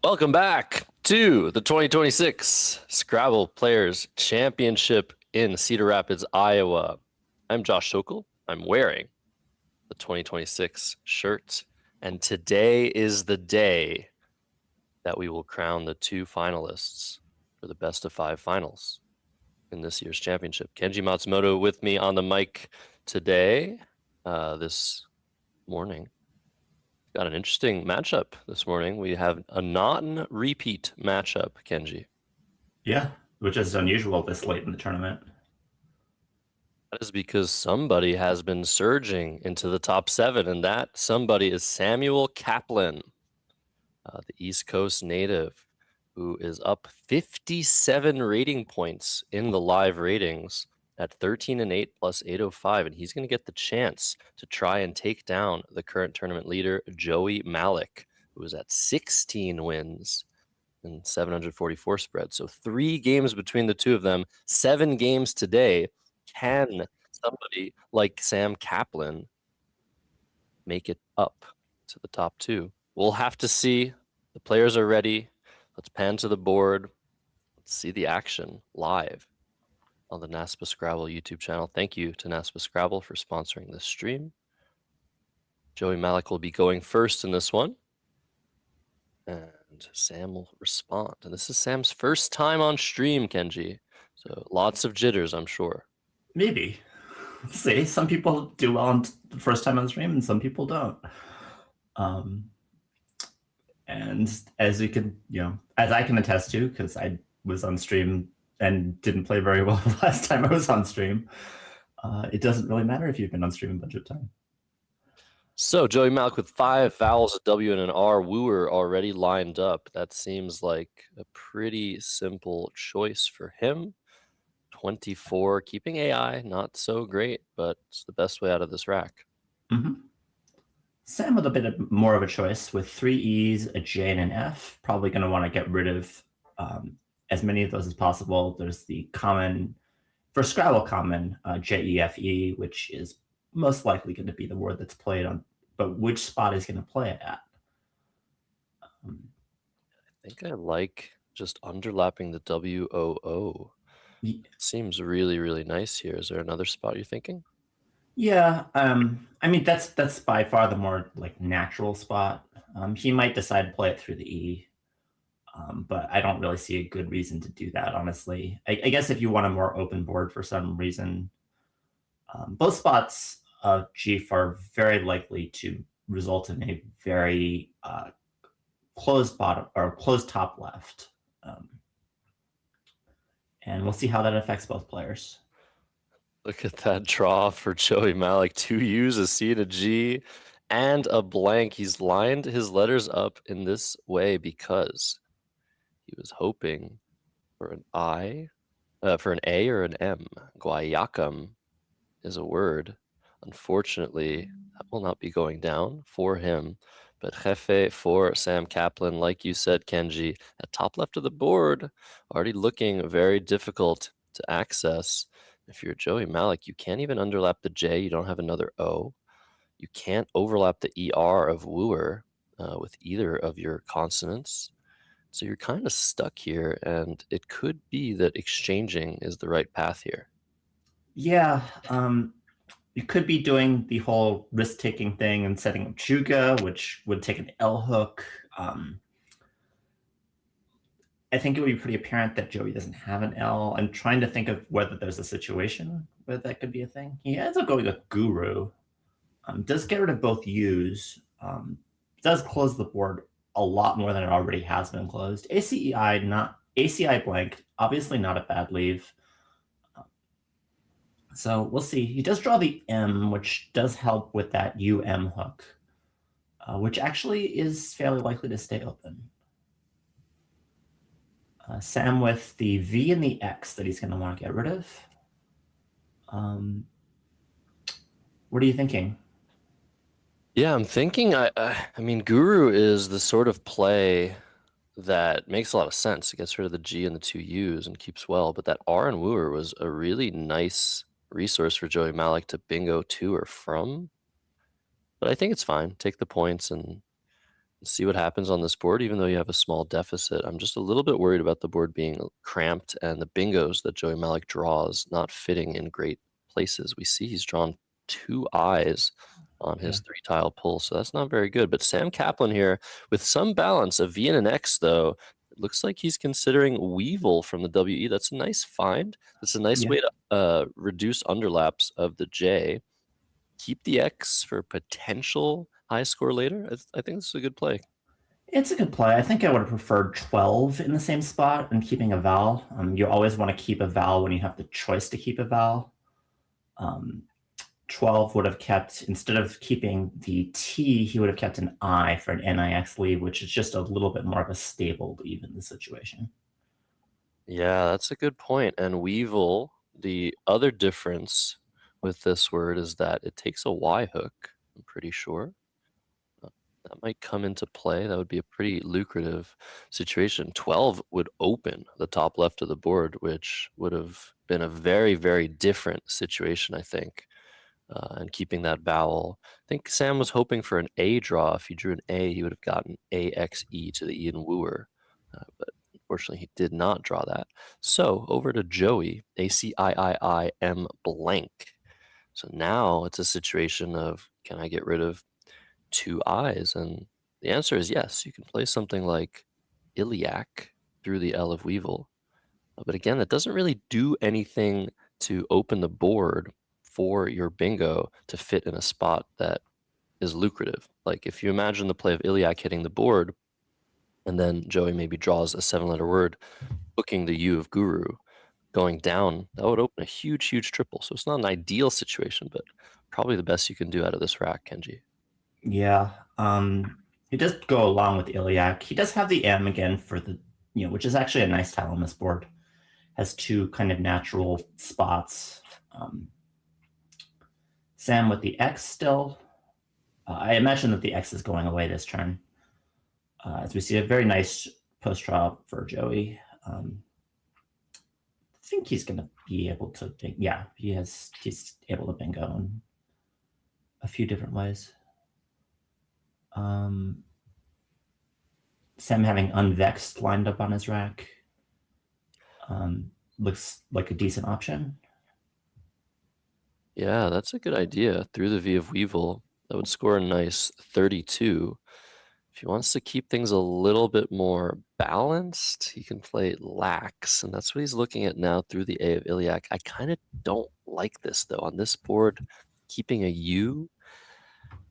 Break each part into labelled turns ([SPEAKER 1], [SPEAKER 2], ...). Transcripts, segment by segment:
[SPEAKER 1] Welcome back to the 2026 Scrabble Players Championship in Cedar Rapids, Iowa. I'm Josh Sokol. I'm wearing the 2026 shirt, and today is the day that we will crown the two finalists for the best of five finals in this year's championship. Kenji Matsumoto with me on the mic today, this morning. Got an interesting matchup this morning. We have a non-repeat matchup, Kenji.
[SPEAKER 2] Yeah, which is unusual this late in the tournament.
[SPEAKER 1] That is because somebody has been surging into the top seven, and that somebody is Samuel Kaplan, the East Coast native, who is up 57 rating points in the live ratings at 13 and 8 plus 805, and he's going to get the chance to try and take down the current tournament leader, Joey Malik, who is at 16 wins and 744 spread. So 3 games between the two of them, 7 games today. Can somebody like Sam Kaplan make it up to the top 2? We'll have to see. The players are ready. Let's pan to the board. Let's see the action live on the NASPA Scrabble YouTube channel. Thank you to NASPA Scrabble for sponsoring this stream. Joey Malik will be going first in this one. And Sam will respond. And this is Sam's first time on stream, Kenji. So lots of jitters, I'm sure.
[SPEAKER 2] Maybe. See, some people do well on the first time on stream and some people don't. And as you can, as I can attest to, because I was on stream and didn't play very well the last time I was on stream, it doesn't really matter if you've been on stream a bunch of time.
[SPEAKER 1] So Joey Malik with 5 vowels, a W and an R, wooer already lined up. That seems like a pretty simple choice for him. 24, keeping AI, not so great, but it's the best way out of this rack.
[SPEAKER 2] Sam with a bit more of a choice with 3 E's, a J, and an F. Probably going to want to get rid of as many of those as possible. There's the common, for Scrabble common, J-E-F-E, which is most likely going to be the word that's played on, but which spot is going to play it at?
[SPEAKER 1] I think I like just underlapping the W-O-O.
[SPEAKER 2] Yeah.
[SPEAKER 1] Seems really, really nice here. Is there another spot you're thinking?
[SPEAKER 2] Yeah, I mean, that's by far the more natural spot. He might decide to play it through the E, but I don't really see a good reason to do that, honestly. I guess if you want a more open board for some reason, both spots of GIF are very likely to result in a very closed bottom or closed top left. And we'll see how that affects both players.
[SPEAKER 1] Look at that draw for Joey Malik. 2 U's, a C, and a G, and a blank. He's lined his letters up in this way because he was hoping for an I, for an A or an M. Guayacum is a word. Unfortunately, that will not be going down for him. But Jefe for Sam Kaplan, like you said, Kenji, at top left of the board, already looking very difficult to access. If you're Joey Malik, you can't even underlap the J. You don't have another O. You can't overlap the ER of wooer with either of your consonants. So you're kind of stuck here, and it could be that exchanging is the right path here.
[SPEAKER 2] Yeah, you could be doing the whole risk-taking thing and setting up Juga, which would take an L hook. I think it would be pretty apparent that Joey doesn't have an L. I'm trying to think of whether there's a situation where that could be a thing. He ends up going with Guru. Does get rid of both U's. Does close the board a lot more than it already has been closed. ACEI, not ACI blank, obviously not a bad leave. So we'll see. He does draw the M, which does help with that UM hook, which actually is fairly likely to stay open. Sam with the V and the X that he's going to want to get rid of. What are you thinking?
[SPEAKER 1] Yeah, I'm thinking, I mean, Guru is the sort of play that makes a lot of sense. It gets rid of the G and the 2 U's and keeps well, but that R and wooer was a really nice resource for Joey Malik to bingo to or from. But I think it's fine. Take the points and See what happens on this board, even though you have a small deficit. I'm just a little bit worried about the board being cramped and the bingos that Joey Malik draws not fitting in great places. We see he's drawn 2 eyes on his
[SPEAKER 2] Yeah.
[SPEAKER 1] 3-tile pull, so that's not very good. But Sam Kaplan here with some balance, a V and an X, though. It looks like he's considering Weevil from the WE. That's a nice find. That's a nice
[SPEAKER 2] Yeah.
[SPEAKER 1] way to reduce underlaps of the J. Keep the X for potential high score later. I think this is a good play.
[SPEAKER 2] It's a good play. I think I would have preferred 12 in the same spot and keeping a vowel. You always want to keep a vowel when you have the choice to keep a vowel. 12 would have kept, instead of keeping the T, he would have kept an I for an NIX leave, which is just a little bit more of a stable leave in this situation.
[SPEAKER 1] Yeah, that's a good point. And Weevil, the other difference with this word is that it takes a Y hook, I'm pretty sure. That might come into play. That would be a pretty lucrative situation. 12 would open the top left of the board, which would have been a very, very different situation, I think. And keeping that vowel. I think Sam was hoping for an A draw. If he drew an A, he would have gotten AXE to the Ian Wooer. But unfortunately, he did not draw that. So over to Joey, ACIIIM blank. So now it's a situation of, can I get rid of 2 eyes? And the answer is yes. You can play something like Iliac through the L of Weevil. But again, that doesn't really do anything to open the board for your bingo to fit in a spot that is lucrative. Like if you imagine the play of Iliac hitting the board, and then Joey maybe draws a 7-letter word, booking the U of Guru, going down, that would open a huge, huge triple. So it's not an ideal situation, but probably the best you can do out of this rack, Kenji.
[SPEAKER 2] Yeah. He does go along with Iliac. He does have the M again for the, which is actually a nice tile on this board. Has 2 kind of natural spots. Sam with the X still. I imagine that the X is going away this turn. As we see a very nice post draw for Joey. I think he's going to be able to, yeah, he's able to bingo in a few different ways. Sam having Unvexed lined up on his rack looks like a decent option.
[SPEAKER 1] Yeah, that's a good idea. Through the V of Weevil, that would score a nice 32. If he wants to keep things a little bit more balanced, he can play Lax, and that's what he's looking at now through the A of Iliac. I kind of don't like this, though. On this board, keeping a U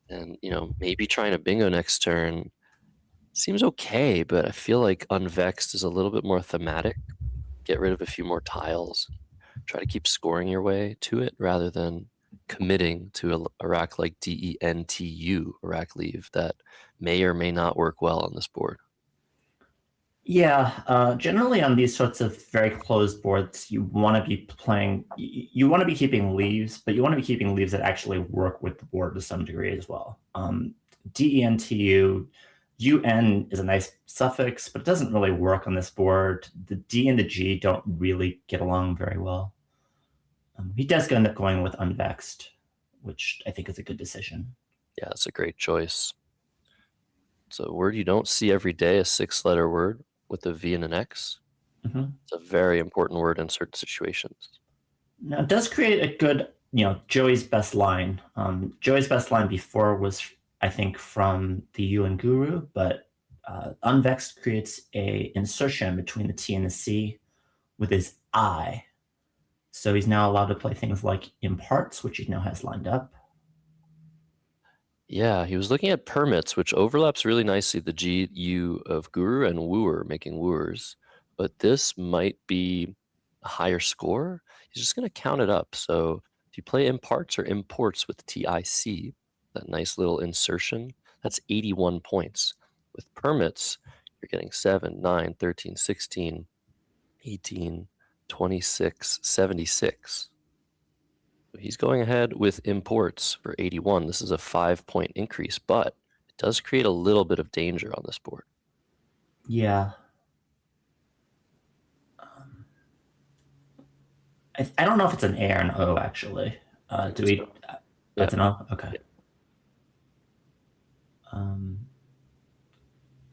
[SPEAKER 1] and, maybe trying a bingo next turn seems okay, but I feel like Unvexed is a little bit more thematic. Get rid of a few more tiles. Try to keep scoring your way to it rather than committing to a rack like DENTU, a rack leave that may or may not work well on this board.
[SPEAKER 2] Yeah, generally on these sorts of very closed boards, you want to be playing, you want to be keeping leaves, but you want to be keeping leaves that actually work with the board to some degree as well. DENTU, UN is a nice suffix, but it doesn't really work on this board. The D and the G don't really get along very well. He does end up going with Unvexed, which I think is a good decision.
[SPEAKER 1] Yeah, it's a great choice. It's a word you don't see every day, a 6-letter word with a V and an X. It's a very important word in certain situations.
[SPEAKER 2] Now, it does create a good, Joey's best line. Joey's best line before was, I think, from the U and Guru, but Unvexed creates a insertion between the T and the C with his I. So he's now allowed to play things like imparts, which he now has lined up.
[SPEAKER 1] Yeah, he was looking at permits, which overlaps really nicely the GU of Guru and Wooer, making Wooers. But this might be a higher score. He's just going to count it up. So if you play imparts or imports with TIC, that nice little insertion, that's 81 points. With permits, you're getting 7, 9, 13, 16, 18, 26, 76. He's going ahead with imports for 81. This is a 5-point increase, but it does create a little bit of danger on this board.
[SPEAKER 2] Yeah. I don't know if it's an A or an O, actually. Do we? That's an O? Okay.
[SPEAKER 1] Yeah.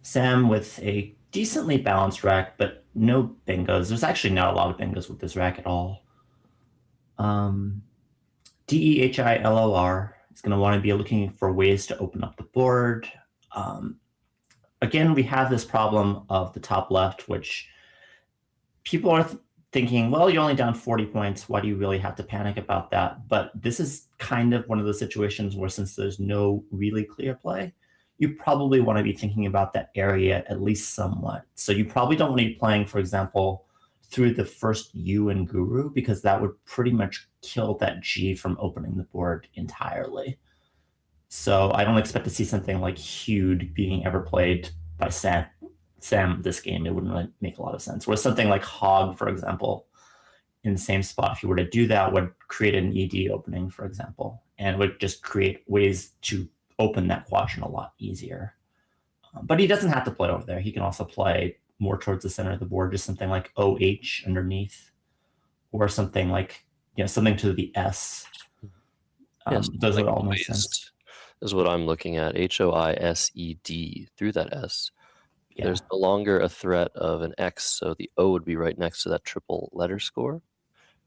[SPEAKER 2] Sam with a decently balanced rack, but no bingos. There's actually not a lot of bingos with this rack at all. Dehilor is going to want to be looking for ways to open up the board. Again, we have this problem of the top left, which people are thinking, well, you're only down 40 points. Why do you really have to panic about that? But this is kind of one of those situations where, since there's no really clear play, you probably want to be thinking about that area at least somewhat. So you probably don't want to be playing, for example, through the first U in Guru, because that would pretty much kill that G from opening the board entirely. So I don't expect to see something like Hewed being ever played by Sam this game. It wouldn't really make a lot of sense. Whereas something like Hog, for example, in the same spot, if you were to do that, would create an ED opening, for example, and would just create ways to open that quadrant a lot easier. But he doesn't have to play over there. He can also play more towards the center of the board, just something like OH underneath, or something like, something to the S.
[SPEAKER 1] Yes,
[SPEAKER 2] those
[SPEAKER 1] like
[SPEAKER 2] would all make sense.
[SPEAKER 1] Is what I'm looking at. HOISED through that S.
[SPEAKER 2] Yeah.
[SPEAKER 1] There's no longer a threat of an X, so the O would be right next to that triple letter score.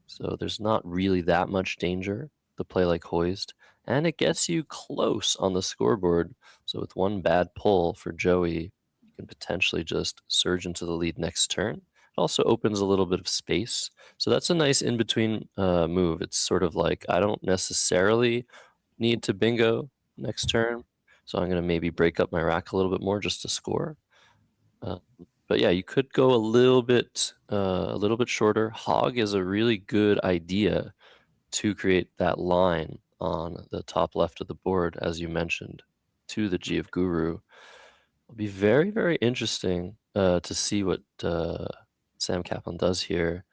[SPEAKER 1] So there's not really that much danger to play like Hoist, and it gets you close on the scoreboard. So with one bad pull for Joey, you can potentially just surge into the lead next turn. It also opens a little bit of space. So that's a nice in-between move. It's sort of like, I don't necessarily need to bingo next turn, so I'm going to maybe break up my rack a little bit more just to score. But yeah, you could go a little bit shorter. Hog is a really good idea to create that line on the top left of the board, as you mentioned, to the G of Guru. It'll be very, very interesting to see what Sam Kaplan does here.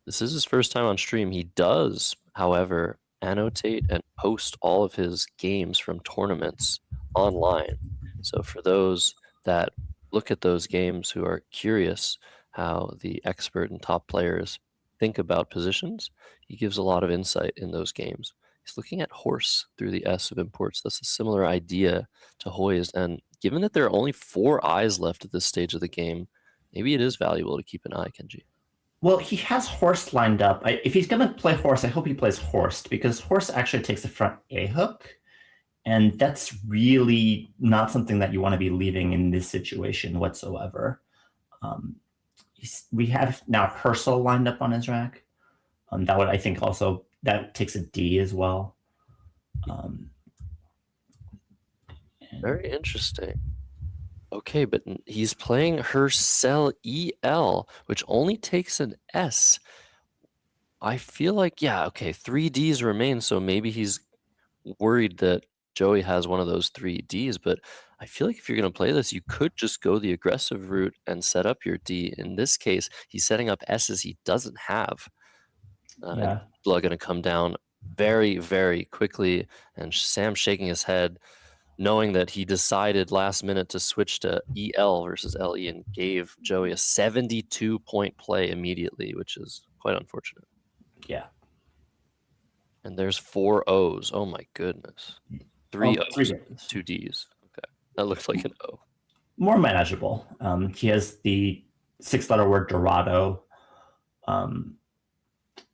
[SPEAKER 1] This is his first time on stream. He does, however, annotate and post all of his games from tournaments online. So for those that look at those games who are curious how the expert and top players think about positions, he gives a lot of insight in those games. He's looking at horse through the S of imports. That's a similar idea to Hoist. And given that there are only 4 eyes left at this stage of the game, maybe it is valuable to keep an eye, Kenji.
[SPEAKER 2] Well, he has horse lined up. If he's going to play horse, I hope he plays horse, because horse actually takes the front A hook. And that's really not something that you want to be leaving in this situation whatsoever. We have now Herschel lined up on his rack. That would, I think, also, that takes a D as well.
[SPEAKER 1] Very interesting. Okay, but he's playing Herschel EL, which only takes an S. I feel like, yeah, okay, 3 Ds remain, so maybe he's worried that Joey has one of those 3 Ds, but I feel like if you're going to play this, you could just go the aggressive route and set up your D. In this case, he's setting up S's he doesn't have.
[SPEAKER 2] Yeah.
[SPEAKER 1] People are going to come down very, very quickly, and Sam shaking his head, knowing that he decided last minute to switch to EL versus LE and gave Joey a 72-point play immediately, which is quite unfortunate.
[SPEAKER 2] Yeah.
[SPEAKER 1] And there's 4 O's. Oh my goodness. 3 O's, 2 D's. Okay. That looks like an O.
[SPEAKER 2] More manageable. He has the 6-letter word Dorado,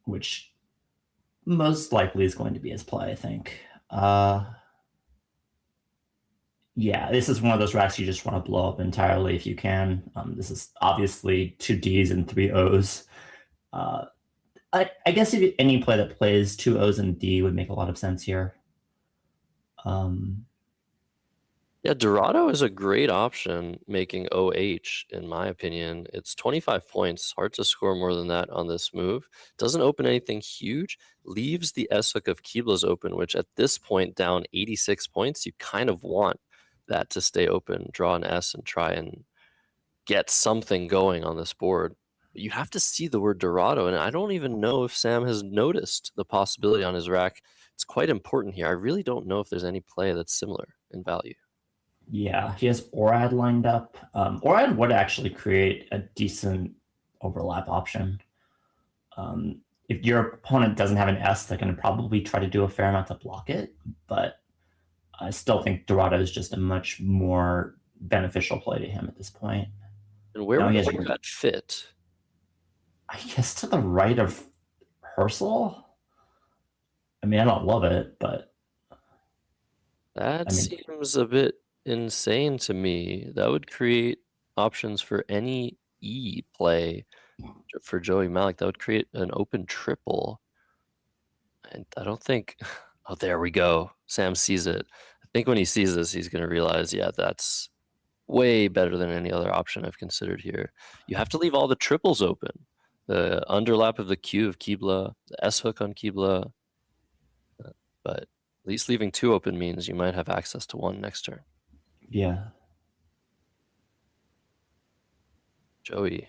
[SPEAKER 2] which most likely is going to be his play, I think. Yeah, this is one of those racks you just want to blow up entirely if you can. This is obviously 2 Ds and 3 O's. I guess if any play that plays 2 O's and D would make a lot of sense here.
[SPEAKER 1] Yeah, Dorado is a great option making OH, in my opinion. It's 25 points. Hard to score more than that on this move. Doesn't open anything huge. Leaves the S hook of Keebla's open, which at this point, down 86 points, you kind of want that to stay open. Draw an S and try and get something going on this board. You have to see the word Dorado, and I don't even know if Sam has noticed the possibility on his rack. It's quite important here. I really don't know if there's any play that's similar in value.
[SPEAKER 2] Yeah, he has Orad lined up. Orad would actually create a decent overlap option. If your opponent doesn't have an S, they're going to probably try to do a fair amount to block it, but I still think Dorado is just a much more beneficial play to him at this point.
[SPEAKER 1] And where
[SPEAKER 2] Now
[SPEAKER 1] would
[SPEAKER 2] he has,
[SPEAKER 1] that fit?
[SPEAKER 2] I guess, to the right of Herschel. I mean, I don't love it, but
[SPEAKER 1] That
[SPEAKER 2] I mean,
[SPEAKER 1] seems a bit insane to me. That would create options for any E play for Joey Malik. That would create an open triple. And I don't think. Oh, there we go. Sam sees it. I think when he sees this, he's going to realize, yeah, that's way better than any other option I've considered here. You have to leave all the triples open. The underlap of the Q of Kibla, the S hook on Kibla. But at least leaving 2 open means you might have access to 1 next turn.
[SPEAKER 2] yeah.
[SPEAKER 1] Joey,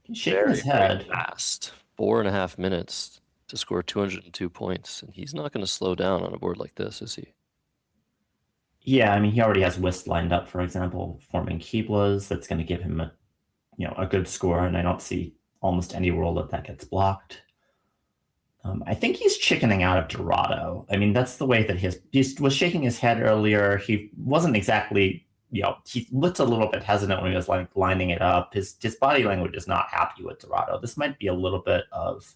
[SPEAKER 2] He's shaking his
[SPEAKER 1] very
[SPEAKER 2] head.
[SPEAKER 1] fast. 4.5 minutes to score 202 points. And he's not going to slow down on a board like this, is he?
[SPEAKER 2] Yeah, I mean, he already has whist lined up, for example, forming Kiblas. That's going to give him a good score, and I don't see almost any rule that gets blocked. I think he's chickening out of Dorado. I mean, that's the way that he was shaking his head earlier. He wasn't exactly, he looked a little bit hesitant when he was like lining it up. His body language is not happy with Dorado. This might be a little bit of,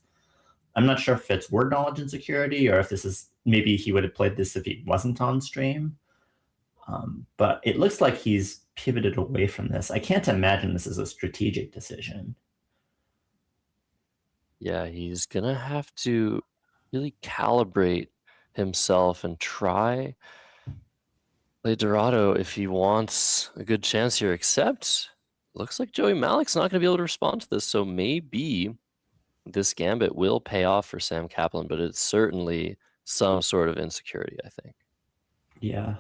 [SPEAKER 2] I'm not sure if it's word knowledge insecurity or if this is, maybe he would have played this if he wasn't on stream. But it looks like he's pivoted away from this. I can't imagine this is a strategic decision.
[SPEAKER 1] Yeah, he's going to have to really calibrate himself and try play Dorado if he wants a good chance here, except looks like Joey Malik's not going to be able to respond to this. So maybe this gambit will pay off for Sam Kaplan, but it's certainly some sort of insecurity, I think.
[SPEAKER 2] Yeah.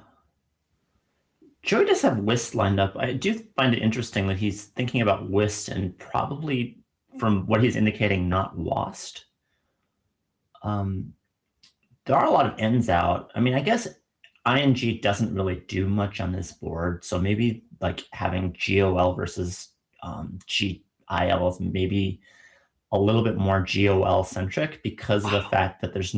[SPEAKER 2] Joey does have whist lined up. I do find it interesting that he's thinking about whist and probably, from what he's indicating, not lost. There are a lot of ends out. I mean, I guess ING doesn't really do much on this board, so maybe like having GOL versus GIL is maybe a little bit more GOL centric because of the fact that there's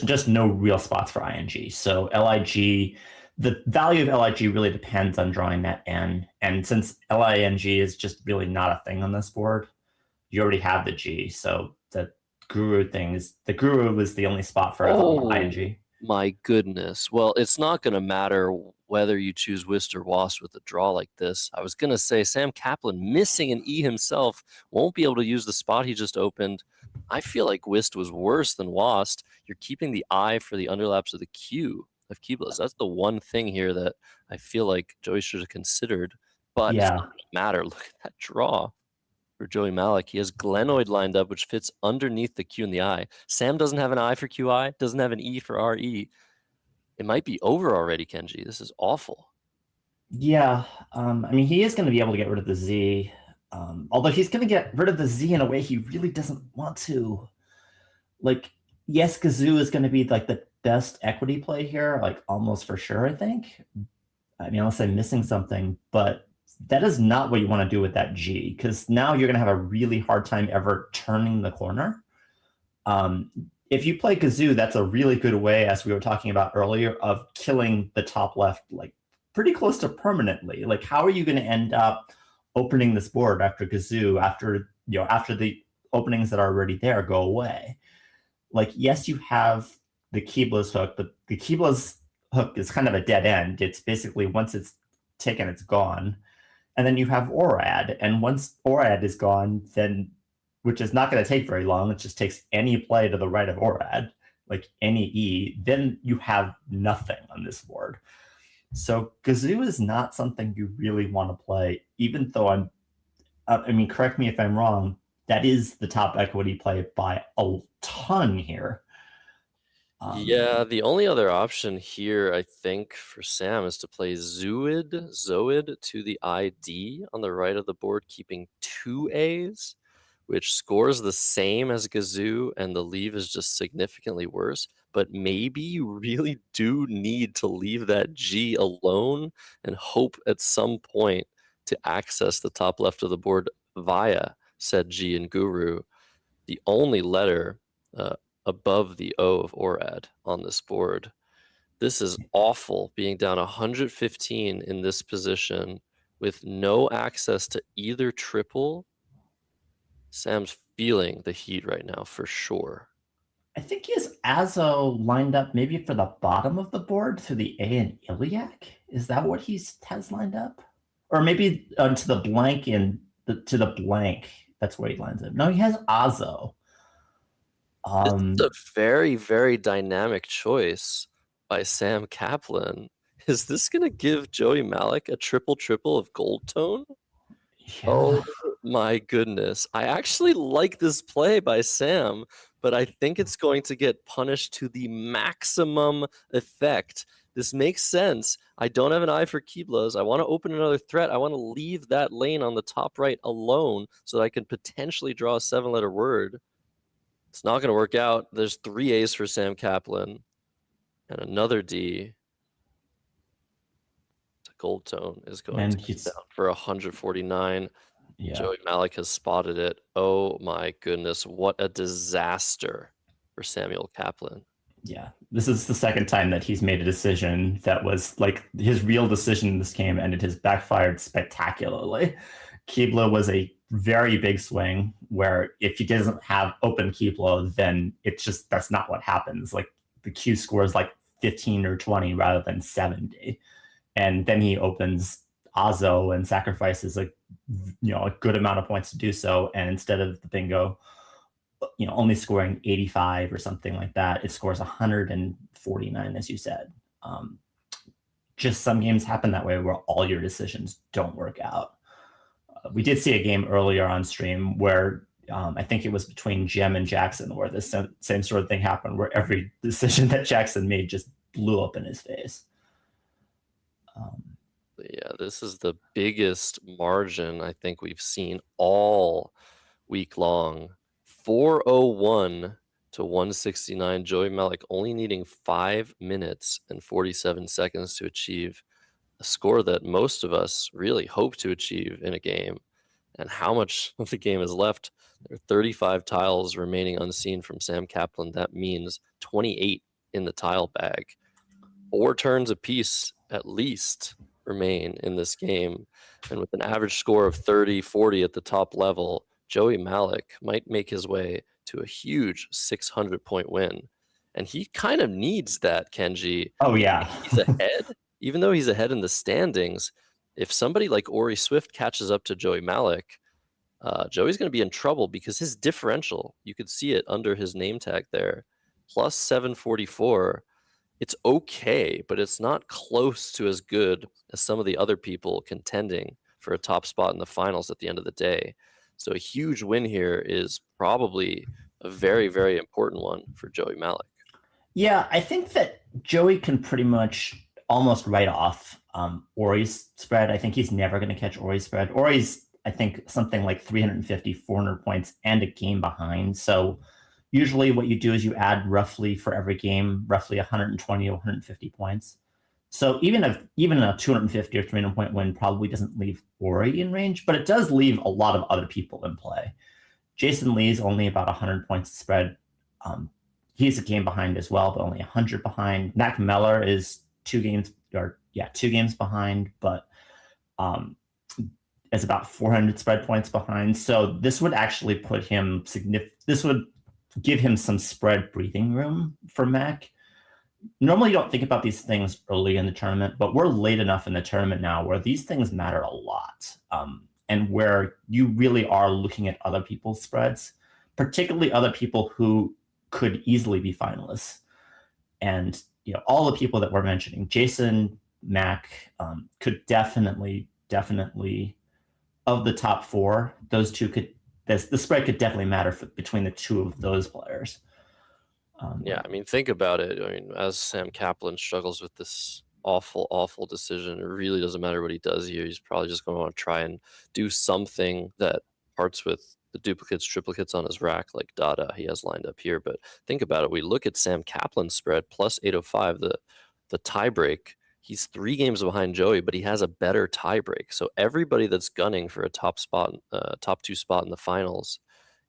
[SPEAKER 2] just no real spots for ING. So LIG, the value of LIG really depends on drawing that N. And since LING is just really not a thing on this board, you already have the G. So the Guru was the only spot for ING.
[SPEAKER 1] My goodness. Well, it's not going to matter whether you choose Whist or Wast with a draw like this. I was going to say Sam Kaplan missing an E himself won't be able to use the spot he just opened. I feel like Whist was worse than Wast. You're keeping the I for the underlaps of the Q of Kiblas. That's the one thing here that I feel like Joey should have considered. But it's not going to matter. Look at that draw for Joey Malik. He has Glenoid lined up, which fits underneath the Q and the I. Sam doesn't have an I for QI, doesn't have an E for RE. It might be over already, Kenji. This is awful.
[SPEAKER 2] Yeah. I mean, he is going to be able to get rid of the Z. Although he's going to get rid of the Z in a way he really doesn't want to. Like, yes, Gazoo is going to be like the best equity play here, like almost for sure, I think. I mean, unless I'm missing something, but that is not what you want to do with that G, because now you're going to have a really hard time ever turning the corner. If you play Gazoo, that's a really good way, as we were talking about earlier, of killing the top left like pretty close to permanently. Like, how are you going to end up opening this board after Gazoo, after the openings that are already there go away? Like, yes, you have the Kibla's hook, but the Kibla's hook is kind of a dead end. It's basically, once it's taken, it's gone. And then you have Orad, and once Orad is gone, then, which is not going to take very long, it just takes any play to the right of Orad, like any E, then you have nothing on this board. So Gazoo is not something you really want to play, even though I mean, correct me if I'm wrong, that is the top equity play by a ton here.
[SPEAKER 1] Yeah, the only other option here, I think, for Sam is to play Zoid to the ID on the right of the board, keeping 2 A's, which scores the same as Gazoo, and the leave is just significantly worse. But maybe you really do need to leave that G alone and hope at some point to access the top left of the board via said G and Guru. The only letter above the O of Orad on this board. This is awful, being down 115 in this position with no access to either triple. Sam's feeling the heat right now for sure.
[SPEAKER 2] I think he has Azo lined up maybe for the bottom of the board to the A and Iliac. Is that what he has lined up? Or maybe to the blank to the blank. That's where he lines up. No, he has Azo.
[SPEAKER 1] This is a very, very dynamic choice by Sam Kaplan. Is this going to give Joey Malik a triple of gold tone?
[SPEAKER 2] Yeah.
[SPEAKER 1] Oh my goodness. I actually like this play by Sam, but I think it's going to get punished to the maximum effect. This makes sense. I don't have an eye for Kiblos. I want to open another threat. I want to leave that lane on the top right alone so that I can potentially draw a 7-letter word. It's not going to work out. There's 3 A's for Sam Kaplan and another D. Gold tone is going to get down for 149.
[SPEAKER 2] Yeah.
[SPEAKER 1] Joey Malik has spotted it. Oh my goodness, what a disaster for Samuel Kaplan.
[SPEAKER 2] Yeah, this is the second time that he's made a decision that was like his real decision in this game, and it has backfired spectacularly. Keebler was a very big swing where if he doesn't have open Keebler, then it's just that's not what happens. Like the Q scores like 15 or 20 rather than 70. And then he opens Azo and sacrifices a good amount of points to do so. And instead of the bingo, only scoring 85 or something like that, it scores 149, as you said. Just some games happen that way where all your decisions don't work out. We did see a game earlier on stream where I think it was between Jim and Jackson where the same sort of thing happened, where every decision that Jackson made just blew up in his face.
[SPEAKER 1] Yeah, this is the biggest margin I think we've seen all week long. 401 to 169. Joey Malik only needing 5 minutes and 47 seconds to achieve a score that most of us really hope to achieve in a game. And how much of the game is left? There are 35 tiles remaining unseen from Sam Kaplan. That means 28 in the tile bag. 4 turns apiece at least remain in this game. And with an average score of 30, 40 at the top level, Joey Malik might make his way to a huge 600-point win. And he kind of needs that, Kenji.
[SPEAKER 2] Oh, yeah.
[SPEAKER 1] He's ahead. Even though he's ahead in the standings, if somebody like Ori Swift catches up to Joey Malik, Joey's going to be in trouble because his differential, you could see it under his name tag there, plus 744. It's okay, but it's not close to as good as some of the other people contending for a top spot in the finals at the end of the day. So a huge win here is probably a very, very important one for Joey Malik.
[SPEAKER 2] Yeah, I think that Joey can pretty much almost write off Ori's spread. I think he's never going to catch Ori's spread. Ori's, I think, something like 350, 400 points and a game behind. So usually what you do is you add roughly for every game, roughly 120 or 150 points. So even a 250 or 300 point win probably doesn't leave Ori in range, but it does leave a lot of other people in play. Jason Lee's only about 100 points spread. He's a game behind as well, but only 100 behind. Mac Meller is 2 games behind, but is about 400 spread points behind. So this would actually put him this would give him some spread breathing room for Mac. Normally you don't think about these things early in the tournament, but we're late enough in the tournament now where these things matter a lot. And where you really are looking at other people's spreads, particularly other people who could easily be finalists. And all the people that we're mentioning, Jason, Mac, could definitely of the top 4, those two could. The spread could definitely matter between the 2 of those players.
[SPEAKER 1] Yeah, I mean, think about it. I mean, as Sam Kaplan struggles with this awful, awful decision, it really doesn't matter what he does here. He's probably just going to want to try and do something that parts with the duplicates, triplicates on his rack, like Dada he has lined up here. But think about it. We look at Sam Kaplan's spread, plus 805, the tie break. He's 3 games behind Joey, but he has a better tie break. So everybody that's gunning for a top 2 spot in the finals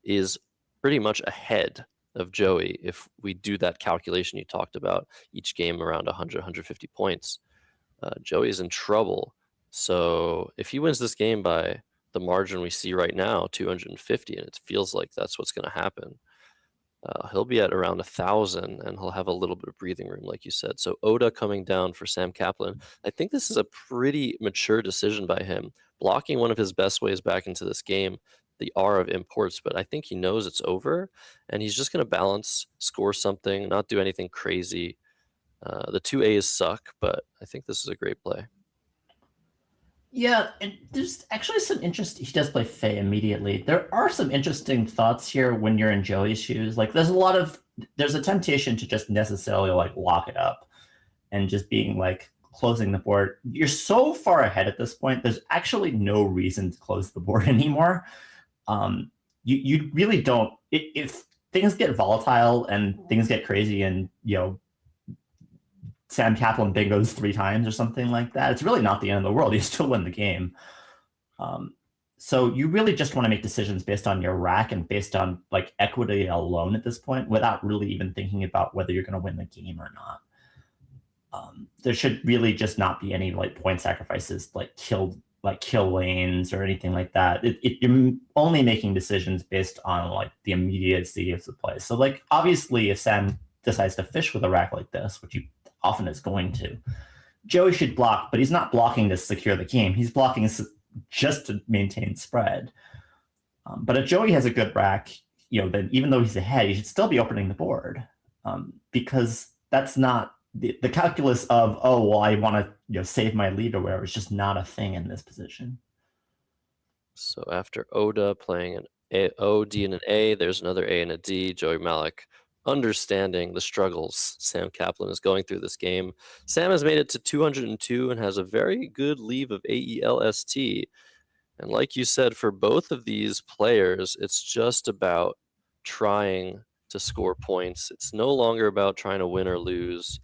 [SPEAKER 1] is pretty much ahead of Joey if we do that calculation you talked about, each game around 100, 150 points. Joey's in trouble. So if he wins this game by the margin we see right now, 250, and it feels like that's what's going to happen, he'll be at around 1,000, and he'll have a little bit of breathing room, like you said. So Oda coming down for Sam Kaplan. I think this is a pretty mature decision by him, blocking one of his best ways back into this game, the R of imports. But I think he knows it's over, and he's just going to balance, score something, not do anything crazy. The two A's suck, but I think this is a great play.
[SPEAKER 2] Yeah, and there's actually some interest. He does play Faye immediately. There are some interesting thoughts here when you're in Joey's shoes. Like, there's a temptation to just necessarily like lock it up and just being like closing the board. You're so far ahead at this point. There's actually no reason to close the board anymore. You really don't. If things get volatile and things get crazy, and Sam Kaplan bingos 3 times or something like that, it's really not the end of the world. You still win the game. So you really just want to make decisions based on your rack and based on like equity alone at this point, without really even thinking about whether you're going to win the game or not. There should really just not be any like point sacrifices, like kill lanes or anything like that. You're only making decisions based on like the immediacy of the play. So like obviously, if Sam decides to fish with a rack like this, which he often is going to, Joey should block, but he's not blocking to secure the game. He's blocking just to maintain spread. But if Joey has a good rack, then even though he's ahead, he should still be opening the board, because that's not the calculus of, oh, well, I want to save my lead or whatever. It's just not a thing in this position.
[SPEAKER 1] So after Oda playing an O, D, and an A, there's another A and a D. Joey Malik understanding the struggles Sam Kaplan is going through this game. Sam has made it to 202 and has a very good leave of AELST. And like you said, for both of these players, it's just about trying to score points. It's no longer about trying to win or lose.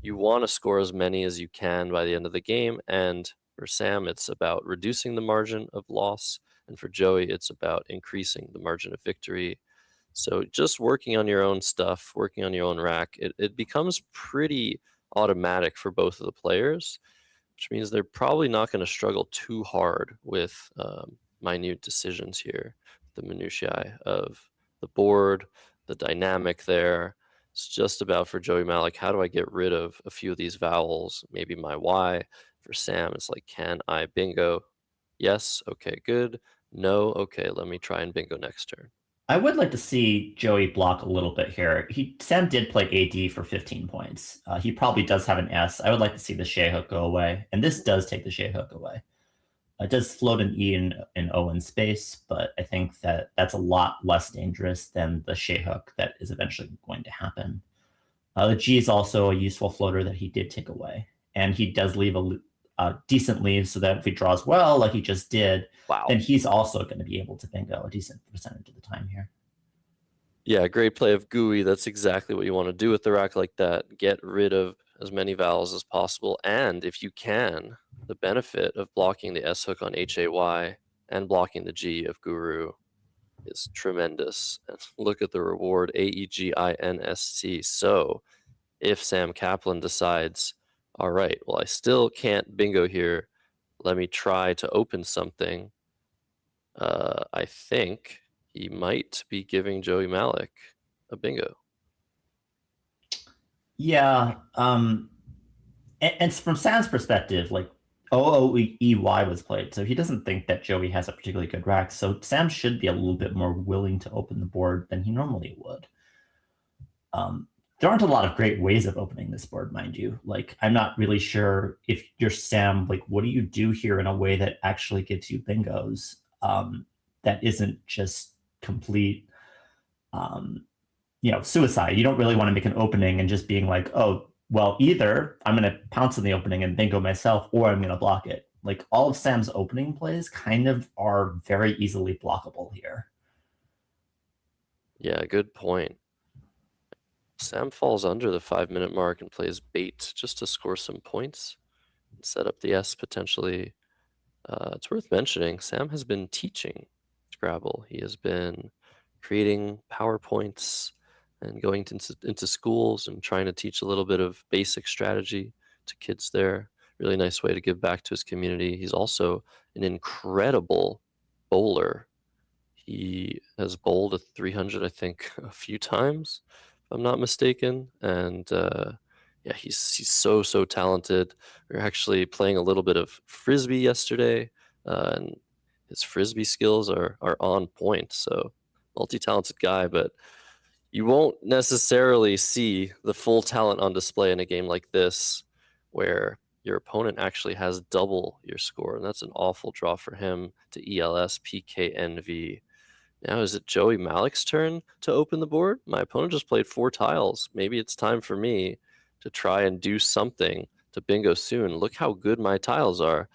[SPEAKER 1] You want to score as many as you can by the end of the game. And for Sam, it's about reducing the margin of loss. And for Joey, it's about increasing the margin of victory. So just working on your own stuff, working on your own rack, it becomes pretty automatic for both of the players, which means they're probably not going to struggle too hard with minute decisions here, the minutiae of the board, the dynamic there. It's just about, for Joey Malik, how do I get rid of a few of these vowels? Maybe my Y. For Sam, it's like, can I bingo? Yes, okay, good. No, okay, let me try and bingo next turn.
[SPEAKER 2] I would like to see Joey block a little bit here. Sam did play AD for 15 points. He probably does have an S. I would like to see the Shea hook go away, and this does take the Shea hook away. It does float an E and O in space, but I think that that's a lot less dangerous than the Shea hook that is eventually going to happen. The G is also a useful floater that he did take away, and he does leave a decent leave, so that if he draws well, like he just did,
[SPEAKER 1] Wow.
[SPEAKER 2] then he's also going to be able to bingo a decent percentage of the time here.
[SPEAKER 1] Yeah, great play of GUI. That's exactly what you want to do with the rack like that. Get rid of as many vowels as possible. And if you can, the benefit of blocking the S hook on HAY and blocking the G of Guru is tremendous. And look at the reward, AEGINST. So if Sam Kaplan decides, all right, well, I still can't bingo here, let me try to open something, I think he might be giving Joey Malik a bingo.
[SPEAKER 2] Yeah, and from Sam's perspective, like OOEY was played, so he doesn't think that Joey has a particularly good rack. So Sam should be a little bit more willing to open the board than he normally would. There aren't a lot of great ways of opening this board, mind you. Like, I'm not really sure if you're Sam, like, what do you do here in a way that actually gives you bingos? That isn't just complete, suicide. You don't really want to make an opening and just being like, oh, well, either I'm going to pounce on the opening and bingo myself, or I'm going to block it. Like, all of Sam's opening plays kind of are very easily blockable here.
[SPEAKER 1] Yeah, good point. Sam falls under the 5-minute mark and plays bait just to score some points and set up the S potentially. It's worth mentioning, Sam has been teaching Scrabble. He has been creating PowerPoints, and going into schools and trying to teach a little bit of basic strategy to kids there. Really nice way to give back to his community. He's also an incredible bowler. He has bowled a 300, I think, a few times, if I'm not mistaken. And yeah, he's so talented. We are actually playing a little bit of frisbee yesterday, and his frisbee skills are on point. So multi-talented guy, but you won't necessarily see the full talent on display in a game like this, where your opponent actually has double your score, and that's an awful draw for him to ELS PKNV. Now, is it Joey Malik's turn to open the board? My opponent just played 4 tiles. Maybe it's time for me to try and do something to bingo soon. Look how good my tiles are.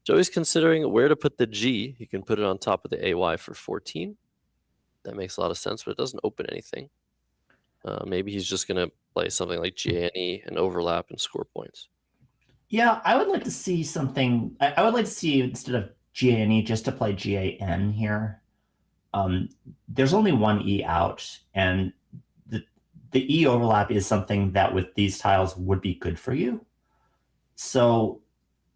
[SPEAKER 1] Joey's considering where to put the G. He can put it on top of the AY for 14. That makes a lot of sense, but it doesn't open anything. Maybe he's just going to play something like GANE and overlap and score points.
[SPEAKER 2] Yeah, I would like to see something. I would like to see, instead of GANE, just to play GAN here. There's only one E out, and the E overlap is something that with these tiles would be good for you. So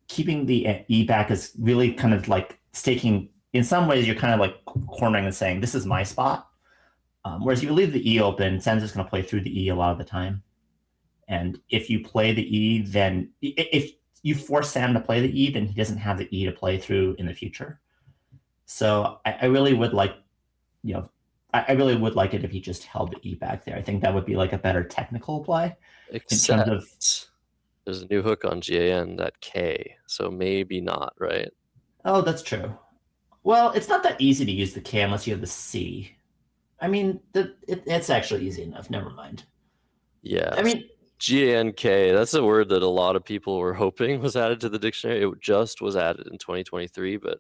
[SPEAKER 2] keeping the E back is really kind of like staking. In some ways, you're kind of like cornering and saying, this is my spot. Whereas you leave the E open, Sam's just going to play through the E a lot of the time. And if you play the E, then if you force Sam to play the E, then he doesn't have the E to play through in the future. So I really would like, I really would like it if he just held the E back there. I think that would be like a better technical play.
[SPEAKER 1] Except
[SPEAKER 2] in terms of,
[SPEAKER 1] there's a new hook on GAN, that K, so maybe not, right?
[SPEAKER 2] oh, that's true. Well, it's not that easy to use the K unless you have the C. I mean, it's actually easy enough. Never mind.
[SPEAKER 1] Yeah.
[SPEAKER 2] I mean,
[SPEAKER 1] GANK, that's a word that a lot of people were hoping was added to the dictionary. It just was added in 2023, but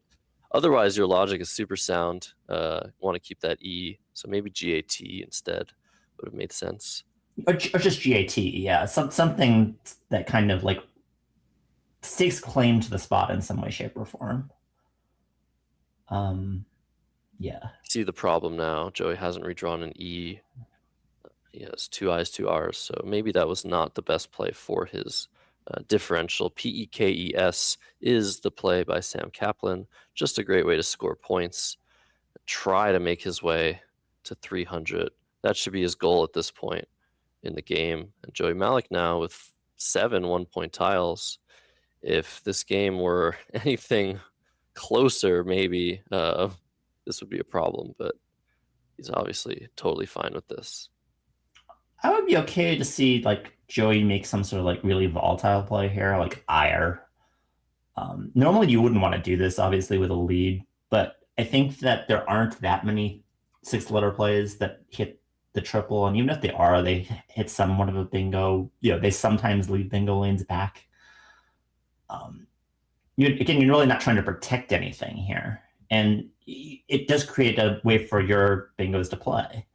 [SPEAKER 1] otherwise your logic is super sound. Want to keep that E, so maybe GAT instead would have made sense.
[SPEAKER 2] or just GAT, yeah. Something that kind of like stakes claim to the spot in some way, shape, or form. Yeah.
[SPEAKER 1] See the problem now. Joey hasn't redrawn an E. He has 2 I's, 2 R's, so maybe that was not the best play for his differential. PEKES is the play by Sam Kaplan. Just a great way to score points. Try to make his way to 300. That should be his goal at this point in the game. And Joey Malik now with 7 1-point tiles. If this game were anything closer, maybe this would be a problem, but he's obviously totally fine with this.
[SPEAKER 2] I would be okay to see like Joey make some sort of like really volatile play here, like ire. Normally you wouldn't want to do this, obviously, with a lead, but I think that there aren't that many 6-letter plays that hit the triple, and even if they are, they hit somewhat of a bingo. They sometimes leave bingo lanes back. Again, you're really not trying to protect anything here, and it does create a way for your bingos to play.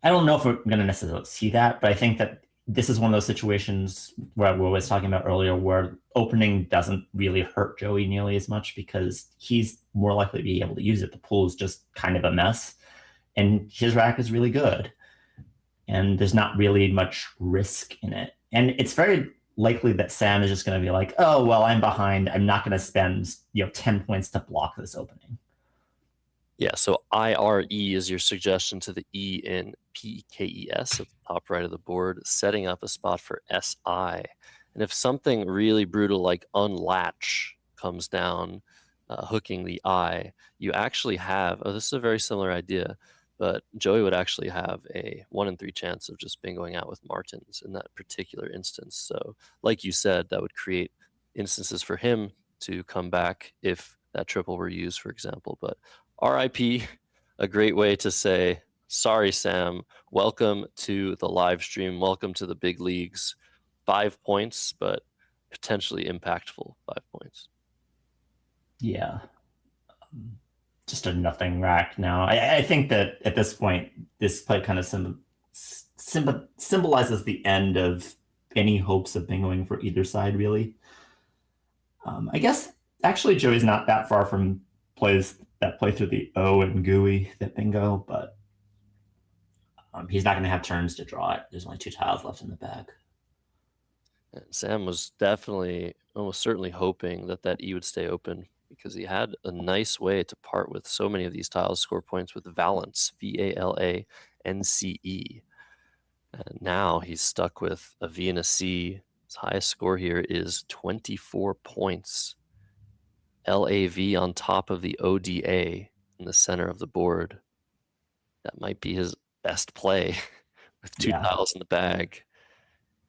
[SPEAKER 2] I don't know if we're going to necessarily see that, but I think that this is one of those situations where we was talking about earlier, where opening doesn't really hurt Joey nearly as much because he's more likely to be able to use it. The pool is just kind of a mess, and his rack is really good, and there's not really much risk in it. And it's very likely that Sam is just going to be like, oh, well, I'm behind. I'm not going to spend 10 points to block this opening.
[SPEAKER 1] Yeah, so IRE is your suggestion to the E in PKES at the top right of the board, setting up a spot for SI. And if something really brutal like unlatch comes down, hooking the I, you actually have, this is a very similar idea, but Joey would actually have a 1 in 3 chance of just bingoing out with Martins in that particular instance. So like you said, that would create instances for him to come back if that triple were used, for example. But RIP, a great way to say, sorry, Sam, welcome to the live stream, welcome to the big leagues. 5 points, but potentially impactful 5 points.
[SPEAKER 2] Yeah. Just a nothing rack now. I think that at this point, this play kind of symbolizes the end of any hopes of bingoing for either side, really. I guess, actually, Joey's not that far from plays that play through the O and GUI that bingo, but He's not going to have turns to draw it. There's only 2 tiles left in the bag.
[SPEAKER 1] And Sam was definitely, almost certainly hoping that that E would stay open because he had a nice way to part with so many of these tiles, score points with Valence, Valance. And now he's stuck with a V and a C. His highest score here is 24 points. LAV on top of the ODA in the center of the board. That might be his best play with 2
[SPEAKER 2] Yeah.
[SPEAKER 1] tiles in the bag.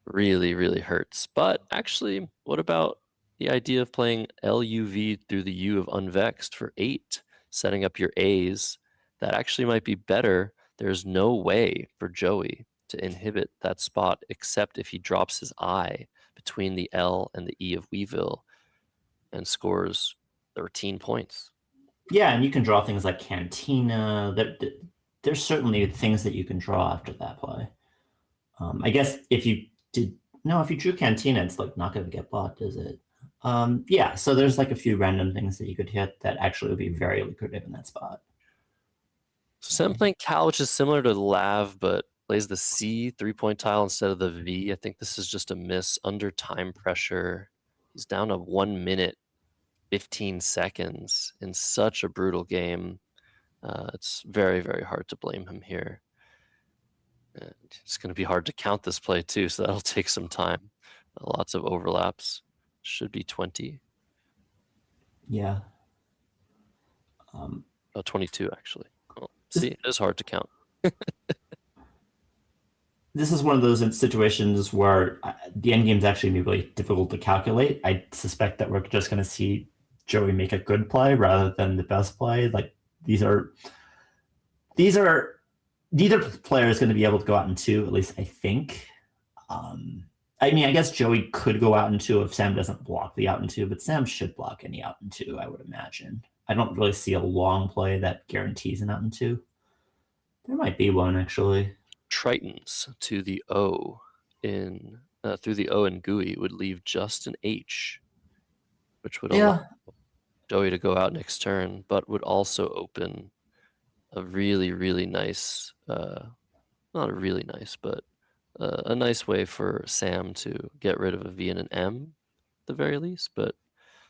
[SPEAKER 1] Really, really hurts. But actually, what about the idea of playing LUV through the U of Unvexed for 8, setting up your A's? That actually might be better. There's no way for Joey to inhibit that spot except if he drops his I between the L and the E of Weeville and scores 13 points.
[SPEAKER 2] Yeah, and you can draw things like Cantina. There's certainly things that you can draw after that play. I guess if you drew Cantina, it's like not going to get blocked, is it? Yeah, so there's like a few random things that you could hit that actually would be very lucrative in that spot.
[SPEAKER 1] So Sam playing Cal, which is similar to Lav, but plays the C 3-point tile instead of the V. I think this is just a miss under time pressure. He's down to 1 minute, 15 seconds in such a brutal game. It's very, very hard to blame him here. And it's going to be hard to count this play too, so that'll take some time. Lots of overlaps. Should be 20.
[SPEAKER 2] Yeah.
[SPEAKER 1] 22 actually. Well, see, it is hard to count.
[SPEAKER 2] This is one of those situations where the end game is actually really difficult to calculate. I suspect that we're just going to see Joey make a good play rather than the best play. Like neither player is going to be able to go out in 2, at least I think. I mean, I guess Joey could go out in 2 if Sam doesn't block the out in 2, but Sam should block any out in 2, I would imagine. I don't really see a long play that guarantees an out in 2. There might be one, actually.
[SPEAKER 1] Tritons to the O in through the O and GUI would leave just an H, which would allow Joey to go out next turn, but would also open a really, really nice, not a really nice, but a nice way for Sam to get rid of a V and an M at the very least. But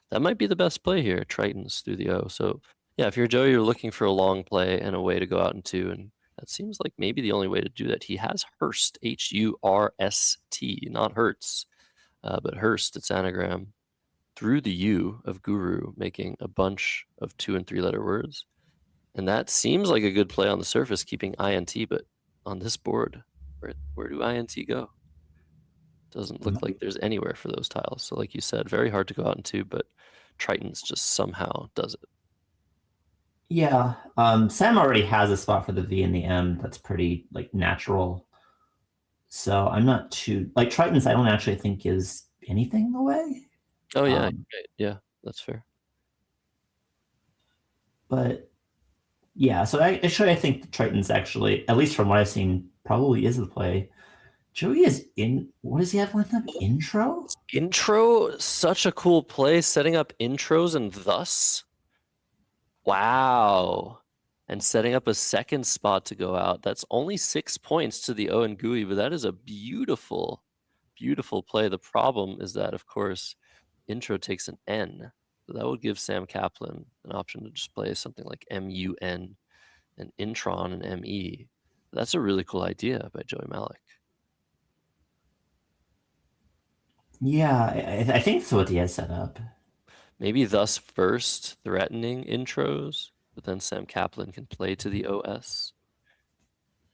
[SPEAKER 1] that might be the best play here, Tritons through the O. So yeah, if you're Joey, you're looking for a long play and a way to go out in 2, and that seems like maybe the only way to do that. He has Hurst, Hurst, not Hertz, but Hurst, its anagram, through the U of Guru, making a bunch of 2 and 3-letter words. And that seems like a good play on the surface, keeping INT, but on this board, where do INT go? Doesn't look like there's anywhere for those tiles. So like you said, very hard to go out in 2, but Tritons just somehow does it.
[SPEAKER 2] Yeah, Sam already has a spot for the V and the M that's pretty like natural. So I'm not too like Tritons. I don't actually think is anything in the way.
[SPEAKER 1] Oh yeah, yeah, that's fair.
[SPEAKER 2] But yeah, so actually I think the Tritons actually, at least from what I've seen, probably is the play. Joey is in. What does he have lined up? Intro.
[SPEAKER 1] Intro, such a cool play, setting up intros and thus. Wow. And setting up a second spot to go out. That's only 6 points to the O and GUI, but that is a beautiful, beautiful play. The problem is that, of course, intro takes an N. So that would give Sam Kaplan an option to just play something like MUN and Intron and ME. That's a really cool idea by Joey Malik.
[SPEAKER 2] Yeah, I think that's what he has set up.
[SPEAKER 1] Maybe thus first threatening intros, but then Sam Kaplan can play to the OS.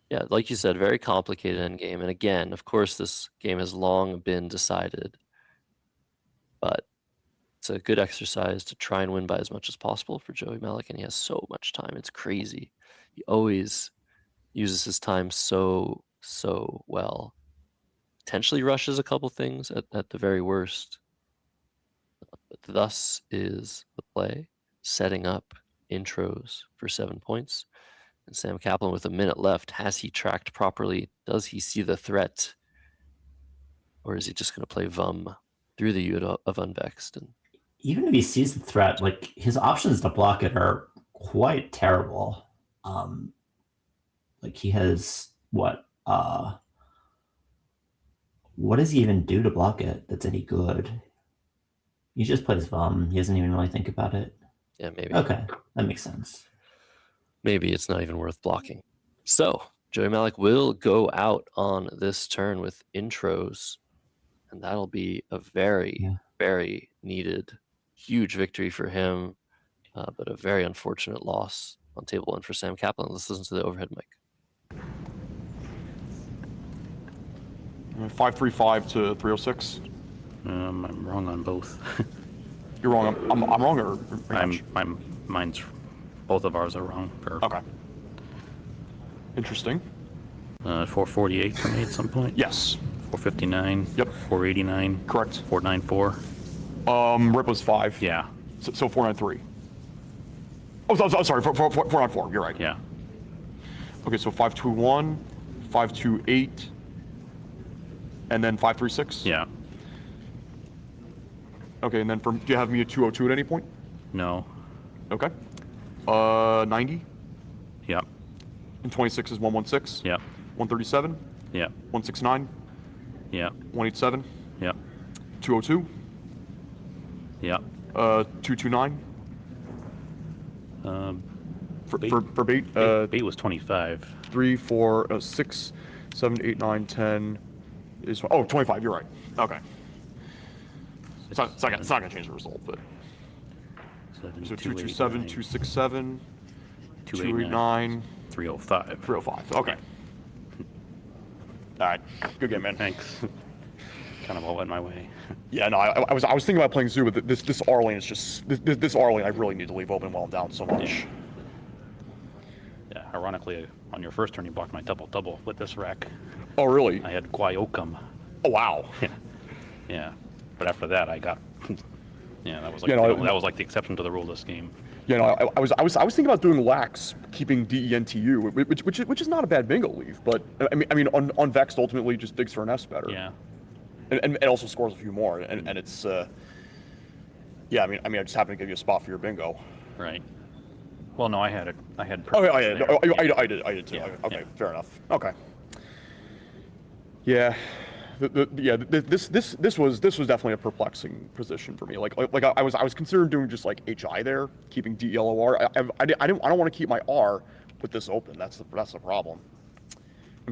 [SPEAKER 1] Yeah, like you said, very complicated endgame. And again, of course, this game has long been decided, but it's a good exercise to try and win by as much as possible for Joey Malik, and he has so much time. It's crazy. He always uses his time so well. Potentially rushes a couple things at the very worst. But thus is the play, setting up intros for 7 points. And Sam Kaplan with a minute left, has he tracked properly? Does he see the threat? Or is he just going to play VUM through the unit of Unvexed? And
[SPEAKER 2] even if he sees the threat, like his options to block it are quite terrible. Like he has what does he even do to block it that's any good? He just plays Vum. He doesn't even really think about it.
[SPEAKER 1] Yeah, maybe.
[SPEAKER 2] Okay, that makes sense.
[SPEAKER 1] Maybe it's not even worth blocking. So Joey Malik will go out on this turn with intros, and that'll be a very, very needed, huge victory for him, but a very unfortunate loss on table 1 for Sam Kaplan. Let's listen to the overhead mic.
[SPEAKER 3] 535 to 306.
[SPEAKER 4] I'm wrong on both.
[SPEAKER 3] You're wrong. I'm wrong, or
[SPEAKER 4] Mine's both of ours are wrong.
[SPEAKER 3] Okay. Interesting.
[SPEAKER 4] 448 for me at some point.
[SPEAKER 3] Yes.
[SPEAKER 4] 459.
[SPEAKER 3] Yep.
[SPEAKER 4] 489.
[SPEAKER 3] Correct.
[SPEAKER 4] 494.
[SPEAKER 3] Rip was 5.
[SPEAKER 4] Yeah.
[SPEAKER 3] So 493. Oh, sorry. 494. You're right.
[SPEAKER 4] Yeah.
[SPEAKER 3] Okay, so 521, 528, and then 536.
[SPEAKER 4] Yeah.
[SPEAKER 3] Okay, and then do you have me at 202 at any point?
[SPEAKER 4] No.
[SPEAKER 3] Okay. 90.
[SPEAKER 4] Yeah.
[SPEAKER 3] And 26 is 116.
[SPEAKER 4] Yeah.
[SPEAKER 3] 137.
[SPEAKER 4] Yeah.
[SPEAKER 3] 169.
[SPEAKER 4] Yeah.
[SPEAKER 3] 187.
[SPEAKER 4] Yeah.
[SPEAKER 3] 202.
[SPEAKER 4] Yeah.
[SPEAKER 3] 229. For bait.
[SPEAKER 4] Bait was 25.
[SPEAKER 3] 3, 4, 6, 7, 8, 9, 10 is 25. You're right. Okay. It's not gonna change the result, but so 227, 267, 289,
[SPEAKER 4] 305.
[SPEAKER 3] 305. Okay. All right. Good game, man.
[SPEAKER 4] Thanks. Kind of all went my way.
[SPEAKER 3] Yeah, no, I was thinking about playing Zoo, but this R lane is just this R lane I really need to leave open while I'm down so much.
[SPEAKER 4] Yeah, ironically, on your first turn, you blocked my double with this rack.
[SPEAKER 3] Oh, really?
[SPEAKER 4] I had Guayocum.
[SPEAKER 3] Oh, wow.
[SPEAKER 4] Yeah, but after that, I got. Yeah, that was like that was like the exception to the rule this game.
[SPEAKER 3] Yeah, no, I was thinking about doing lax, keeping DENTU, which is not a bad bingo leave, but I mean on Vexed ultimately just digs for an S better.
[SPEAKER 4] Yeah.
[SPEAKER 3] And it also scores a few more, and it's yeah, I mean I just happened to give you a spot for your bingo.
[SPEAKER 4] Right. Well, no, I had.
[SPEAKER 3] Oh yeah, I did too.
[SPEAKER 4] Yeah,
[SPEAKER 3] Okay,
[SPEAKER 4] yeah.
[SPEAKER 3] fair enough. Okay. Yeah. This was definitely a perplexing position for me. Like I was considering doing just like HI there, keeping DELOR. I don't want to keep my R with this open. That's the problem.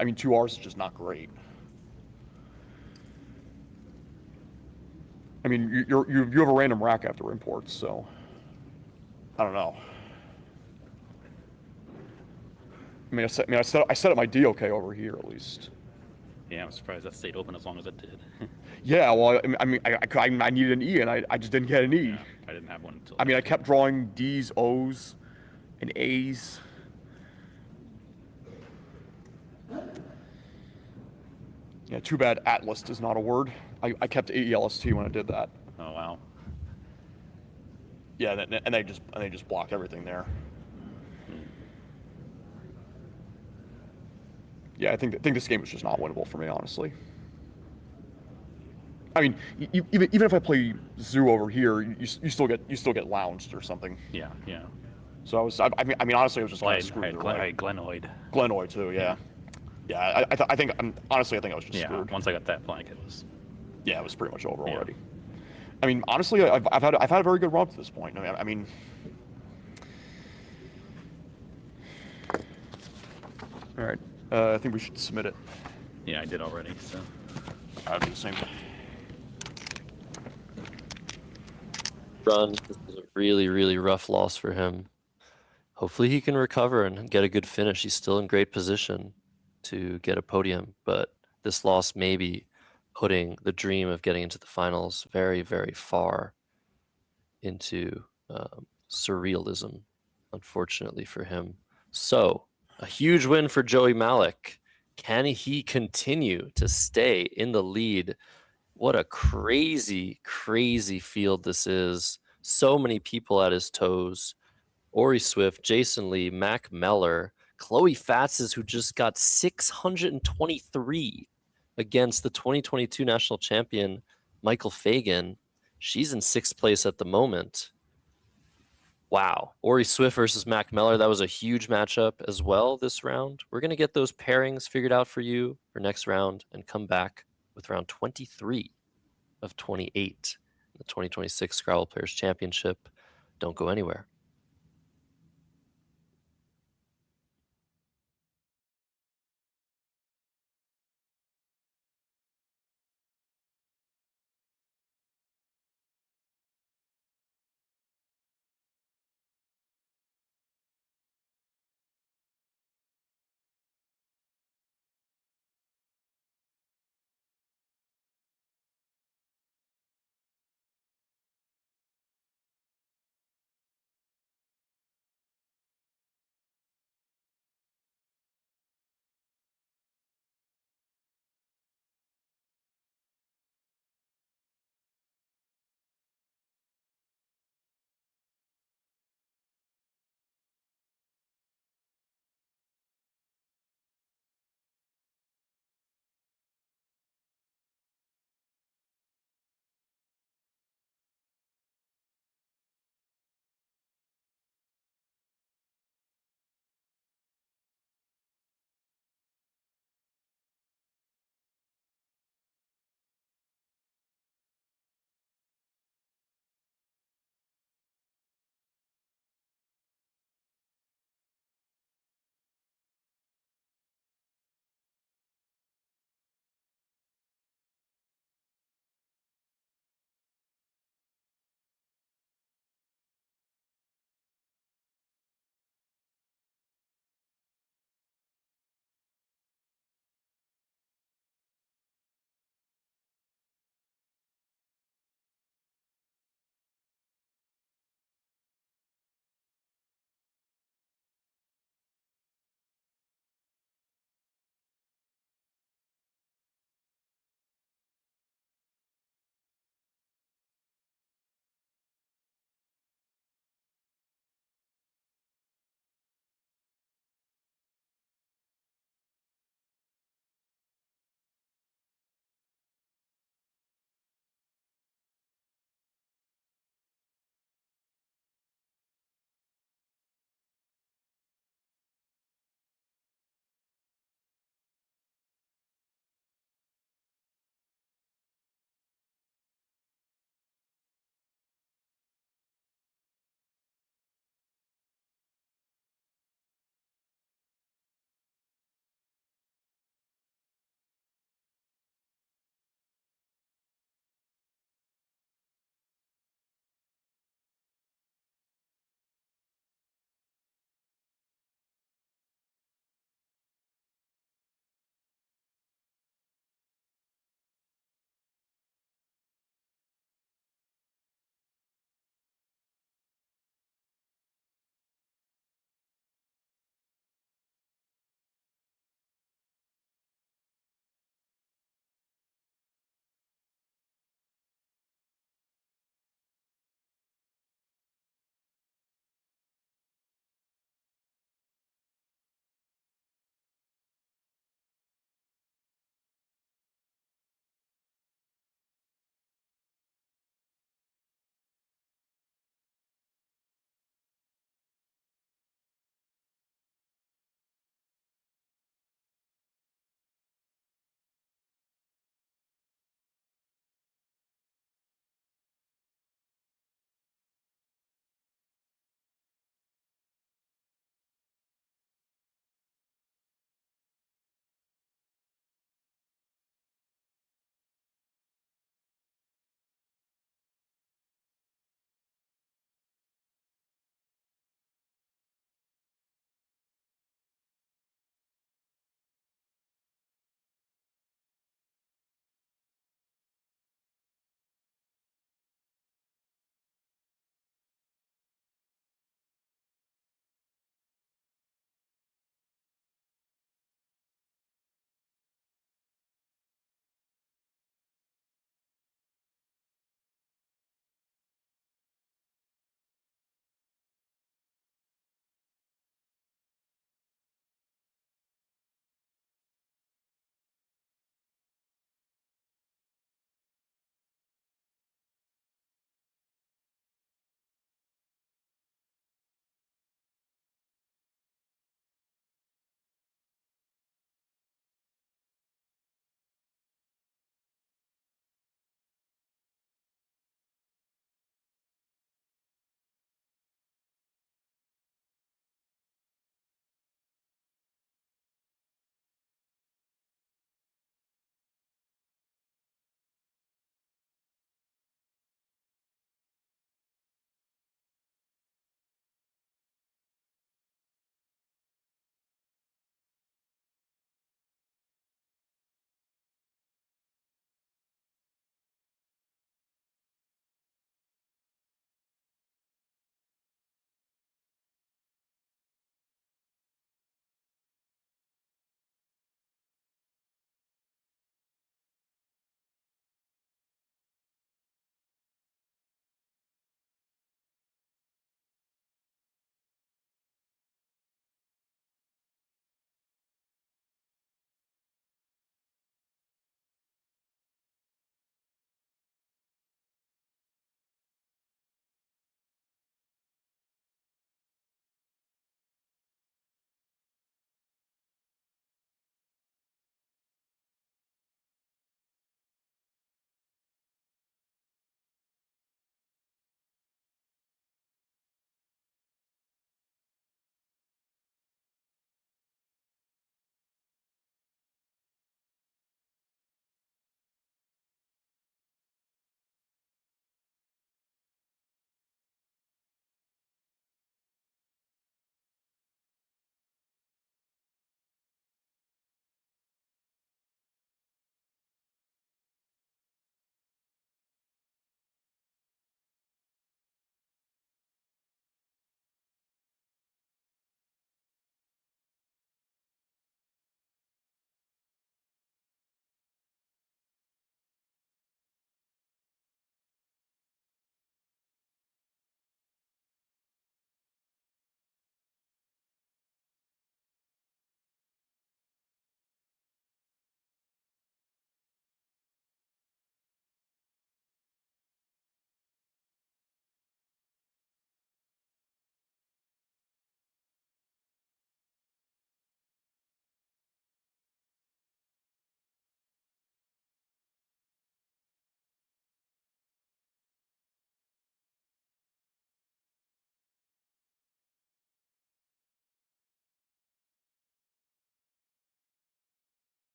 [SPEAKER 3] I mean 2 R's is just not great. I mean you have a random rack after imports, so I don't know. I mean I set up my DOK over here at least.
[SPEAKER 4] Yeah, I'm surprised that stayed open as long as it did.
[SPEAKER 3] Yeah, well, I mean, I needed an E, and I just didn't get an E.
[SPEAKER 4] Yeah, I didn't have one until.
[SPEAKER 3] I mean, I kept drawing D's, O's, and A's. Yeah, too bad Atlas is not a word. I kept AELST when I did that.
[SPEAKER 4] Oh wow.
[SPEAKER 3] Yeah, and they just blocked everything there. Yeah, I think this game is just not winnable for me, honestly. I mean, even if I play Zoo over here, you still get lounged or something.
[SPEAKER 4] Yeah, yeah.
[SPEAKER 3] So I mean, honestly, I was just
[SPEAKER 4] Well,
[SPEAKER 3] kind of screwed.
[SPEAKER 4] I had Glenoid.
[SPEAKER 3] Glenoid too, yeah. Yeah, I think honestly, I think I was just
[SPEAKER 4] Yeah,
[SPEAKER 3] screwed.
[SPEAKER 4] once I got that blank, it was.
[SPEAKER 3] Yeah, it was pretty much over
[SPEAKER 4] Yeah.
[SPEAKER 3] already. I mean, honestly, I've had a very good run to this point. I mean. All right. I think we should submit it.
[SPEAKER 4] Yeah, I did already. So.
[SPEAKER 3] I'll do the same.
[SPEAKER 1] Run. This is a really, really rough loss for him. Hopefully he can recover and get a good finish. He's still in great position to get a podium, but this loss may be putting the dream of getting into the finals very, very far into surrealism, unfortunately for him. So, a huge win for Joey Malik. Can he continue to stay in the lead? What a crazy, crazy field this is. So many people at his toes. Ori Swift, Jason Lee, Mac Meller, Chloe Fatzes, who just got 623 against the 2022 national champion, Michael Fagan. She's in 6th place at the moment. Wow. Ori Swift versus Mac Meller. That was a huge matchup as well this round. We're going to get those pairings figured out for you for next round and come back with round 23 of 28 in the 2026 Scrabble Players Championship. Don't go anywhere.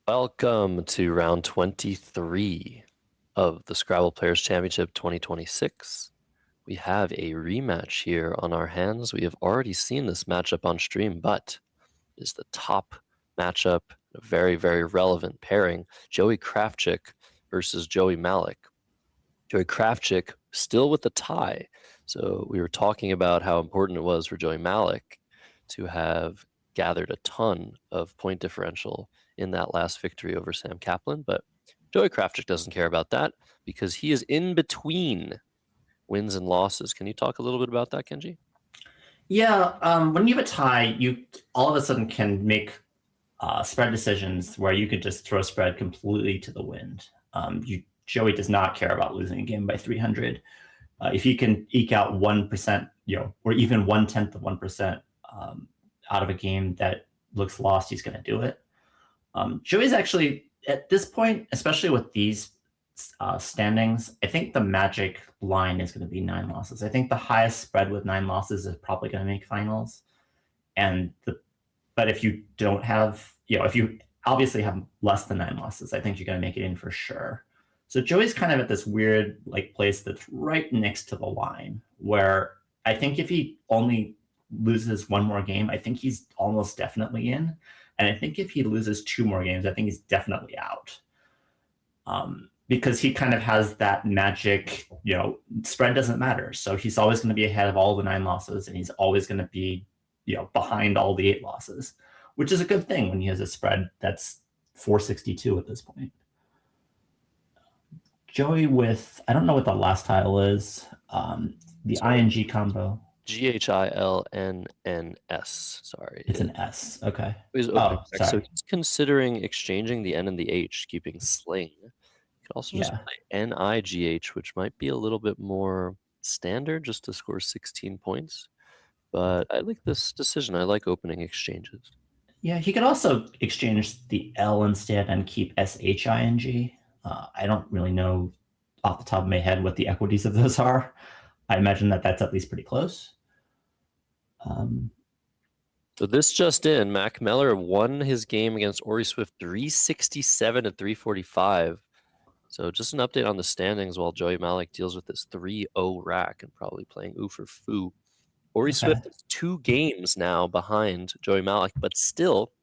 [SPEAKER 1] Welcome to round 23 of the Scrabble Players Championship 2026. We have a rematch here on our hands. We have already seen this matchup on stream, but it is the top matchup, a very, very relevant pairing. Joey Kravchuk versus Joey Malik. Joey Kravchuk still with the tie. So we were talking about how important it was for Joey Malik to have gathered a ton of point differential in that last victory over Sam Kaplan, but Joey Kravchuk doesn't care about that because he is in between wins and losses. Can you talk a little bit about that, Kenji?
[SPEAKER 2] Yeah, when you have a tie, you all of a sudden can make spread decisions where you could just throw spread completely to the wind. Joey does not care about losing a game by 300. If he can eke out 1%, or even 1/10 of 1% out of a game that looks lost, he's going to do it. Joey's actually at this point, especially with these standings, I think the magic line is going to be 9 losses. I think the highest spread with 9 losses is probably going to make finals. But if you don't have, if you obviously have less than 9 losses, I think you're going to make it in for sure. So Joey's kind of at this weird place that's right next to the line, where I think if he only loses 1 more game, I think he's almost definitely in. And I think if he loses 2 more games, I think he's definitely out. Because he kind of has that magic, spread doesn't matter. So he's always going to be ahead of all the 9 losses, and he's always going to be, behind all the 8 losses, which is a good thing when he has a spread that's 462 at this point. Joey with, I don't know what the last tile is, the ING combo.
[SPEAKER 1] GHILNNS. Sorry.
[SPEAKER 2] It's an S. Okay.
[SPEAKER 1] Sorry. So
[SPEAKER 2] Sorry.
[SPEAKER 1] he's considering exchanging the N and the H, keeping sling. You could also just play NIGH, which might be a little bit more standard just to score 16 points. But I like this decision. I like opening exchanges.
[SPEAKER 2] Yeah, he could also exchange the L instead and keep SHING. I don't really know off the top of my head what the equities of those are. I imagine that that's at least pretty close.
[SPEAKER 1] So this just in, Mac Meller won his game against Ori Swift 367 to 345. So just an update on the standings while Joey Malik deals with this 3-0 rack and probably playing ooh for foo. Ori Swift is 2 games now behind Joey Malik, but still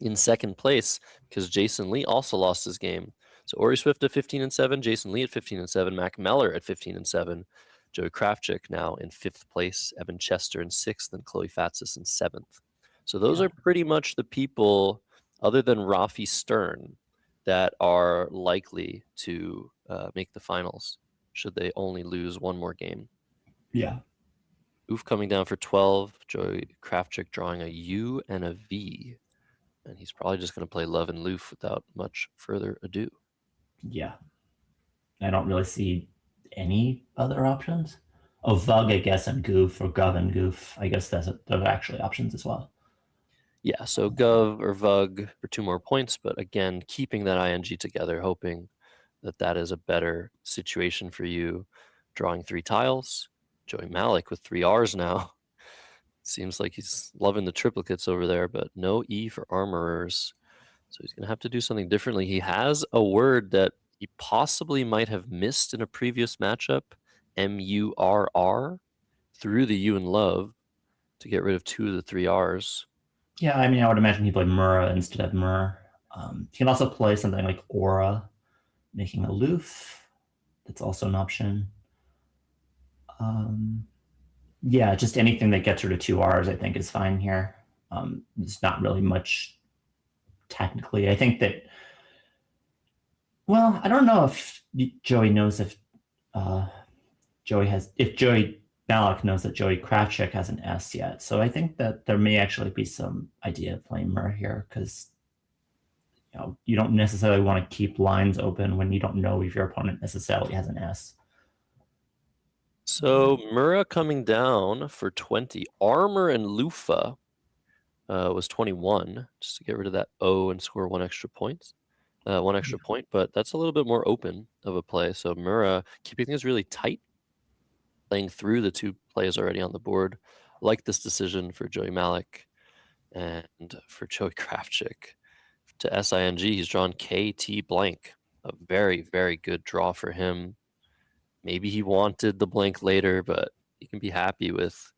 [SPEAKER 1] in second place because Jason Lee also lost his game. So Ori Swift at 15-7, Jason Lee at 15-7, Mac Meller at 15-7, Joey Kravchuk now in 5th place, Evan Chester in 6th, and Chloe Fatsis in 7th. So those are pretty much the people, other than Rafi Stern, that are likely to make the finals should they only lose 1 more game.
[SPEAKER 2] Yeah.
[SPEAKER 1] Oof coming down for 12, Joey Kravchuk drawing a U and a V. And he's probably just going to play Love and Loof without much further ado.
[SPEAKER 2] Yeah. I don't really see any other options. Oh, Vug, I guess, and Goof, or Gov and Goof. I guess those are actually options as well.
[SPEAKER 1] Yeah, so Gov or Vug for 2 more points, but again, keeping that ING together, hoping that that is a better situation for you. Drawing 3 tiles. Joey Malik with 3 Rs now. Seems like he's loving the triplicates over there, but no E for armorers. So he's going to have to do something differently. He has a word that he possibly might have missed in a previous matchup, MURR, through the U in love to get rid of 2 of the 3 Rs.
[SPEAKER 2] Yeah, I mean, I would imagine he played Murrah instead of Murr. He can also play something like Aura, making aloof. That's also an option. Yeah, just anything that gets rid of 2 Rs, I think, is fine here. There's not really much technically. I think that, well, I don't know if Joey knows if Joey Malik knows that Joey Kravchuk has an S yet. So I think that there may actually be some idea of playing Murr here because you don't necessarily want to keep lines open when you don't know if your opponent necessarily has an S.
[SPEAKER 1] So Murrah coming down for 20. Armor and Lufa was 21, just to get rid of that O and score 1 extra point. But that's a little bit more open of a play. So Murrah keeping things really tight, playing through the 2 plays already on the board. Like this decision for Joey Malik and for Joey Kravchuk. to SING. He's drawn KT blank. A very, very good draw for him. Maybe he wanted the blank later, but he can be happy with.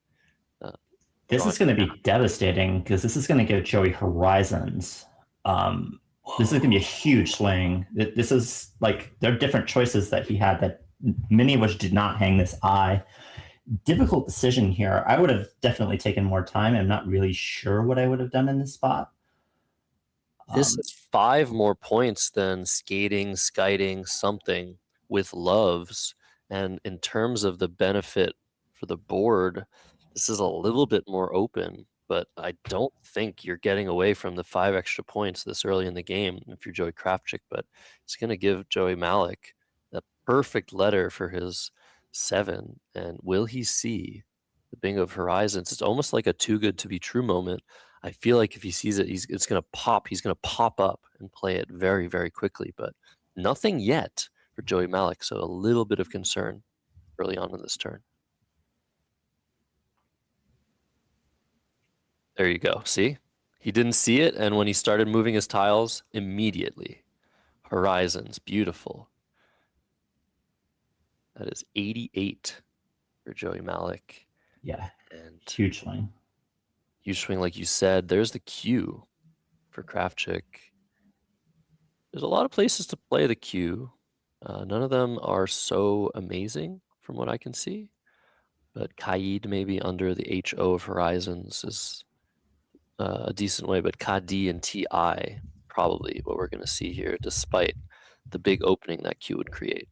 [SPEAKER 2] This is going to be devastating because this is going to give Joey horizons. This is going to be a huge swing. This is like, there are different choices that he had that many of which did not hang this eye. Difficult decision here. I would have definitely taken more time. I'm not really sure what I would have done in this spot.
[SPEAKER 1] This is 5 more points than skating, skiting, something with loves. And in terms of the benefit for the board, this is a little bit more open, but I don't think you're getting away from the 5 extra points this early in the game if you're Joey Kravchuk, but it's going to give Joey Malik the perfect letter for his 7. And will he see the Bingo of Horizons? It's almost like a too good to be true moment. I feel like if he sees it, it's going to pop. He's going to pop up and play it very, very quickly, but nothing yet for Joey Malik. So a little bit of concern early on in this turn. There you go. See? He didn't see it, and when he started moving his tiles, immediately. Horizons. Beautiful. That is 88 for Joey Malik.
[SPEAKER 2] Yeah,
[SPEAKER 1] And
[SPEAKER 2] huge swing.
[SPEAKER 1] huge swing, like you said. There's the cue for Kravchuk. There's a lot of places to play the cue. None of them are so amazing from what I can see. But Kaid maybe under the HO of Horizons is a decent way, but KD and TI probably what we're going to see here, despite the big opening that Q would create.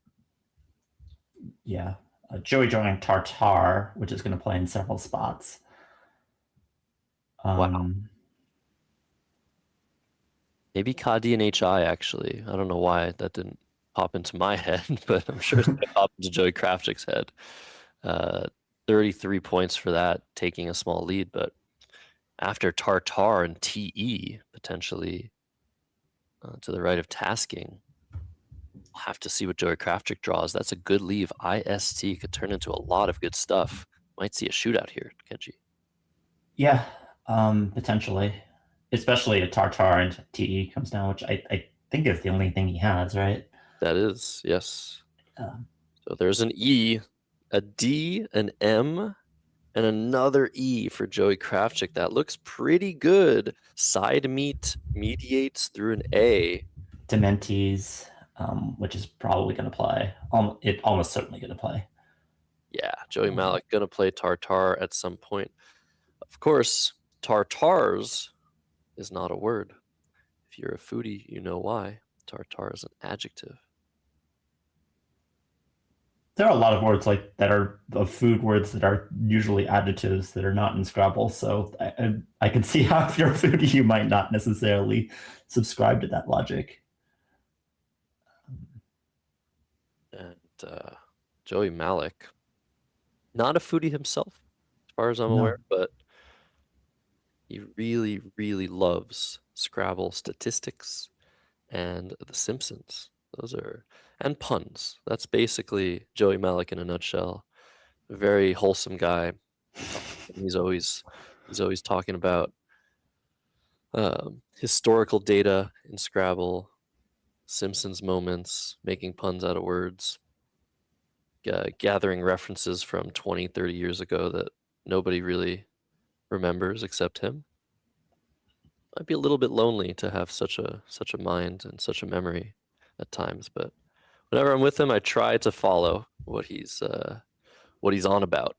[SPEAKER 2] Yeah. Joey joining Tartar, which is going to play in several spots.
[SPEAKER 1] Wow. Maybe KD and HI, actually. I don't know why that didn't pop into my head, but I'm sure it's going to pop into Joey Kravchuk's head. 33 points for that, taking a small lead, but after Tartar and TE, potentially to the right of tasking, we'll have to see what Joey Kravchuk draws. That's a good leave. IST could turn into a lot of good stuff. Might see a shootout here, Kenji.
[SPEAKER 2] Yeah, potentially. Especially if Tartar and TE comes down, which I think is the only thing he has, right?
[SPEAKER 1] That is, yes. So there's an E, a D, an M, and another E for Joey Kravchuk. That looks pretty good. Side meet mediates through an A.
[SPEAKER 2] Dementes, which is probably going to play. It almost certainly going to play.
[SPEAKER 1] Yeah, Joey Malik going to play Tartar at some point. Of course, Tartars is not a word. If you're a foodie, you know why. Tartar is an adjective.
[SPEAKER 2] There are a lot of words like that are of food words that are usually adjectives that are not in Scrabble. So I can see how if you're a foodie, you might not necessarily subscribe to that logic.
[SPEAKER 1] And Joey Malik, not a foodie himself, as far as I'm aware, but he really, really loves Scrabble statistics and The Simpsons. Those are, and puns. That's basically Joey Malik in a nutshell. A very wholesome guy. He's always talking about historical data in Scrabble, Simpsons moments, making puns out of words, gathering references from 20, 30 years ago that nobody really remembers except him. Might be a little bit lonely to have such a mind and such a memory at times, but whenever I'm with him, I try to follow what he's on about.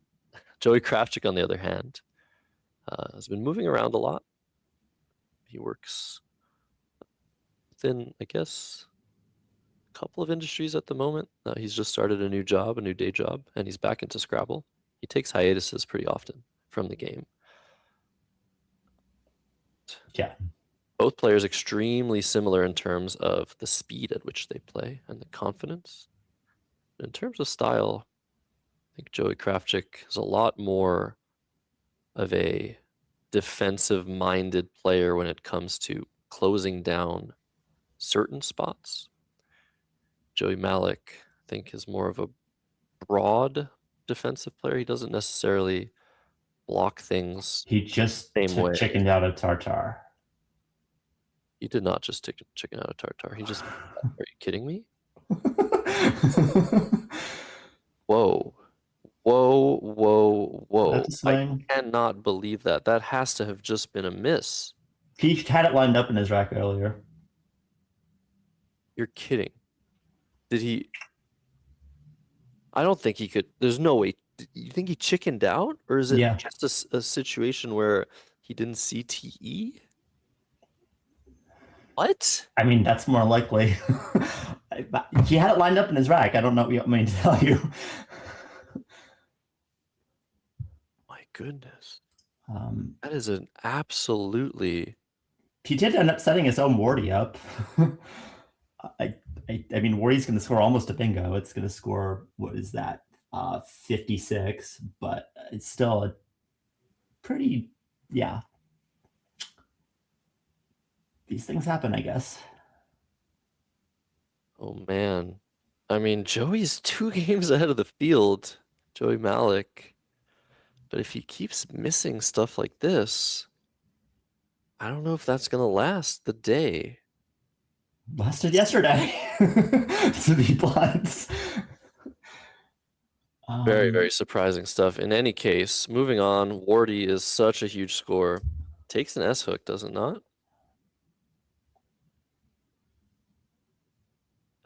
[SPEAKER 1] Joey Kravchuk, on the other hand, has been moving around a lot. He works within, I guess, a couple of industries at the moment. He's just started a new day job, and he's back into Scrabble. He takes hiatuses pretty often from the game.
[SPEAKER 2] Yeah.
[SPEAKER 1] Both players extremely similar in terms of the speed at which they play and the confidence. In terms of style, I think Joey Kravchuk is a lot more of a defensive-minded player when it comes to closing down certain spots. Joey Malik, I think, is more of a broad defensive player. He doesn't necessarily block things.
[SPEAKER 2] He just
[SPEAKER 1] same way.
[SPEAKER 2] chickened out of Tartar.
[SPEAKER 1] He did not just take a chicken out of tartar. He just. Are you kidding me? Whoa. Whoa, whoa, whoa.
[SPEAKER 2] That's a
[SPEAKER 1] I
[SPEAKER 2] swing.
[SPEAKER 1] cannot believe that. That has to have just been a miss.
[SPEAKER 2] He had it lined up in his rack earlier.
[SPEAKER 1] You're kidding. Did he? I don't think he could. There's no way. You think he chickened out? Or is it
[SPEAKER 2] Yeah.
[SPEAKER 1] just a situation where he didn't see TE? What?
[SPEAKER 2] I mean, that's more likely. He had it lined up in his rack. I don't know what you want me to tell you.
[SPEAKER 1] My goodness.
[SPEAKER 2] Um,
[SPEAKER 1] That is an absolutely.
[SPEAKER 2] he did end up setting his own Wardy up. I mean, Wardy's going to score almost a bingo. It's going to score, what is that, 56, but it's still a pretty, yeah. These things happen, I guess.
[SPEAKER 1] Oh man. I mean, Joey's 2 games ahead of the field, Joey Malik. But if he keeps missing stuff like this, I don't know if that's going to last the day.
[SPEAKER 2] Lasted yesterday, to be blunt.
[SPEAKER 1] Very, very surprising stuff. In any case, moving on, Wardy is such a huge score. Takes an S hook, does it not?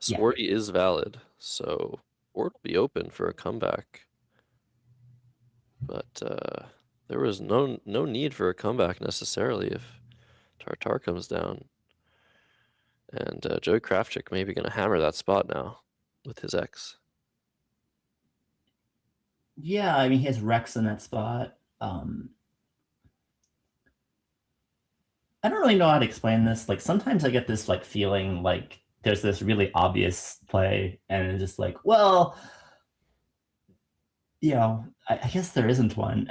[SPEAKER 2] Yeah.
[SPEAKER 1] Wardy is valid, so Ward will be open for a comeback. But there was no need for a comeback necessarily if Tartar comes down. And Joey Kravchuk maybe going to hammer that spot now with his X.
[SPEAKER 2] Yeah, I mean, he has Rex in that spot. I don't really know how to explain this. Like, sometimes I get this like feeling like there's this really obvious play, and it's just like, well, you know, I guess there isn't one.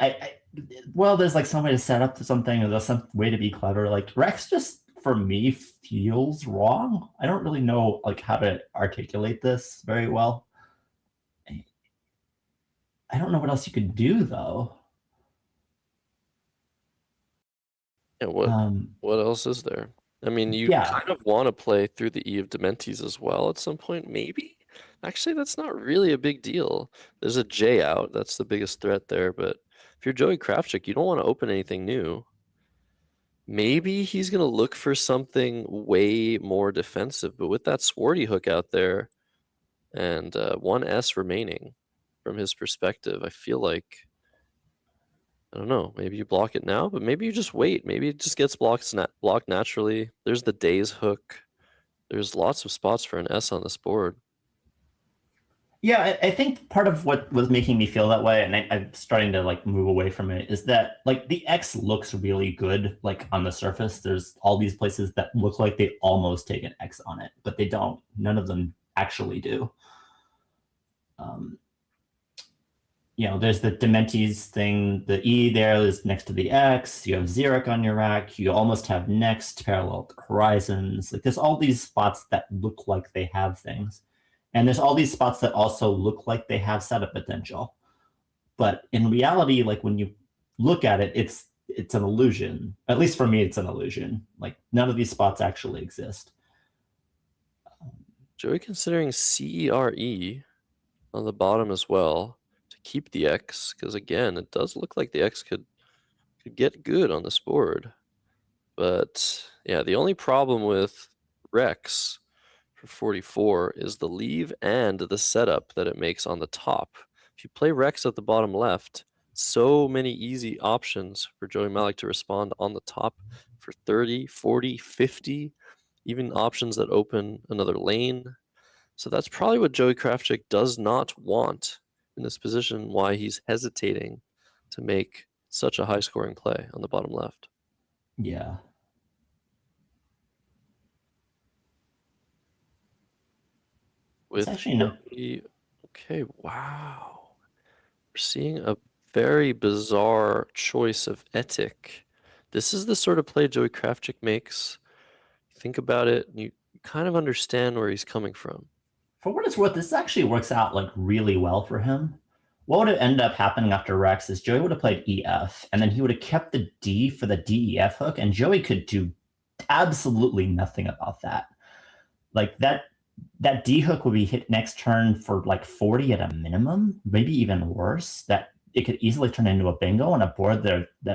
[SPEAKER 2] Well, there's like some way to set up to something, or there's some way to be clever. Like Rex just for me feels wrong. I don't really know like how to articulate this very well. I don't know what else you could do though.
[SPEAKER 1] Yeah, what else is there? I mean, you
[SPEAKER 2] Yeah.
[SPEAKER 1] kind of want to play through the E of Dementes as well at some point, maybe? Actually, that's not really a big deal. There's a J out, that's the biggest threat there, but if you're Joey Kravchuk, you don't want to open anything new. Maybe he's going to look for something way more defensive, but with that Swarty hook out there and 1S remaining from his perspective, I feel like, I don't know, maybe you block it now, but maybe you just wait. Maybe it just gets blocked naturally. There's the Days hook. There's lots of spots for an S on this board.
[SPEAKER 2] Yeah, I think part of what was making me feel that way, and I'm starting to like move away from it, is that like the X looks really good like on the surface. There's all these places that look like they almost take an X on it, but they don't. None of them actually do. You know, there's the Dementes thing. The E there is next to the X. You have Xeric on your rack. You almost have next parallel horizons. Like there's all these spots that look like they have things. And there's all these spots that also look like they have setup potential. But in reality, like when you look at it, it's an illusion. At least for me, it's an illusion. Like none of these spots actually exist.
[SPEAKER 1] Joey considering CERE on the bottom as well to keep the X, because again, it does look like the X could get good on this board. But yeah, the only problem with Rex for 44 is the leave and the setup that it makes on the top. If you play Rex at the bottom left, so many easy options for Joey Malik to respond on the top for 30, 40, 50, even options that open another lane. So that's probably what Joey Kravchuk does not want in this position, why he's hesitating to make such a high scoring play on the bottom left.
[SPEAKER 2] Yeah.
[SPEAKER 1] With
[SPEAKER 2] actually not.
[SPEAKER 1] Okay, wow. We're seeing a very bizarre choice of Etik. This is the sort of play Joey Kravchuk makes. You think about it, and you kind of understand where he's coming from.
[SPEAKER 2] For what it's worth, this actually works out like really well for him. What would have ended up happening after Rex is Joey would have played EF, and then he would have kept the D for the DEF hook, and Joey could do absolutely nothing about that. Like that D hook would be hit next turn for like 40 at a minimum, maybe even worse. That it could easily turn into a bingo on a board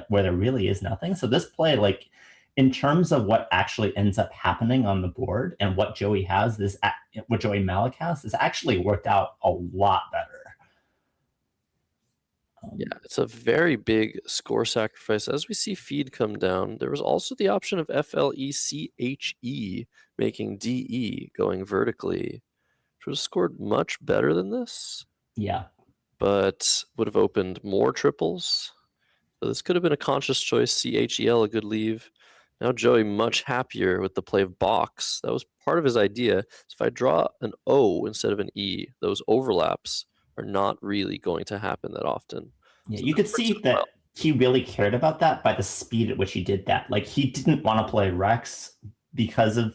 [SPEAKER 2] where there really is nothing. So this play, like in terms of what actually ends up happening on the board and what Joey Malik has, is actually worked out a lot better.
[SPEAKER 1] Yeah, it's a very big score sacrifice. As we see feed come down, there was also the option of FLECHE making DE going vertically, which was scored much better than this.
[SPEAKER 2] Yeah.
[SPEAKER 1] But would have opened more triples. So this could have been a conscious choice. CHEL, a good leave. Now Joey much happier with the play of box. That was part of his idea. So if I draw an O instead of an E, those overlaps are not really going to happen that often.
[SPEAKER 2] Yeah,
[SPEAKER 1] So
[SPEAKER 2] you could see that
[SPEAKER 1] well.
[SPEAKER 2] he really cared about that by the speed at which he did that. Like he didn't want to play Rex because of,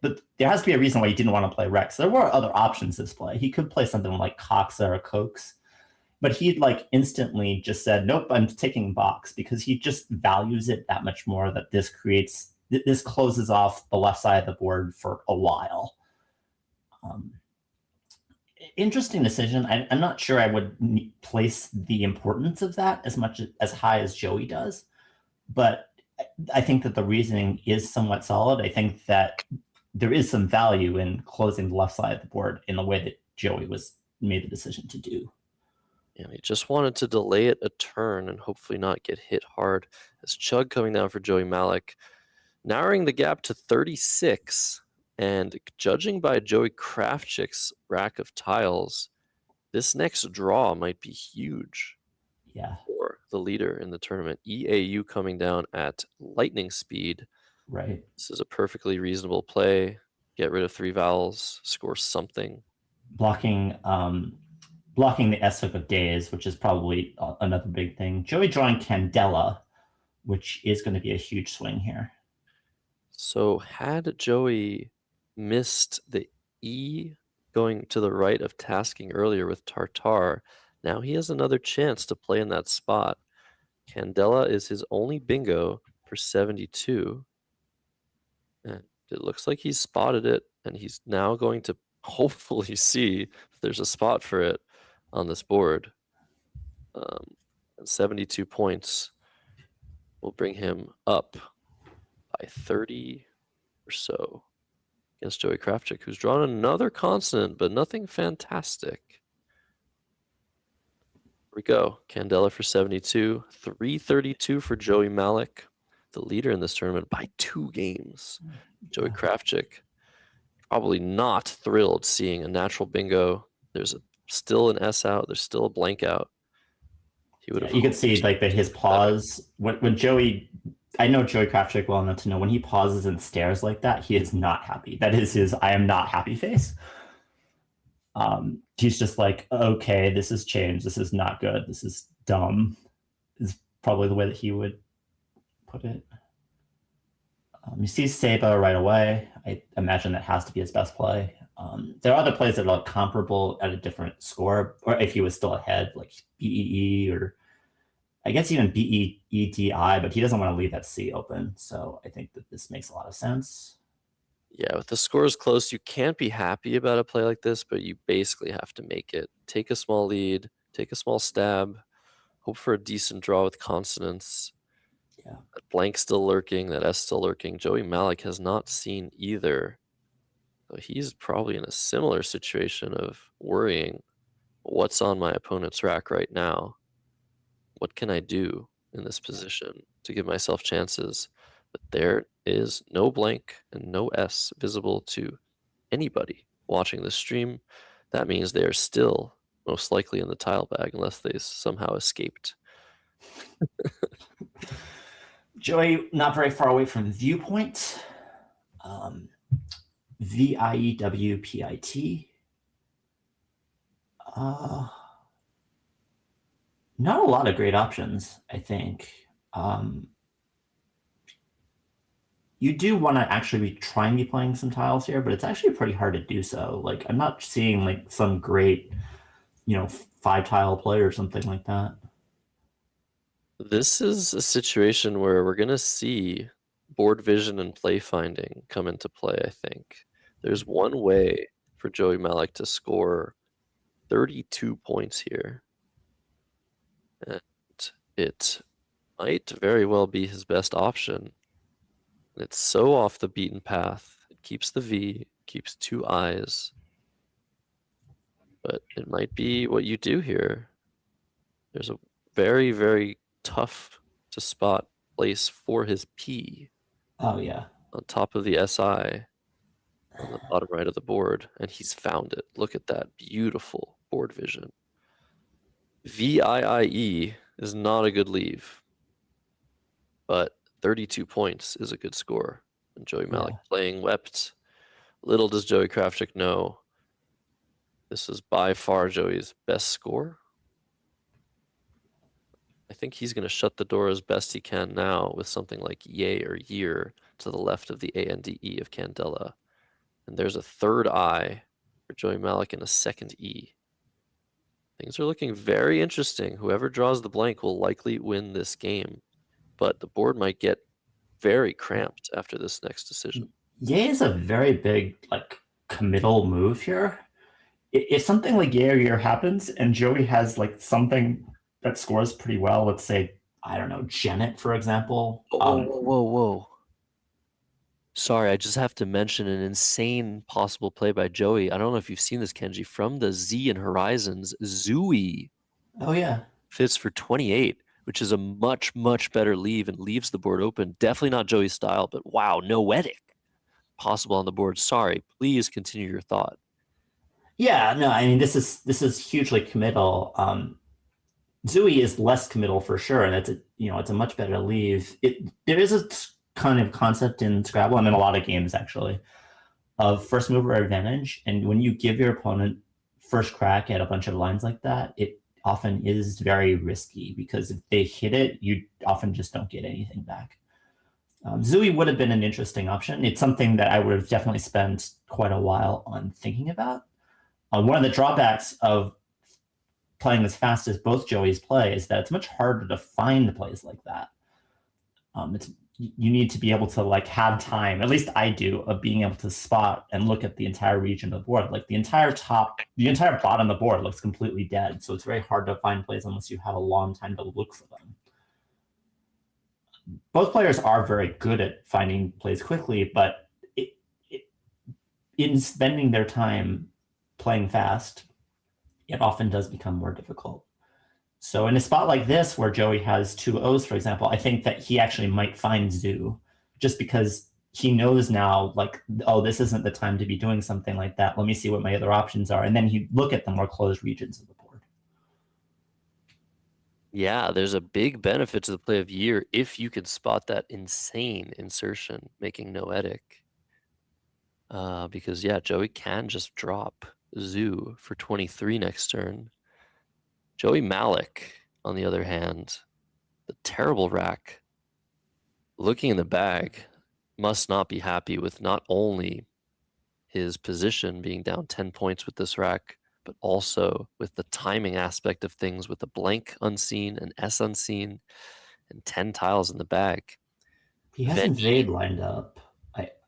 [SPEAKER 2] but there has to be a reason why he didn't want to play Rex. There were other options this play. He could play something like Coxa or Cokes, but he like instantly just said, nope, I'm taking box, because he just values it that much more, that this closes off the left side of the board for a while. Interesting decision. I'm not sure I would place the importance of that as high as Joey does, but I think that the reasoning is somewhat solid. I think that there is some value in closing the left side of the board in the way that Joey made the decision to do.
[SPEAKER 1] And he just wanted to delay it a turn and hopefully not get hit hard. As Chug coming down for Joey Malik, narrowing the gap to 36. And judging by Joey Kravchik's rack of tiles, this next draw might be huge.
[SPEAKER 2] Yeah.
[SPEAKER 1] For the leader in the tournament. EAU coming down at lightning speed.
[SPEAKER 2] Right.
[SPEAKER 1] This is a perfectly reasonable play. Get rid of 3 vowels, score something.
[SPEAKER 2] Blocking the S hook of days, which is probably another big thing. Joey drawing Candela, which is going to be a huge swing here.
[SPEAKER 1] So had Joey missed the E going to the right of tasking earlier with Tartar, now he has another chance to play in that spot. Candela is his only bingo for 72. And it looks like he's spotted it, and he's now going to hopefully see if there's a spot for it on this board. And 72 points will bring him up by 30 or so against Joey Kravchik, who's drawn another consonant, but nothing fantastic. Here we go. Candela for 72, 332 for Joey Malik, the leader in this tournament by 2 games. Joey Kravchik, probably not thrilled seeing a natural bingo. There's still an S out. There's still a blank out. He would have.
[SPEAKER 2] You could see like that his pause when Joey. I know Joey Kravchik well enough to know when he pauses and stares like that, he is not happy. That is his "I am not happy" face. He's just like, okay, this has changed. This is not good. This is dumb. Is probably the way that he would put it. You see Seba right away. I imagine that has to be his best play. There are other plays that are comparable at a different score, or if he was still ahead, like BEE or I guess even BEEDI, but he doesn't want to leave that C open. So I think that this makes a lot of sense.
[SPEAKER 1] Yeah, with the scores close, you can't be happy about a play like this, but you basically have to make it. Take a small lead, take a small stab, hope for a decent draw with consonants.
[SPEAKER 2] Yeah.
[SPEAKER 1] That blank still lurking, that S still lurking. Joey Malik has not seen either. So he's probably in a similar situation of worrying, what's on my opponent's rack right now? What can I do in this position to give myself chances? But there is no blank and no S visible to anybody watching this stream. That means they are still most likely in the tile bag unless they somehow escaped.
[SPEAKER 2] Joey, not very far away from Viewpoint. VIEWPIT. Not a lot of great options, I think. You do want to actually try and be playing some tiles here, but it's actually pretty hard to do so. Like, I'm not seeing like some great, 5-tile play or something like that.
[SPEAKER 1] This is a situation where we're going to see board vision and play finding come into play, I think. There's one way for Joey Malik to score 32 points here. And it might very well be his best option. It's so off the beaten path. It keeps the V, keeps 2 eyes. But it might be what you do here. There's a very, very tough to spot place for his P
[SPEAKER 2] Oh yeah.
[SPEAKER 1] on top of the SI on the bottom right of the board, and he's found it. Look at that beautiful board vision. VIIE is not a good leave, but 32 points is a good score. And Joey Malik playing wept. Little does Joey Kravchuk know, this is by far Joey's best score. I think he's going to shut the door as best he can now with something like yay or year to the left of the ANDE of Candela. And there's a third I for Joey Malik and a second E. Things are looking very interesting. Whoever draws the blank will likely win this game, but the board might get very cramped after this next decision.
[SPEAKER 2] Yay is a very big like committal move here. If something like yay or year happens and Joey has like something that scores pretty well, let's say, I don't know, Janet, for example.
[SPEAKER 1] Whoa. Sorry, I just have to mention an insane possible play by Joey. I don't know if you've seen this, Kenji, from the Z and Horizons, Zooey.
[SPEAKER 2] Oh yeah.
[SPEAKER 1] Fits for 28, which is a much, much better leave and leaves the board open. Definitely not Joey's style, but wow, noetic possible on the board. Sorry, please continue your thought.
[SPEAKER 2] Yeah, no, I mean this is hugely committal. Zooey is less committal for sure, and it's a much better leave. There is a kind of concept in Scrabble and in a lot of games actually of first mover advantage, and when you give your opponent first crack at a bunch of lines like that, it often is very risky because if they hit it, you often just don't get anything back. Zooey would have been an interesting option. It's something that I would have definitely spent quite a while on thinking about. One of the drawbacks of playing as fast as both Joeys play is that it's much harder to find plays like that. You need to be able to like have time, at least I do, of being able to spot and look at the entire region of the board. Like the entire bottom of the board looks completely dead. So it's very hard to find plays unless you have a long time to look for them. Both players are very good at finding plays quickly, but in spending their time playing fast, it often does become more difficult. So in a spot like this, where Joey has 2 O's, for example, I think that he actually might find Zoo just because he knows now, like, oh, this isn't the time to be doing something like that. Let me see what my other options are. And then you look at the more closed regions of the board.
[SPEAKER 1] Yeah, there's a big benefit to the play of year if you can spot that insane insertion, making noetic. Because, yeah, Joey can just drop Zoo for 23 next turn. Joey Malik, on the other hand, the terrible rack, looking in the bag, must not be happy with not only his position being down 10 points with this rack, but also with the timing aspect of things with a blank unseen, an S unseen, and 10 tiles in the bag.
[SPEAKER 2] He has Invade lined up.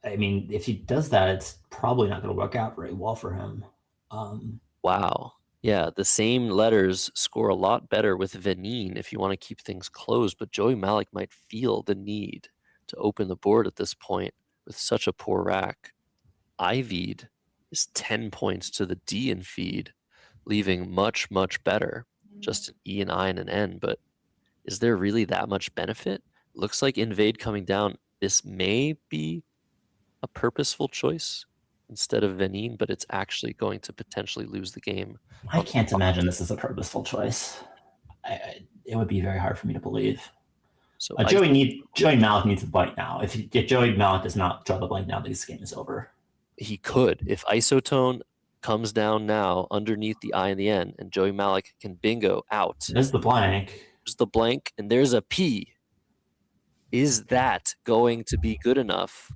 [SPEAKER 2] I mean, if he does that, it's probably not going to work out very well for him.
[SPEAKER 1] Wow. Yeah, the same letters score a lot better with Venine if you want to keep things closed, but Joey Malik might feel the need to open the board at this point with such a poor rack. Ivied is 10 points to the D in feed, leaving much, much better. Just an E, an I, and an N, but is there really that much benefit? Looks like Invade coming down. This may be a purposeful choice instead of Venine, but it's actually going to potentially lose the game.
[SPEAKER 2] I can't imagine this is a purposeful choice. It would be very hard for me to believe. So Joey Malik needs a blank now. If Joey Malik does not draw the blank now, this game is over.
[SPEAKER 1] He could. If Isotone comes down now underneath the I and the N, and Joey Malik can bingo out.
[SPEAKER 2] There's the blank.
[SPEAKER 1] There's the blank, and there's a P. Is that going to be good enough?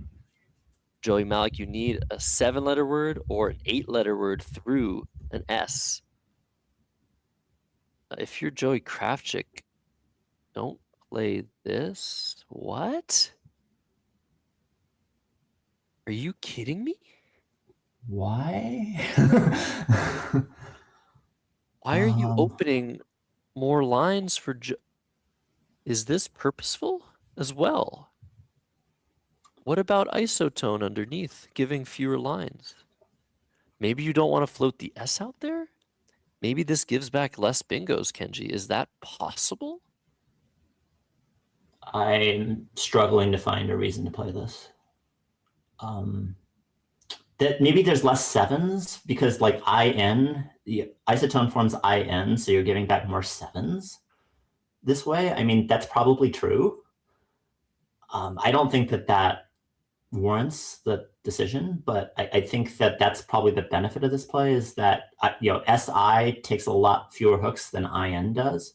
[SPEAKER 1] Joey Malik, you need a 7-letter word or an 8-letter word through an S. If you're Joey Kravchuk, don't play this. What? Are you kidding me?
[SPEAKER 2] Why?
[SPEAKER 1] Why are you
[SPEAKER 2] Um,
[SPEAKER 1] opening more lines for Is this purposeful as well? What about isotone underneath, giving fewer lines? Maybe you don't want to float the S out there? Maybe this gives back less bingos, Kenji. Is that possible?
[SPEAKER 2] I'm struggling to find a reason to play this. That maybe there's less sevens because like the isotone forms IN, so you're giving back more sevens this way. I mean, that's probably true. I don't think that warrants the decision, but I think that's probably the benefit of this play is that SI takes a lot fewer hooks than IN does.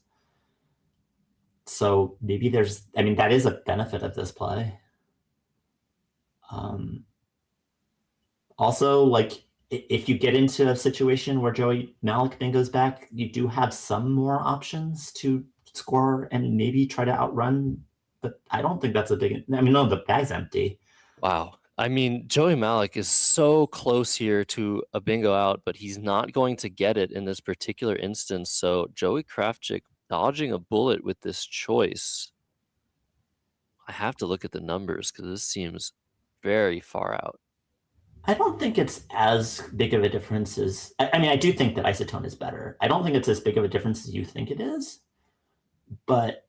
[SPEAKER 2] So maybe that is a benefit of this play. Also, like if you get into a situation where Joey Malik bingos back, you do have some more options to score and maybe try to outrun. But I don't think that's a big. I mean, no, the bag's empty.
[SPEAKER 1] Wow. I mean, Joey Malik is so close here to a bingo out, but he's not going to get it in this particular instance. So Joey Krafchick dodging a bullet with this choice. I have to look at the numbers because this seems very far out.
[SPEAKER 2] I don't think it's as big of a difference as. I mean, I do think that isotone is better. I don't think it's as big of a difference as you think it is. But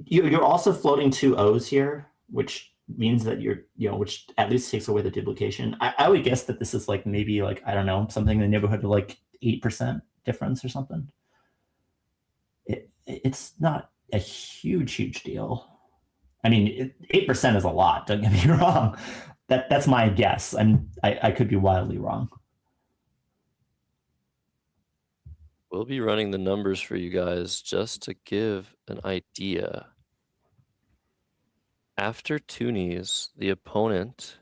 [SPEAKER 2] you're also floating two O's here, which means that which at least takes away the duplication. I would guess that this is like maybe like, I don't know, something in the neighborhood of like 8% difference or something. It's not a huge deal. I mean, 8% is a lot. Don't get me wrong. That's my guess. I could be wildly wrong.
[SPEAKER 1] We'll be running the numbers for you guys just to give an idea. After toonies, the opponent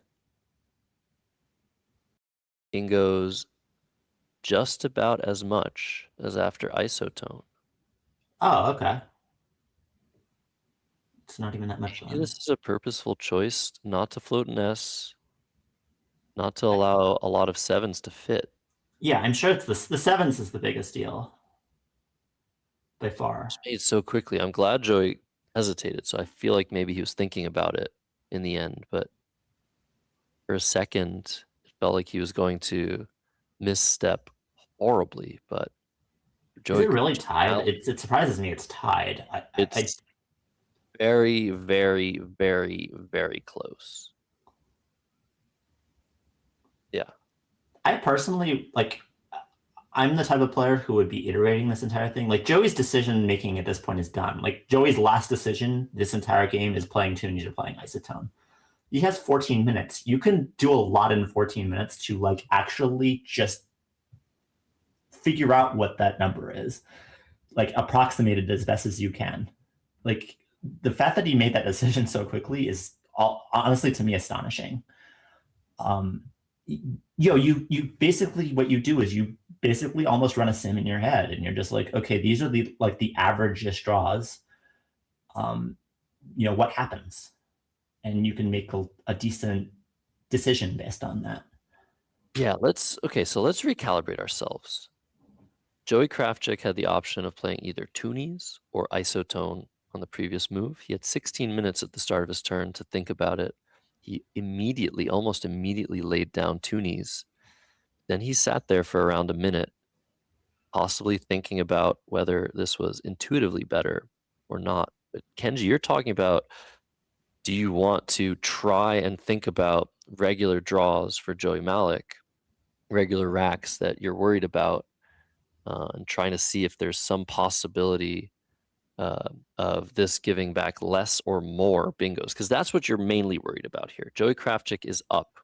[SPEAKER 1] bingos just about as much as after isotone.
[SPEAKER 2] Oh, okay. It's not even that much.
[SPEAKER 1] Maybe this is a purposeful choice not to float an S, not to allow a lot of sevens to fit.
[SPEAKER 2] Yeah, I'm sure it's the sevens is the biggest deal by far.
[SPEAKER 1] It's made so quickly. I'm glad Joey hesitated, so I feel like maybe he was thinking about it in the end, but for a second, it felt like he was going to misstep horribly, but
[SPEAKER 2] Is it really tied? It surprises me it's tied.
[SPEAKER 1] It's very, very, very, very close. Yeah.
[SPEAKER 2] I personally, like, I'm the type of player who would be iterating this entire thing. Like, Joey's decision making at this point is done. Like, Joey's last decision this entire game is playing toonies or playing isotone. He has 14 minutes. You can do a lot in 14 minutes to, like, actually just figure out what that number is. Like, approximate it as best as you can. Like, the fact that he made that decision so quickly is honestly to me astonishing. You basically, what you do is you basically almost run a sim in your head, and you're just like, okay, these are the average-ish draws. What happens, and you can make a decent decision based on that.
[SPEAKER 1] Yeah, so let's recalibrate ourselves. Joey Krafchick had the option of playing either toonies or isotone on the previous move. He had 16 minutes at the start of his turn to think about it. He almost immediately laid down toonies. Then he sat there for around a minute, possibly thinking about whether this was intuitively better or not. But Kenji, you're talking about, do you want to try and think about regular draws for Joey Malik, regular racks that you're worried about, and trying to see if there's some possibility of this giving back less or more bingos, because that's what you're mainly worried about here. Joey Krafchick is up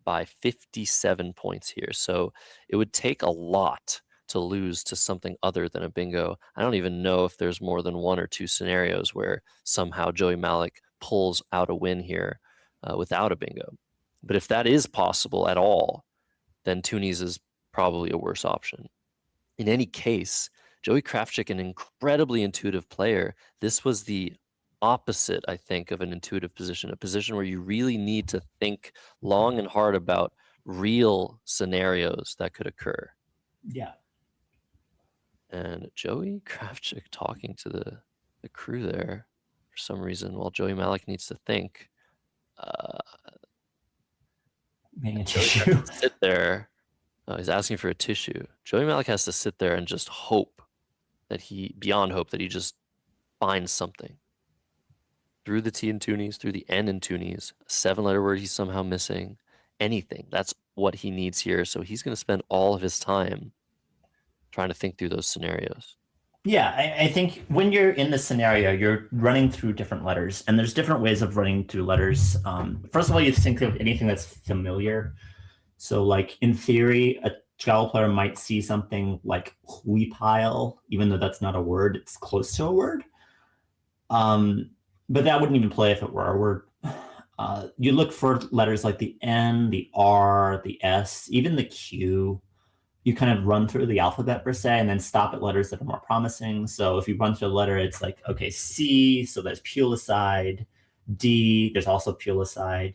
[SPEAKER 1] by 57 points here, so it would take a lot to lose to something other than a bingo. I don't even know if there's more than one or two scenarios where somehow Joey Malik pulls out a win here without a bingo. But if that is possible at all, then toonies is probably a worse option. In any case, Joey Krafchick, an incredibly intuitive player, this was the opposite, I think, of an intuitive position, a position where you really need to think long and hard about real scenarios that could occur.
[SPEAKER 2] Yeah.
[SPEAKER 1] And Joey Kravchuk talking to the crew there for some reason while Joey Malik needs to think.
[SPEAKER 2] Being a
[SPEAKER 1] Joey
[SPEAKER 2] tissue.
[SPEAKER 1] has to sit there. He's asking for a tissue. Joey Malik has to sit there and just hope that beyond hope, that he just finds something. Through the T in Toonies, through the N in Toonies, a 7-letter word he's somehow missing, anything. That's what he needs here. So he's going to spend all of his time trying to think through those scenarios.
[SPEAKER 2] Yeah, I think when you're in the scenario, you're running through different letters, and there's different ways of running through letters. First of all, you think of anything that's familiar. So, like, in theory, a Scrabble player might see something like hui pile, even though that's not a word, it's close to a word. But that wouldn't even play if it were a word. You look for letters like the N, the R, the S, even the Q. You kind of run through the alphabet per se, and then stop at letters that are more promising. So if you run through a letter, it's like, okay, C, so there's pulicide. D, there's also pulicide.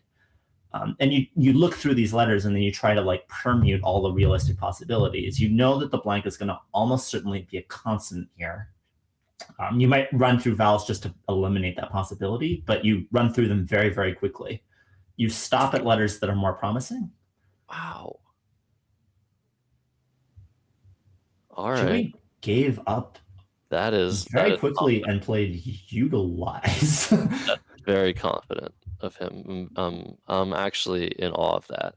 [SPEAKER 2] And you look through these letters, and then you try to like permute all the realistic possibilities. You know that the blank is going to almost certainly be a consonant here. You might run through vowels just to eliminate that possibility, but you run through them very, very quickly. You stop at letters that are more promising.
[SPEAKER 1] Wow. All right.
[SPEAKER 2] Joey gave up
[SPEAKER 1] That is
[SPEAKER 2] very quickly and played utilize.
[SPEAKER 1] That's very confident of him. I'm actually in awe of that.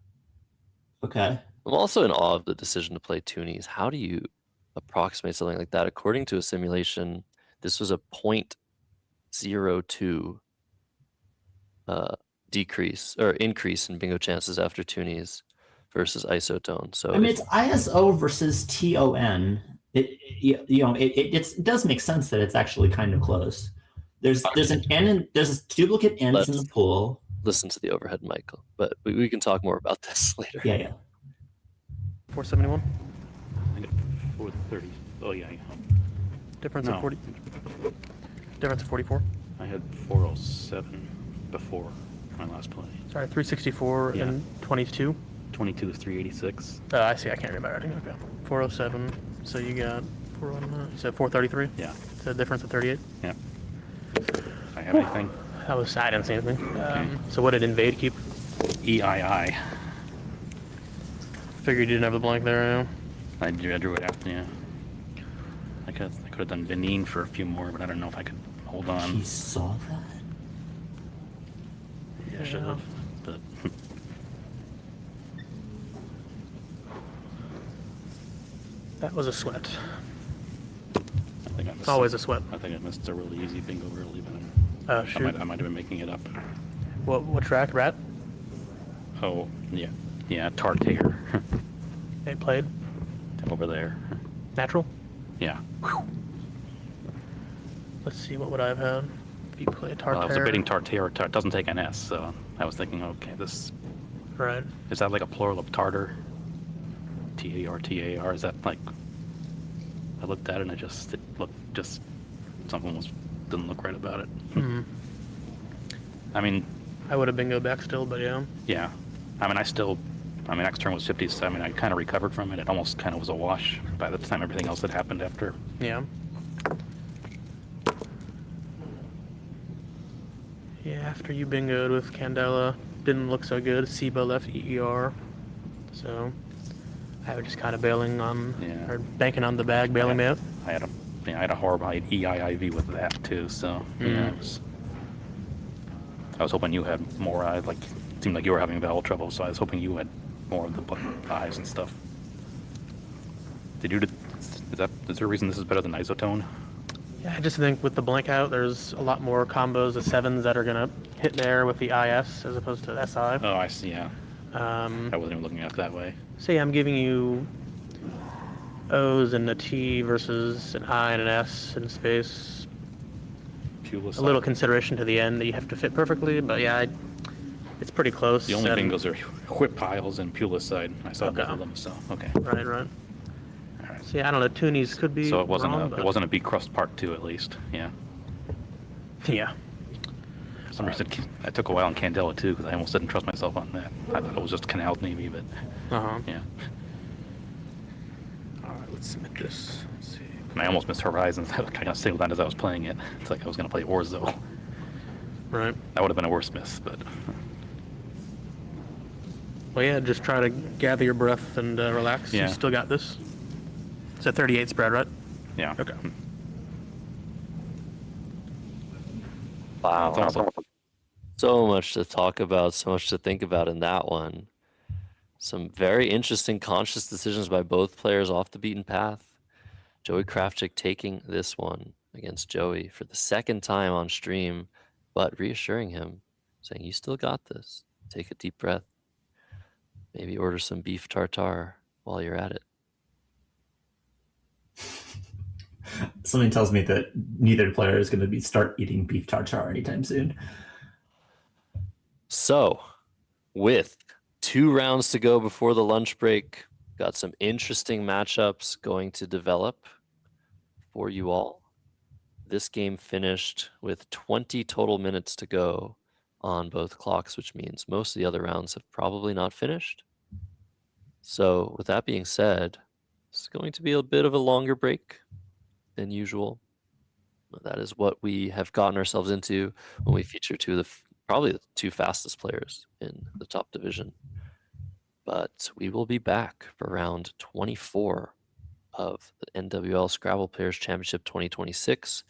[SPEAKER 2] Okay.
[SPEAKER 1] I'm also in awe of the decision to play Toonies. How do you approximate something like that? According to a simulation, this was a 0.02 decrease or increase in bingo chances after Toonies versus isotone. So
[SPEAKER 2] I mean, it's ISO versus TON. It does make sense that it's actually kind of close. There's an N, there's duplicate N's in the pool.
[SPEAKER 1] Listen to the overhead, Michael. But we can talk more about this later.
[SPEAKER 2] Yeah.
[SPEAKER 4] 471. I got 430. Oh yeah.
[SPEAKER 5] Difference of
[SPEAKER 4] No.
[SPEAKER 5] 40. Difference of 44.
[SPEAKER 4] I had 407 before my last play.
[SPEAKER 5] Sorry, 364
[SPEAKER 4] Yeah.
[SPEAKER 5] and 22.
[SPEAKER 4] 22 is 386.
[SPEAKER 5] Oh, I see. I can't read my writing. Okay. 407. So you got 419. So 433.
[SPEAKER 4] Yeah.
[SPEAKER 5] So difference of 38.
[SPEAKER 4] Yeah. I have anything?
[SPEAKER 5] I didn't see anything.
[SPEAKER 4] Okay.
[SPEAKER 5] So what did invade keep?
[SPEAKER 4] EII.
[SPEAKER 5] Figured you didn't have the blank there.
[SPEAKER 4] I drew it after, yeah. I could have done Benin for a few more, but I don't know if I could hold
[SPEAKER 2] He
[SPEAKER 4] on.
[SPEAKER 2] saw that.
[SPEAKER 4] I should have. But
[SPEAKER 5] That was a sweat.
[SPEAKER 4] I think I missed.
[SPEAKER 5] Always a sweat.
[SPEAKER 4] I think I missed a really easy bingo early, but
[SPEAKER 5] Oh,
[SPEAKER 4] I
[SPEAKER 5] shoot.
[SPEAKER 4] might have been making it up.
[SPEAKER 5] What track? Rat?
[SPEAKER 4] Oh, yeah, Tartare.
[SPEAKER 5] They played?
[SPEAKER 4] Over there.
[SPEAKER 5] Natural?
[SPEAKER 4] Yeah.
[SPEAKER 5] Let's see, what would I have had? If you play Tartare.
[SPEAKER 4] Well, I was debating Tartare. It doesn't take an S, so I was thinking, okay, this
[SPEAKER 5] Right.
[SPEAKER 4] is that like a plural of tartar? Tartar. Is that like? I looked at it and it looked just something didn't look right about it.
[SPEAKER 5] Hmm.
[SPEAKER 4] I mean,
[SPEAKER 5] I would have bingo back still, but yeah.
[SPEAKER 4] yeah. I mean, next turn was 50, so I mean, I kind of recovered from it. It almost kind of was a wash by the time everything else had happened after.
[SPEAKER 5] Yeah. Yeah, after you bingoed with Candela, didn't look so good. Siba left EER. So I was just kind of bailing on,
[SPEAKER 4] Yeah.
[SPEAKER 5] or banking on the bag, bailing me out.
[SPEAKER 4] I had a horrible EIIV with that too, so yeah. I was hoping you had more. It seemed like you were having vowel trouble, so I was hoping you had more of the eyes and stuff. Is there a reason this is better than isotone?
[SPEAKER 5] Yeah, I just think with the blank out, there's a lot more combos of sevens that are going to hit there with the IS as opposed to SI.
[SPEAKER 4] Oh, I see, yeah. I wasn't even looking at it that way.
[SPEAKER 5] So yeah, I'm giving you O's and a T versus an I and an S in space. A little consideration to the end that you have to fit perfectly, but yeah, it's pretty close.
[SPEAKER 4] The only bingos are whip piles and pulicide. I saw both
[SPEAKER 5] Okay.
[SPEAKER 4] of them, so okay.
[SPEAKER 5] Right.
[SPEAKER 4] All right.
[SPEAKER 5] So yeah, I don't know. Toonies could be.
[SPEAKER 4] So it wasn't
[SPEAKER 5] wrong,
[SPEAKER 4] it
[SPEAKER 5] but-
[SPEAKER 4] wasn't a B crust part 2 at least. Yeah.
[SPEAKER 5] Yeah.
[SPEAKER 4] some reason, I took a while on Candela too, because I almost didn't trust myself on that. I thought it was just canals maybe, but yeah.
[SPEAKER 5] All right, let's submit this. Let's see.
[SPEAKER 4] And I almost missed Horizons. I kind of singled out as I was playing it. It's like I was going to play Orzo.
[SPEAKER 5] Right.
[SPEAKER 4] That would have been a worse miss, but
[SPEAKER 5] Well, yeah, just try to gather your breath and relax.
[SPEAKER 4] Yeah.
[SPEAKER 5] You still got this. It's a 38 spread, right?
[SPEAKER 4] yeah.
[SPEAKER 5] Okay.
[SPEAKER 1] Wow.
[SPEAKER 4] It's almost like,
[SPEAKER 1] So much to talk about, so much to think about in that one. Some very interesting conscious decisions by both players off the beaten path. Joey Krafchick taking this one against Joey for the second time on stream, but reassuring him, saying, you still got this. Take a deep breath. Maybe order some beef tartare while you're at it.
[SPEAKER 2] Something tells me that neither player is going to start eating beef tartare anytime soon.
[SPEAKER 1] So, with 2 rounds to go before the lunch break, got some interesting matchups going to develop for you all. This game finished with 20 total minutes to go on both clocks, which means most of the other rounds have probably not finished. So, with that being said, it's going to be a bit of a longer break than usual. That is what we have gotten ourselves into when we feature probably the 2 fastest players in the top division. But we will be back for round 24 of the NWL Scrabble Players Championship 2026.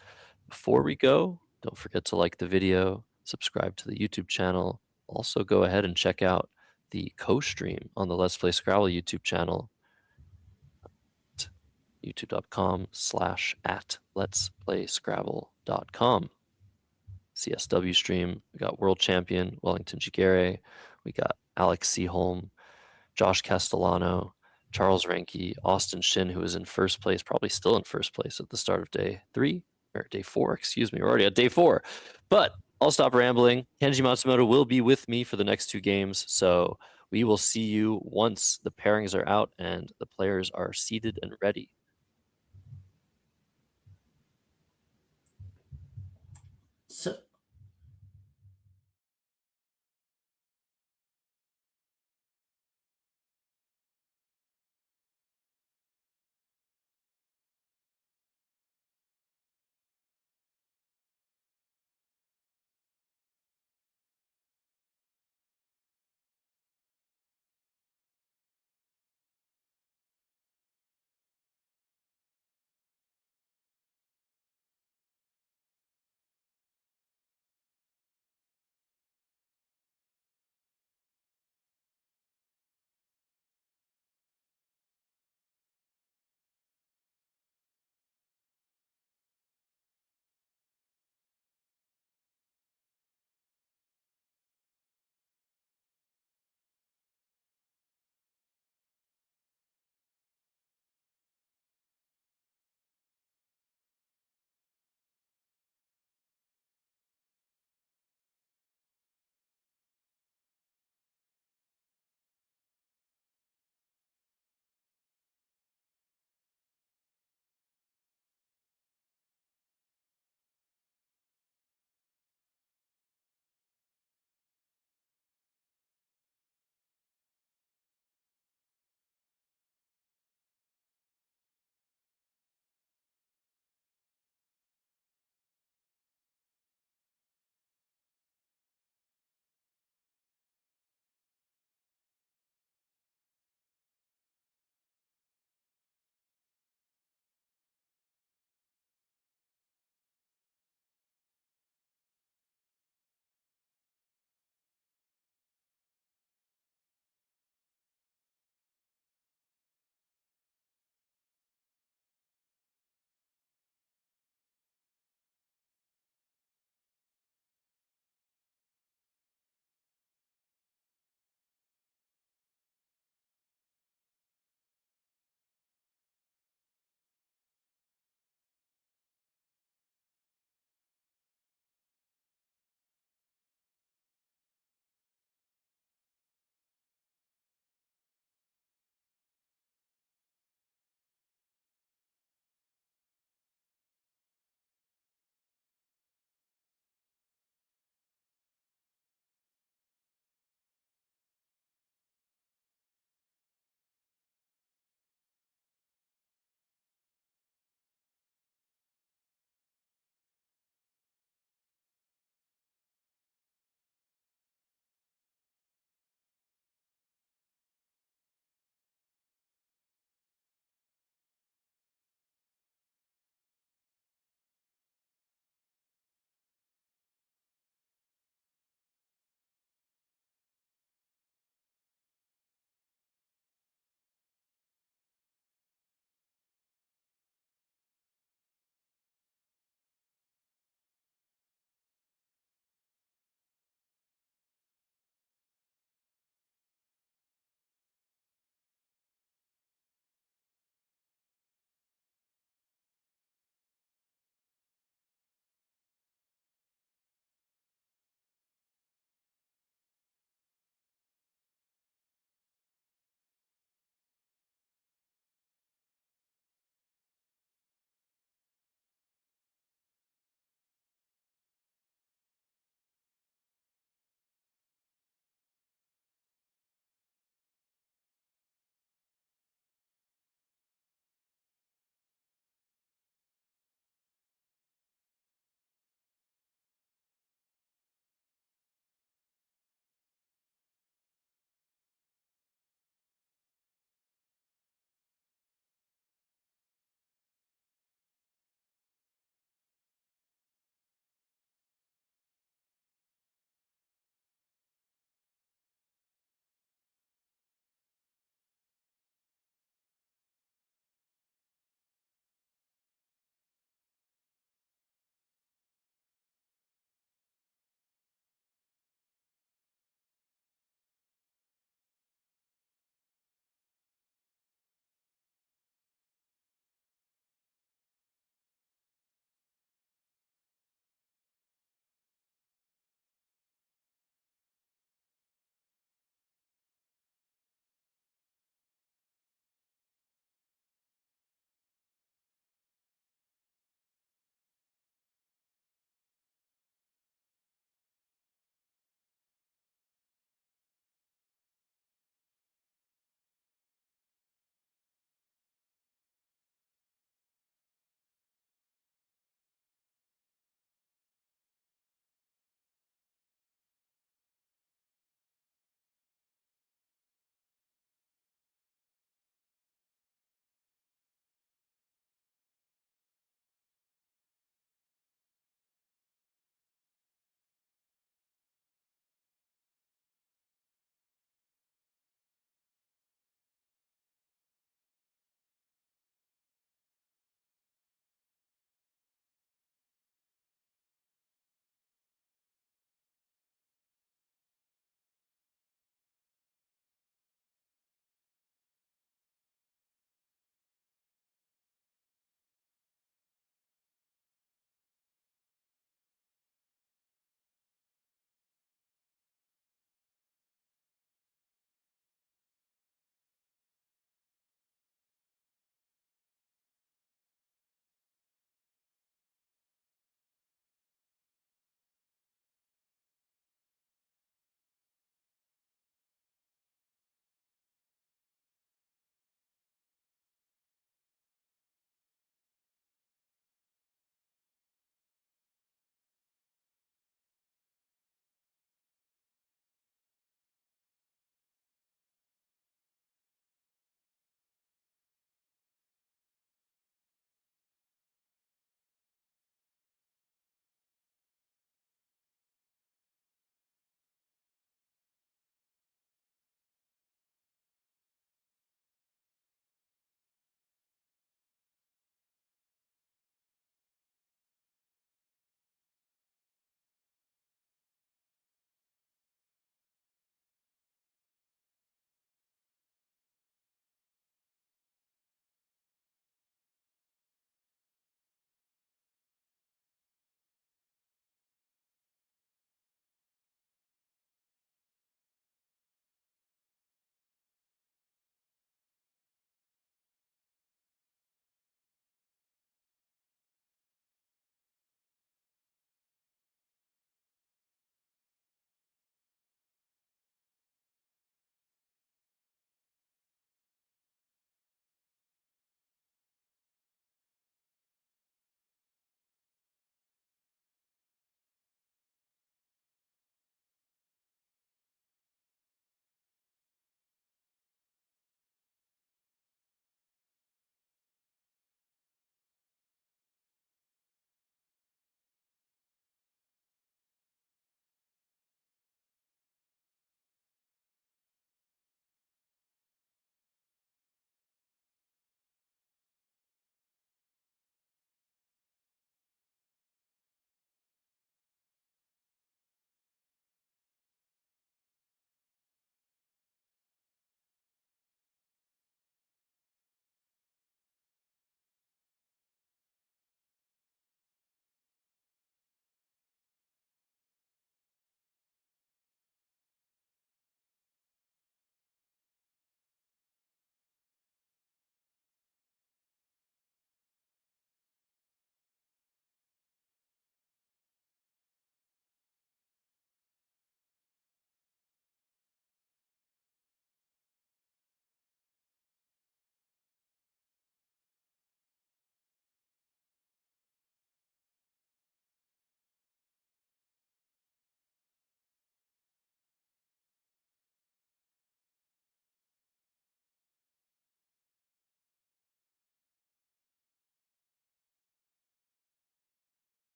[SPEAKER 1] Before we go, don't forget to like the video, subscribe to the YouTube channel. Also, go ahead and check out the co-stream on the Let's Play Scrabble YouTube channel, youtube.com/@letsplayscrabble.com. CSW stream, we got world champion Wellington Giguere, we got Alex Seaholm, Josh Castellano, Charles Ranke, Austin Shin, who is in first place, probably still in first place at the start of day 4, excuse me, we're already at day 4. But I'll stop rambling. Kenji Matsumoto will be with me for the next 2 games, so we will see you once the pairings are out and the players are seated and ready.
[SPEAKER 2] So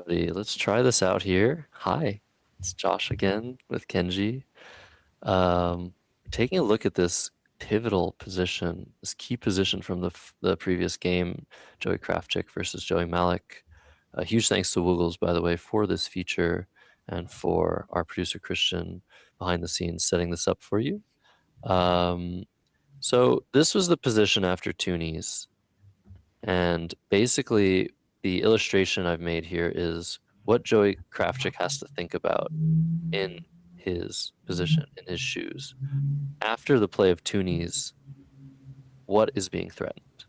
[SPEAKER 1] everybody. Let's try this out here. Hi, it's Josh again with Kenji. Taking a look at this pivotal position, this key position from the previous game, Joey Krafchick versus Joey Malik. Huge thanks to Woogles, by the way, for this feature and for our producer Christian behind the scenes setting this up for you. So this was the position after Toonies, and basically the illustration I've made here is what Joey Krafchick has to think about in his position, in his shoes. After the play of Toonies, what is being threatened?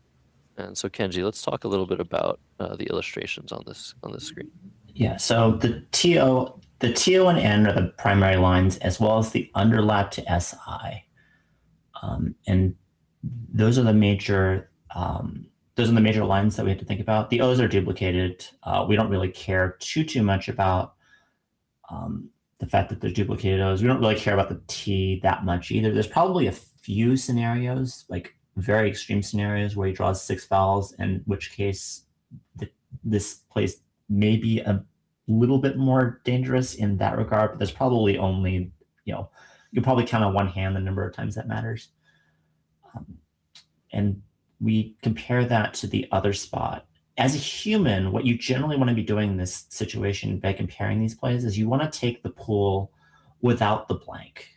[SPEAKER 1] And so Kenji, let's talk a little bit about the illustrations on this screen.
[SPEAKER 2] Yeah, so the TO and N are the primary lines, as well as the underlap to SI. And those are the major lines that we have to think about. The O's are duplicated. We don't really care too much about the fact that they're duplicated O's. We don't really care about the T that much either. There's probably a few scenarios, like very extreme scenarios, where he draws 6 vowels, in which case this plays maybe a little bit more dangerous in that regard, but there's probably only, you can probably count on one hand the number of times that matters. And we compare that to the other spot. As a human, what you generally want to be doing in this situation by comparing these plays is you want to take the pool without the blank.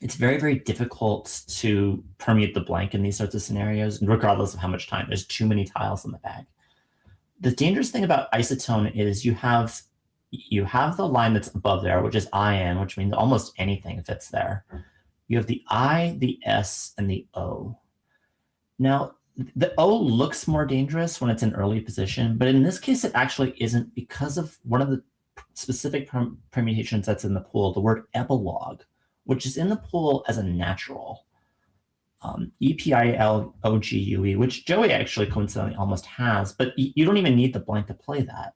[SPEAKER 2] It's very, very difficult to permeate the blank in these sorts of scenarios, regardless of how much time. There's too many tiles in the bag. The dangerous thing about isotone is you have the line that's above there, which is IN, which means almost anything fits there. You have the I, the S, and the O. Now, the O looks more dangerous when it's in early position, but in this case, it actually isn't, because of one of the specific permutations that's in the pool, the word epilogue, which is in the pool as a natural. EPILOGUE, which Joey actually coincidentally almost has, but you don't even need the blank to play that.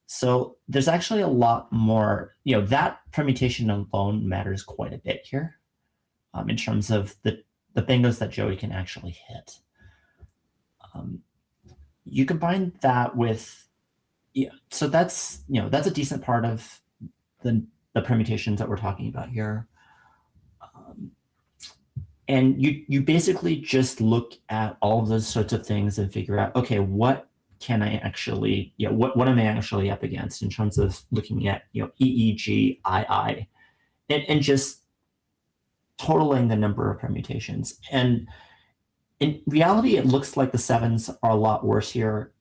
[SPEAKER 2] So there's actually a lot more, that permutation alone matters quite a bit here in terms of the bingos that Joey can actually hit. You combine that with, so that's a decent part of the permutations that we're talking about here. And you basically just look at all of those sorts of things and figure out, okay, what can I actually, what am I actually up against in terms of looking at, EEG, II, and just totaling the number of permutations. And in reality, it looks like the 7s are a lot worse here.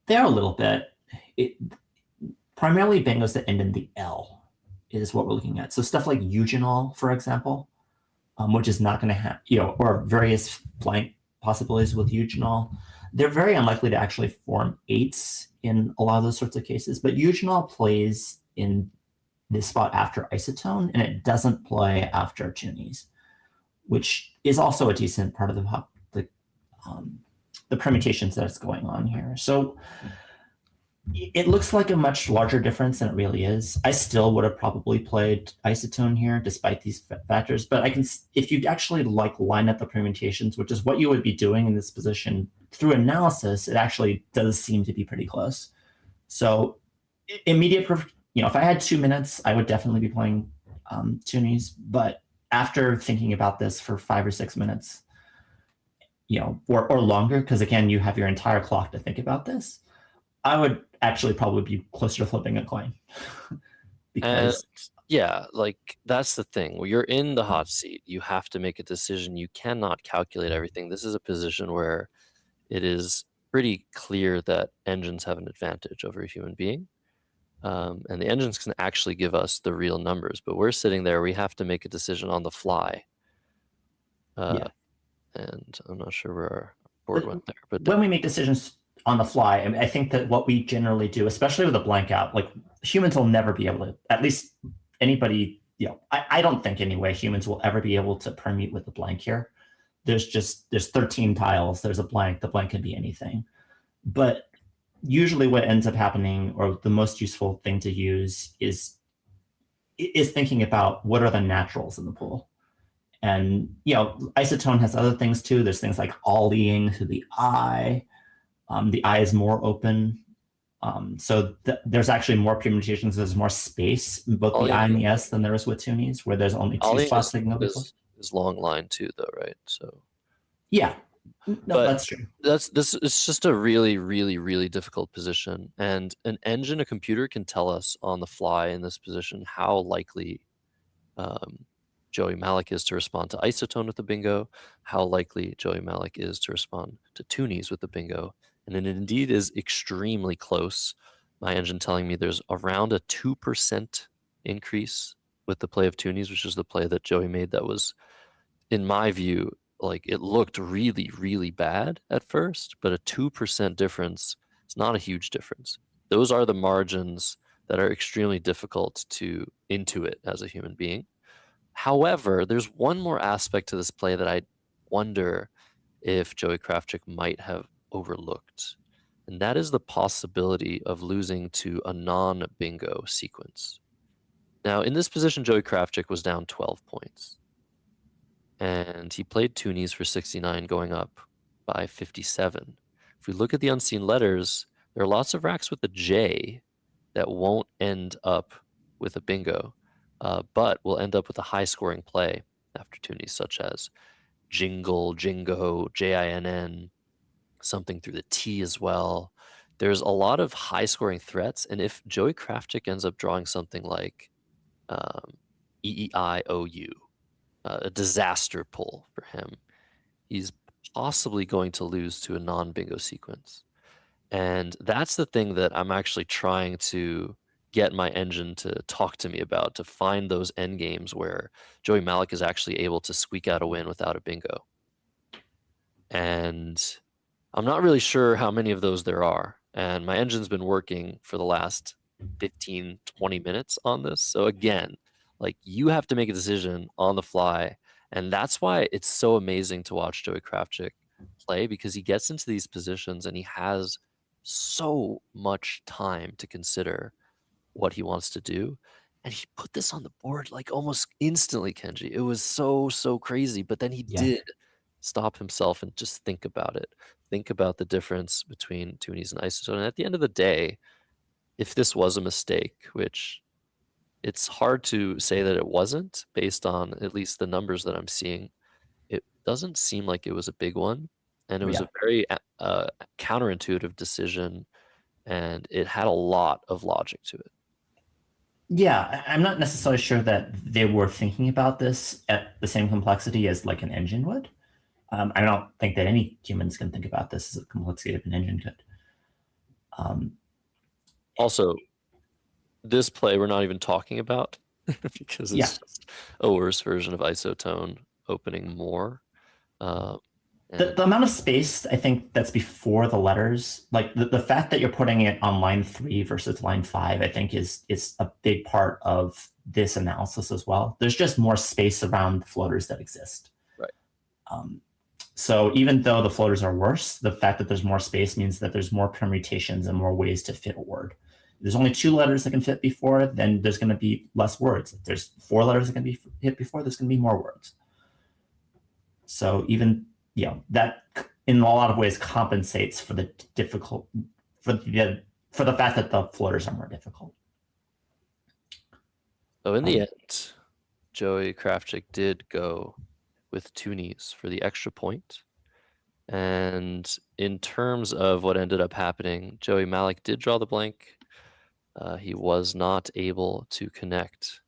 [SPEAKER 2] They are a little bit. Primarily bingos that end in the L is what we're looking at. So stuff like eugenol, for example, which is not going to have, or various blank possibilities with eugenol. They're very unlikely to actually form 8s in a lot of those sorts of cases, but eugenol plays in this spot after isotone, and it doesn't play after Toonies, which is also a decent part of the permutations that's going on here. So it looks like a much larger difference than it really is. I still would have probably played isotone here despite these factors, but if you actually line up the permutations, which is what you would be doing in this position through analysis, it actually does seem to be pretty close. So immediate, if I had 2 minutes, I would definitely be playing Toonies, but after thinking about this for 5 or 6 minutes, or longer, because again, you have your entire clock to think about this, I would actually probably be closer to flipping a coin. Because
[SPEAKER 1] that's the thing. When you're in the hot seat, you have to make a decision. You cannot calculate everything. This is a position where it is pretty clear that engines have an advantage over a human being. And the engines can actually give us the real numbers, but we're sitting there, we have to make a decision on the fly. And I'm not sure where our board went there. But
[SPEAKER 2] when we make decisions on the fly, I think that what we generally do, especially with a blank out, like humans will never be able to, at least anybody, I don't think anyway, humans will ever be able to permute with the blank here. There's 13 tiles, there's a blank, the blank can be anything. But usually what ends up happening, or the most useful thing to use, is thinking about what are the naturals in the pool. And isotone has other things too. There's things like ollieing to the I. The I is more open. So there's actually more permutations. There's more space in both the I and the S than there is with Toonies, where there's only two spots that can go before.
[SPEAKER 1] Is long line too, though, right? So
[SPEAKER 2] yeah, no,
[SPEAKER 1] but
[SPEAKER 2] that's true.
[SPEAKER 1] It's just a really, really, really difficult position, and an engine, a computer, can tell us on the fly in this position how likely Joey Malik is to respond to Isotone with the bingo, how likely Joey Malik is to respond to Toonies with the bingo. And it indeed is extremely close. My engine telling me there's around a 2% increase with the play of Toonies, which is the play that Joey made that was, in my view, like it looked really, really bad at first, but a 2% difference is not a huge difference. Those are the margins that are extremely difficult to intuit as a human being. However, there's one more aspect to this play that I wonder if Joey Kravchuk might have overlooked, and that is the possibility of losing to a non-bingo sequence. Now, in this position, Joey Kravchuk was down 12 points, and he played Toonies for 69, going up by 57. If we look at the unseen letters, there are lots of racks with a J that won't end up with a bingo, but will end up with a high-scoring play after Toonies, such as Jingle, Jingo, Jinn, something through the T as well. There's a lot of high-scoring threats, and if Joey Kravchuk ends up drawing something like EEIOU, a disaster pull for him, he's possibly going to lose to a non-bingo sequence. And that's the thing that I'm actually trying to get my engine to talk to me about, to find those end games where Joey Malik is actually able to squeak out a win without a bingo. And I'm not really sure how many of those there are. And my engine's been working for the last 15, 20 minutes on this. So again, like you have to make a decision on the fly. And that's why it's so amazing to watch Joey Kravchuk play, because he gets into these positions and he has so much time to consider what he wants to do. And he put this on the board like almost instantly, Kenji. It was so crazy. But then he did stop himself and just think about it. Think about the difference between Toonies and Isotone. And at the end of the day, if this was a mistake, which it's hard to say that it wasn't based on at least the numbers that I'm seeing, it doesn't seem like it was a big one. And it was a very counterintuitive decision, and it had a lot of logic to it.
[SPEAKER 2] Yeah, I'm not necessarily sure that they were thinking about this at the same complexity as like an engine would. I don't think that any humans can think about this as a complexity of an engine could.
[SPEAKER 1] Also, this play we're not even talking about because it's just a worse version of Isotone opening more.
[SPEAKER 2] The amount of space, I think, that's before the letters, like the fact that you're putting it on line 3 versus line 5, I think is a big part of this analysis as well. There's just more space around the floaters that exist.
[SPEAKER 1] Right.
[SPEAKER 2] So even though the floaters are worse, the fact that there's more space means that there's more permutations and more ways to fit a word. If there's only 2 letters that can fit before, then there's going to be less words. If there's 4 letters that can be hit before, there's going to be more words. So even that in a lot of ways compensates for the for the fact that the floaters are more difficult.
[SPEAKER 1] So in the end, Joey Kravchuk did go with Toonies for the extra point. And in terms of what ended up happening, Joey Malik did draw the blank. He was not able to connect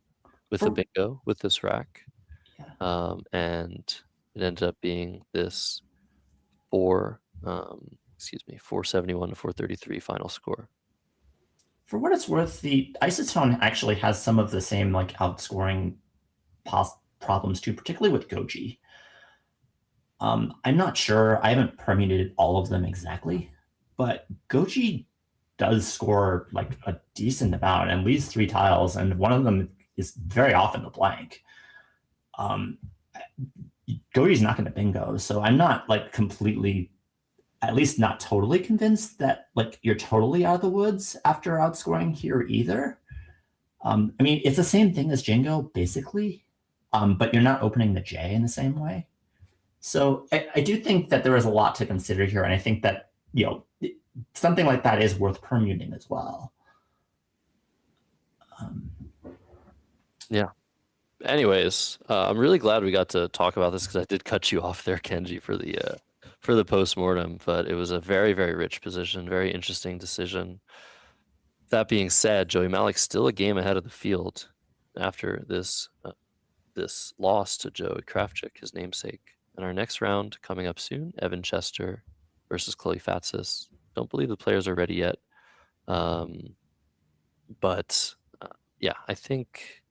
[SPEAKER 1] with the bingo with this rack. And it ended up being this 471 to 433 final score.
[SPEAKER 2] For what it's worth, the Isotone actually has some of the same like outscoring problems too, particularly with Goji. I'm not sure. I haven't permutated all of them exactly, but Goji does score like a decent amount and leaves 3 tiles, and one of them is very often a blank. Goji's not going to bingo, so I'm not like completely, at least not totally convinced that like you're totally out of the woods after outscoring here either. I mean, it's the same thing as Jingo basically, but you're not opening the J in the same way. So I do think that there is a lot to consider here, and I think that something like that is worth permuting as well.
[SPEAKER 1] Yeah. Anyways, I'm really glad we got to talk about this because I did cut you off there, Kenji, for the postmortem, but it was a very, very rich position, very interesting decision. That being said, Joey Malik's still a game ahead of the field after this loss to Joey Kravchuk, his namesake. And our next round coming up soon, Evan Chester versus Chloe Fatsis. Don't believe the players are ready yet. But yeah, I think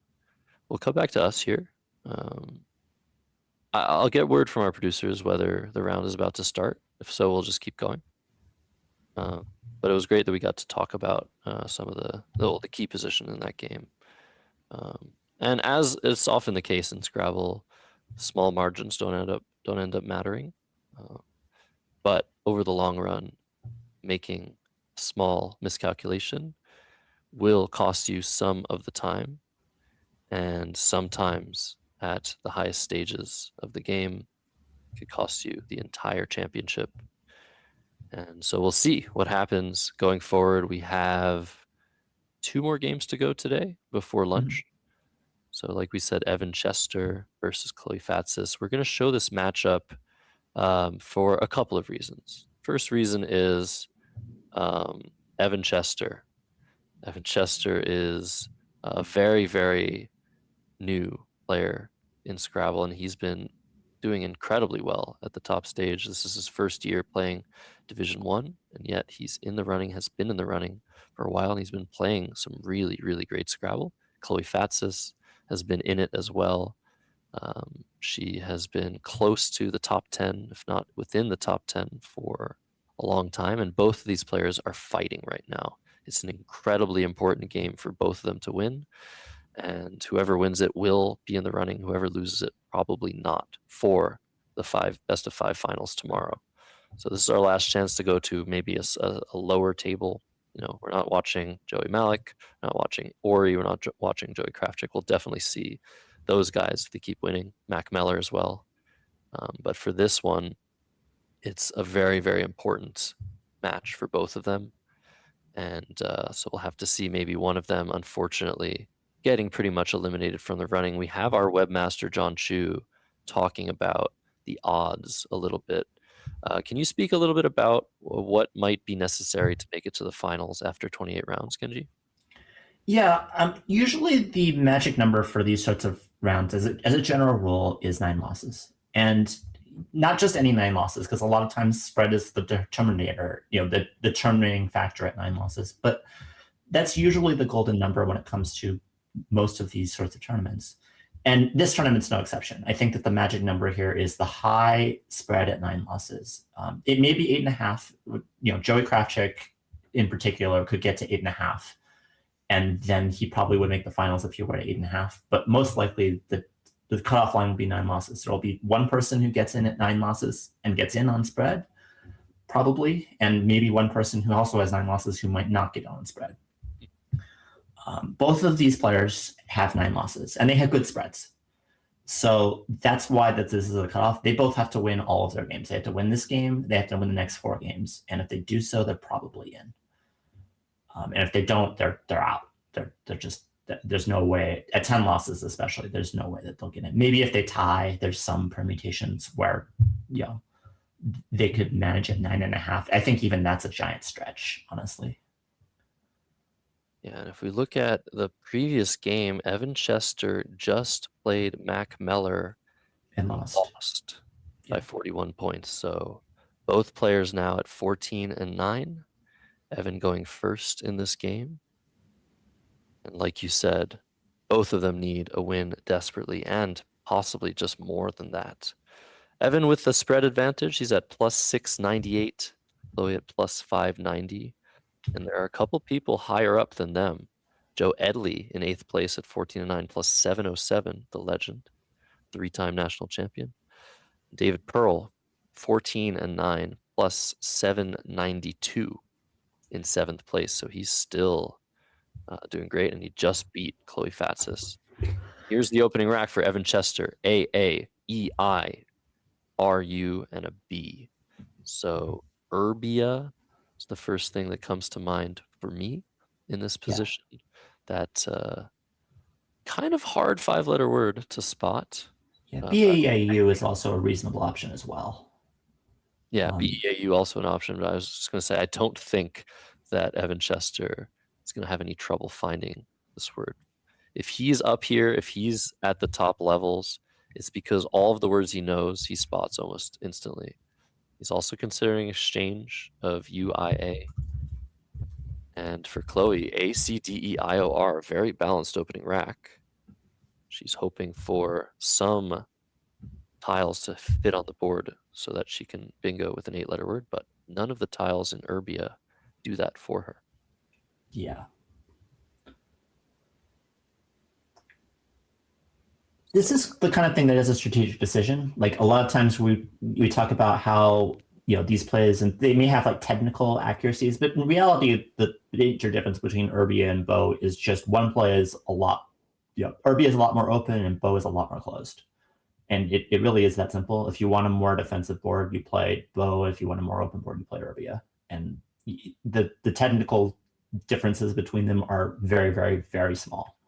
[SPEAKER 1] we'll come back to us here. I'll get word from our producers whether the round is about to start. If so, we'll just keep going. But it was great that we got to talk about some of the key position in that game. And as is often the case in Scrabble, small margins don't end up mattering. But over the long run, making a small miscalculation will cost you some of the time, and sometimes at the highest stages of the game, it could cost you the entire championship. And so we'll see what happens going forward. We have 2 more games to go today before lunch. So like we said, Evan Chester versus Chloe Fatsis. We're going to show this matchup for a couple of reasons. First reason is Evan Chester. Evan Chester is a very, very new player in Scrabble, and he's been doing incredibly well at the top stage. This is his first year playing Division 1, and yet he's in the running, has been in the running for a while, and he's been playing some really, really great Scrabble. Chloe Fatsis has been in it as well. She has been close to the top 10, if not within the top 10 for a long time, and both of these players are fighting right now. It's an incredibly important game for both of them to win, and whoever wins it will be in the running. Whoever loses it, probably not, for the best of 5 finals tomorrow. So this is our last chance to go to maybe a lower table. You know, we're not watching Joey Malik, we're not watching Ori, we're not watching Joey Kravchuk. We'll definitely see those guys if they keep winning. Mac Meller as well. But for this one, it's a very, very important match for both of them. And so we'll have to see maybe one of them, unfortunately, getting pretty much eliminated from the running. We have our webmaster, John Chu, talking about the odds a little bit. Can you speak a little bit about what might be necessary to make it to the finals after 28 rounds, Kenji?
[SPEAKER 2] Yeah, usually the magic number for these sorts of rounds, as a general rule, is 9 losses. And not just any 9 losses, because a lot of times spread is the determinator, the determining factor at 9 losses. But that's usually the golden number when it comes to most of these sorts of tournaments. And this tournament's no exception. I think that the magic number here is the high spread at 9 losses. It may be 8.5. Joey Kravchuk in particular could get to 8.5. And then he probably would make the finals if he were at 8.5. But most likely the cutoff line would be 9 losses. There'll be one person who gets in at 9 losses and gets in on spread, probably, and maybe one person who also has 9 losses who might not get on spread. Both of these players have 9 losses, and they have good spreads. So that's why this is a cutoff. They both have to win all of their games. They have to win this game. They have to win the next 4 games. And if they do so, they're probably in. And if they don't, they're out. They're just, there's no way, at 10 losses especially, there's no way that they'll get in. Maybe if they tie, there's some permutations where, they could manage at 9.5. I think even that's a giant stretch, honestly.
[SPEAKER 1] Yeah, and if we look at the previous game, Evan Chester just played Mac Meller
[SPEAKER 2] And lost.
[SPEAKER 1] by 41 points. So both players now at 14-9. Evan going first in this game. And like you said, both of them need a win desperately, and possibly just more than that. Evan with the spread advantage, he's at plus 698, Chloe at plus 590. And there are a couple people higher up than them. Joe Edley in 8th place at 14-9 plus 707, the legend, 3-time national champion. David Pearl, 14-9 plus 792 in 7th place. So he's still doing great, and he just beat Chloe Fatsis. Here's the opening rack for Evan Chester: A, E, I, R, U, and a B. So Urbia, It's the first thing that comes to mind for me in this position. That kind of hard 5-letter word to spot.
[SPEAKER 2] Yeah, BAEAU is also a reasonable option as well.
[SPEAKER 1] Yeah, BEAU also an option, but I was just going to say I don't think that Evan Chester is going to have any trouble finding this word. If he's up here, if he's at the top levels, it's because all of the words he knows, he spots almost instantly. He's also considering exchange of UIA. And for Chloe, ACDEIOR, very balanced opening rack. She's hoping for some tiles to fit on the board so that she can bingo with an 8-letter word, but none of the tiles in Urbia do that for her.
[SPEAKER 2] Yeah. This is the kind of thing that is a strategic decision. Like a lot of times we talk about how, you know, these plays, and they may have like technical accuracies, but in reality, the major difference between Urbia and Bo is just one play is a lot, you know, Urbia is a lot more open and Bo is a lot more closed. And it really is that simple. If you want a more defensive board, you play Bo. If you want a more open board, you play Urbia. And the technical differences between them are very, very, very small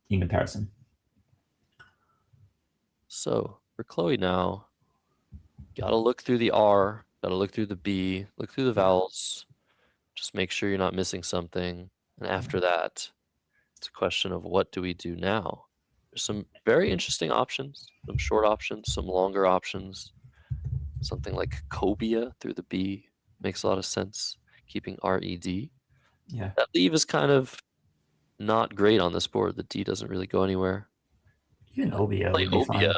[SPEAKER 2] in comparison.
[SPEAKER 1] So for Chloe now, gotta look through the R, gotta look through the B, look through the vowels, just make sure you're not missing something. And after that, it's a question of what do we do now? There's some very interesting options, some short options, some longer options. Something like cobia through the B makes a lot of sense, keeping RED.
[SPEAKER 2] Yeah.
[SPEAKER 1] That leave is kind of not great on this board. The D doesn't really go anywhere.
[SPEAKER 2] Even Obia
[SPEAKER 1] Play
[SPEAKER 2] would be fine.
[SPEAKER 1] Obia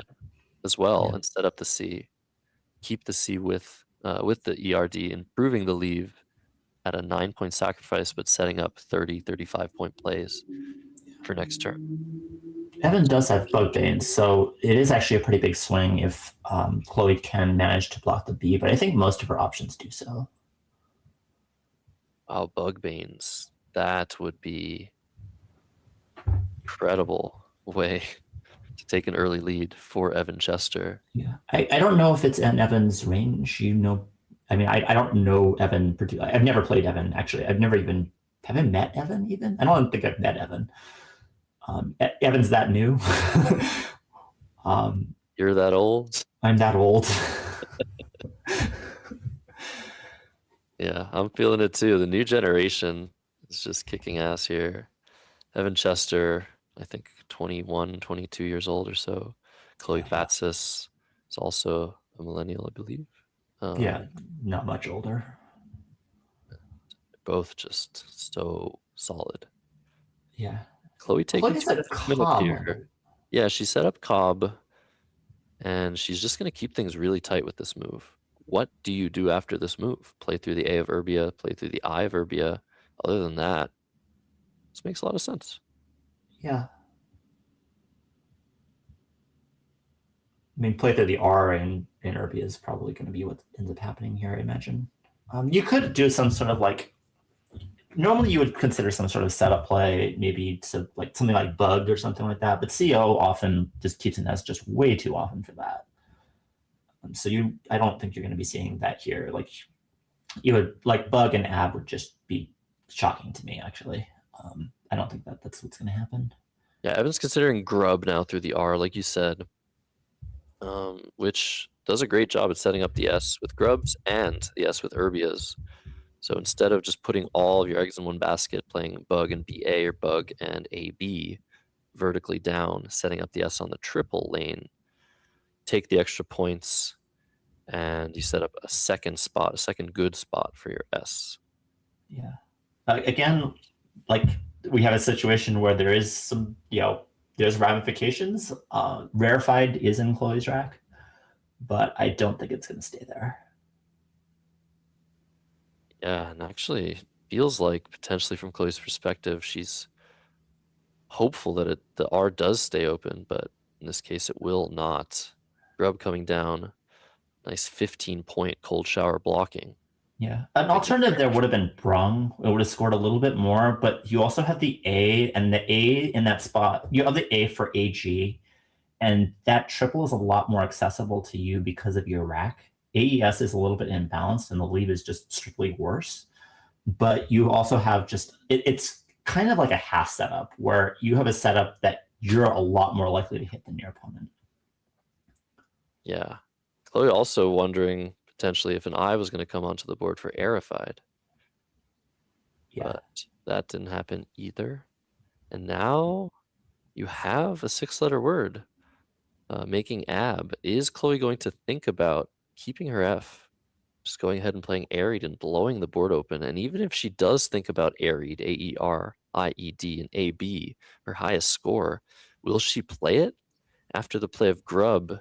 [SPEAKER 1] as well
[SPEAKER 2] Yeah.
[SPEAKER 1] and set up the C. Keep the C with the ERD, improving the leave at a 9-point sacrifice, but setting up 30, 35-point plays for next turn.
[SPEAKER 2] Evan does have Bug Banes, so it is actually a pretty big swing if Chloe can manage to block the B, but I think most of her options do so.
[SPEAKER 1] Wow, Bug Banes. That would be incredible way to take an early lead for Evan Chester.
[SPEAKER 2] Yeah, I don't know if it's in Evan's range. You know, I mean, I don't know Evan particularly. I've never played Evan, actually. Have I met Evan even? I don't think I've met Evan. Evan's that new.
[SPEAKER 1] You're that old?
[SPEAKER 2] I'm that old.
[SPEAKER 1] Yeah, I'm feeling it too. The new generation is just kicking ass here. Evan Chester, I think 21, 22 years old or so. Chloe Fatsis is also a millennial, I believe.
[SPEAKER 2] Yeah, not much older.
[SPEAKER 1] Both just so solid.
[SPEAKER 2] Yeah.
[SPEAKER 1] Chloe taking
[SPEAKER 2] Chloe's
[SPEAKER 1] 2
[SPEAKER 2] at
[SPEAKER 1] minutes
[SPEAKER 2] Cobb.
[SPEAKER 1] here. Yeah, she set up Cobb, and she's just going to keep things really tight with this move. What do you do after this move? Play through the A of Urbia, play through the I of Urbia. Other than that, this makes a lot of sense.
[SPEAKER 2] Yeah. I mean, play through the R in Urbia is probably going to be what ends up happening here, I imagine. You could do some sort of like, normally you would consider some sort of setup play, maybe to like something like Bugged or something like that, but CO often just keeps an S just way too often for that. So I don't think you're going to be seeing that here. Like you would like Bug and Ab would just be shocking to me, actually. I don't think that's what's going to happen.
[SPEAKER 1] Yeah, Evan's considering Grub now through the R, like you said, which does a great job at setting up the S with Grubs and the S with Urbias. So instead of just putting all of your eggs in one basket, playing Bug and BA or Bug and AB vertically down, setting up the S on the triple lane, take the extra points, and you set up a second good spot for your S.
[SPEAKER 2] Yeah. Again, like we have a situation where there is some, there's ramifications. Rarefied is in Chloe's rack, but I don't think it's going to stay there.
[SPEAKER 1] Yeah, and actually feels like potentially from Chloe's perspective, she's hopeful that the R does stay open, but in this case it will not. Grub coming down, nice 15-point cold shower blocking.
[SPEAKER 2] Yeah, an alternative there would have been Brung. It would have scored a little bit more, but you also have the A, and the A in that spot, you have the A for AG, and that triple is a lot more accessible to you because of your rack. AES is a little bit imbalanced and the lead is just strictly worse. But you also have it's kind of like a half setup where you have a setup that you're a lot more likely to hit than your opponent.
[SPEAKER 1] Yeah. Chloe also wondering potentially if an eye was going to come onto the board for Aerified.
[SPEAKER 2] Yeah.
[SPEAKER 1] But that didn't happen either. And now you have a 6-letter word. Making ab. Is Chloe going to think about keeping her F? Just going ahead and playing Aeried and blowing the board open. And even if she does think about Aeried, A-E-R-I-E-D, and A-B, her highest score, will she play it after the play of Grub?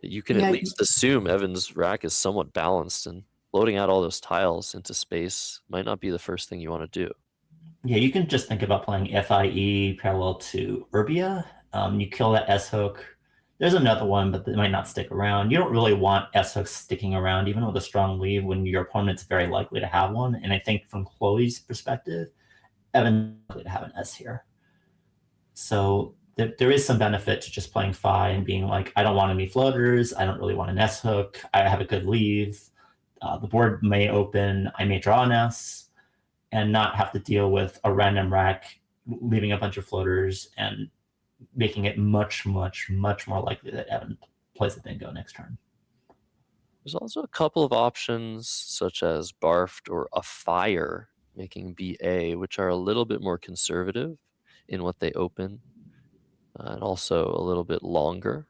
[SPEAKER 1] You can
[SPEAKER 2] Yeah,
[SPEAKER 1] at least assume Evan's rack is somewhat balanced, and loading out all those tiles into space might not be the first thing you want to do.
[SPEAKER 2] Yeah, you can just think about playing FIE parallel to Urbia. You kill that S hook. There's another one, but it might not stick around. You don't really want S hooks sticking around, even with a strong lead, when your opponent's very likely to have one. And I think from Chloe's perspective, Evan's likely to have an S here. So there is some benefit to just playing Phi and being like, I don't want any floaters. I don't really want an S hook. I have a good leave. The board may open. I may draw an S and not have to deal with a random rack leaving a bunch of floaters and making it much, much, much more likely that Evan plays a bingo next turn.
[SPEAKER 1] There's also a couple of options, such as Barfed or a Fire, making BA, which are a little bit more conservative in what they open, and also a little bit longer.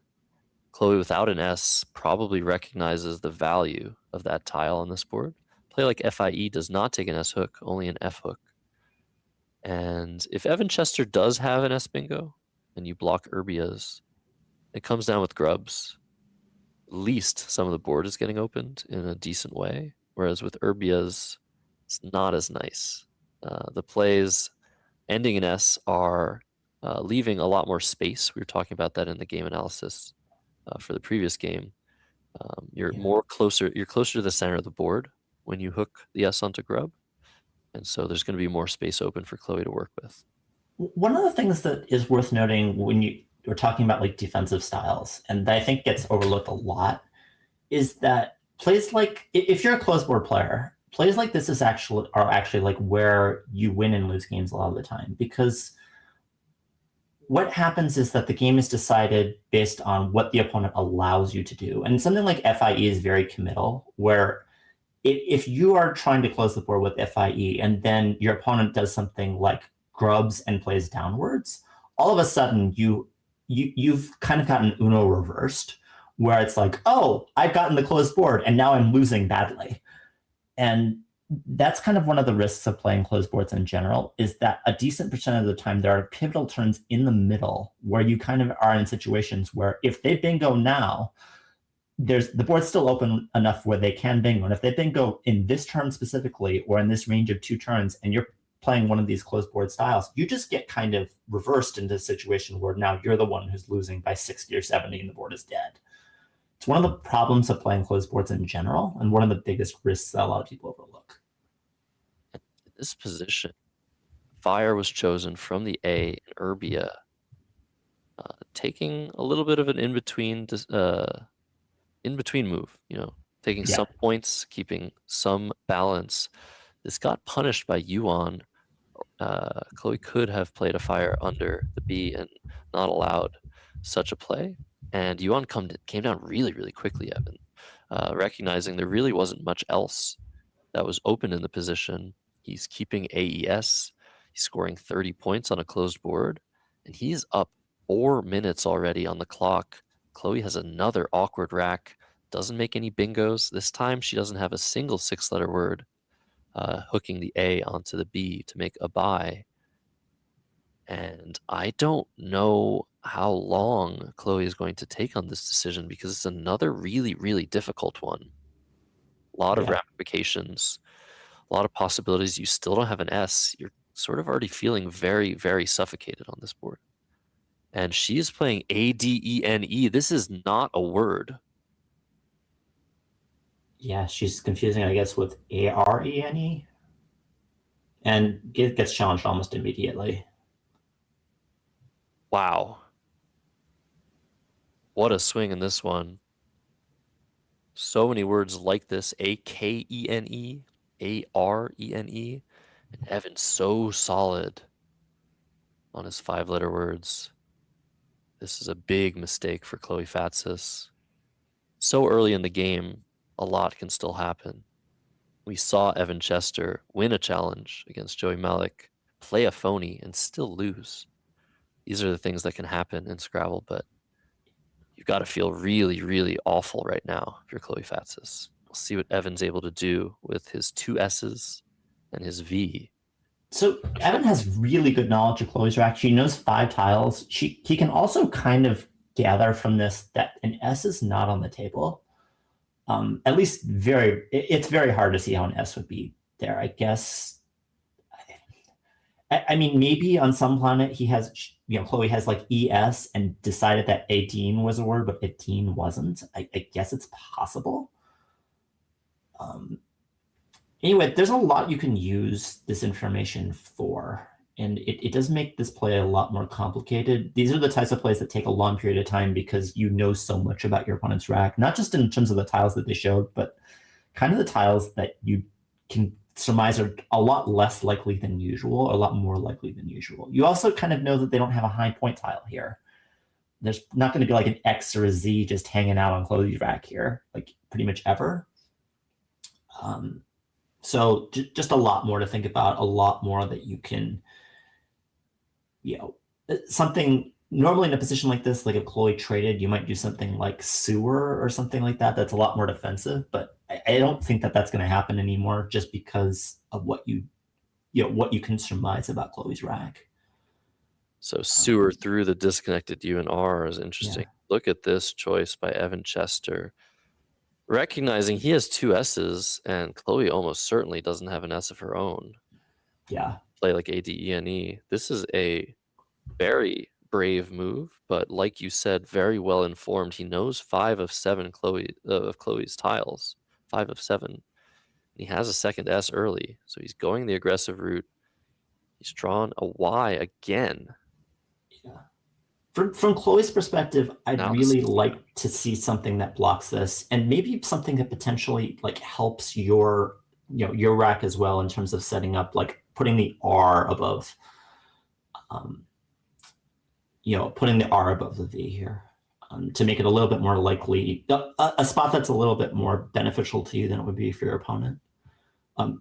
[SPEAKER 1] Chloe without an S probably recognizes the value of that tile on this board. Play like FIE does not take an S hook, only an F hook. And if Evan Chester does have an S bingo, and you block Urbias, it comes down with Grubs. At least some of the board is getting opened in a decent way, whereas with Urbias, it's not as nice. The plays ending in S are leaving a lot more space. We were talking about that in the game analysis for the previous game. You're closer to the center of the board when you hook the S onto Grub, and so there's going to be more space open for Chloe to work with.
[SPEAKER 2] One of the things that is worth noting when you're talking about like defensive styles, and that I think gets overlooked a lot, is that plays like, if you're a closed board player, plays like this are actually like where you win and lose games a lot of the time, because what happens is that the game is decided based on what the opponent allows you to do. And something like FIE is very committal, where if you are trying to close the board with FIE and then your opponent does something like Grubs and plays downwards, all of a sudden you've kind of gotten Uno reversed, where it's like, oh, I've gotten the closed board and now I'm losing badly. And that's kind of one of the risks of playing closed boards in general, is that a decent percent of the time there are pivotal turns in the middle where you kind of are in situations where if they bingo now, the board's still open enough where they can bingo. And if they bingo in this turn specifically, or in this range of 2 turns, and you're playing one of these closed board styles, you just get kind of reversed into a situation where now you're the one who's losing by 60 or 70 and the board is dead. It's one of the problems of playing closed boards in general, and one of the biggest risks that a lot of people overlook.
[SPEAKER 1] In this position, Fire was chosen from the A in Urbia, taking a little bit of an in-between move, taking some points, keeping some balance. This got punished by Yuan. Chloe could have played a Fire under the B and not allowed such a play. And Yuan came down really, really quickly, Evan, recognizing there really wasn't much else that was open in the position. He's keeping AES. He's scoring 30 points on a closed board, and he's up 4 minutes already on the clock. Chloe has another awkward rack, doesn't make any bingos. This time she doesn't have a single 6-letter word, hooking the A onto the B to make a buy. And I don't know how long Chloe is going to take on this decision, because it's another really, really difficult one. A lot of ramifications, a lot of possibilities. You still don't have an S. You're sort of already feeling very, very suffocated on this board. And she is playing ADENE. This is not a word.
[SPEAKER 2] Yeah, she's confusing, I guess, with ARENE, and gets challenged almost immediately.
[SPEAKER 1] Wow. What a swing in this one. So many words like this, Akene, Arene. And Evan's so solid on his 5-letter words. This is a big mistake for Chloe Fatsis. So early in the game, a lot can still happen. We saw Evan Chester win a challenge against Joey Malik, play a phony, and still lose. These are the things that can happen in Scrabble, but you've got to feel really, really awful right now if you're Chloe Fatsis. We'll see what Evan's able to do with his 2 S's and his V.
[SPEAKER 2] So Evan has really good knowledge of Chloe's rack. She knows 5 tiles. He can also kind of gather from this that an S is not on the table. At least it's very hard to see how an S would be there. I guess. I mean, maybe on some planet he has, Chloe has like ES and decided that 18 was a word, but 15 wasn't. I guess it's possible. Anyway, there's a lot you can use this information for, and it does make this play a lot more complicated. These are the types of plays that take a long period of time because you know so much about your opponent's rack, not just in terms of the tiles that they showed, but kind of the tiles that you can surmise are a lot less likely than usual, or a lot more likely than usual. You also kind of know that they don't have a high point tile here. There's not going to be like an X or a Z just hanging out on Chloe's rack here, like pretty much ever. So just a lot more to think about, a lot more that you can, something normally in a position like this, like if Chloe traded, you might do something like sewer or something like that. That's a lot more defensive, but I don't think that that's going to happen anymore just because of what you can surmise about Chloe's rack.
[SPEAKER 1] So sewer through the disconnected U and R is interesting.
[SPEAKER 2] Yeah.
[SPEAKER 1] Look at this choice by Evan Chester. Recognizing he has 2 S's and Chloe almost certainly doesn't have an S of her own.
[SPEAKER 2] Yeah.
[SPEAKER 1] Play like ADENE. This is a very brave move, but like you said, very well informed. He knows 5 of 7 of Chloe's tiles. 5 of 7. And he has a second S early, so he's going the aggressive route. He's drawn a Y again.
[SPEAKER 2] Yeah. From Chloe's perspective, I'd
[SPEAKER 1] Now
[SPEAKER 2] really like to see something that blocks this, and maybe something that potentially like helps your rack as well in terms of setting up, like putting the R above, putting the R above the V here, to make it a little bit more likely, a spot that's a little bit more beneficial to you than it would be for your opponent. It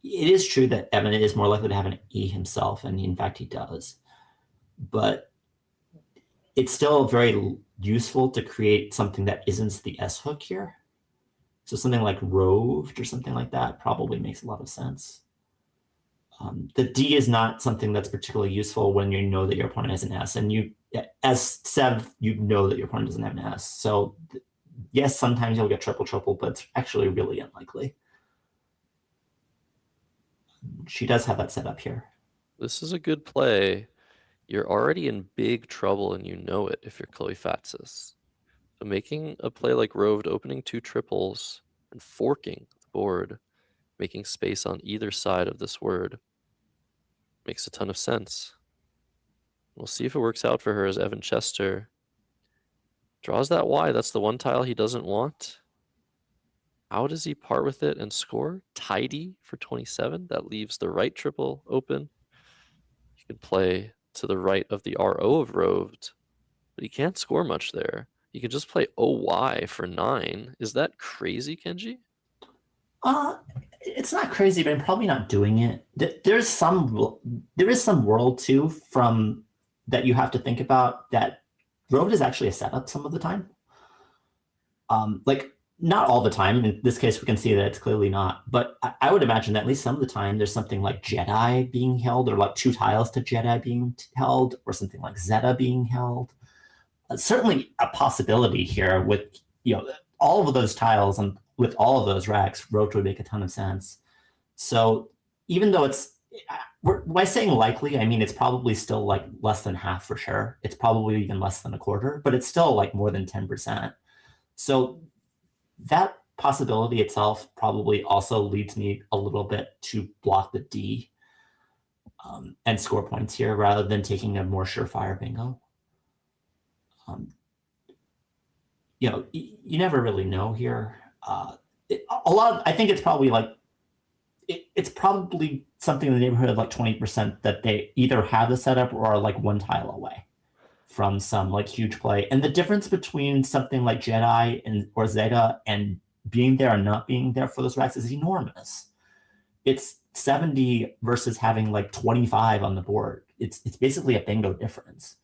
[SPEAKER 2] is true that Evan is more likely to have an E himself, and in fact he does, but it's still very useful to create something that isn't the S hook here. So something like roved or something like that probably makes a lot of sense. The D is not something that's particularly useful when you know that your opponent has an S, and you, as Sev, you know that your opponent doesn't have an S. So yes, sometimes you'll get triple, but it's actually really unlikely. She does have that set up here.
[SPEAKER 1] This is a good play. You're already in big trouble and you know it if you're Chloe Fatsis. So making a play like roved, opening 2 triples and forking the board, making space on either side of this word, makes a ton of sense. We'll see if it works out for her as Evan Chester draws that Y. That's the one tile he doesn't want. How does he part with it and score? Tidy for 27. That leaves the right triple open. You can play to the right of the RO of roved, but he can't score much there. You can just play OY for 9. Is that crazy, Kenji?
[SPEAKER 2] It's not crazy, but I'm probably not doing it. There is some world too from that you have to think about, that roved is actually a setup some of the time. Like not all the time. In this case, we can see that it's clearly not. But I would imagine that at least some of the time, there's something like Jedi being held, or like 2 tiles to Jedi being held, or something like Zeta being held. Certainly a possibility here with all of those tiles and with all of those racks, roved would make a ton of sense. So even though by saying likely, I mean it's probably still like less than half for sure. It's probably even less than a quarter, but it's still like more than 10%. So that possibility itself probably also leads me a little bit to block the D and score points here rather than taking a more surefire bingo. you know, you never really know here. I think it's probably like it's probably something in the neighborhood of like 20% that they either have the setup or are like one tile away from some like huge play. And the difference between something like Jedi or Zeta and being there and not being there for those racks is enormous. It's 70 versus having like 25 on the board. It's basically a bingo difference.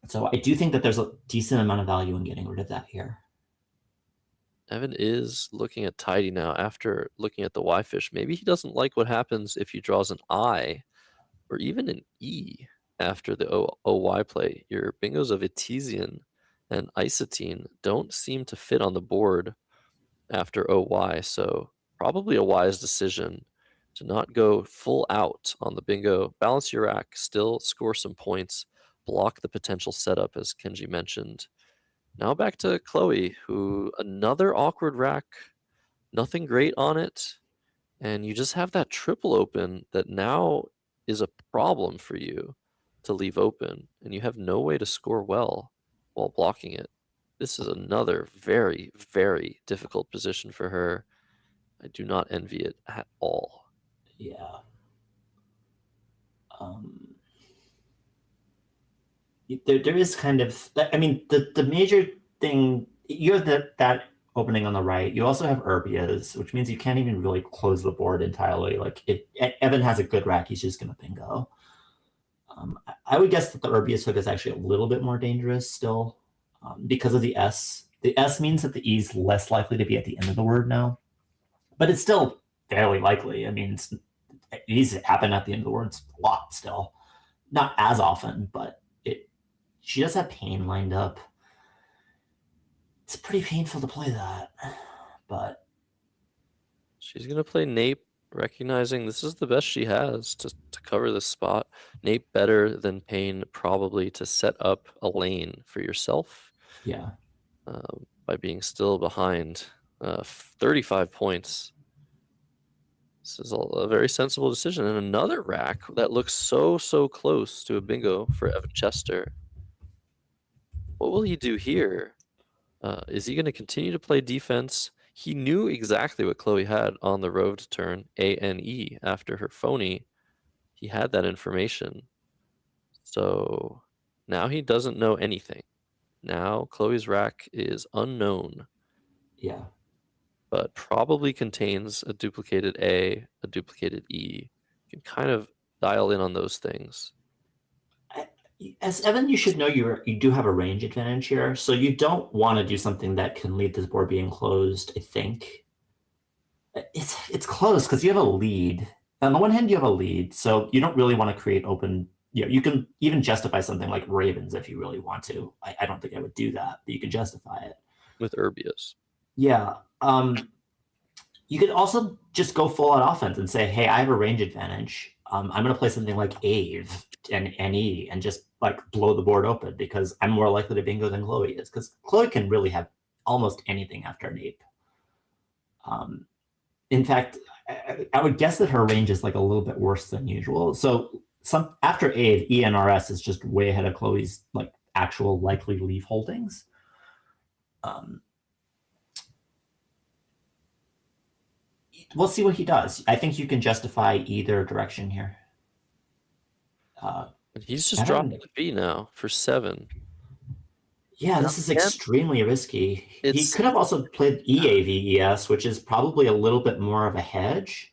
[SPEAKER 2] So I do think that there's a decent amount of value in getting rid of that here.
[SPEAKER 1] Evan is looking at tidy now after looking at the Y fish. Maybe he doesn't like what happens if he draws an I or even an E after the OY play. Your bingos of Etesian and Isotine don't seem to fit on the board after OY, so probably a wise decision to not go full out on the bingo. Balance your rack, still score some points, block the potential setup, as Kenji mentioned. Now back to Chloe, who another awkward rack, nothing great on it, and you just have that triple open that now is a problem for you to leave open, and you have no way to score well while blocking it. This is another very, very difficult position for her. I do not envy it at all.
[SPEAKER 2] Yeah. There is kind of, I mean, the major thing, you have that opening on the right. You also have Urbias, which means you can't even really close the board entirely. Like if Evan has a good rack, he's just going to bingo. I would guess that the Urbias hook is actually a little bit more dangerous still because of the S. The S means that the E is less likely to be at the end of the word now, but it's still fairly likely. I mean, E's happen at the end of the words a lot still. Not as often, but she does have pain lined up. It's pretty painful to play that, but
[SPEAKER 1] she's going to play Nape, recognizing this is the best she has to cover this spot. Nape better than Pain probably to set up a lane for yourself.
[SPEAKER 2] Yeah.
[SPEAKER 1] By being still behind 35 points. This is a very sensible decision. And another rack that looks so close to a bingo for Evan Chester. What will he do here? Is he going to continue to play defense? He knew exactly what Chloe had on the roved turn, A-N-E, after her phony. He had that information. So now he doesn't know anything. Now Chloe's rack is unknown.
[SPEAKER 2] Yeah.
[SPEAKER 1] But probably contains a duplicated A, a duplicated E. You can kind of dial in on those things.
[SPEAKER 2] As Evan, you should know you do have a range advantage here, so you don't want to do something that can lead this board being closed. I think it's close because you have a lead. On the one hand, you have a lead, so you don't really want to create open. You can even justify something like Ravens if you really want to. I don't think I would do that, but you can justify it
[SPEAKER 1] With Urbias.
[SPEAKER 2] Yeah. You could also just go full out offense and say, hey, I have a range advantage. I'm going to play something like Ave and NE and just like blow the board open because I'm more likely to bingo than Chloe is, because Chloe can really have almost anything after an ape. In fact, I would guess that her range is like a little bit worse than usual. So after Ave, ENRS is just way ahead of Chloe's like actual likely leaf holdings. We'll see what he does. I think you can justify either direction here.
[SPEAKER 1] He's just dropping the B now for 7.
[SPEAKER 2] Yeah, this is extremely risky. He could have also played EAVES, which is probably a little bit more of a hedge.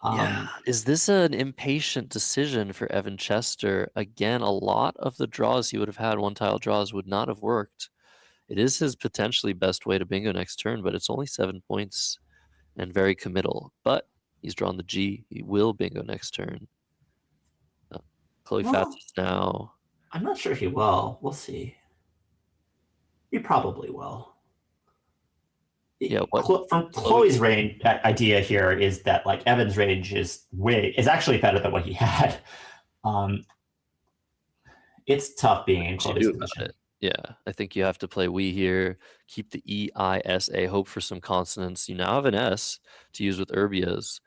[SPEAKER 1] Yeah. Is this an impatient decision for Evan Chester? Again, a lot of the draws he would have had, one-tile draws, would not have worked. It is his potentially best way to bingo next turn, but it's only 7 points and very committal. But he's drawn the G. He will bingo next turn. Chloe Fats is now.
[SPEAKER 2] I'm not sure he will. We'll see. He probably will.
[SPEAKER 1] Yeah,
[SPEAKER 2] from Chloe's range idea here is that like Evan's range is actually better than what he had. It's tough being in Chloe's position.
[SPEAKER 1] Yeah, I think you have to play we here, keep the E-I-S-A, hope for some consonants. You now have an S to use with Urbias,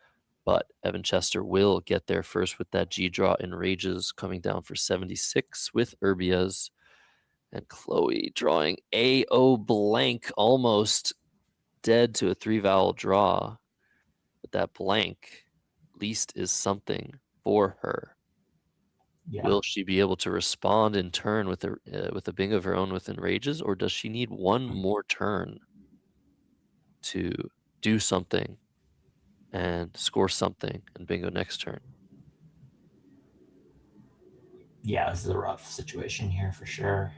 [SPEAKER 1] but Evan Chester will get there first with that G draw in Rages coming down for 76 with Urbias. And Chloe drawing AO blank, almost dead to a 3-vowel draw. But that blank, at least, is something for her.
[SPEAKER 2] Yeah.
[SPEAKER 1] Will she be able to respond in turn with a bingo of her own with Enrages, or does she need one more turn to do something and score something and bingo next turn?
[SPEAKER 2] Yeah, this is a rough situation here for sure.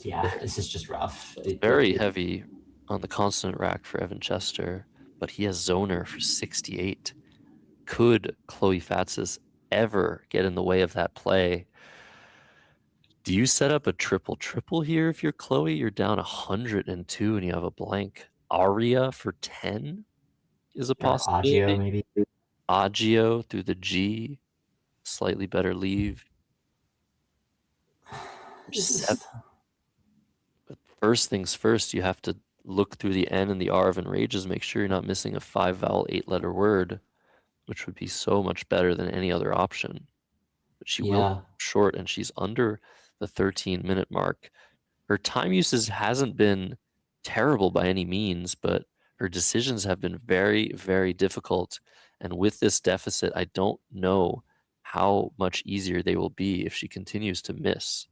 [SPEAKER 2] Yeah, this is just rough.
[SPEAKER 1] Very heavy on the consonant rack for Evan Chester, but he has Zoner for 68. Could Chloe Fatsis ever get in the way of that play? Do you set up a triple here if you're Chloe? You're down 102 and you have a blank. Aria for 10 is a
[SPEAKER 2] Or
[SPEAKER 1] possibility.
[SPEAKER 2] Agio, maybe.
[SPEAKER 1] Agio through the G, slightly better leave. But first things first, you have to look through the N and the R of Enrages, make sure you're not missing a 5-vowel 8-letter word, which would be so much better than any other option. But she will come short, and she's under the 13-minute mark. Her time usage hasn't been terrible by any means, but her decisions have been very, very difficult. And with this deficit, I don't know how much easier they will be if she continues to miss.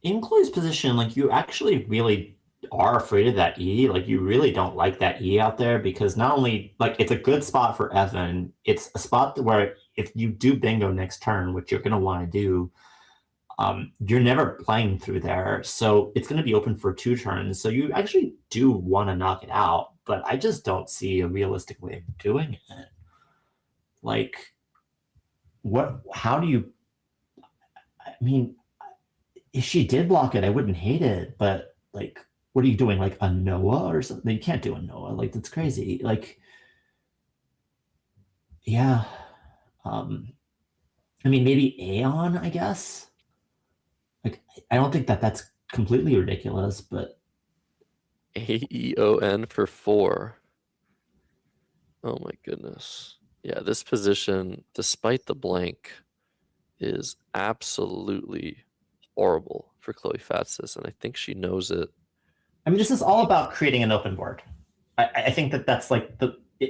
[SPEAKER 2] In Chloe's position, like, you actually really are afraid of that E. Like, you really don't like that E out there, because not only, like, it's a good spot for Evan, it's a spot where if you do bingo next turn, which you're going to want to do, you're never playing through there. So it's going to be open for 2 turns. So you actually do want to knock it out, but I just don't see a realistic way of doing it. Like, how do you, I mean, if she did block it, I wouldn't hate it, but like, what are you doing? Like a Noah or something? You can't do a Noah. Like, that's crazy. Like, yeah. I mean, maybe Aeon, I guess. Like, I don't think that's completely ridiculous, but
[SPEAKER 1] AEON for 4. Oh my goodness. Yeah, this position, despite the blank, is absolutely horrible for Chloe Fatsis, and I think she knows it.
[SPEAKER 2] I mean, this is all about creating an open board. I think that's like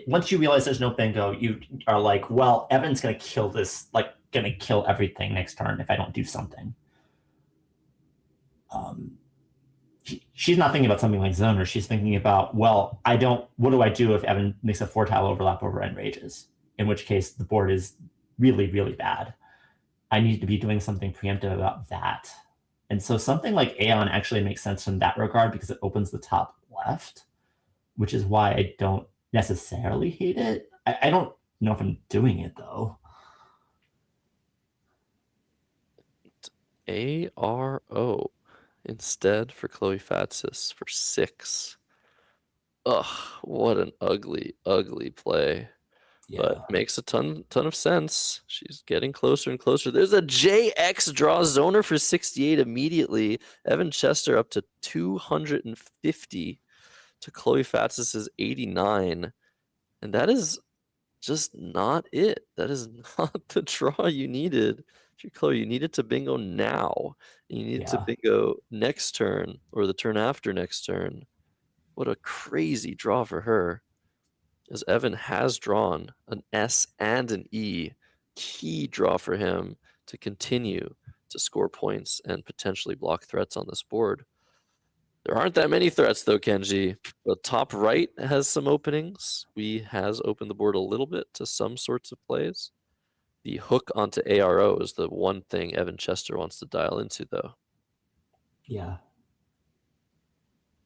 [SPEAKER 2] once you realize there's no bingo, you are like, well, Evan's going to kill this, like, going to kill everything next turn if I don't do something. She's not thinking about something like Zoner. She's thinking about, well, what do I do if Evan makes a 4-tile overlap over Enrages? In which case the board is really, really bad. I need to be doing something preemptive about that. And so something like Aeon actually makes sense in that regard, because it opens the top left, which is why I don't necessarily hate it. I don't know if I'm doing it, though.
[SPEAKER 1] ARO instead for Chloe Fatsis for 6. Ugh, what an ugly, ugly play.
[SPEAKER 2] Yeah.
[SPEAKER 1] But makes a ton of sense. She's getting closer and closer. There's a JX draw Zoner for 68 immediately. Evan Chester up to 250 to Chloe Fatsis's 89. And that is just not it. That is not the draw you needed. Chloe, you needed to bingo now. You needed to bingo next turn or the turn after next turn. What a crazy draw for her. As Evan has drawn an S and an E, key draw for him to continue to score points and potentially block threats on this board. There aren't that many threats, though, Kenji. The top right has some openings. We has opened the board a little bit to some sorts of plays. The hook onto ARO is the one thing Evan Chester wants to dial into, though.
[SPEAKER 2] Yeah.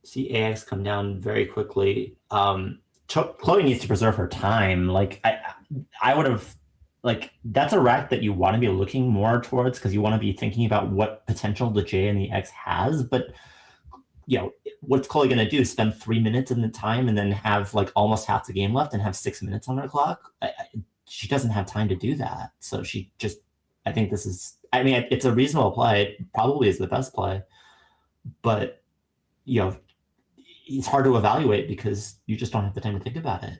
[SPEAKER 2] See AX come down very quickly. Chloe needs to preserve her time. Like, I would have, like, that's a rack that you want to be looking more towards, because you want to be thinking about what potential the J and the X has. But, you know, what's Chloe going to do? Spend 3 minutes in the time and then have like almost half the game left and have 6 minutes on her clock? She doesn't have time to do that. So she just, I think this is, I mean, it's a reasonable play. It probably is the best play. But, you know, it's hard to evaluate because you just don't have the time to think about it.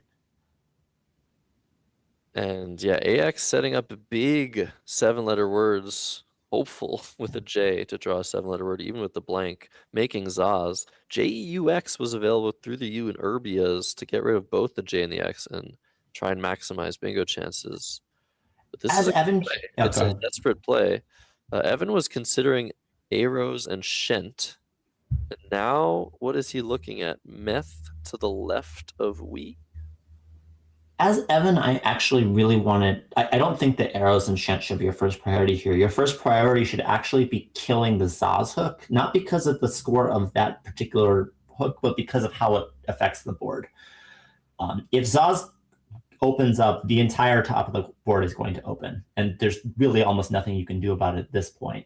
[SPEAKER 1] And yeah, AX setting up big 7-letter words, hopeful with a J to draw a 7-letter word, even with the blank, making Zaz. JEUX was available through the U in Urbias to get rid of both the J and the X and try and maximize bingo chances. But this
[SPEAKER 2] As
[SPEAKER 1] is a
[SPEAKER 2] Evan,
[SPEAKER 1] play.
[SPEAKER 2] oh,
[SPEAKER 1] It's
[SPEAKER 2] go
[SPEAKER 1] a
[SPEAKER 2] ahead.
[SPEAKER 1] desperate play. Evan was considering Arrows and Shent. And now, what is he looking at? Meth to the left of Wheat?
[SPEAKER 2] As Evan, I actually really wanted. I don't think that arrows and Shent should be your first priority here. Your first priority should actually be killing the Zaz hook, not because of the score of that particular hook, but because of how it affects the board. If Zaz opens up, the entire top of the board is going to open, and there's really almost nothing you can do about it at this point.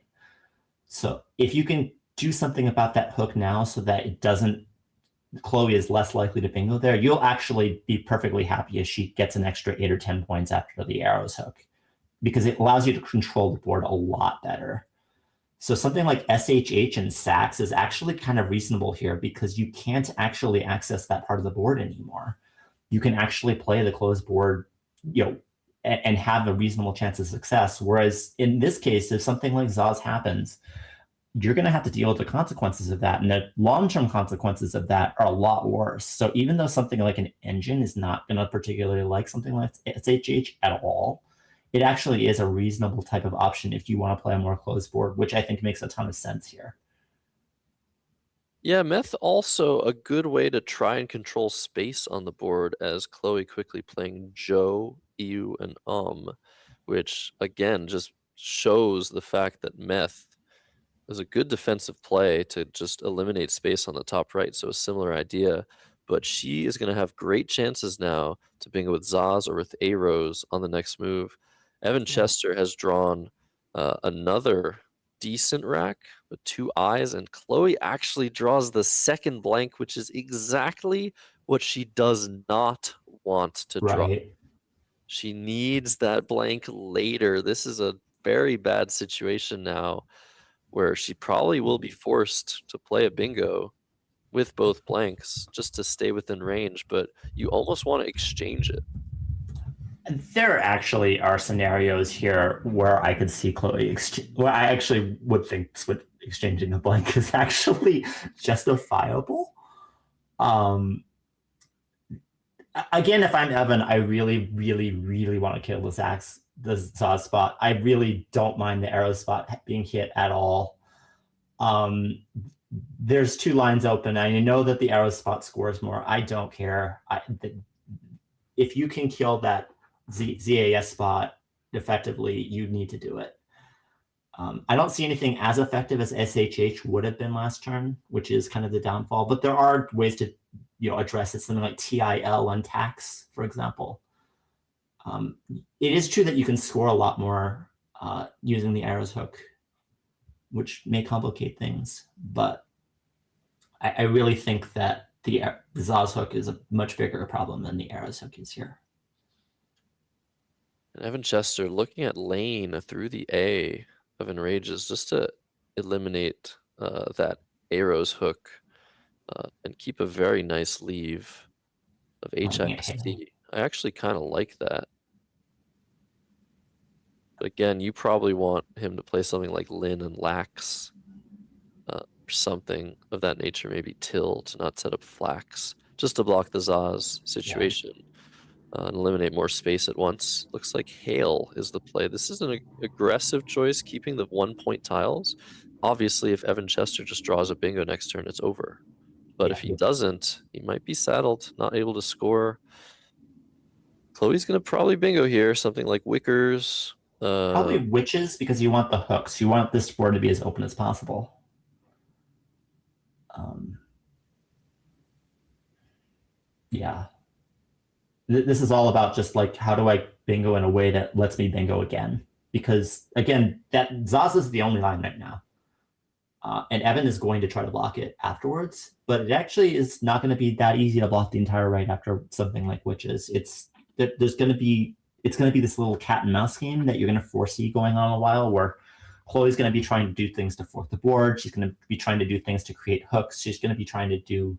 [SPEAKER 2] So if you can do something about that hook now so that it doesn't, Chloe is less likely to bingo there, you'll actually be perfectly happy if she gets an extra 8 or 10 points after the arrows hook, because it allows you to control the board a lot better. So something like SHH and Sax is actually kind of reasonable here because you can't actually access that part of the board anymore. You can actually play the closed board, and have a reasonable chance of success. Whereas in this case, if something like Zaz happens, you're going to have to deal with the consequences of that. And the long-term consequences of that are a lot worse. So even though something like an engine is not going to particularly like something like SHH at all, it actually is a reasonable type of option if you want to play a more closed board, which I think makes a ton of sense here.
[SPEAKER 1] Yeah, Meth also a good way to try and control space on the board, as Chloe quickly playing Joe, EU, and which again just shows the fact that Meth is a good defensive play to just eliminate space on the top right. So a similar idea, but she is going to have great chances now to bingo with Zaz or with A-Rose on the next move. Evan Chester has drawn another decent rack with 2 eyes, and Chloe actually draws the second blank, which is exactly what she does not want to draw.
[SPEAKER 2] Right.
[SPEAKER 1] She needs that blank later. This is a very bad situation now where she probably will be forced to play a bingo with both blanks just to stay within range, but you almost want to exchange it.
[SPEAKER 2] There actually are scenarios here where I could see Chloe where I actually would think exchanging a blank is actually justifiable. Again, if I'm Evan, I really, really, really want to kill the Zaz spot. I really don't mind the arrow spot being hit at all. There's 2 lines open. I know that the arrow spot scores more. I don't care. If you can kill that ZAS spot effectively, you need to do it. I don't see anything as effective as SHH would have been last turn, which is kind of the downfall. But there are ways to address it, something like TIL on tax, for example. It is true that you can score a lot more using the arrows hook, which may complicate things, but I really think that the Zaz hook is a much bigger problem than the arrows hook is here.
[SPEAKER 1] And Evan Chester looking at lane through the A of Enrages just to eliminate that arrows hook and keep a very nice leave of HIST. I actually kind of like that. But again, you probably want him to play something like Lin and Lax or something of that nature, maybe Till to not set up Flax, just to block the Zaz situation. And eliminate more space at once. Looks like Hail is the play. This is an aggressive choice, keeping the 1-point tiles. Obviously, if Evan Chester just draws a bingo next turn, it's over. But if he doesn't, he might be saddled, not able to score. Chloe's going to probably bingo here, something like Wickers.
[SPEAKER 2] Probably Witches, because you want the hooks. You want this board to be as open as possible. Yeah. This is all about just like, how do I bingo in a way that lets me bingo again? Because again, that Zaz is the only line right now. And Evan is going to try to block it afterwards, but it actually is not going to be that easy to block the entire right after something like Witches. It's going to be this little cat and mouse game that you're going to foresee going on a while, where Chloe's going to be trying to do things to fork the board. She's going to be trying to do things to create hooks. She's going to be trying to do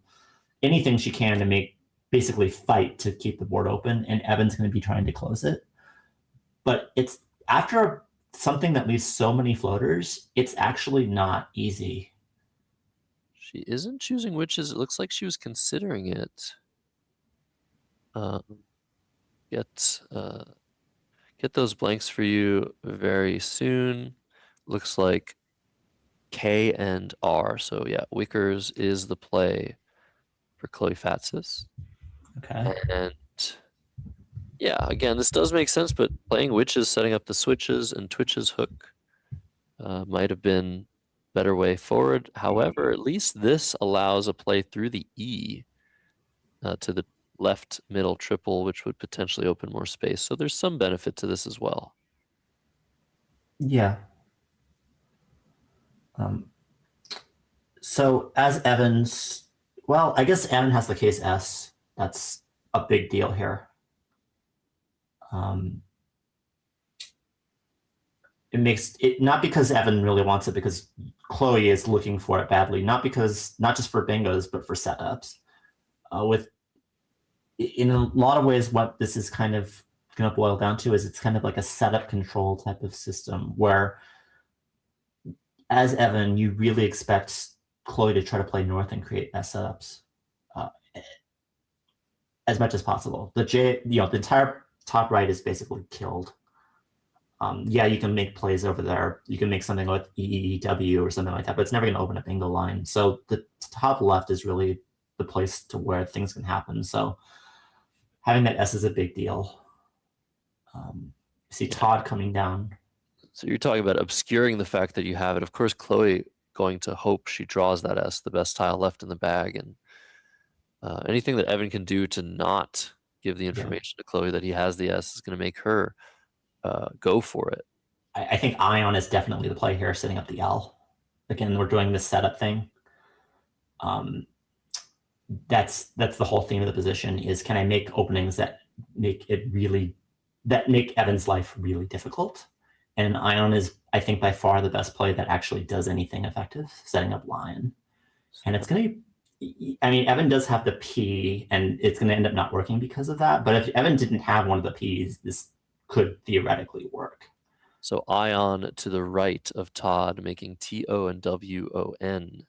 [SPEAKER 2] anything she can to basically fight to keep the board open, and Evan's going to be trying to close it. but it's after something that leaves so many floaters, it's actually not easy.
[SPEAKER 1] She isn't choosing witches. It looks like she was considering it. Get those blanks for you very soon. Looks like K and R. So yeah, Wickers is the play for Chloe Fatsis.
[SPEAKER 2] Okay.
[SPEAKER 1] And yeah, again, this does make sense, but playing witches, setting up the switches and Twitch's hook might have been a better way forward. However, at least this allows a play through the E to the left middle triple, which would potentially open more space. So there's some benefit to this as well.
[SPEAKER 2] Yeah. So as Evans, well, I guess Evan has the case S. That's a big deal here. It makes it not because Evan really wants it, because Chloe is looking for it badly. Not just for bingos, but for setups. In a lot of ways, what this is kind of going to boil down to is it's kind of like a setup control type of system where, as Evan, you really expect Chloe to try to play north and create S setups as much as possible. The entire top right is basically killed. Yeah, you can make plays over there. You can make something like EEW or something like that, but it's never going to open a bingo line. So the top left is really the place to where things can happen. So having that S is a big deal. See Todd coming down.
[SPEAKER 1] So you're talking about obscuring the fact that you have it. Of course, Chloe going to hope she draws that S, the best tile left in the bag, and anything that Evan can do to not give the information to Chloe that he has the S is going to make her go for it.
[SPEAKER 2] I think Ion is definitely the play here, setting up the L. Again, we're doing this setup thing. That's the whole theme of the position is, can I make openings that make Evan's life really difficult? And Ion is, I think, by far the best play that actually does anything effective, setting up Lion. And it's going to be, I mean, Evan does have the P, and it's going to end up not working because of that. But if Evan didn't have one of the Ps, this could theoretically work.
[SPEAKER 1] So Ion to the right of Todd, making TO and WON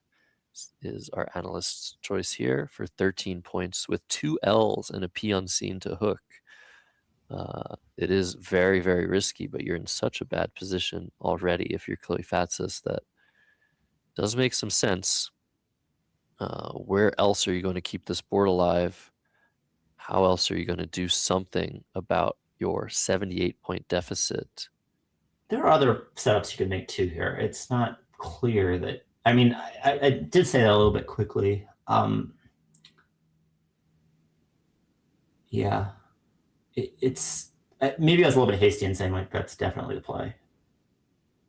[SPEAKER 1] is our analyst's choice here for 13 points with 2 L's and a P unseen to hook. It is very, very risky, but you're in such a bad position already if you're Chloe Fatsis that does make some sense. Where else are you going to keep this board alive? How else are you going to do something about your 78-point deficit?
[SPEAKER 2] There are other setups you could make too here. It's not clear that, I mean, I did say that a little bit quickly. Yeah, it's maybe I was a little bit hasty in saying like that's definitely the play,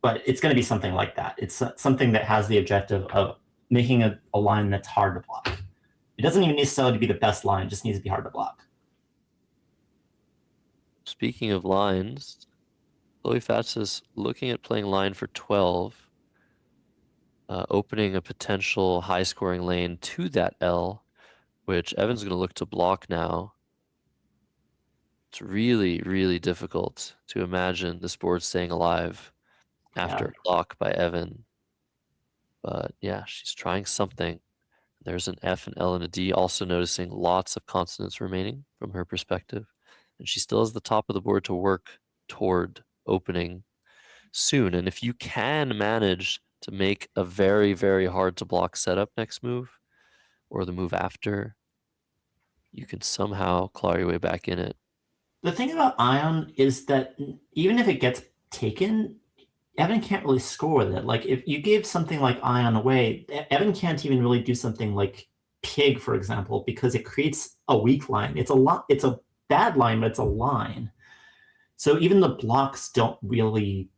[SPEAKER 2] but it's going to be something like that. It's something that has the objective of making a line that's hard to block. It doesn't even necessarily be the best line; it just needs to be hard to block.
[SPEAKER 1] Speaking of lines, Chloe Fatsis looking at playing line for 12, opening a potential high-scoring lane to that L, which Evan's going to look to block now. It's really, really difficult to imagine this board staying alive after a block by Evan. But yeah, she's trying something. There's an F, an L, and a D, also noticing lots of consonants remaining from her perspective. And she still has the top of the board to work toward opening soon. And if you can manage to make a very, very hard to block setup next move, or the move after, you can somehow claw your way back in it.
[SPEAKER 2] The thing about Ion is that even if it gets taken, Evan can't really score with it. Like if you gave something like Ion away, Evan can't even really do something like Pig, for example, because it creates a weak line. It's a bad line, but it's a line. So even the blocks don't really,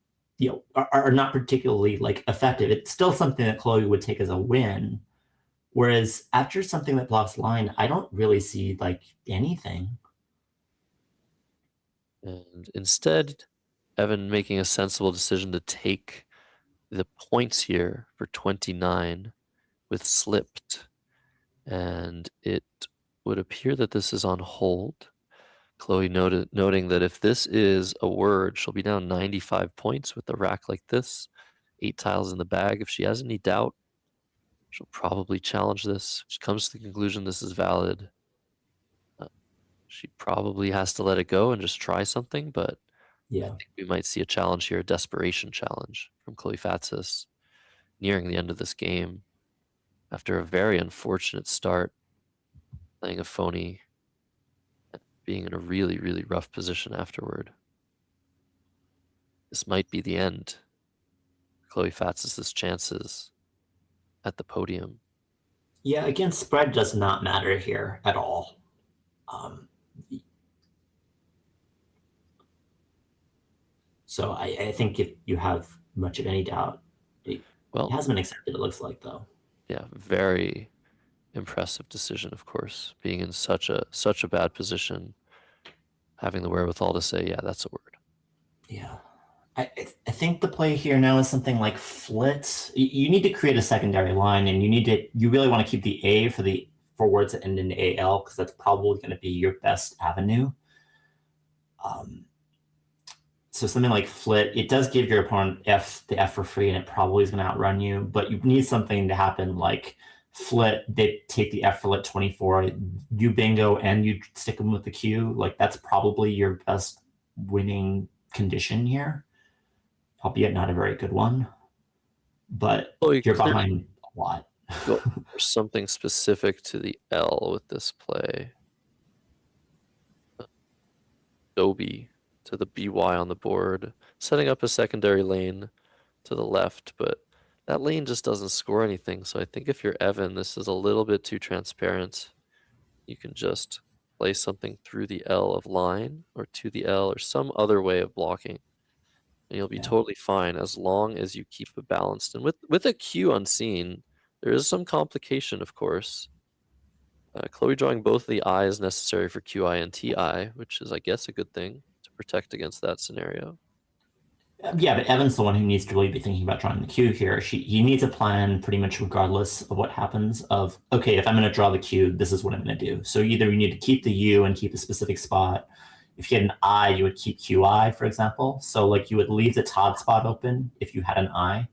[SPEAKER 2] are not particularly like effective. It's still something that Chloe would take as a win. Whereas after something that blocks line, I don't really see like anything.
[SPEAKER 1] And instead, Evan making a sensible decision to take the points here for 29 with slipped. And it would appear that this is on hold. Chloe noting that if this is a word, she'll be down 95 points with a rack like this. 8 tiles in the bag. If she has any doubt, she'll probably challenge this. She comes to the conclusion this is valid. She probably has to let it go and just try something, but
[SPEAKER 2] Yeah.
[SPEAKER 1] I think we might see a challenge here, a desperation challenge from Chloe Fatsis nearing the end of this game after a very unfortunate start, playing a phony, being in a really, really rough position afterward. This might be the end. Chloe Fatsis' chances at the podium.
[SPEAKER 2] Yeah, again, spread does not matter here at all. So I think if you have much of any doubt, it hasn't been accepted, it looks like, though.
[SPEAKER 1] Yeah, very impressive decision, of course, being in such a bad position, having the wherewithal to say, yeah, that's a word.
[SPEAKER 2] Yeah. I think the play here now is something like flit. You need to create a secondary line, and you really want to keep the A for words that end in AL, because that's probably going to be your best avenue. So something like flit, it does give your opponent the F for free, and it probably is going to outrun you, but you need something to happen like flit, they take the F for lit 24, you bingo, and you stick them with the Q. Like, that's probably your best winning condition here, albeit not a very good one, but you're behind a lot.
[SPEAKER 1] There's something specific to the L with this play. Dobie to the BY on the board, setting up a secondary lane to the left, but that lane just doesn't score anything. So I think if you're Evan, this is a little bit too transparent. You can just play something through the L of line or to the L or some other way of blocking, and you'll be totally fine as long as you keep it balanced. And with a Q unseen, there is some complication, of course. Chloe drawing both the I's necessary for QI and TI, which is, I guess, a good thing to protect against that scenario.
[SPEAKER 2] Yeah, but Evan's the one who needs to really be thinking about drawing the Q here. He needs a plan pretty much regardless of what happens of, okay, if I'm going to draw the Q, this is what I'm going to do. So either you need to keep the U and keep a specific spot. If you had an I, you would keep QI, for example. So like you would leave the Todd spot open if you had an I,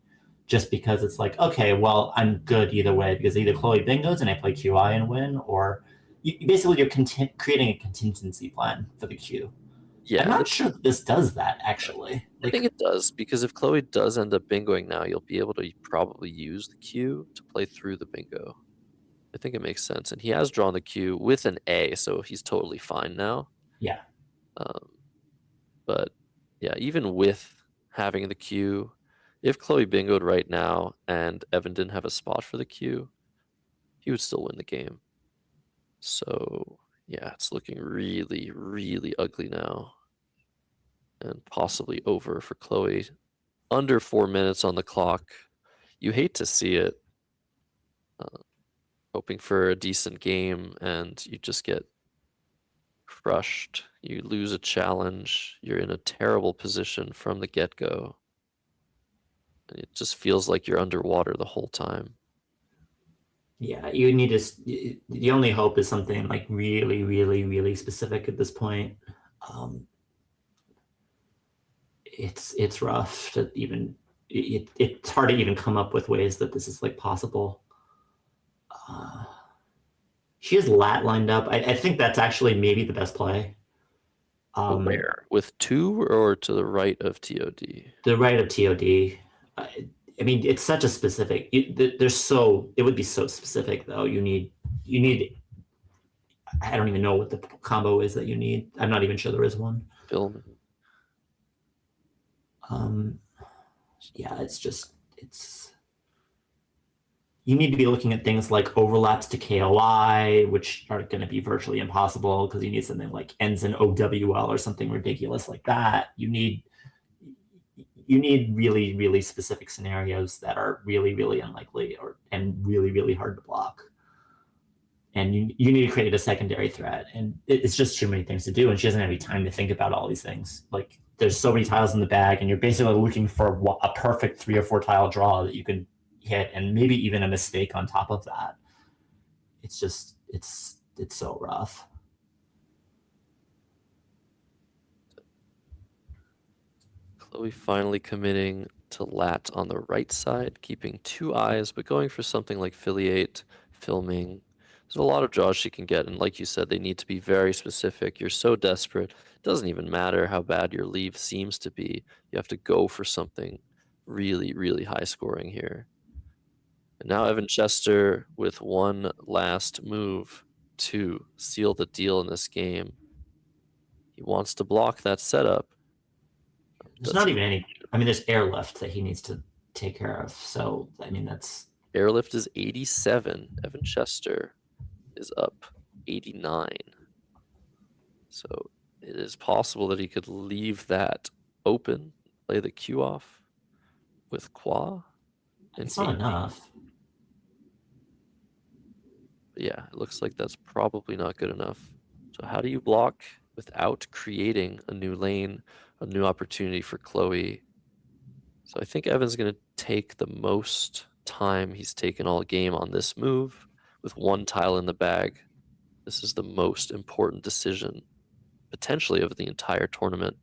[SPEAKER 2] just because it's like, okay, well, I'm good either way, because either Chloe bingos and I play QI and win, or basically you're creating a contingency plan for the Q. Yeah, I'm not sure that this does that, actually.
[SPEAKER 1] I think it does, because if Chloe does end up bingoing now, you'll be able to probably use the Q to play through the bingo. I think it makes sense. And he has drawn the Q with an A, so he's totally fine now.
[SPEAKER 2] Yeah.
[SPEAKER 1] But yeah, even with having the Q, if Chloe bingoed right now and Evan didn't have a spot for the Q, he would still win the game. So yeah, it's looking really, really ugly now. And possibly over for Chloe. Under 4 minutes on the clock. You hate to see it. Hoping for a decent game, and you just get crushed. You lose a challenge. You're in a terrible position from the get-go. And it just feels like you're underwater the whole time.
[SPEAKER 2] Yeah, you need to. The only hope is something like really, really, really specific at this point. It's rough to even. It's hard to even come up with ways that this is like possible. She has lat lined up. I think that's actually maybe the best play.
[SPEAKER 1] Where? With 2 or to the right of TOD?
[SPEAKER 2] The right of TOD. I mean, it's such a specific. It would be so specific though. You need. I don't even know what the combo is that you need. I'm not even sure there is one.
[SPEAKER 1] Film.
[SPEAKER 2] Yeah, it's. You need to be looking at things like overlaps to KOI, which are going to be virtually impossible because you need something like ends in OWL or something ridiculous like that. You need really, really specific scenarios that are really, really unlikely and really, really hard to block. And you need to create a secondary threat. And it's just too many things to do. And she doesn't have any time to think about all these things. Like, there's so many tiles in the bag, and you're basically looking for a perfect 3 or 4 tile draw that you can hit, and maybe even a mistake on top of that. It's just, it's so rough.
[SPEAKER 1] Chloe finally committing to lat on the right side, keeping 2 eyes, but going for something like filiate, filming. There's a lot of draws she can get, and like you said, they need to be very specific. You're so desperate. It doesn't even matter how bad your leave seems to be. You have to go for something really, really high scoring here. And now Evan Chester with one last move to seal the deal in this game. He wants to block that setup.
[SPEAKER 2] There's not even any. I mean, there's airlift that he needs to take care of. So I mean, that's
[SPEAKER 1] Airlift is 87. Evan Chester is up 89. So it is possible that he could leave that open, play the Q off with Qua. And
[SPEAKER 2] it's not enough.
[SPEAKER 1] Yeah, it looks like that's probably not good enough. So how do you block without creating a new lane, a new opportunity for Chloe? So I think Evan's going to take the most time he's taken all game on this move with one tile in the bag. This is the most important decision potentially of the entire tournament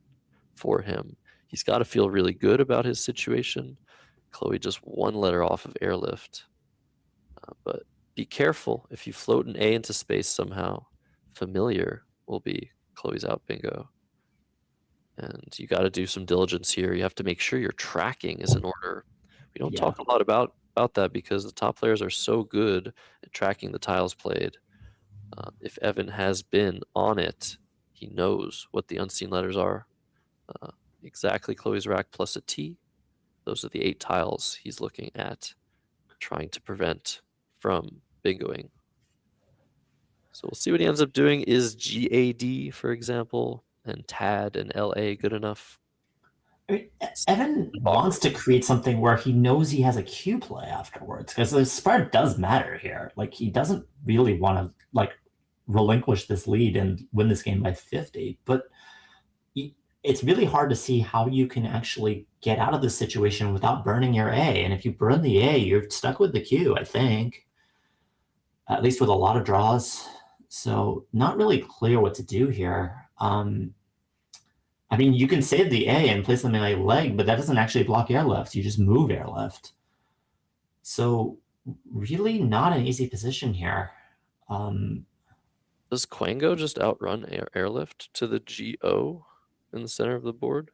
[SPEAKER 1] for him. He's got to feel really good about his situation. Chloe just one letter off of airlift. But be careful if you float an A into space somehow. Familiar will be Chloe's out bingo. And you got to do some diligence here. You have to make sure your tracking is in order. We don't talk a lot about that because the top players are so good at tracking the tiles played. If Evan has been on it, he knows what the unseen letters are. Exactly Chloe's rack plus a T. Those are the 8 tiles he's looking at, trying to prevent from bingoing. So we'll see what he ends up doing. Is GAD, for example, and TAD and LA good enough?
[SPEAKER 2] I mean, Evan wants to create something where he knows he has a Q play afterwards, because the spread does matter here. Like, he doesn't really want to like relinquish this lead and win this game by 50, but it's really hard to see how you can actually get out of this situation without burning your A. And if you burn the A, you're stuck with the Q, I think, at least with a lot of draws. So not really clear what to do here. I mean, you can save the A and play something like leg, but that doesn't actually block airlift. You just move airlift. So really not an easy position here.
[SPEAKER 1] Does Quango just outrun airlift to the GO in the center of the board?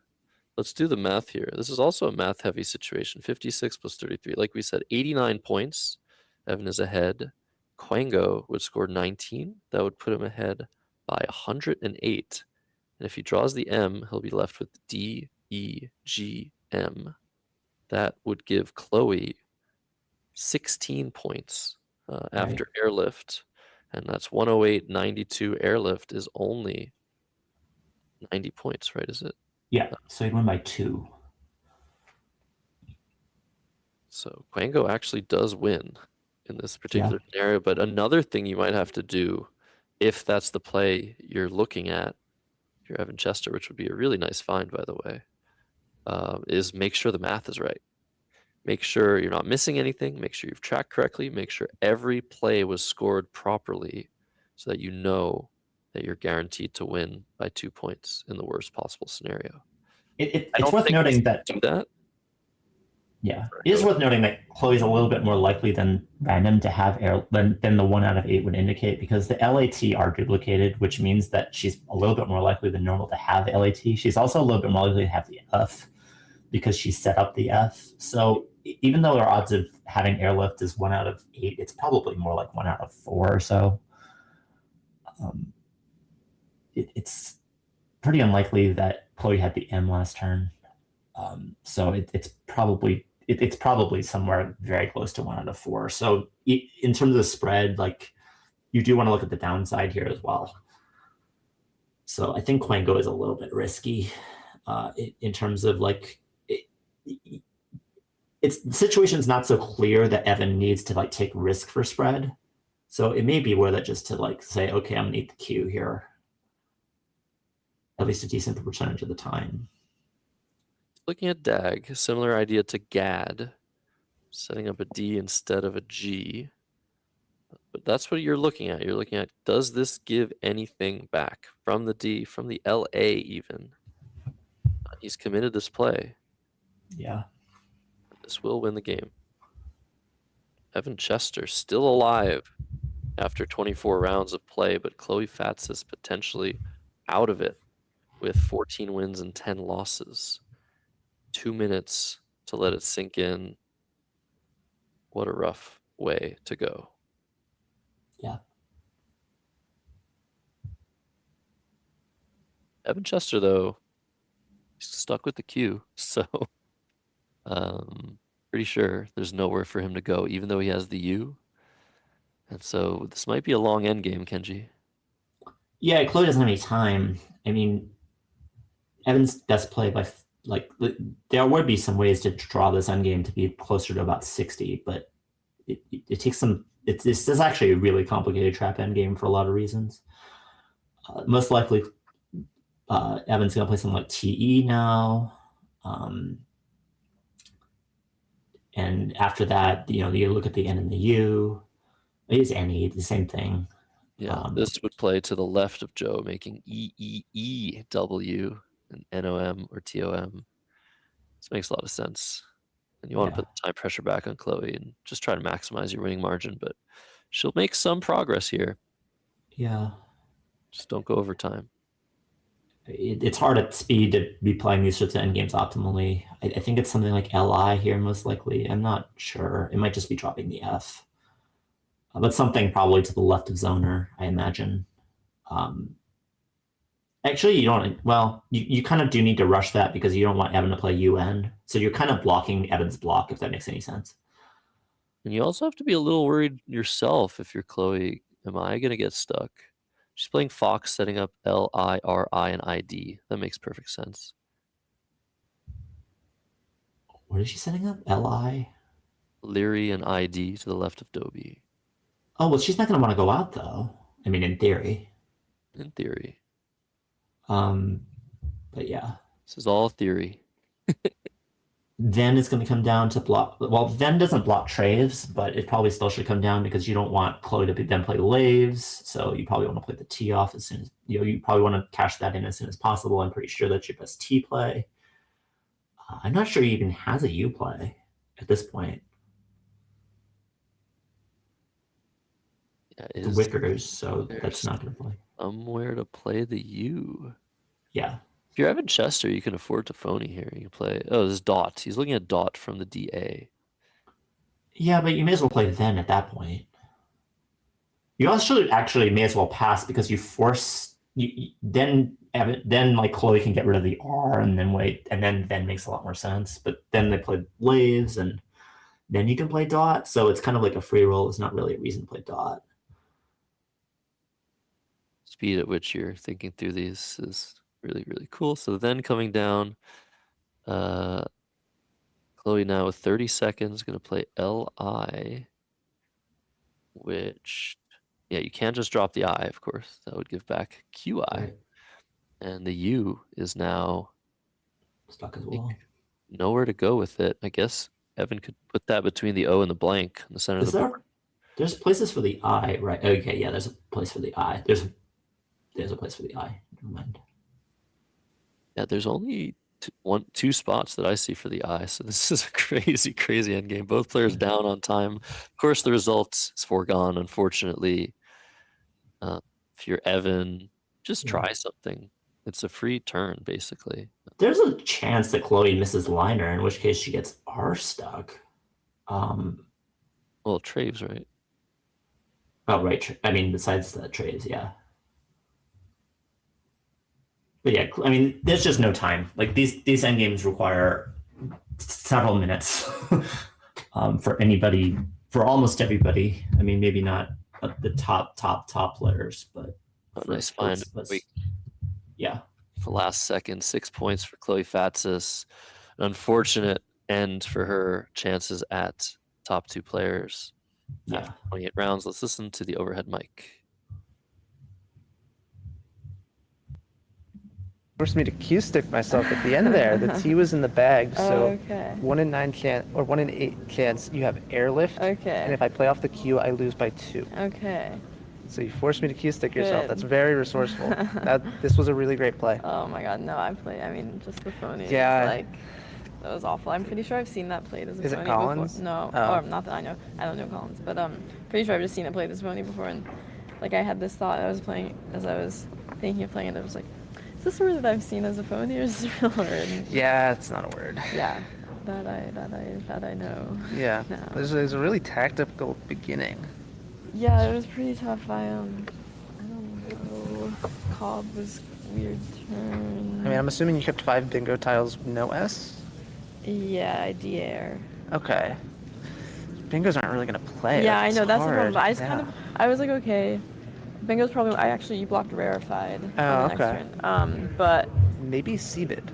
[SPEAKER 1] Let's do the math here. This is also a math heavy situation. 56 plus 33. Like we said, 89 points. Evan is ahead. Quango would score 19. That would put him ahead by 108. And if he draws the M, he'll be left with D, E, G, M. That would give Chloe 16 points after airlift. And that's 108, 92. Airlift is only 90 points, right? Is it?
[SPEAKER 2] Yeah, so he'd win by 2.
[SPEAKER 1] So Quango actually does win in this particular scenario. But another thing you might have to do, if that's the play you're looking at, if you're Evan Chester, which would be a really nice find, by the way, is make sure the math is right. Make sure you're not missing anything. Make sure you've tracked correctly. Make sure every play was scored properly so that you know that you're guaranteed to win by 2 points in the worst possible scenario.
[SPEAKER 2] It's worth noting that.
[SPEAKER 1] Do that.
[SPEAKER 2] Yeah, it is worth noting that Chloe's a little bit more likely than random to have air than the 1 out of 8 would indicate, because the LAT are duplicated, which means that she's a little bit more likely than normal to have LAT. She's also a little bit more likely to have the F because she set up the F. So even though our odds of having airlift is 1 out of 8, it's probably more like 1 out of 4 or so. It's pretty unlikely that Chloe had the M last turn. So it's probably somewhere very close to 1 out of 4. So in terms of the spread, like, you do want to look at the downside here as well. So I think Quango is a little bit risky in terms of like, the situation's not so clear that Evan needs to like take risk for spread. So it may be worth it just to like say, okay, I'm gonna eat the Q here, at least a decent percentage of the time.
[SPEAKER 1] Looking at DAG, similar idea to GAD, setting up a D instead of a G. But that's what you're looking at. You're looking at, does this give anything back from the D, from the LA even? He's committed this play.
[SPEAKER 2] Yeah.
[SPEAKER 1] This will win the game. Evan Chester still alive after 24 rounds of play, but Chloe Fatsis is potentially out of it with 14 wins and 10 losses. 2 minutes to let it sink in. What a rough way to go.
[SPEAKER 2] Yeah.
[SPEAKER 1] Evan Chester, though, he's stuck with the Q, so pretty sure there's nowhere for him to go, even though he has the U. And so this might be a long end game, Kenji.
[SPEAKER 2] Yeah, Chloe doesn't have any time. I mean, Evan's best play by like there would be some ways to draw this end game to be closer to about 60, but it takes some. This is actually a really complicated trap end game for a lot of reasons. Most likely, Evan's gonna play something like TE now, and after that, you look at the N and the U. It is any the same thing.
[SPEAKER 1] Yeah, this would play to the left of Joe, making EEEW and NOM or TOM. This makes a lot of sense. And you want to put the time pressure back on Chloe and just try to maximize your winning margin, but she'll make some progress here.
[SPEAKER 2] Yeah.
[SPEAKER 1] Just don't go over time.
[SPEAKER 2] It's hard at speed to be playing these sorts of endgames optimally. I think it's something like LI here, most likely. I'm not sure. It might just be dropping the F. But something probably to the left of zoner, I imagine. Actually, you don't. Well, you kind of do need to rush that because you don't want Evan to play UN. So you're kind of blocking Evan's block, if that makes any sense.
[SPEAKER 1] And you also have to be a little worried yourself if you're Chloe. Am I going to get stuck? She's playing Fox, setting up LIRI and ID. That makes perfect sense.
[SPEAKER 2] What is she setting up? LI?
[SPEAKER 1] Leary and ID to the left of Dobie.
[SPEAKER 2] Oh, well, she's not going to want to go out, though. I mean, in theory.
[SPEAKER 1] In theory.
[SPEAKER 2] But yeah.
[SPEAKER 1] This is all theory.
[SPEAKER 2] Then it's going to come down to block. Well, then doesn't block Traves, but it probably still should come down because you don't want Chloe to then play Laves. So you probably want to play the T off as soon as you probably want to cash that in as soon as possible. I'm pretty sure that's your best T play. I'm not sure he even has a U play at this point.
[SPEAKER 1] Yeah,
[SPEAKER 2] The Wickers, so that's not going to play.
[SPEAKER 1] Somewhere to play the U.
[SPEAKER 2] Yeah.
[SPEAKER 1] If you're Evan Chester, you can afford to phony here. You can play. Oh, this is Dot. He's looking at Dot from the DA.
[SPEAKER 2] Yeah, but you may as well play then at that point. You also actually may as well pass because you force then like Chloe can get rid of the R and then wait, and then makes a lot more sense. But then they play Laves and then you can play Dot. So it's kind of like a free roll. It's not really a reason to play Dot.
[SPEAKER 1] Speed at which you're thinking through these is really, really cool. So then coming down, Chloe now with 30 seconds, going to play LI, which, yeah, you can't just drop the I, of course. That would give back QI.
[SPEAKER 2] Right.
[SPEAKER 1] And the U is now
[SPEAKER 2] Stuck as well.
[SPEAKER 1] nowhere to go with it. I guess Evan could put that between the O and the blank in the center of the board.
[SPEAKER 2] There's places for the I, right? Okay, yeah, there's a place for the I. There's a place for the I. Never mind.
[SPEAKER 1] Yeah, there's only two spots that I see for the I. So this is a crazy, crazy end game. Both players down on time. Of course, the result is foregone, unfortunately. If you're Evan, just try something. It's a free turn, basically.
[SPEAKER 2] There's a chance that Chloe misses liner, in which case she gets R stuck.
[SPEAKER 1] Well, Traves, right?
[SPEAKER 2] Oh, right. I mean, besides the Traves, yeah. But yeah, I mean, there's just no time. Like these end games require several minutes for anybody, for almost everybody. I mean, maybe not the top players, but
[SPEAKER 1] nice find.
[SPEAKER 2] Yeah.
[SPEAKER 1] The last second, 6 points for Chloe Fatsis. An unfortunate end for her chances at top two players.
[SPEAKER 2] Yeah.
[SPEAKER 1] After 28 rounds, let's listen to the overhead mic.
[SPEAKER 6] Forced me to Q stick myself at the end there. The T was in the bag, so
[SPEAKER 7] okay.
[SPEAKER 6] 1 in 9 chance or 1 in 8 chance you have airlift.
[SPEAKER 7] Okay.
[SPEAKER 6] And if I play off the Q, I lose by 2.
[SPEAKER 7] Okay.
[SPEAKER 6] So you forced me to cue stick yourself.
[SPEAKER 7] Good.
[SPEAKER 6] That's very resourceful. This was a really great play.
[SPEAKER 7] Oh my god, no, I mean, just the phony.
[SPEAKER 6] Yeah.
[SPEAKER 7] Like, that was awful. I'm pretty sure I've seen that played as a
[SPEAKER 6] Is it
[SPEAKER 7] phony
[SPEAKER 6] Collins?
[SPEAKER 7] before. No,
[SPEAKER 6] Oh.
[SPEAKER 7] or not that I know. I don't know Collins, but pretty sure I've just seen it played as phony before. And like, I had this thought I was playing as I was thinking of playing it. I was like, is this a word that I've seen as a phony, or is this a real word? And
[SPEAKER 6] Yeah, it's not a word.
[SPEAKER 7] yeah, that I know.
[SPEAKER 6] Yeah.
[SPEAKER 7] No.
[SPEAKER 6] There's a really tactical beginning.
[SPEAKER 7] Yeah, it was pretty tough. I don't know. Cobb was weird turn.
[SPEAKER 6] I mean, I'm assuming you kept 5 bingo tiles, no S?
[SPEAKER 7] Yeah, D-air.
[SPEAKER 6] Okay. Bingos aren't really gonna play.
[SPEAKER 7] Yeah, I
[SPEAKER 6] It's
[SPEAKER 7] know, that's the problem.
[SPEAKER 6] hard.
[SPEAKER 7] But I just
[SPEAKER 6] Yeah.
[SPEAKER 7] I was like, okay. Bingo's probably, you blocked rarefied
[SPEAKER 6] Oh,
[SPEAKER 7] on the next
[SPEAKER 6] okay.
[SPEAKER 7] turn. But
[SPEAKER 6] Maybe Seabed.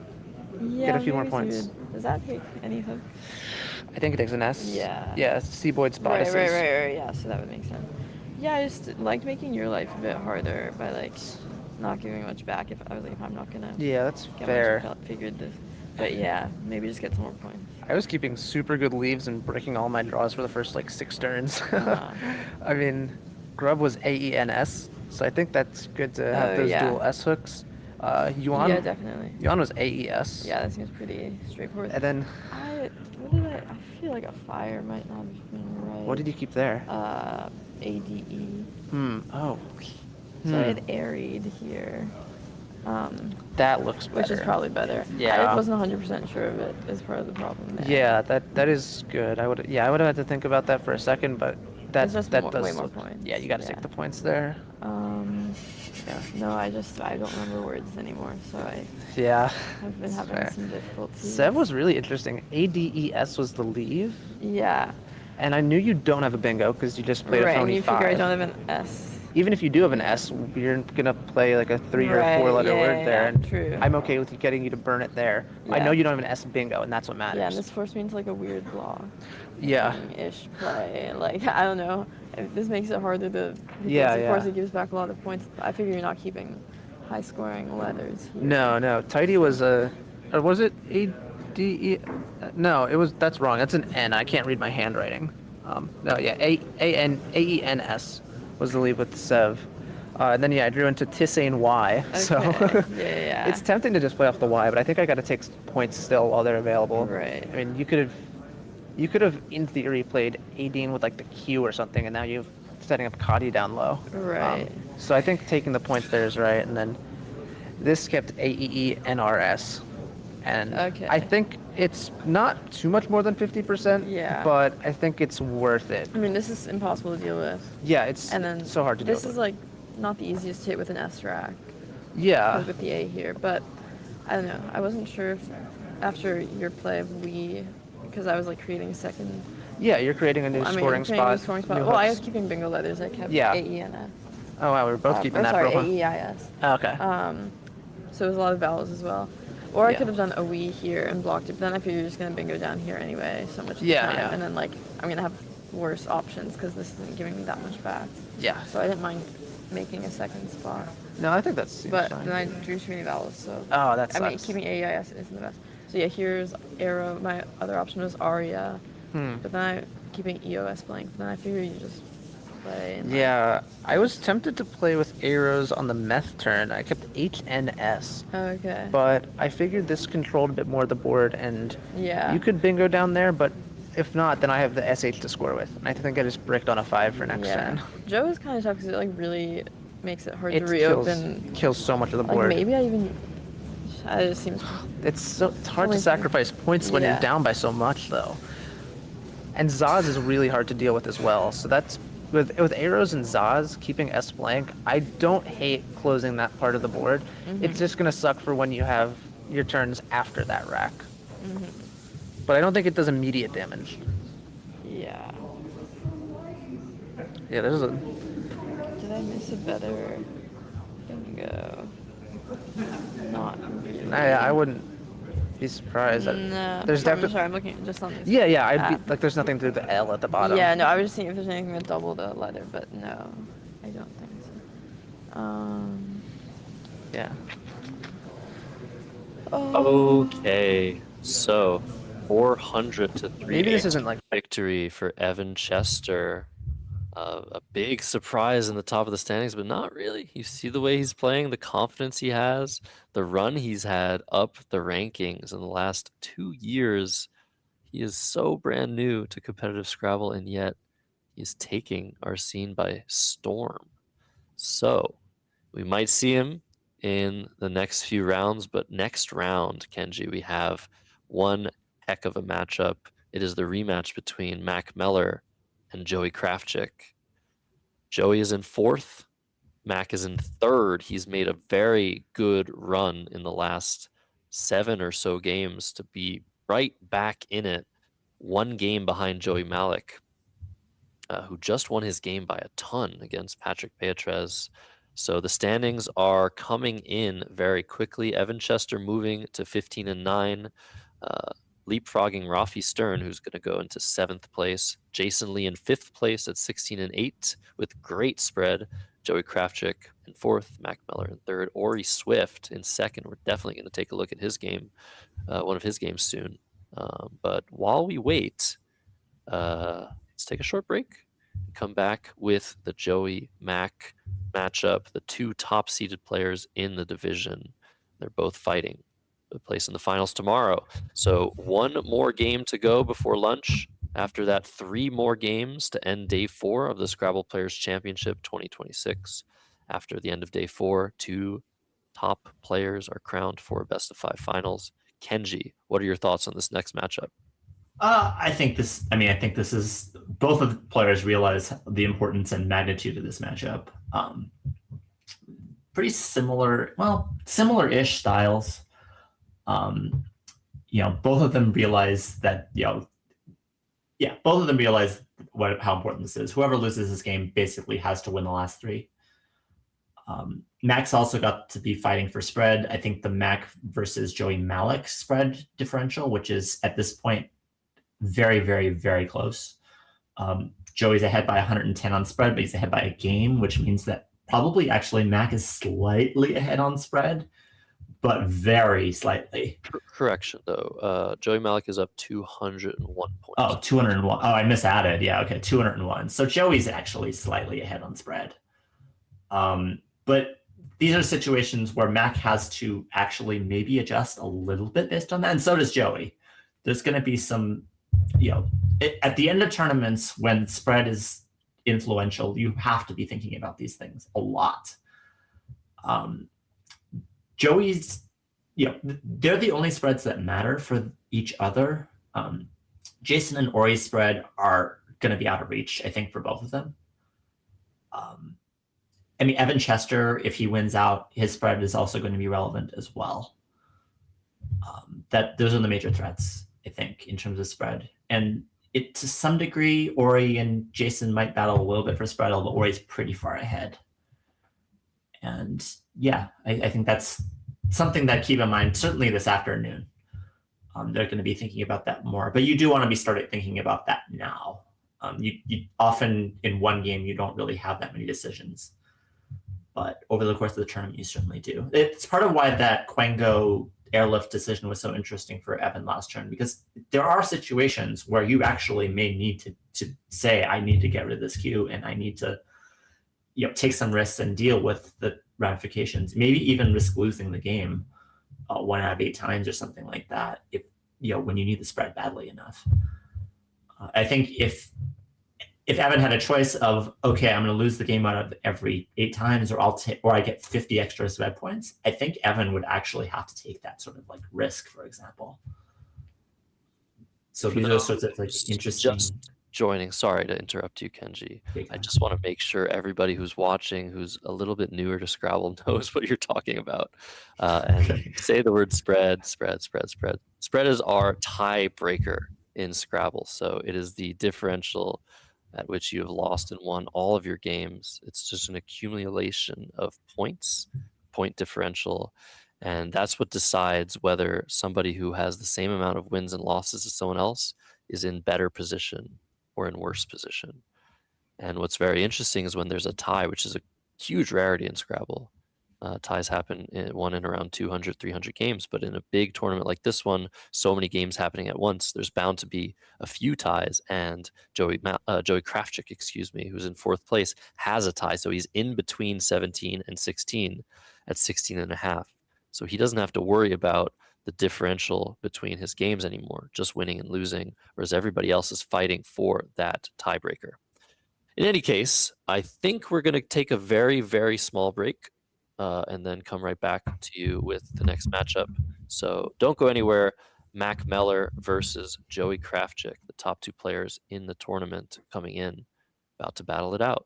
[SPEAKER 7] yeah,
[SPEAKER 6] a few more
[SPEAKER 7] maybe
[SPEAKER 6] points.
[SPEAKER 7] Seaweed. Does that take any hook?
[SPEAKER 6] I think it takes an S.
[SPEAKER 7] Yeah.
[SPEAKER 6] Yeah, Seaboyd's bodices.
[SPEAKER 7] Right. Yeah, so that would make sense. Yeah, I just liked making your life a bit harder by like not giving much back. If I was like, if I'm not gonna
[SPEAKER 6] Yeah, that's
[SPEAKER 7] get
[SPEAKER 6] fair.
[SPEAKER 7] much, I figured this. But yeah, maybe just get some more points.
[SPEAKER 6] I was keeping super good leaves and breaking all my draws for the first like 6 turns.
[SPEAKER 7] Uh-huh.
[SPEAKER 6] I mean, Grub was AENS, so I think that's good to have
[SPEAKER 7] Oh,
[SPEAKER 6] those
[SPEAKER 7] yeah.
[SPEAKER 6] dual S hooks. Yuan,
[SPEAKER 7] Yeah, definitely.
[SPEAKER 6] Yuan was AES.
[SPEAKER 7] Yeah, that seems pretty straightforward.
[SPEAKER 6] And then,
[SPEAKER 7] I feel like a fire might not have been right.
[SPEAKER 6] what did you keep there?
[SPEAKER 7] ADE.
[SPEAKER 6] Oh.
[SPEAKER 7] So I had airied here.
[SPEAKER 6] That looks better.
[SPEAKER 7] Which is probably better.
[SPEAKER 6] Yeah.
[SPEAKER 7] I wasn't 100% sure of it is part of the problem there.
[SPEAKER 6] Yeah, that is good. I would have had to think about that for a second, but
[SPEAKER 7] It's just
[SPEAKER 6] that
[SPEAKER 7] more-
[SPEAKER 6] does
[SPEAKER 7] way more
[SPEAKER 6] look-
[SPEAKER 7] points.
[SPEAKER 6] Yeah, you got to take
[SPEAKER 7] Yeah.
[SPEAKER 6] the points there.
[SPEAKER 7] Yeah. No, I don't remember words anymore, so
[SPEAKER 6] Yeah.
[SPEAKER 7] I've been having
[SPEAKER 6] Fair.
[SPEAKER 7] some difficulty.
[SPEAKER 6] Sev was really interesting. ADES was the leave,
[SPEAKER 7] Yeah.
[SPEAKER 6] and I knew you don't have a bingo because you just played
[SPEAKER 7] Right,
[SPEAKER 6] a
[SPEAKER 7] and
[SPEAKER 6] phony
[SPEAKER 7] you figure I
[SPEAKER 6] 5.
[SPEAKER 7] don't have an S.
[SPEAKER 6] Even if you do have an S, you're gonna play like a 3 or
[SPEAKER 7] Right,
[SPEAKER 6] 4 letter
[SPEAKER 7] yeah,
[SPEAKER 6] word
[SPEAKER 7] yeah,
[SPEAKER 6] there,
[SPEAKER 7] yeah,
[SPEAKER 6] and
[SPEAKER 7] true.
[SPEAKER 6] I'm okay with getting you to burn it there. I know
[SPEAKER 7] Yeah.
[SPEAKER 6] you don't have an S bingo, and that's what matters.
[SPEAKER 7] Yeah, and this forced me into like a weird block.
[SPEAKER 6] Yeah.
[SPEAKER 7] Ish play. Like, I don't know. This makes it harder to. Because
[SPEAKER 6] Yeah,
[SPEAKER 7] of course
[SPEAKER 6] yeah.
[SPEAKER 7] it gives back a lot of points. I figure you're not keeping high scoring letters here.
[SPEAKER 6] No. Tidy was or was it ADE? No, that's wrong. That's an N. I can't read my handwriting. No, yeah, AENS was the lead with Sev. And then, yeah, I drew into Tissane Y. So
[SPEAKER 7] Okay. Yeah.
[SPEAKER 6] it's tempting to just play off the Y, but I think I got to take points still while they're available.
[SPEAKER 7] Right.
[SPEAKER 6] I mean, you could have in theory played Adine with like the Q or something, and now you're setting up Kadi down low.
[SPEAKER 7] Right.
[SPEAKER 6] So I think taking the points there is right, and then this kept AEENRS. And
[SPEAKER 7] Okay.
[SPEAKER 6] I think it's not too much more than 50%,
[SPEAKER 7] Yeah.
[SPEAKER 6] but I think it's worth it.
[SPEAKER 7] I mean, this is impossible to deal with.
[SPEAKER 6] Yeah, it's
[SPEAKER 7] And then
[SPEAKER 6] so hard to deal
[SPEAKER 7] This
[SPEAKER 6] with.
[SPEAKER 7] is like not the easiest hit with an S rack
[SPEAKER 6] Yeah.
[SPEAKER 7] with the A here, but I don't know. I wasn't sure if after your play of we, because I was like creating a second.
[SPEAKER 6] Yeah, you're creating a new
[SPEAKER 7] I mean,
[SPEAKER 6] scoring
[SPEAKER 7] creating a
[SPEAKER 6] spot.
[SPEAKER 7] new scoring spot.
[SPEAKER 6] new
[SPEAKER 7] Well, I
[SPEAKER 6] hooks.
[SPEAKER 7] was keeping bingo letters. I kept
[SPEAKER 6] Yeah.
[SPEAKER 7] AENS.
[SPEAKER 6] Oh wow, we were both keeping
[SPEAKER 7] Or
[SPEAKER 6] that
[SPEAKER 7] sorry,
[SPEAKER 6] for a while.
[SPEAKER 7] AEIS.
[SPEAKER 6] Okay.
[SPEAKER 7] So it was a lot of vowels as well. Or I
[SPEAKER 6] Yeah.
[SPEAKER 7] could have done a we here and blocked it, but then I figured you're just gonna bingo down here anyway, so much of the
[SPEAKER 6] Yeah,
[SPEAKER 7] time.
[SPEAKER 6] yeah.
[SPEAKER 7] And then like I'm gonna have worse options because this isn't giving me that much back.
[SPEAKER 6] Yeah.
[SPEAKER 7] So I didn't mind making a second spot.
[SPEAKER 6] No, I think that's.
[SPEAKER 7] But then I drew too many vowels, so
[SPEAKER 6] Oh, that
[SPEAKER 7] I mean
[SPEAKER 6] sucks.
[SPEAKER 7] keeping AEIS isn't the best. So yeah, here's arrow. My other option was aria, but then I keeping EOS blank. Then I figured you just play. And, like,
[SPEAKER 6] Yeah, I was tempted to play with arrows on the meth turn. I kept HNS,
[SPEAKER 7] okay.
[SPEAKER 6] but I figured this controlled a bit more of the board, and
[SPEAKER 7] Yeah.
[SPEAKER 6] you could bingo down there, but if not, then I have the SH to score with. And I think I just bricked on a 5 for next turn.
[SPEAKER 7] Joe is kind of tough because it like really makes it hard
[SPEAKER 6] It
[SPEAKER 7] to reopen.
[SPEAKER 6] kills so much of the
[SPEAKER 7] Like
[SPEAKER 6] board.
[SPEAKER 7] maybe I even. It just seems.
[SPEAKER 6] It's hard to
[SPEAKER 7] Only-
[SPEAKER 6] sacrifice points when you're
[SPEAKER 7] Yeah.
[SPEAKER 6] down by so much, though. And Zaz is really hard to deal with as well. So that's with arrows and Zaz keeping S blank. I don't hate closing that part of the board. It's just gonna suck for when you have your turns after that rack. But I don't think it does immediate damage.
[SPEAKER 7] Yeah.
[SPEAKER 6] Yeah, there's a.
[SPEAKER 7] Did I miss a better bingo? Not really.
[SPEAKER 6] I wouldn't be surprised.
[SPEAKER 7] No.
[SPEAKER 6] There's
[SPEAKER 7] I'm
[SPEAKER 6] definitely.
[SPEAKER 7] sorry, I'm looking just on this.
[SPEAKER 6] Yeah, I'd
[SPEAKER 7] app.
[SPEAKER 6] be like, there's nothing through the L at the bottom.
[SPEAKER 7] Yeah, no, I was just seeing if there's anything that double the letter, but no, I don't think so.
[SPEAKER 6] Yeah.
[SPEAKER 1] Okay, so 400 to 3.
[SPEAKER 6] Maybe this isn't like.
[SPEAKER 1] victory for Evan Chester. A big surprise in the top of the standings, but not really. You see the way he's playing, the confidence he has, the run he's had up the rankings in the last 2 years. He is so brand new to competitive Scrabble, and yet he's taking our scene by storm. So we might see him in the next few rounds, but next round, Kenji, we have one heck of a matchup. It is the rematch between Mac Meller and Joey Krafchick. Joey is in 4th. Mac is in 3rd. He's made a very good run in the last 7 or so games to be right back in it. 1 game behind Joey Malik, who just won his game by a ton against Patrick Beatriz. So the standings are coming in very quickly. Evan Chester moving to 15-9, leapfrogging Rafi Stern, who's going to go into 7th place. Jason Lee in 5th place at 16-8 with great spread. Joey Krafchick in 4th, Mac Meller in 3rd, Ori Swift in 2nd. We're definitely going to take a look at his game, one of his games soon. But while we wait, let's take a short break and come back with the Joey Mac matchup, the 2 top-seeded players in the division. They're both fighting the place in the finals tomorrow. So 1 more game to go before lunch. After that, 3 more games to end day 4 of the Scrabble Players Championship 2026. After the end of day 4, 2 top players are crowned for best of 5 finals. Kenji, what are your thoughts on this next matchup?
[SPEAKER 2] I think this is both of the players realize the importance and magnitude of this matchup. Pretty similar-ish styles. Both of them realize that, both of them realize how important this is. Whoever loses this game basically has to win the last 3. Mac's also got to be fighting for spread. I think the Mac versus Joey Malik spread differential, which is at this point very, very, very close. Joey's ahead by 110 on spread, but he's ahead by a game, which means that probably actually Mac is slightly ahead on spread, but very slightly.
[SPEAKER 1] Correction, though. Joey Malik is up 201 points.
[SPEAKER 2] Oh, 201. Oh, I misadded. Yeah, okay, 201. So Joey's actually slightly ahead on spread. But these are situations where Mac has to actually maybe adjust a little bit based on that, and so does Joey. There's going to be some, at the end of tournaments when spread is influential, you have to be thinking about these things a lot. Joey's, they're the only spreads that matter for each other. Jason and Ori's spread are going to be out of reach, I think, for both of them. Evan Chester, if he wins out, his spread is also going to be relevant as well. Those are the major threats, I think, in terms of spread. And to some degree, Ori and Jason might battle a little bit for spread, although Ori's pretty far ahead. And yeah, I think that's something that keep in mind, certainly this afternoon. They're going to be thinking about that more. But you do want to be started thinking about that now. You often, in one game, you don't really have that many decisions. But over the course of the tournament, you certainly do. It's part of why that Quango airlift decision was so interesting for Evan last turn, because there are situations where you actually may need to say, I need to get rid of this queue and I need to take some risks and deal with the ramifications, maybe even risk losing the game 1 out of 8 times or something like that, if when you need the spread badly enough. I think if Evan had a choice of, okay, I'm going to lose the game out of every 8 times, or I get 50 extra spread points, I think Evan would actually have to take that sort of like risk, for example. So these are sorts of like interesting.
[SPEAKER 1] Just joining, sorry to interrupt you, Kenji. I just want to make sure everybody who's watching, who's a little bit newer to Scrabble, knows what you're talking about. And say the word spread. Spread is our tiebreaker in Scrabble. So it is the differential at which you have lost and won all of your games. It's just an accumulation of points, point differential, and that's what decides whether somebody who has the same amount of wins and losses as someone else is in better position or in worse position. And what's very interesting is when there's a tie, which is a huge rarity in Scrabble. Ties happen in around 200, 300 games, but in a big tournament like this one, so many games happening at once, there's bound to be a few ties. And Joey Krafchick, excuse me, who's in 4th place, has a tie. So he's in between 17 and 16 at 16 and a half. So he doesn't have to worry about the differential between his games anymore, just winning and losing, whereas everybody else is fighting for that tiebreaker. In any case, I think we're going to take a very, very small break. And then come right back to you with the next matchup. So don't go anywhere. Mac Meller versus Joey Krafchick, the top 2 players in the tournament coming in, about to battle it out.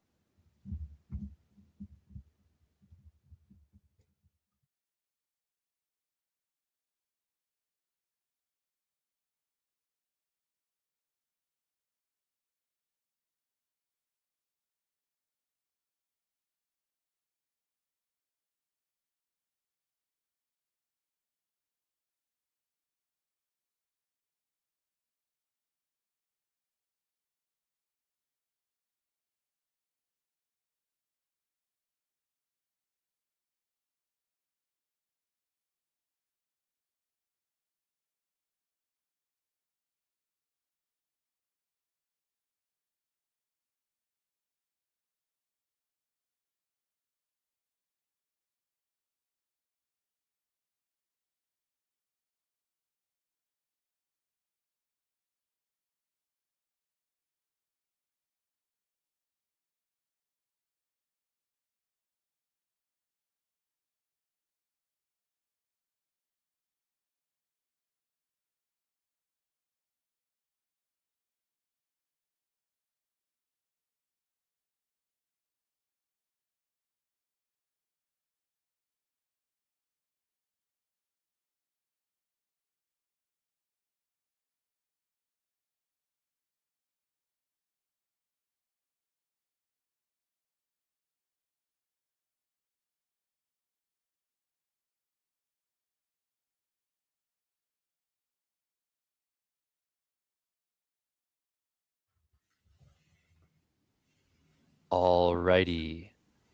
[SPEAKER 1] Alrighty,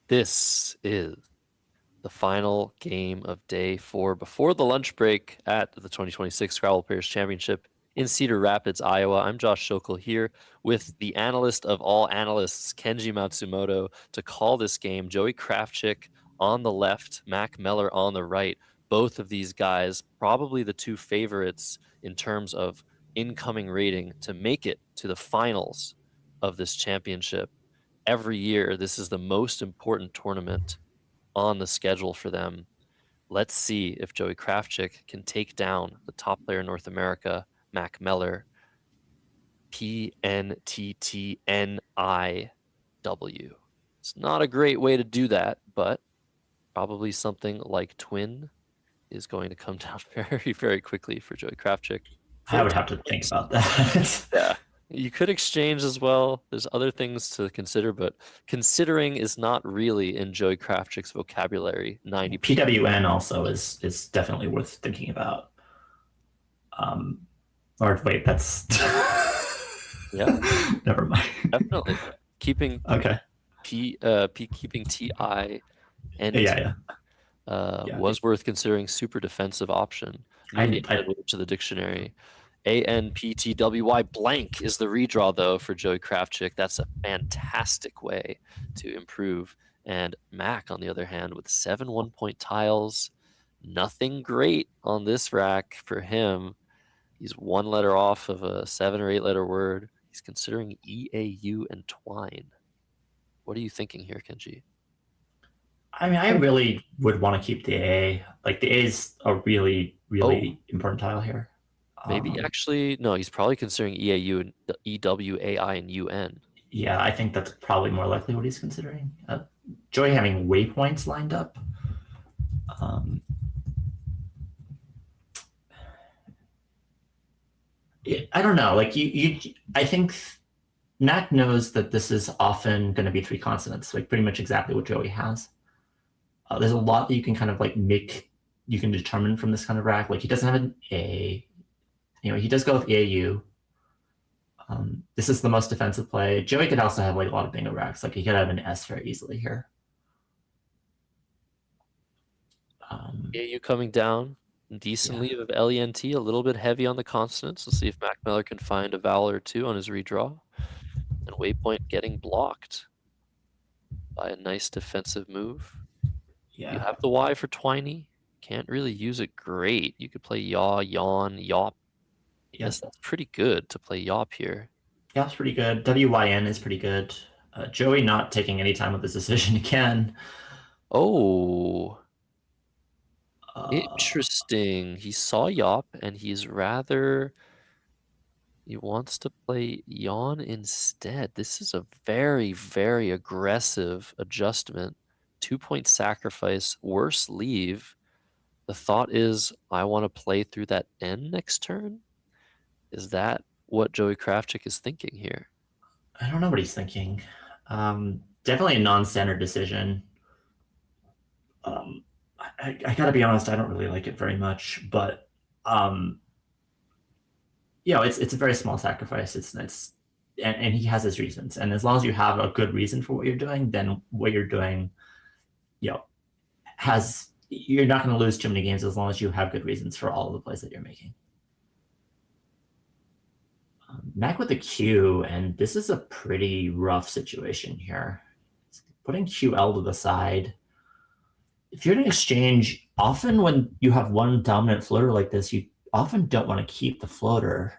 [SPEAKER 1] this is the final game of day 4 before the lunch break at the 2026 Scrabble Players Championship in Cedar Rapids, Iowa. I'm Josh Shokel here with the analyst of all analysts, Kenji Matsumoto, to call this game. Joey Krafchick on the left, Mac Meller on the right. Both of these guys, probably the 2 favorites in terms of incoming rating to make it to the finals of this championship. Every year, this is the most important tournament on the schedule for them. Let's see if Joey Krafchick can take down the top player in North America, Mac Meller. PNTTNIW. It's not a great way to do that, but probably something like Twin is going to come down very, very quickly for Joey Krafchick.
[SPEAKER 2] I would have to think about that.
[SPEAKER 1] Yeah. You could exchange as well. There's other things to consider, but considering is not really in Joey Krafchick's vocabulary. 90%.
[SPEAKER 2] PWN also is definitely worth thinking about. Or wait, that's
[SPEAKER 1] Yeah.
[SPEAKER 2] never mind.
[SPEAKER 1] Definitely. Keeping
[SPEAKER 2] Okay.
[SPEAKER 1] keeping TI and
[SPEAKER 2] Yeah.
[SPEAKER 1] was worth considering. Super defensive option. Need to add it to the dictionary. ANPTWY blank is the redraw though for Joey Krafchick. That's a fantastic way to improve. And Mac, on the other hand, with 7 1-point tiles, nothing great on this rack for him. He's 1 letter off of a 7 or 8 letter word. He's considering EAU and twine. What are you thinking here, Kenji?
[SPEAKER 2] I mean, I really would want to keep the A. Like, the A is a really, really important tile here.
[SPEAKER 1] Maybe actually, no, he's probably considering EAU and EW, AI, and UN.
[SPEAKER 2] Yeah, I think that's probably more likely what he's considering. Joey having waypoints lined up. I don't know. Like I think Mac knows that this is often going to be 3 consonants, like pretty much exactly what Joey has. There's a lot that you can kind of like you can determine from this kind of rack. Like he doesn't have an A. You know, he does go with EAU. This is the most defensive play. Joey could also have like a lot of bingo racks. Like he could have an S very easily here.
[SPEAKER 1] AU coming down decently of LENT, a little bit heavy on the consonants. Let's see if Mac Miller can find a vowel or two on his redraw. And Waypoint getting blocked by a nice defensive move.
[SPEAKER 2] Yeah.
[SPEAKER 1] You have the Y for Twiny. Can't really use it great. You could play yaw, yawn, yop. Yes, that's pretty good to play yop here.
[SPEAKER 2] Yop's pretty good. WYN is pretty good. Joey not taking any time with this decision again.
[SPEAKER 1] Oh,
[SPEAKER 2] Uh,
[SPEAKER 1] interesting. He saw yop and he wants to play yawn instead. This is a very, very aggressive adjustment. 2-point sacrifice, worse leave. The thought is, I want to play through that N next turn. Is that what Joey Kravchuk is thinking here?
[SPEAKER 2] I don't know what he's thinking. Definitely a non-standard decision. I gotta be honest, I don't really like it very much, but it's a very small sacrifice. And he has his reasons. And as long as you have a good reason for what you're doing, then what you're doing, you're not going to lose too many games as long as you have good reasons for all of the plays that you're making. Mac with the Q, and this is a pretty rough situation here. Putting QL to the side. If you're in an exchange, often when you have one dominant floater like this, you often don't want to keep the floater.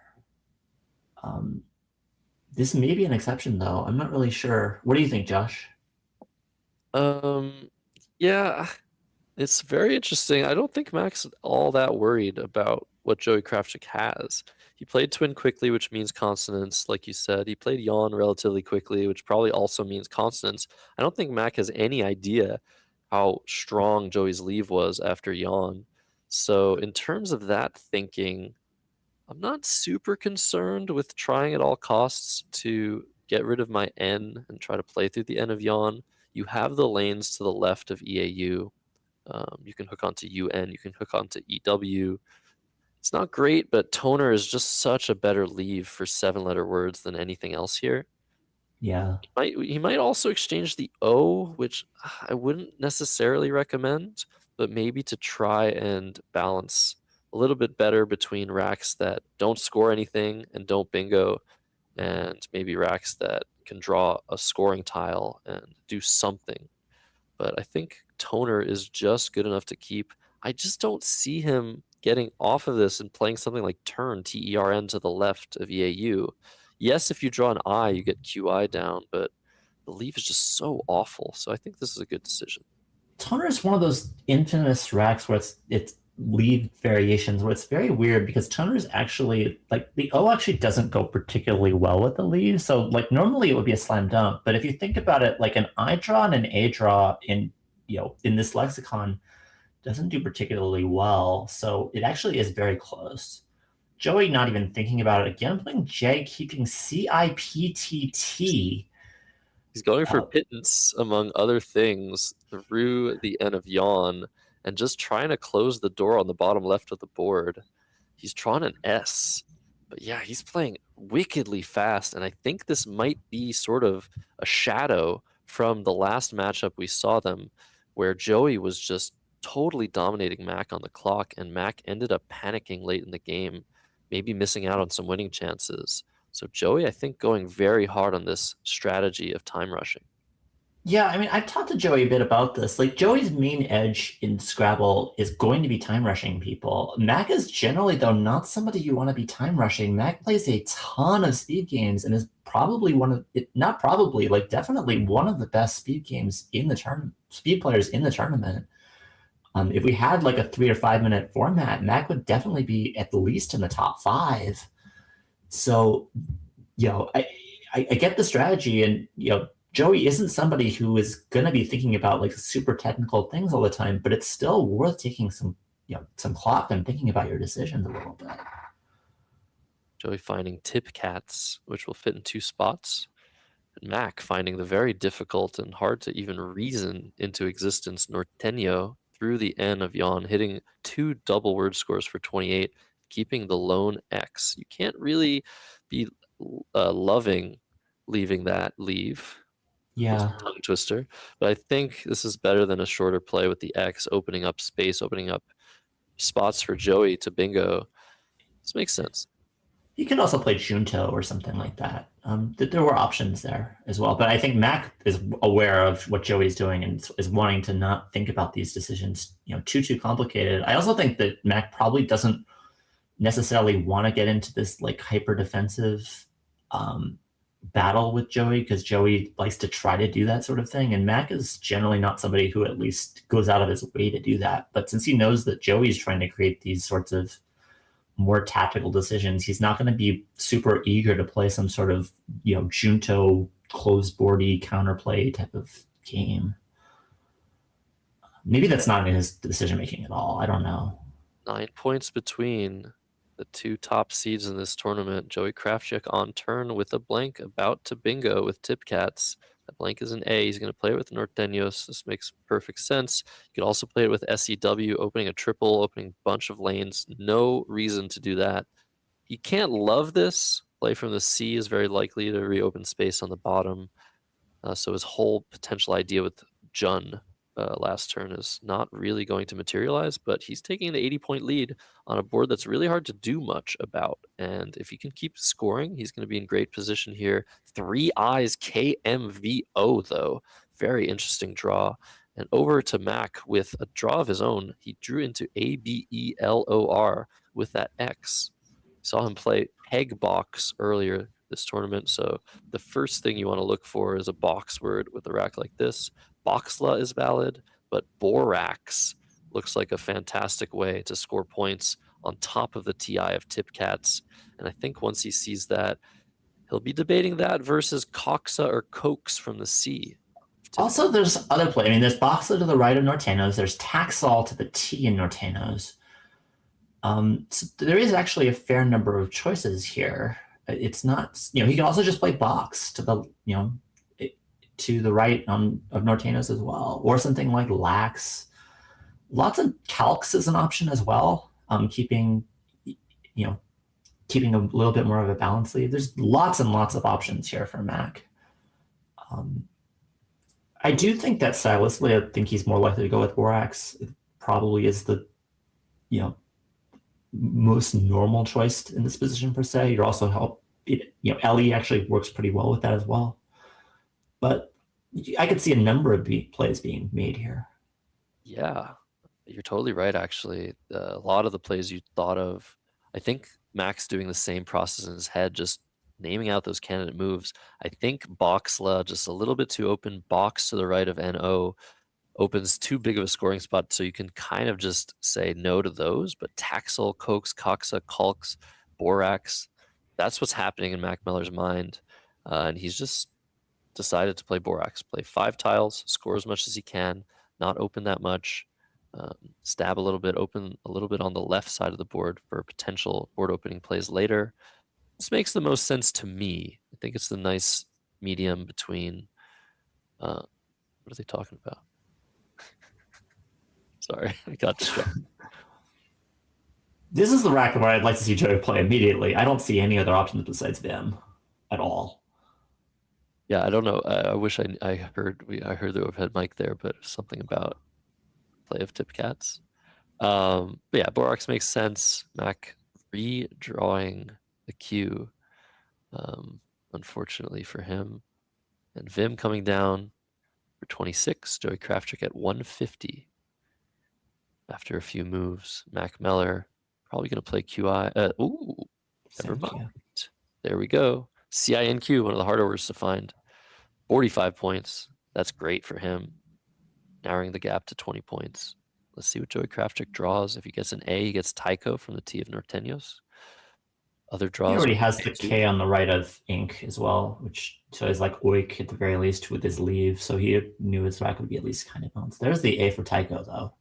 [SPEAKER 2] This may be an exception, though. I'm not really sure. What do you think, Josh?
[SPEAKER 1] Yeah, it's very interesting. I don't think Mac's all that worried about what Joey Kravchuk has. He played twin quickly, which means consonants, like you said. He played yawn relatively quickly, which probably also means consonants. I don't think Mac has any idea how strong Joey's leave was after yawn. So in terms of that thinking, I'm not super concerned with trying at all costs to get rid of my N and try to play through the N of yawn. You have the lanes to the left of EAU. You can hook onto UN, you can hook onto EW. It's not great, but toner is just such a better leave for 7-letter words than anything else here.
[SPEAKER 2] Yeah.
[SPEAKER 1] He might also exchange the O, which I wouldn't necessarily recommend, but maybe to try and balance a little bit better between racks that don't score anything and don't bingo, and maybe racks that can draw a scoring tile and do something. But I think toner is just good enough to keep. I just don't see him getting off of this and playing something like turn, TERN, to the left of EAU. Yes, if you draw an I, you get QI down, but the leave is just so awful. So I think this is a good decision.
[SPEAKER 2] Toner is one of those infamous racks where it's leave variations where it's very weird because toner is actually like the O actually doesn't go particularly well with the leave. So like normally it would be a slam dunk, but if you think about it, like an I draw and an A draw in this lexicon doesn't do particularly well. So it actually is very close. Joey not even thinking about it again, playing J, keeping CIPTT.
[SPEAKER 1] He's going for pittance, among other things, through the N of yawn, and just trying to close the door on the bottom left of the board. He's drawn an S, but yeah, he's playing wickedly fast, and I think this might be sort of a shadow from the last matchup we saw them, where Joey was just totally dominating Mac on the clock, and Mac ended up panicking late in the game, maybe missing out on some winning chances. So Joey, I think, going very hard on this strategy of time rushing.
[SPEAKER 2] Yeah, I mean, I've talked to Joey a bit about this. Like, Joey's main edge in Scrabble is going to be time rushing people. Mac is generally, though, not somebody you want to be time rushing. Mac plays a ton of speed games and is probably definitely one of the best speed games in the speed players in the tournament. If we had like a 3 or 5 minute format, Mac would definitely be at least in the top 5. So, I get the strategy, and Joey isn't somebody who is going to be thinking about like super technical things all the time, but it's still worth taking some clock and thinking about your decisions a little bit.
[SPEAKER 1] Joey finding tip cats, which will fit in 2 spots. And Mac finding the very difficult and hard to even reason into existence Norteño through the N of yawn, hitting 2 double word scores for 28, keeping the lone X. You can't really be loving leaving that leave.
[SPEAKER 2] Yeah.
[SPEAKER 1] tongue twister. But I think this is better than a shorter play with the X, opening up space, opening up spots for Joey to bingo. This makes sense.
[SPEAKER 2] He could also play Junto or something like that. There were options there as well. But I think Mac is aware of what Joey's doing and is wanting to not think about these decisions, too complicated. I also think that Mac probably doesn't necessarily want to get into this like hyper defensive battle with Joey, because Joey likes to try to do that sort of thing. And Mac is generally not somebody who at least goes out of his way to do that. But since he knows that Joey's trying to create these sorts of more tactical decisions, he's not going to be super eager to play some sort of Junto closed boardy counterplay type of game. Maybe that's not in his decision making at all. I don't know.
[SPEAKER 1] 9 points between the two top seeds in this tournament. Joey Krafchick on turn with a blank, about to bingo with Tipcats. That blank is an A. He's going to play it with Norteños. This makes perfect sense. You could also play it with SEW, opening a triple, opening a bunch of lanes. No reason to do that. You can't love this. Play from the C is very likely to reopen space on the bottom. So his whole potential idea with Jun last turn is not really going to materialize, but he's taking an 80-point lead on a board that's really hard to do much about. And if he can keep scoring, he's going to be in great position here. 3 eyes KMVO, though. Very interesting draw. And over to Mac with a draw of his own. He drew into ABELOR with that X. Saw him play Peg Box earlier this tournament, so the first thing you want to look for is a box word with a rack like this. Boxla is valid, but Borax looks like a fantastic way to score points on top of the TI of Tipcats. And I think once he sees that, he'll be debating that versus Coxa or Cokes from the C.
[SPEAKER 2] Also, there's other play. I mean, there's Boxla to the right of Norteños. There's Taxol to the T in Norteños. So there is actually a fair number of choices here. It's not, he can also just play Box to the, to the right of Norteños as well, or something like Lax. Lots of Calcs is an option as well. Keeping a little bit more of a balanced lead. There's lots and lots of options here for Mac. I do think that stylistically, I think he's more likely to go with Borax. It probably is the, most normal choice in this position per se. You're also Ellie actually works pretty well with that as well. But I could see a number of plays being made here.
[SPEAKER 1] Yeah, you're totally right, actually. A lot of the plays you thought of, I think Mac's doing the same process in his head, just naming out those candidate moves. I think Boxla, just a little bit too open, Box to the right of NO, opens too big of a scoring spot, so you can kind of just say no to those. But Taxol, Cokes, Coxa, Calcs, Borax, that's what's happening in Mac Miller's mind. And he's just decided to play Borax, play 5 tiles, score as much as he can, not open that much, stab a little bit, open a little bit on the left side of the board for potential board opening plays later. This makes the most sense to me. I think it's the nice medium between, what are they talking about? Sorry, I got distracted.
[SPEAKER 2] This is the rack where I'd like to see Joey play immediately. I don't see any other options besides Vim at all.
[SPEAKER 1] Yeah, I don't know. I wish I heard the overhead mic there, but something about play of Tipcats. But yeah, Borax makes sense. Mac redrawing the queue, unfortunately for him. And Vim coming down for 26. Joey Krafchick at 150. After a few moves, Mac Miller probably going to play QI. Never mind. There we go. CINQ, one of the harder words to find. 45 points. That's great for him. Narrowing the gap to 20 points. Let's see what Joey Krafchick draws. If he gets an A, he gets Tycho from the T of Norteños. Other draws.
[SPEAKER 2] He already has the K on the right of Ink as well, which shows like Oik at the very least with his leave. So he knew his rack would be at least kind of balanced. There's the A for Tycho, though.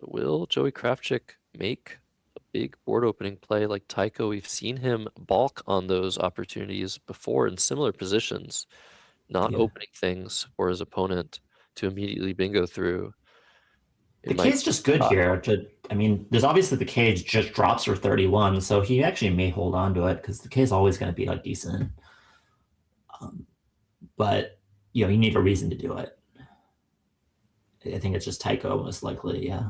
[SPEAKER 1] Will Joey Krafchick make a big board opening play like Tycho? We've seen him balk on those opportunities before in similar positions, not opening things for his opponent to immediately bingo through.
[SPEAKER 2] The K is just good here. I mean, there's obviously the K just drops for 31, so he actually may hold on to it because the K is always going to be like decent. But you need a reason to do it. I think it's just Tycho most likely. Yeah.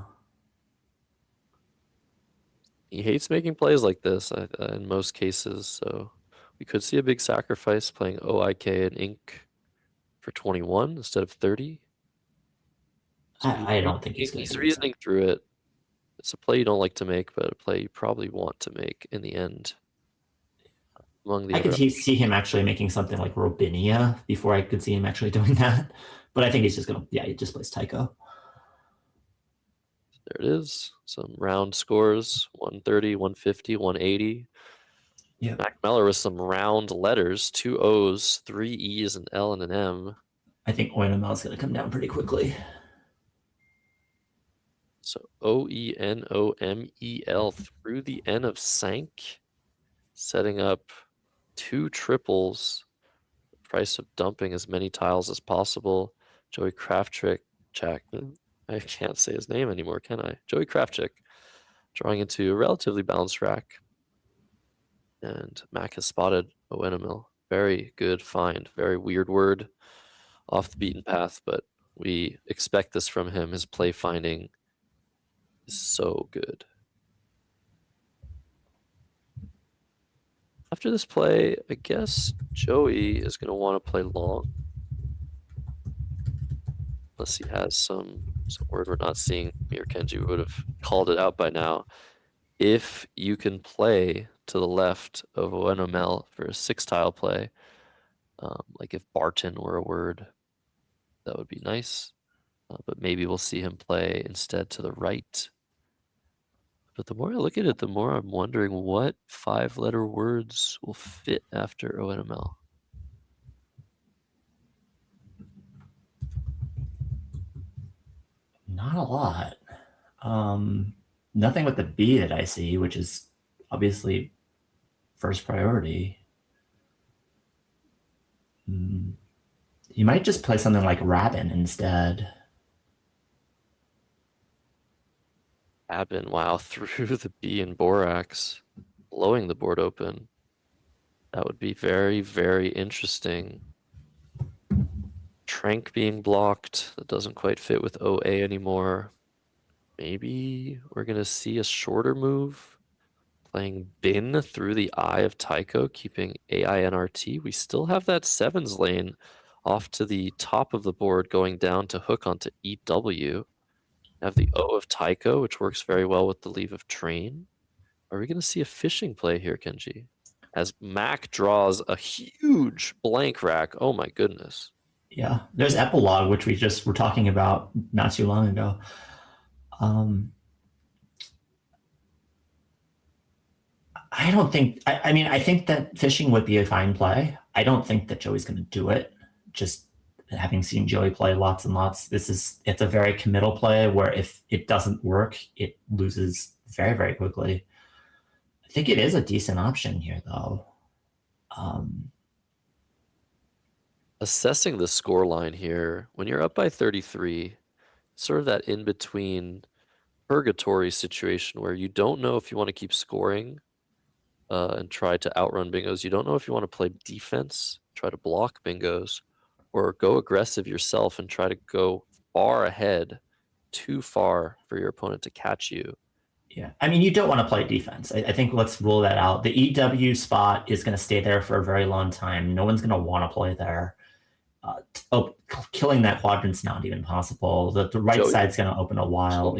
[SPEAKER 1] He hates making plays like this in most cases, so we could see a big sacrifice playing OIK and Ink for 21 instead of 30. So
[SPEAKER 2] I don't think he's going to.
[SPEAKER 1] He's reasoning through it. It's a play you don't like to make, but a play you probably want to make in the end. Among the
[SPEAKER 2] I could see him actually making something like Robinia before I could see him actually doing that. But I think he's just going to, he just plays Tycho.
[SPEAKER 1] There it is. Some round scores, 130, 150, 180.
[SPEAKER 2] Yeah.
[SPEAKER 1] Mac Meller with some round letters, 2 O's, 3 E's, an L, and an M.
[SPEAKER 2] I think Oenemel is going to come down pretty quickly.
[SPEAKER 1] So OENOMEL through the N of Sank, setting up 2 triples. The price of dumping as many tiles as possible. Joey Kraftchick, I can't say his name anymore, can I? Joey Kraftchick, drawing into a relatively balanced rack. And Mac has spotted Oenemil. Very good find. Very weird word. Off the beaten path, but we expect this from him. His play finding is so good. After this play, I guess Joey is going to want to play long. Unless he has some word we're not seeing. Me or Kenji would have called it out by now. If you can play to the left of Oenemel for a 6-tile play, like if Barton were a word, that would be nice. But maybe we'll see him play instead to the right. But the more I look at it, the more I'm wondering what 5-letter words will fit after Oenemel.
[SPEAKER 2] Not a lot. Nothing with the B that I see, which is obviously first priority. You might just play something like Rabin instead.
[SPEAKER 1] Rabin, wow, through the B in Borax, blowing the board open. That would be very, very interesting. Trank being blocked, that doesn't quite fit with OA anymore. Maybe we're going to see a shorter move. Playing Bin through the eye of Tycho, keeping AINRT. We still have that 7s lane off to the top of the board going down to hook onto EW. Have the O of Tycho, which works very well with the leave of Train. Are we going to see a fishing play here, Kenji? As Mac draws a huge blank rack. Oh my goodness.
[SPEAKER 2] Yeah, there's Epilogue, which we just were talking about not too long ago. I don't think, I mean, I think that fishing would be a fine play. I don't think that Joey's going to do it. Just having seen Joey play lots and lots, it's a very committal play where if it doesn't work, it loses very, very quickly. I think it is a decent option here, though.
[SPEAKER 1] Assessing the score line here, when you're up by 33, sort of that in-between purgatory situation where you don't know if you want to keep scoring and try to outrun bingos. You don't know if you want to play defense, try to block bingos, or go aggressive yourself and try to go far ahead, too far for your opponent to catch you.
[SPEAKER 2] Yeah, I mean, you don't want to play defense. I think let's rule that out. The EW spot is going to stay there for a very long time. No one's going to want to play there. Killing that quadrant's not even possible. The right side's going to open a while.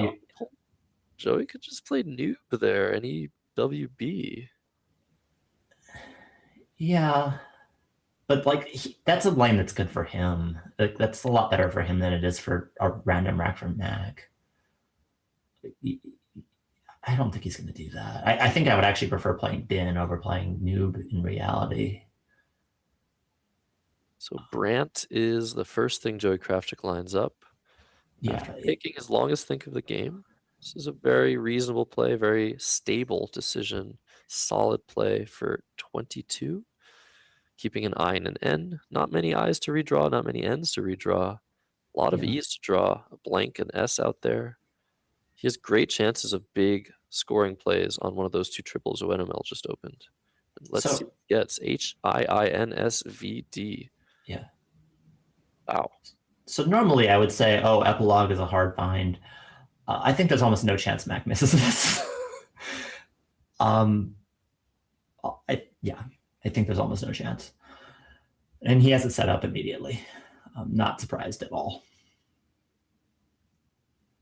[SPEAKER 1] Joey could just play noob there, any WB.
[SPEAKER 2] Yeah, but that's a lane that's good for him. That's a lot better for him than it is for a random rack from Mac. I don't think he's going to do that. I think I would actually prefer playing Bin over playing noob in reality.
[SPEAKER 1] So Brant is the first thing Joey Kraftchick lines up.
[SPEAKER 2] Yeah,
[SPEAKER 1] after taking his longest think of the game. This is a very reasonable play, very stable decision, solid play for 22. Keeping an I and an N. Not many I's to redraw, not many N's to redraw. A lot of E's to draw, a blank and S out there. He has great chances of big scoring plays on one of those 2 triples Oenemel just opened. Let's see
[SPEAKER 2] So
[SPEAKER 1] what he gets. HIINSVD.
[SPEAKER 2] yeah.
[SPEAKER 1] Wow.
[SPEAKER 2] So normally I would say, oh, Epilogue is a hard find. I think there's almost no chance Mac misses this. I think there's almost no chance. And he has it set up immediately. I'm not surprised at all.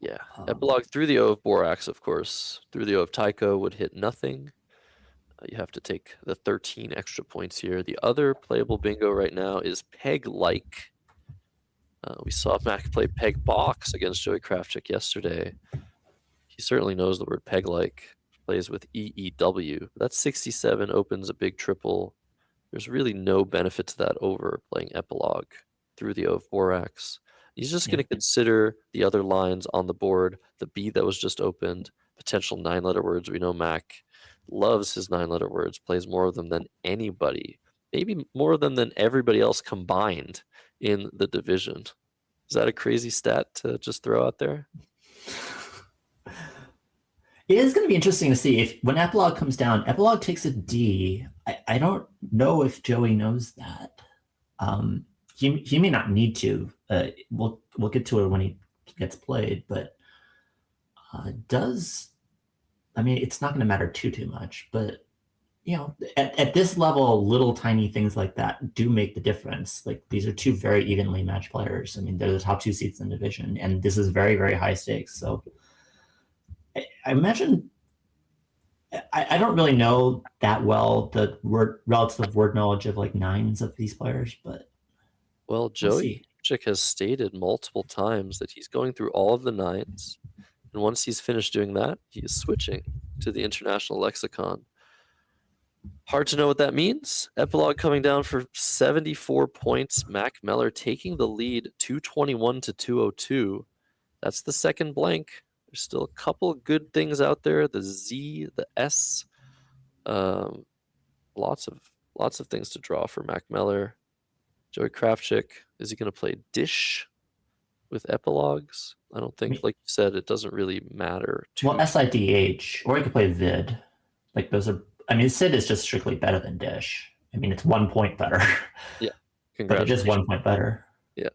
[SPEAKER 1] Yeah. Epilogue through the O of Borax, of course. Through the O of Tycho would hit nothing. You have to take the 13 extra points here. The other playable bingo right now is Peg-like. We saw Mac play Peg Box against Joey Kravchuk yesterday. He certainly knows the word Peg-like. Plays with EEW. That's 67, opens a big triple. There's really no benefit to that over playing Epilogue through the O of Borax. He's just going to consider the other lines on the board, the B that was just opened, potential 9-letter words. We know Mac loves his 9-letter words, plays more of them than anybody, maybe more of them than everybody else combined in the division. Is that a crazy stat to just throw out there?
[SPEAKER 2] It is going to be interesting to see if when Epilogue comes down, Epilogue takes a D. I don't know if Joey knows that. He may not need to. We'll get to it when he gets played, but I mean, it's not going to matter too much. But you know, at this level, little tiny things like that do make the difference. Like these are two very evenly matched players. I mean, they're the top 2 seats in the division, and this is very, very high stakes. So I imagine. I don't really know that well the relative word knowledge of like 9s of these players, but
[SPEAKER 1] well, Joey Kravchuk has stated multiple times that he's going through all of the 9s, and once he's finished doing that, he is switching to the international lexicon. Hard to know what that means. Epilogue coming down for 74 points. Mac Meller taking the lead, 221 to 202. That's the second blank. There's still a couple good things out there. The Z, the S, lots of things to draw for Mac Meller. Joey Kravchuk, is he going to play Dish with epilogues? I don't think, like you said, it doesn't really matter.
[SPEAKER 2] Well, SIDH, or he could play Vid. Like those are. I mean, Sid is just strictly better than Dish. I mean, it's 1 point better.
[SPEAKER 1] Yeah,
[SPEAKER 2] but it is 1 point better.
[SPEAKER 1] Yeah.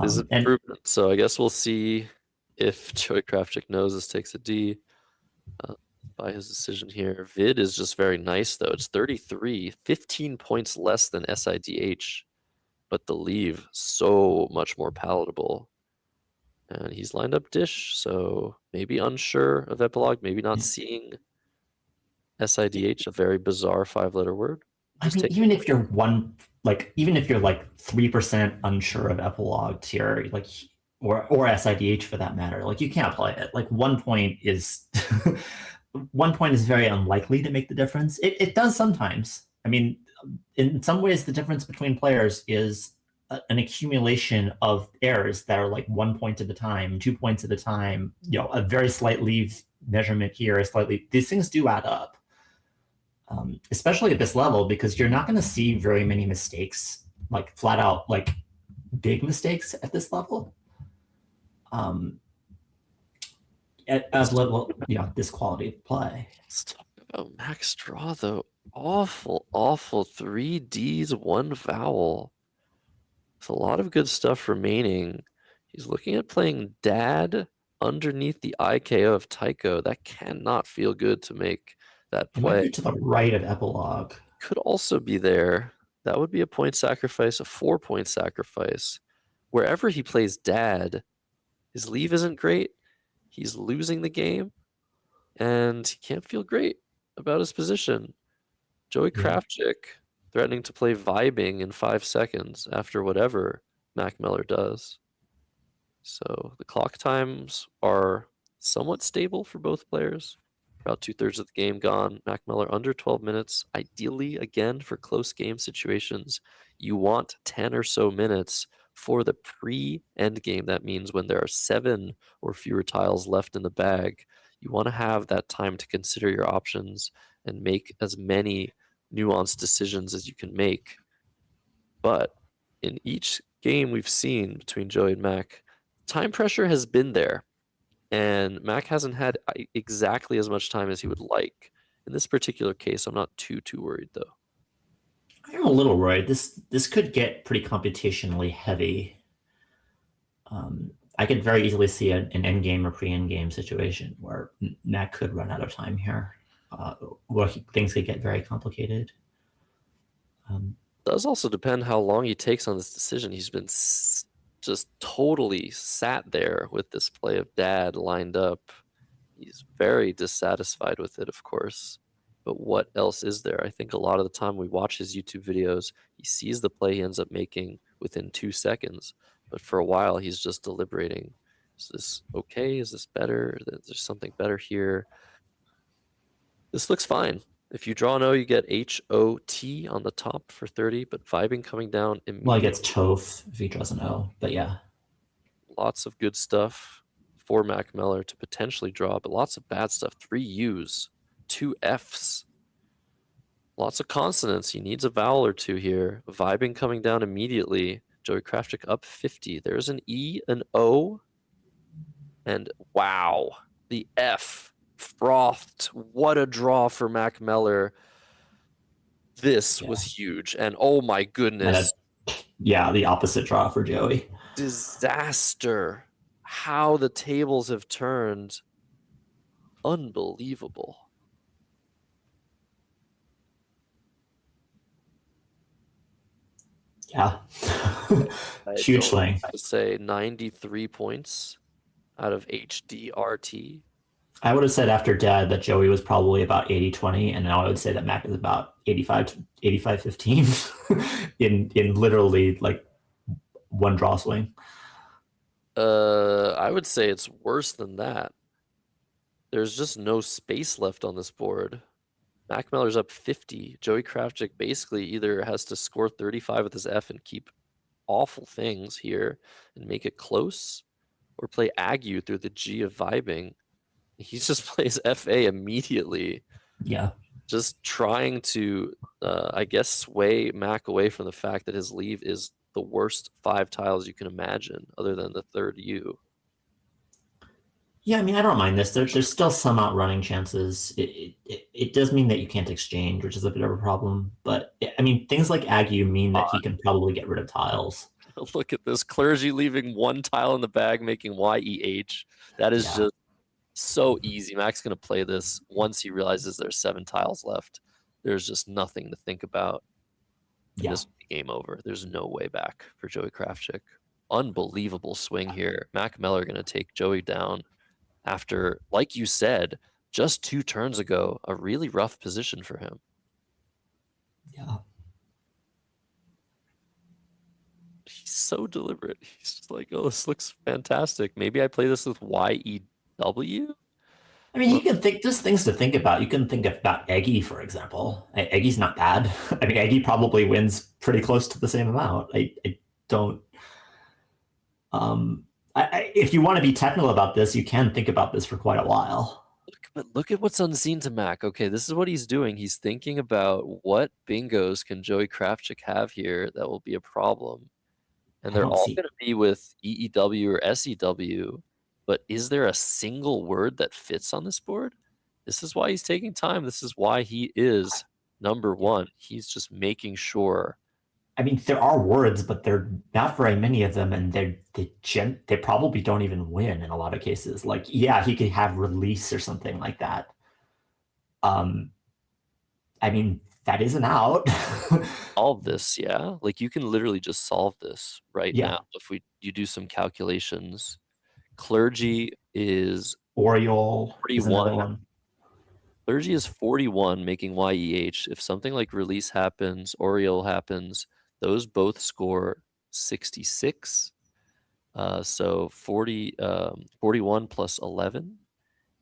[SPEAKER 1] This is an improvement. So I guess we'll see if Joey Kravchuk knows this takes a D by his decision here. Vid is just very nice, though. It's 33, 15 points less than SIDH, but the leave so much more palatable. And he's lined up Dish, so maybe unsure of Epilogue, maybe not seeing SIDH, a very bizarre 5-letter word.
[SPEAKER 2] I mean, even if you're even if you're like 3% unsure of Epilogue here, like or SIDH for that matter, like you can't play it. Like 1 point is 1 point is very unlikely to make the difference. It does sometimes. I mean, in some ways, the difference between players is an accumulation of errors that are like 1 point at a time, 2 points at a time. You know, a very slight leave measurement here, slightly. These things do add up. Especially at this level, because you're not going to see very many mistakes, like flat out, like big mistakes at this level. As level, this quality of play.
[SPEAKER 1] Let's talk about Max Draw, though. Awful 3 Ds, 1 vowel. With a lot of good stuff remaining. He's looking at playing Dad underneath the IKO of Tycho. That cannot feel good to make that
[SPEAKER 2] It might
[SPEAKER 1] play.
[SPEAKER 2] be to the right of Epilogue.
[SPEAKER 1] Could also be there. That would be a point sacrifice, a 4-point sacrifice. Wherever he plays Dad, his leave isn't great. He's losing the game, and he can't feel great about his position. Joey Kravchuk threatening to play Vibing in 5 seconds after whatever Mac Meller does. So the clock times are somewhat stable for both players. About 2/3 of the game gone. Mac Meller under 12 minutes. Ideally, again, for close game situations, you want 10 or so minutes for the pre-end game. That means when there are 7 or fewer tiles left in the bag, you want to have that time to consider your options and make as many nuanced decisions as you can make. But in each game we've seen between Joey and Mac, time pressure has been there. And Mac hasn't had exactly as much time as he would like. In this particular case, I'm not too worried though.
[SPEAKER 2] I'm a little worried. This could get pretty computationally heavy. I could very easily see an endgame or pre-endgame situation where Mac could run out of time here, where things could get very complicated.
[SPEAKER 1] Does also depend how long he takes on this decision. He's been just totally sat there with this play of dad lined up. He's very dissatisfied with it, of course. But what else is there? I think a lot of the time we watch his YouTube videos, he sees the play he ends up making within 2 seconds. But for a while, he's just deliberating. Is this okay? Is this better? Is there something better here? This looks fine. If you draw an O, you get HOT on the top for 30, but vibing coming down immediately.
[SPEAKER 2] Well, he gets Toph if he draws an O, but yeah.
[SPEAKER 1] Lots of good stuff for Mac Meller to potentially draw, but lots of bad stuff. 3 U's, 2 F's. Lots of consonants. He needs a vowel or 2 here. Vibing coming down immediately. Joey Krafchick up 50. There's an E, an O, and wow, the F. Frothed. What a draw for Mac Meller. This was huge. And oh my goodness.
[SPEAKER 2] Yeah, the opposite draw for Joey.
[SPEAKER 1] Disaster. How the tables have turned. Unbelievable.
[SPEAKER 2] Yeah. Huge swing.
[SPEAKER 1] I would say 93 points out of HDRT.
[SPEAKER 2] I would have said after Dad that Joey was probably about 80-20, and now I would say that Mac is about 85-15 in literally like one draw swing.
[SPEAKER 1] I would say it's worse than that. There's just no space left on this board. Mac Meller's up 50. Joey Krafchick basically either has to score 35 with his F and keep awful things here and make it close, or play Ague through the G of vibing. He just plays FA immediately.
[SPEAKER 2] Yeah.
[SPEAKER 1] Just trying to, I guess, sway Mac away from the fact that his leave is the worst 5 tiles you can imagine, other than the 3rd U.
[SPEAKER 2] Yeah, I mean, I don't mind this. There's still some outrunning chances. It does mean that you can't exchange, which is a bit of a problem. But, I mean, things like Ague mean that he can probably get rid of tiles.
[SPEAKER 1] Look at this. Clergy leaving 1 tile in the bag, making YEH. That is just so easy. Mac's going to play this once he realizes there's 7 tiles left. There's just nothing to think about. And this will be game over. There's no way back for Joey Krafchick. Unbelievable swing here. Mac Meller going to take Joey down after, like you said, just 2 turns ago, a really rough position for him.
[SPEAKER 2] Yeah.
[SPEAKER 1] He's so deliberate. He's just like, oh, this looks fantastic. Maybe I play this with YEW?
[SPEAKER 2] I mean, you can think, there's things to think about. You can think about Ague, for example. Ague's not bad. I mean, Ague probably wins pretty close to the same amount. I don't... if you want to be technical about this, you can think about this for quite a while.
[SPEAKER 1] But look at what's unseen to Mac. Okay, this is what he's doing. He's thinking about what bingos can Joey Krafchick have here that will be a problem. And they're all going to be with EEW or SEW. But is there a single word that fits on this board? This is why he's taking time. This is why he is number 1. He's just making sure.
[SPEAKER 2] I mean, there are words, but there are not very many of them, and they probably don't even win in a lot of cases. Like, yeah, he could have release or something like that. I mean, that isn't out.
[SPEAKER 1] Solve this, yeah. Like, you can literally just solve this right now if you do some calculations. Clergy is
[SPEAKER 2] Oriole
[SPEAKER 1] 41. Clergy is 41, making YEH. If something like release happens, Oriole happens, those both score 66. So 41 plus 11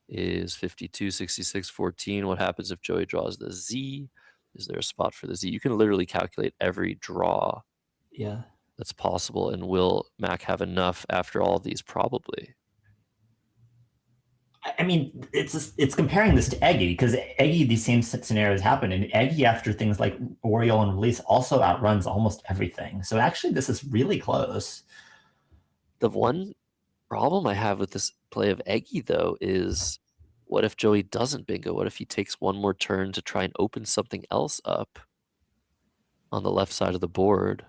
[SPEAKER 1] is 52, 66, 14. What happens if Joey draws the Z? Is there a spot for the Z? You can literally calculate every draw.
[SPEAKER 2] Yeah.
[SPEAKER 1] That's possible. And will Mac have enough after all of these? Probably.
[SPEAKER 2] I mean, it's comparing this to Ague, because Ague, these same scenarios happen, and Ague, after things like Oriole and release, also outruns almost everything. So actually, this is really close.
[SPEAKER 1] The one problem I have with this play of Ague, though, is what if Joey doesn't bingo? What if he takes one more turn to try and open something else up on the left side of the board?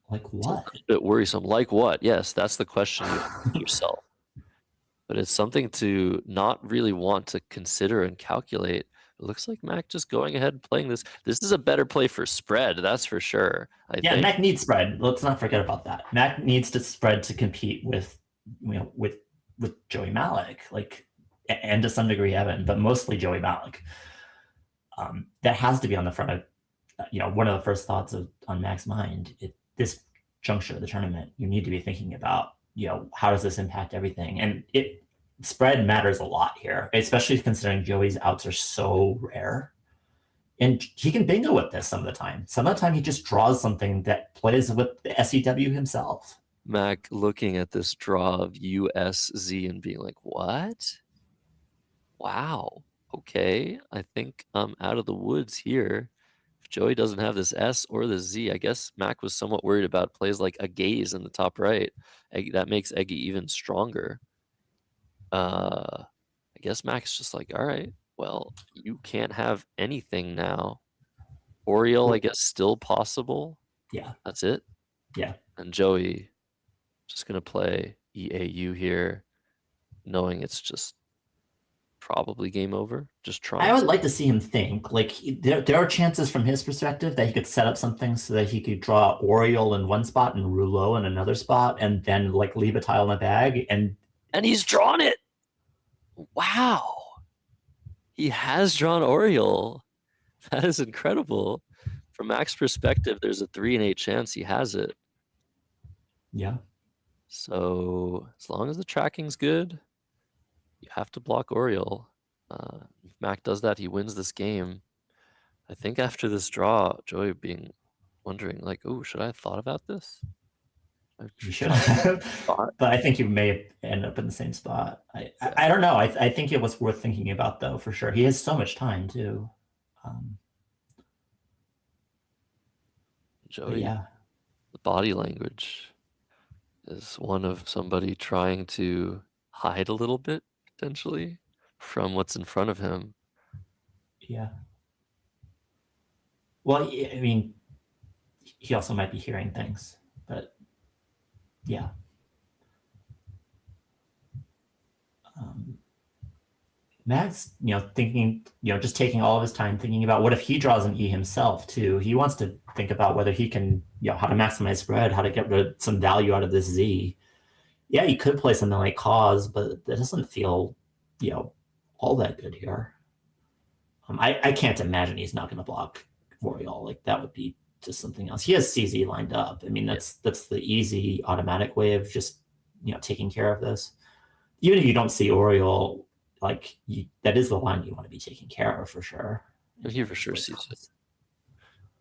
[SPEAKER 2] Like
[SPEAKER 1] It's a
[SPEAKER 2] what?
[SPEAKER 1] little bit worrisome. Like what? Yes, that's the question you ask yourself. But it's something to not really want to consider and calculate. It looks like Mac just going ahead and playing this. This is a better play for spread, that's for sure. I
[SPEAKER 2] Yeah,
[SPEAKER 1] think.
[SPEAKER 2] Mac needs spread. Let's not forget about that. Mac needs to spread to compete with, with Joey Malik, like, and to some degree Evan, but mostly Joey Malik. That has to be on the front of, one of the first thoughts on Mac's mind. This juncture of the tournament, you need to be thinking about, how does this impact everything? And spread matters a lot here, especially considering Joey's outs are so rare. And he can bingo with this some of the time. Some of the time he just draws something that plays with the SEW himself.
[SPEAKER 1] Mac looking at this draw of USZ and being like, what? Wow. Okay. I think I'm out of the woods here. If Joey doesn't have this S or the Z, I guess Mac was somewhat worried about plays like a gaze in the top right. That makes Eggy even stronger. I guess Mac's just like, all right, well, you can't have anything now. Oriole, I guess, still possible.
[SPEAKER 2] Yeah.
[SPEAKER 1] That's it.
[SPEAKER 2] Yeah.
[SPEAKER 1] And Joey just gonna play EAU here, knowing it's just probably game over. Just trying.
[SPEAKER 2] I would like to see him think. Like, there are chances from his perspective that he could set up something so that he could draw Oriole in one spot and Rouleau in another spot, and then like leave a tile in the bag. And
[SPEAKER 1] he's drawn it. Wow. He has drawn Oriole. That is incredible. From Mac's perspective, there's a 3 in 8 chance he has it.
[SPEAKER 2] yeah,
[SPEAKER 1] So as long as the tracking's good, you have to block Oriole. If Mac does that, he wins this game. I think after this draw, Joey wondering like, oh, should I have thought about this?
[SPEAKER 2] you should have.
[SPEAKER 1] Thought.
[SPEAKER 2] But I think you may end up in the same spot. I don't know. I think it was worth thinking about, though, for sure. He has so much time too.
[SPEAKER 1] Joey,
[SPEAKER 2] yeah,
[SPEAKER 1] the body language is one of somebody trying to hide a little bit, potentially, from what's in front of him.
[SPEAKER 2] yeah. Well, I mean, he also might be hearing things, but yeah. Matt's, thinking, just taking all of his time thinking about what if he draws an E himself too. He wants to think about whether he can, how to maximize spread, how to get some value out of this Z. Yeah, he could play something like Cause, but that doesn't feel, all that good here. I can't imagine he's not going to block Oriole. Like, that would be just something else. He has CZ lined up. I mean, that's the easy automatic way of just, taking care of this. Even if you don't see Oriole, like, that is the line you want to be taking care of for sure.
[SPEAKER 1] He for sure sees it.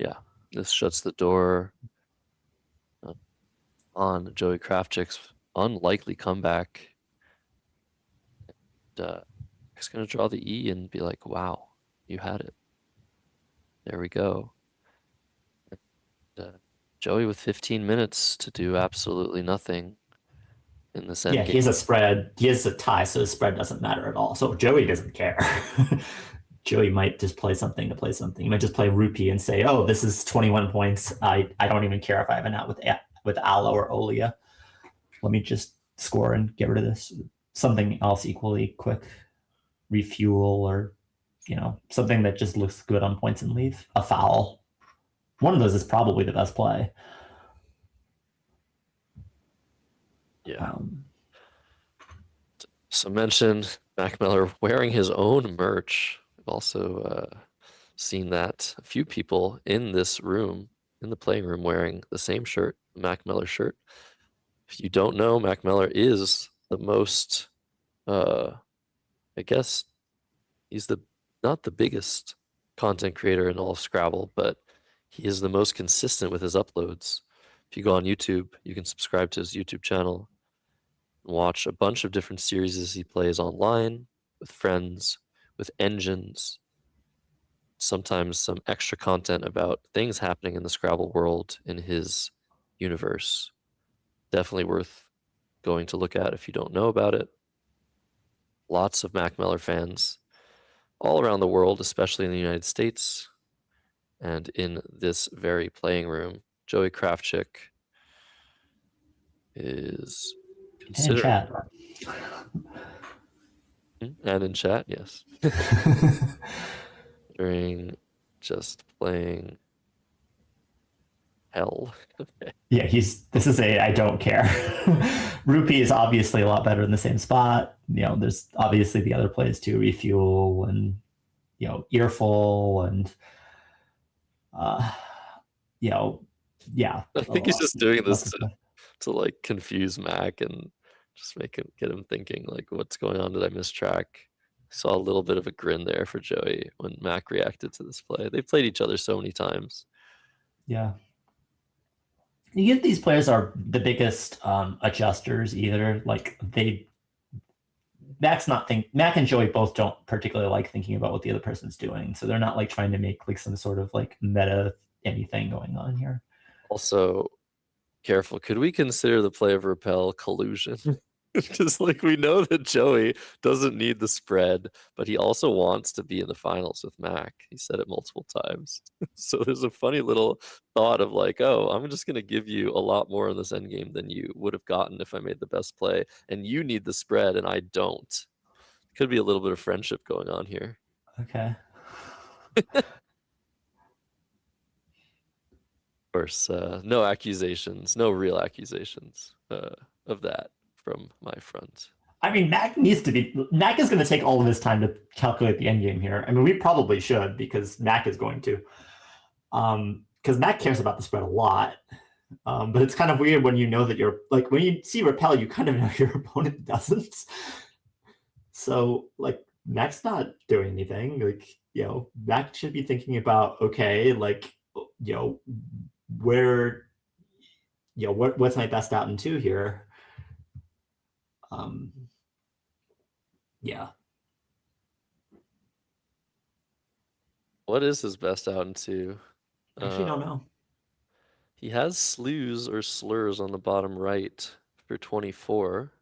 [SPEAKER 1] Yeah, this shuts the door on Joey Krafchik's unlikely comeback. And, he's going to draw the E and be like, wow, you had it. There we go. And, Joey with 15 minutes to do absolutely nothing in this end
[SPEAKER 2] Yeah,
[SPEAKER 1] game.
[SPEAKER 2] he has a spread. He has a tie, so the spread doesn't matter at all. So Joey doesn't care. Joey might just play something to play something. He might just play Rupee and say, oh, this is 21 points. I don't even care if I have an out with Aloe or Olia. Let me just score and get rid of this. Something else equally quick. Refuel, or, something that just looks good on points and leave. A foul. One of those is probably the best play.
[SPEAKER 1] Yeah. So mention Mac Miller wearing his own merch. We've also seen that a few people in this room, in the playing room, wearing the same shirt, Mac Miller shirt. If you don't know, Mac Miller is the most, I guess he's not the biggest content creator in all of Scrabble, but he is the most consistent with his uploads. If you go on YouTube, you can subscribe to his YouTube channel and watch a bunch of different series as he plays online with friends, with engines, sometimes some extra content about things happening in the Scrabble world in his universe. Definitely worth going to look at if you don't know about it. Lots of Mac Miller fans all around the world, especially in the United States, and in this very playing room, Joey Kravchuk is
[SPEAKER 2] And in
[SPEAKER 1] considered.
[SPEAKER 2] chat.
[SPEAKER 1] And in chat, yes. During just playing hell.
[SPEAKER 2] Yeah, this is a I don't care. Rupee is obviously a lot better in the same spot. There's obviously the other plays too, Refuel and Earful and yeah.
[SPEAKER 1] I think he's just doing this to like confuse Mac and just get him thinking like, what's going on? Did I miss track? I saw a little bit of a grin there for Joey when Mac reacted to this play. They played each other so many times.
[SPEAKER 2] Yeah. You get these players are the biggest adjusters either. Like Mac and Joey both don't particularly like thinking about what the other person's doing. So they're not like trying to make like some sort of like meta anything going on here.
[SPEAKER 1] Also, careful. Could we consider the play of Repel collusion? Because like we know that Joey doesn't need the spread, but he also wants to be in the finals with Mac. He said it multiple times. So there's a funny little thought of like, oh, I'm just going to give you a lot more in this endgame than you would have gotten if I made the best play, and you need the spread and I don't. Could be a little bit of friendship going on here.
[SPEAKER 2] Okay.
[SPEAKER 1] Of course, no accusations, no real accusations of that from my front.
[SPEAKER 2] I mean, Mac is going to take all of his time to calculate the endgame here. I mean, we probably should because Mac is going to. Because Mac cares about the spread a lot. But it's kind of weird when you know that when you see Repel, you kind of know your opponent doesn't. So, like, Mac's not doing anything. Like, Mac should be thinking about, okay, like, where, what's my best out in two here? Yeah.
[SPEAKER 1] What is his best out in two?
[SPEAKER 2] I actually don't know.
[SPEAKER 1] He has slews or slurs on the bottom right for 24.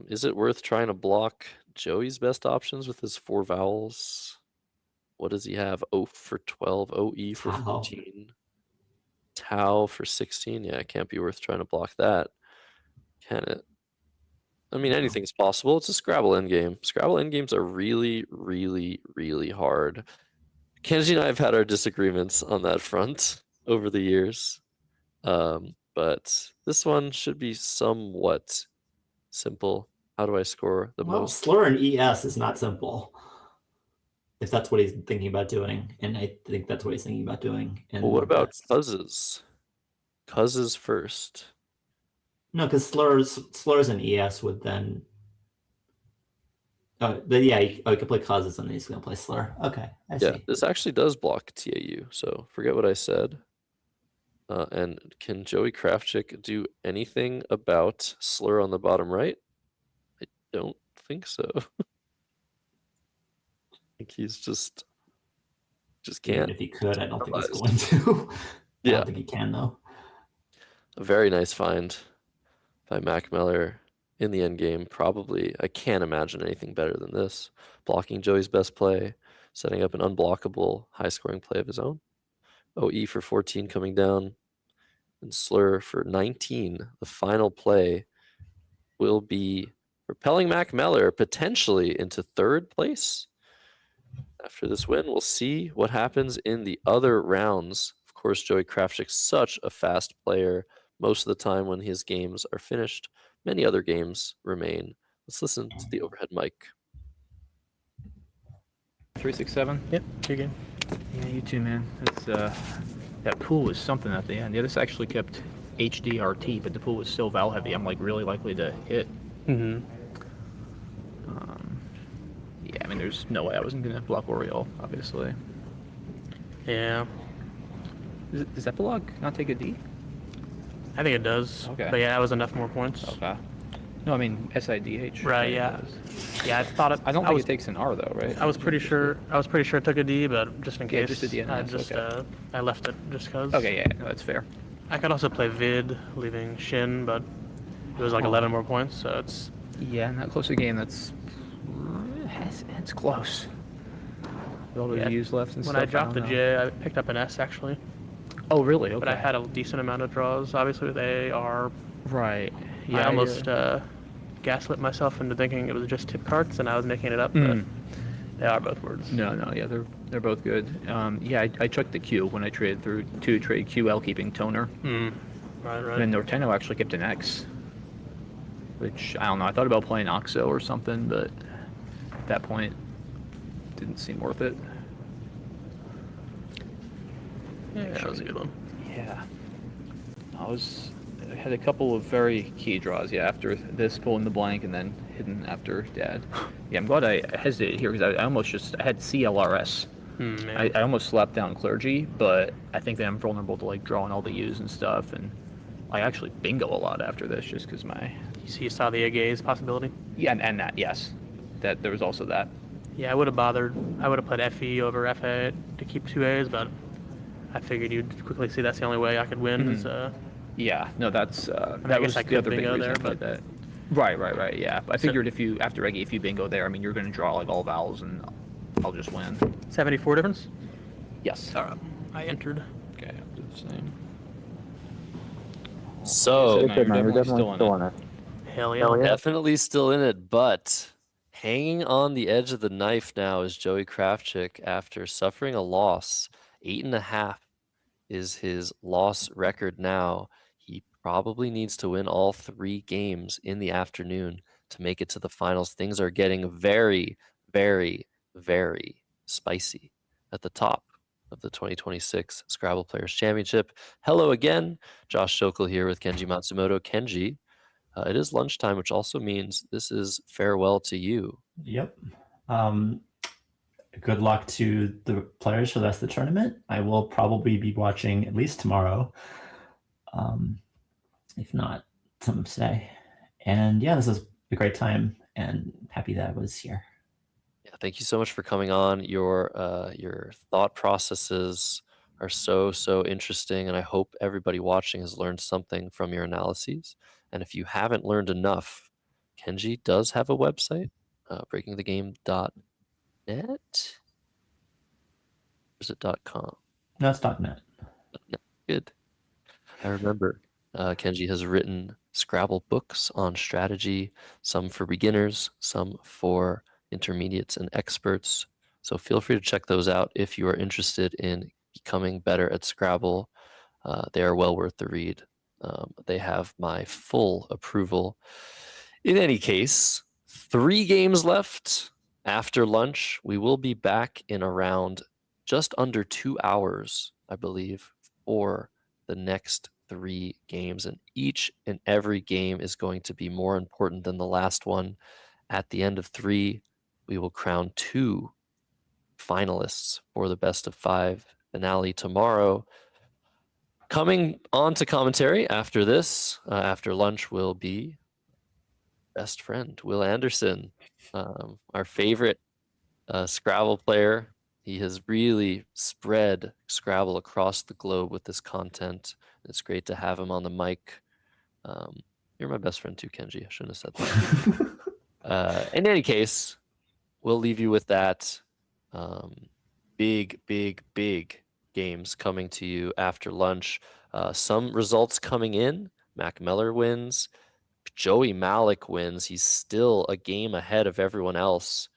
[SPEAKER 1] Is it worth trying to block Joey's best options with his 4 vowels? What does he have? O for 12, OE for 14, Tau for 16. Yeah, it can't be worth trying to block that, can it? I mean, anything's possible. It's a Scrabble endgame. Scrabble endgames are really, really, really hard. Kenji and I have had our disagreements on that front over the years. But this one should be somewhat simple. How do I score the most?
[SPEAKER 2] Slur and ES is not simple. If that's what he's thinking about doing. And I think that's what he's thinking about doing. And
[SPEAKER 1] well, what about Cuzzes? Cuzzes first.
[SPEAKER 2] No, because slurs and ES would then. Oh, but yeah, you could play Cuzzes and then he's going to play slur. Okay, I see.
[SPEAKER 1] Yeah, this actually does block TAU, so forget what I said. And can Joey Kravchuk do anything about slur on the bottom right? I don't think so. I think he's just can't.
[SPEAKER 2] Even if he could, I don't think he's going to. I don't think he can, though.
[SPEAKER 1] A very nice find by Mac Meller in the end game. Probably, I can't imagine anything better than this. Blocking Joey's best play, setting up an unblockable high-scoring play of his own. OE for 14 coming down, and slur for 19. The final play will be propelling Mac Meller potentially into 3rd place. After this win, we'll see what happens in the other rounds. Of course, Joey Kravchuk's such a fast player. Most of the time when his games are finished, many other games remain. Let's listen to the overhead mic.
[SPEAKER 8] 367.
[SPEAKER 5] Yep, your game.
[SPEAKER 8] Yeah, you too, man. It's that pool was something at the end. Yeah, this actually kept HDRT, but the pool was so vowel heavy. I'm like really likely to hit.
[SPEAKER 5] Mm-hmm.
[SPEAKER 8] Yeah, I mean, there's no way I wasn't gonna block Oriole, obviously.
[SPEAKER 5] Yeah,
[SPEAKER 8] Does that block not take a D?
[SPEAKER 5] I think it does.
[SPEAKER 8] Okay.
[SPEAKER 5] But yeah, that was enough more points.
[SPEAKER 8] Okay. No, I mean SIDH.
[SPEAKER 5] Right. Yeah. Yeah, I thought it.
[SPEAKER 8] I don't think it takes an R though, right?
[SPEAKER 5] I was pretty sure. it took a D, but just in case.
[SPEAKER 8] Yeah, just at the end.
[SPEAKER 5] I left it just cause.
[SPEAKER 8] Okay, yeah, no, that's fair.
[SPEAKER 5] I could also play Vid, leaving Shin, but it was like 11 more points, so it's.
[SPEAKER 8] Yeah, in that close a game, that's. It's close. All those
[SPEAKER 5] Yeah,
[SPEAKER 8] U's left and
[SPEAKER 5] When
[SPEAKER 8] stuff.
[SPEAKER 5] I dropped the
[SPEAKER 8] don't know.
[SPEAKER 5] J, I picked up an S actually,
[SPEAKER 8] Oh, really? Okay.
[SPEAKER 5] but I had a decent amount of draws. Obviously, with A, R.
[SPEAKER 8] Right. Yeah.
[SPEAKER 5] I almost gaslit myself into thinking it was just tip cards, and I was making it up. But they are both words.
[SPEAKER 8] No, yeah, they're both good. Yeah, I checked the Q when I traded through to trade QL keeping toner.
[SPEAKER 5] Right.
[SPEAKER 8] And then Norteno actually kept an X, which I don't know. I thought about playing Oxo or something, but at that point, didn't seem worth it.
[SPEAKER 5] Yeah, that was a good one.
[SPEAKER 8] Yeah, I had a couple of very key draws. Yeah, after this pulling the blank and then hidden after Dad. Yeah, I'm glad I hesitated here because I had CLRS. I almost slapped down Clergy, but I think that I'm vulnerable to like drawing all the U's and stuff, and I actually bingo a lot after this just because my
[SPEAKER 5] You saw the agaze possibility.
[SPEAKER 8] yeah, and that yes, that there was also that.
[SPEAKER 5] Yeah, I would have bothered. I would have played FE over FA to keep 2 A's, but I figured you'd quickly see that's the only way I could win. Is,
[SPEAKER 8] Yeah, no, that's
[SPEAKER 5] I
[SPEAKER 8] that
[SPEAKER 5] guess
[SPEAKER 8] was
[SPEAKER 5] I
[SPEAKER 8] the
[SPEAKER 5] could
[SPEAKER 8] other big
[SPEAKER 5] bingo
[SPEAKER 8] reason
[SPEAKER 5] there,
[SPEAKER 8] I played
[SPEAKER 5] but-
[SPEAKER 8] that. Right, yeah. But I figured if you after Eggy, if you bingo there, I mean you're going to draw like all vowels and I'll just win.
[SPEAKER 5] 74 difference.
[SPEAKER 8] Yes.
[SPEAKER 5] All right, I entered.
[SPEAKER 8] Okay, I'll do the same.
[SPEAKER 1] So
[SPEAKER 8] No, you're definitely still in it.
[SPEAKER 5] Hell yeah.
[SPEAKER 1] definitely still in it, but hanging on the edge of the knife now is Joey Kravchik after suffering a loss. 8.5 is his loss record now. He probably needs to win all 3 games in the afternoon to make it to the finals. Things are getting very, very, very spicy at the top of the 2026 Scrabble Players Championship. Hello again, Josh Shokel here with Kenji Matsumoto. Kenji, it is lunchtime, which also means this is farewell to you.
[SPEAKER 2] Yep. Good luck to the players for the rest of the tournament. I will probably be watching at least tomorrow, if not some today. And yeah, this is a great time, and happy that I was here.
[SPEAKER 1] Yeah, thank you so much for coming on. Your thought processes are so interesting, and I hope everybody watching has learned something from your analyses. And if you haven't learned enough, Kenji does have a website, breakingthegame.net. Or is it .com?
[SPEAKER 2] No, it's .net.
[SPEAKER 1] Good. I remember Kenji has written Scrabble books on strategy, some for beginners, some for intermediates and experts. So feel free to check those out if you are interested in becoming better at Scrabble. They are well worth the read. They have my full approval. In any case, 3 games left after lunch. We will be back in around just under 2 hours, I believe, for the next 3 games. And each and every game is going to be more important than the last one. At the end of 3, we will crown 2 finalists for the best of 5 finale tomorrow. Coming on to commentary after this, after lunch, will be best friend, Will Anderson, our favorite Scrabble player. He has really spread Scrabble across the globe with this content. It's great to have him on the mic. You're my best friend too, Kenji. I shouldn't have said that. In any case, we'll leave you with that. Big games coming to you after lunch. Some results coming in. Mac Miller wins. Joey Malik wins. He's still a game ahead of everyone else.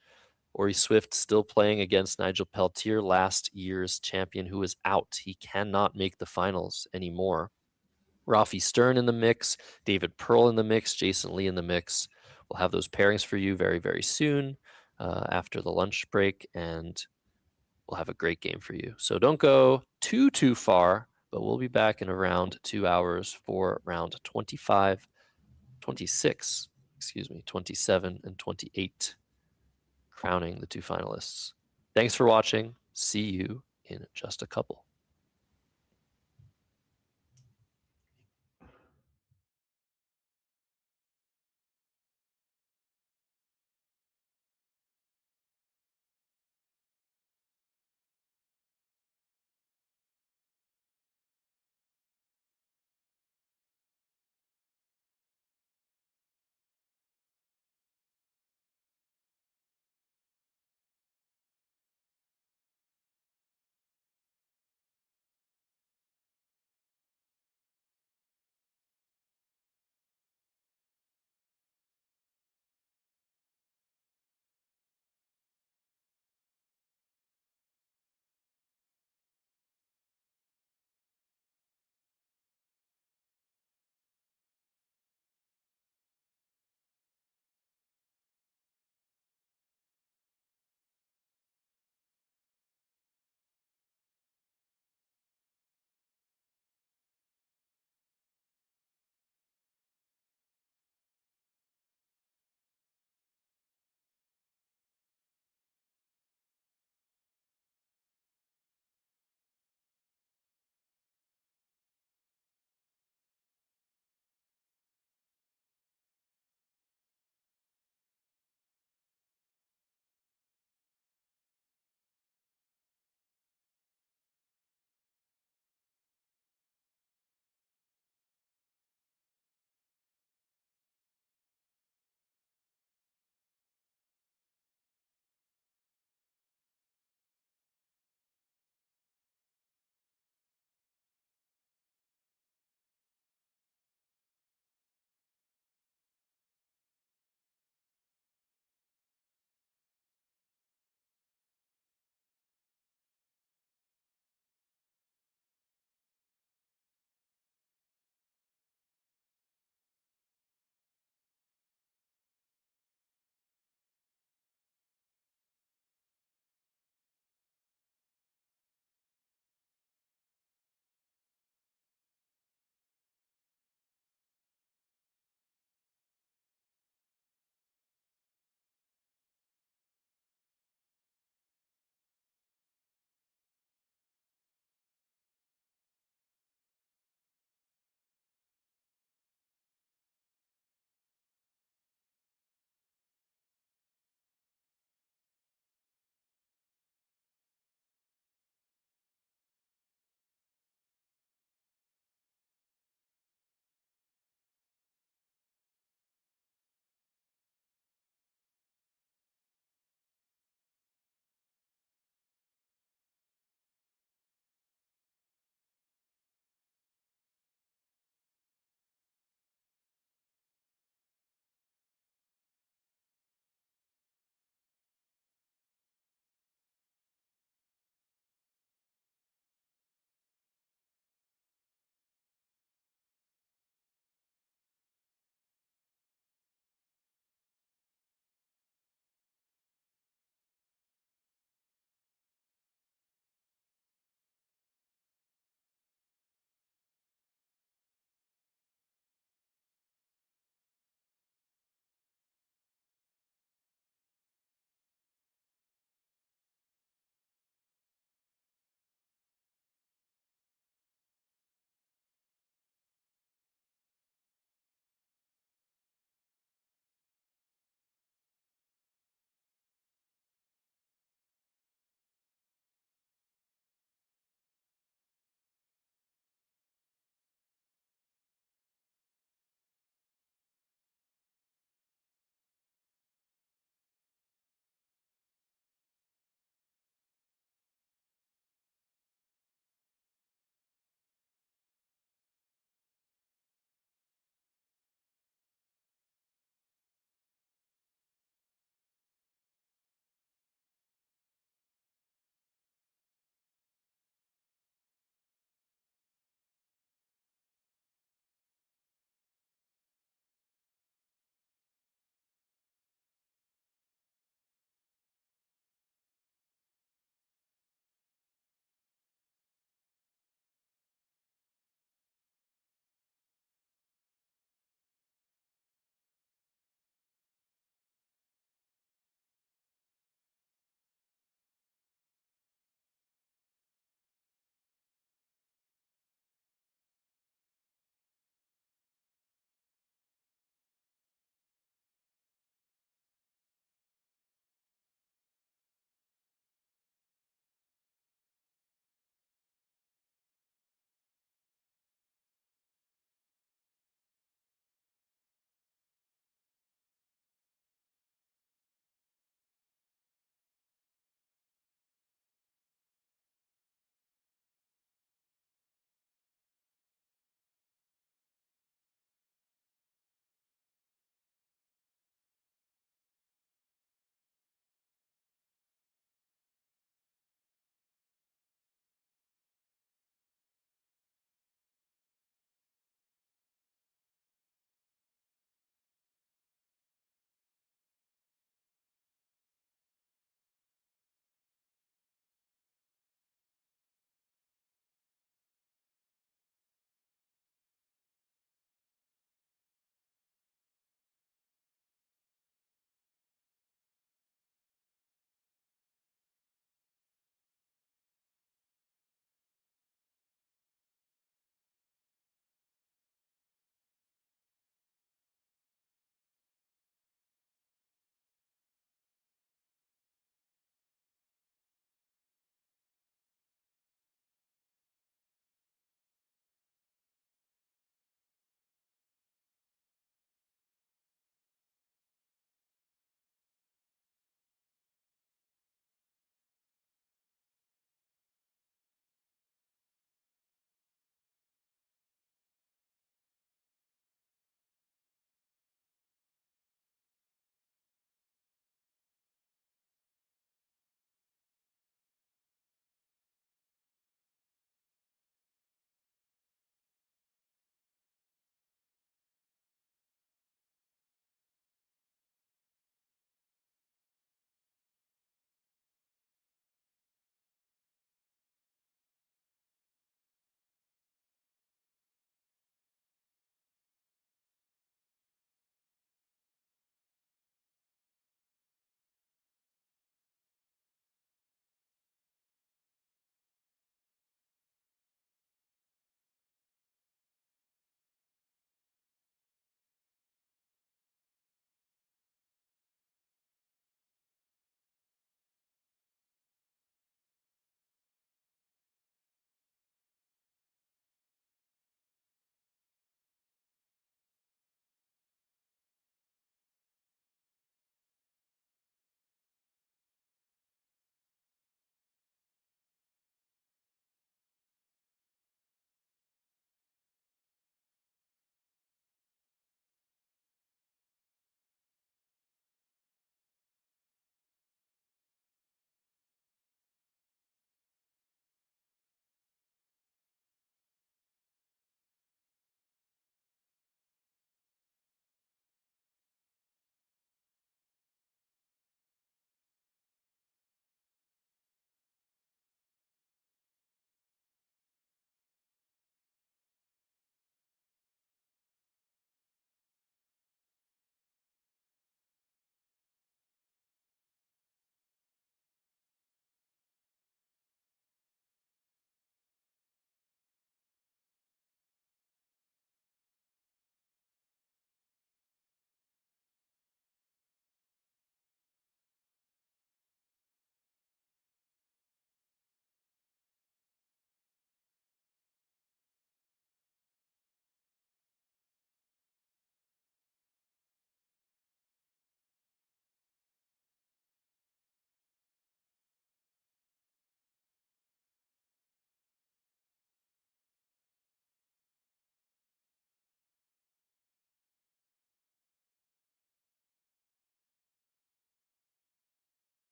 [SPEAKER 1] Ori Swift still playing against Nigel Peltier, last year's champion, who is out. He cannot make the finals anymore. Rafi Stern in the mix, David Pearl in the mix, Jason Lee in the mix. We'll have those pairings for you very, very soon after the lunch break, and we'll have a great game for you. So don't go too far, but we'll be back in around 2 hours for round 25, 26, 27, and 28, crowning the 2 finalists. Thanks for watching. See you in just a couple.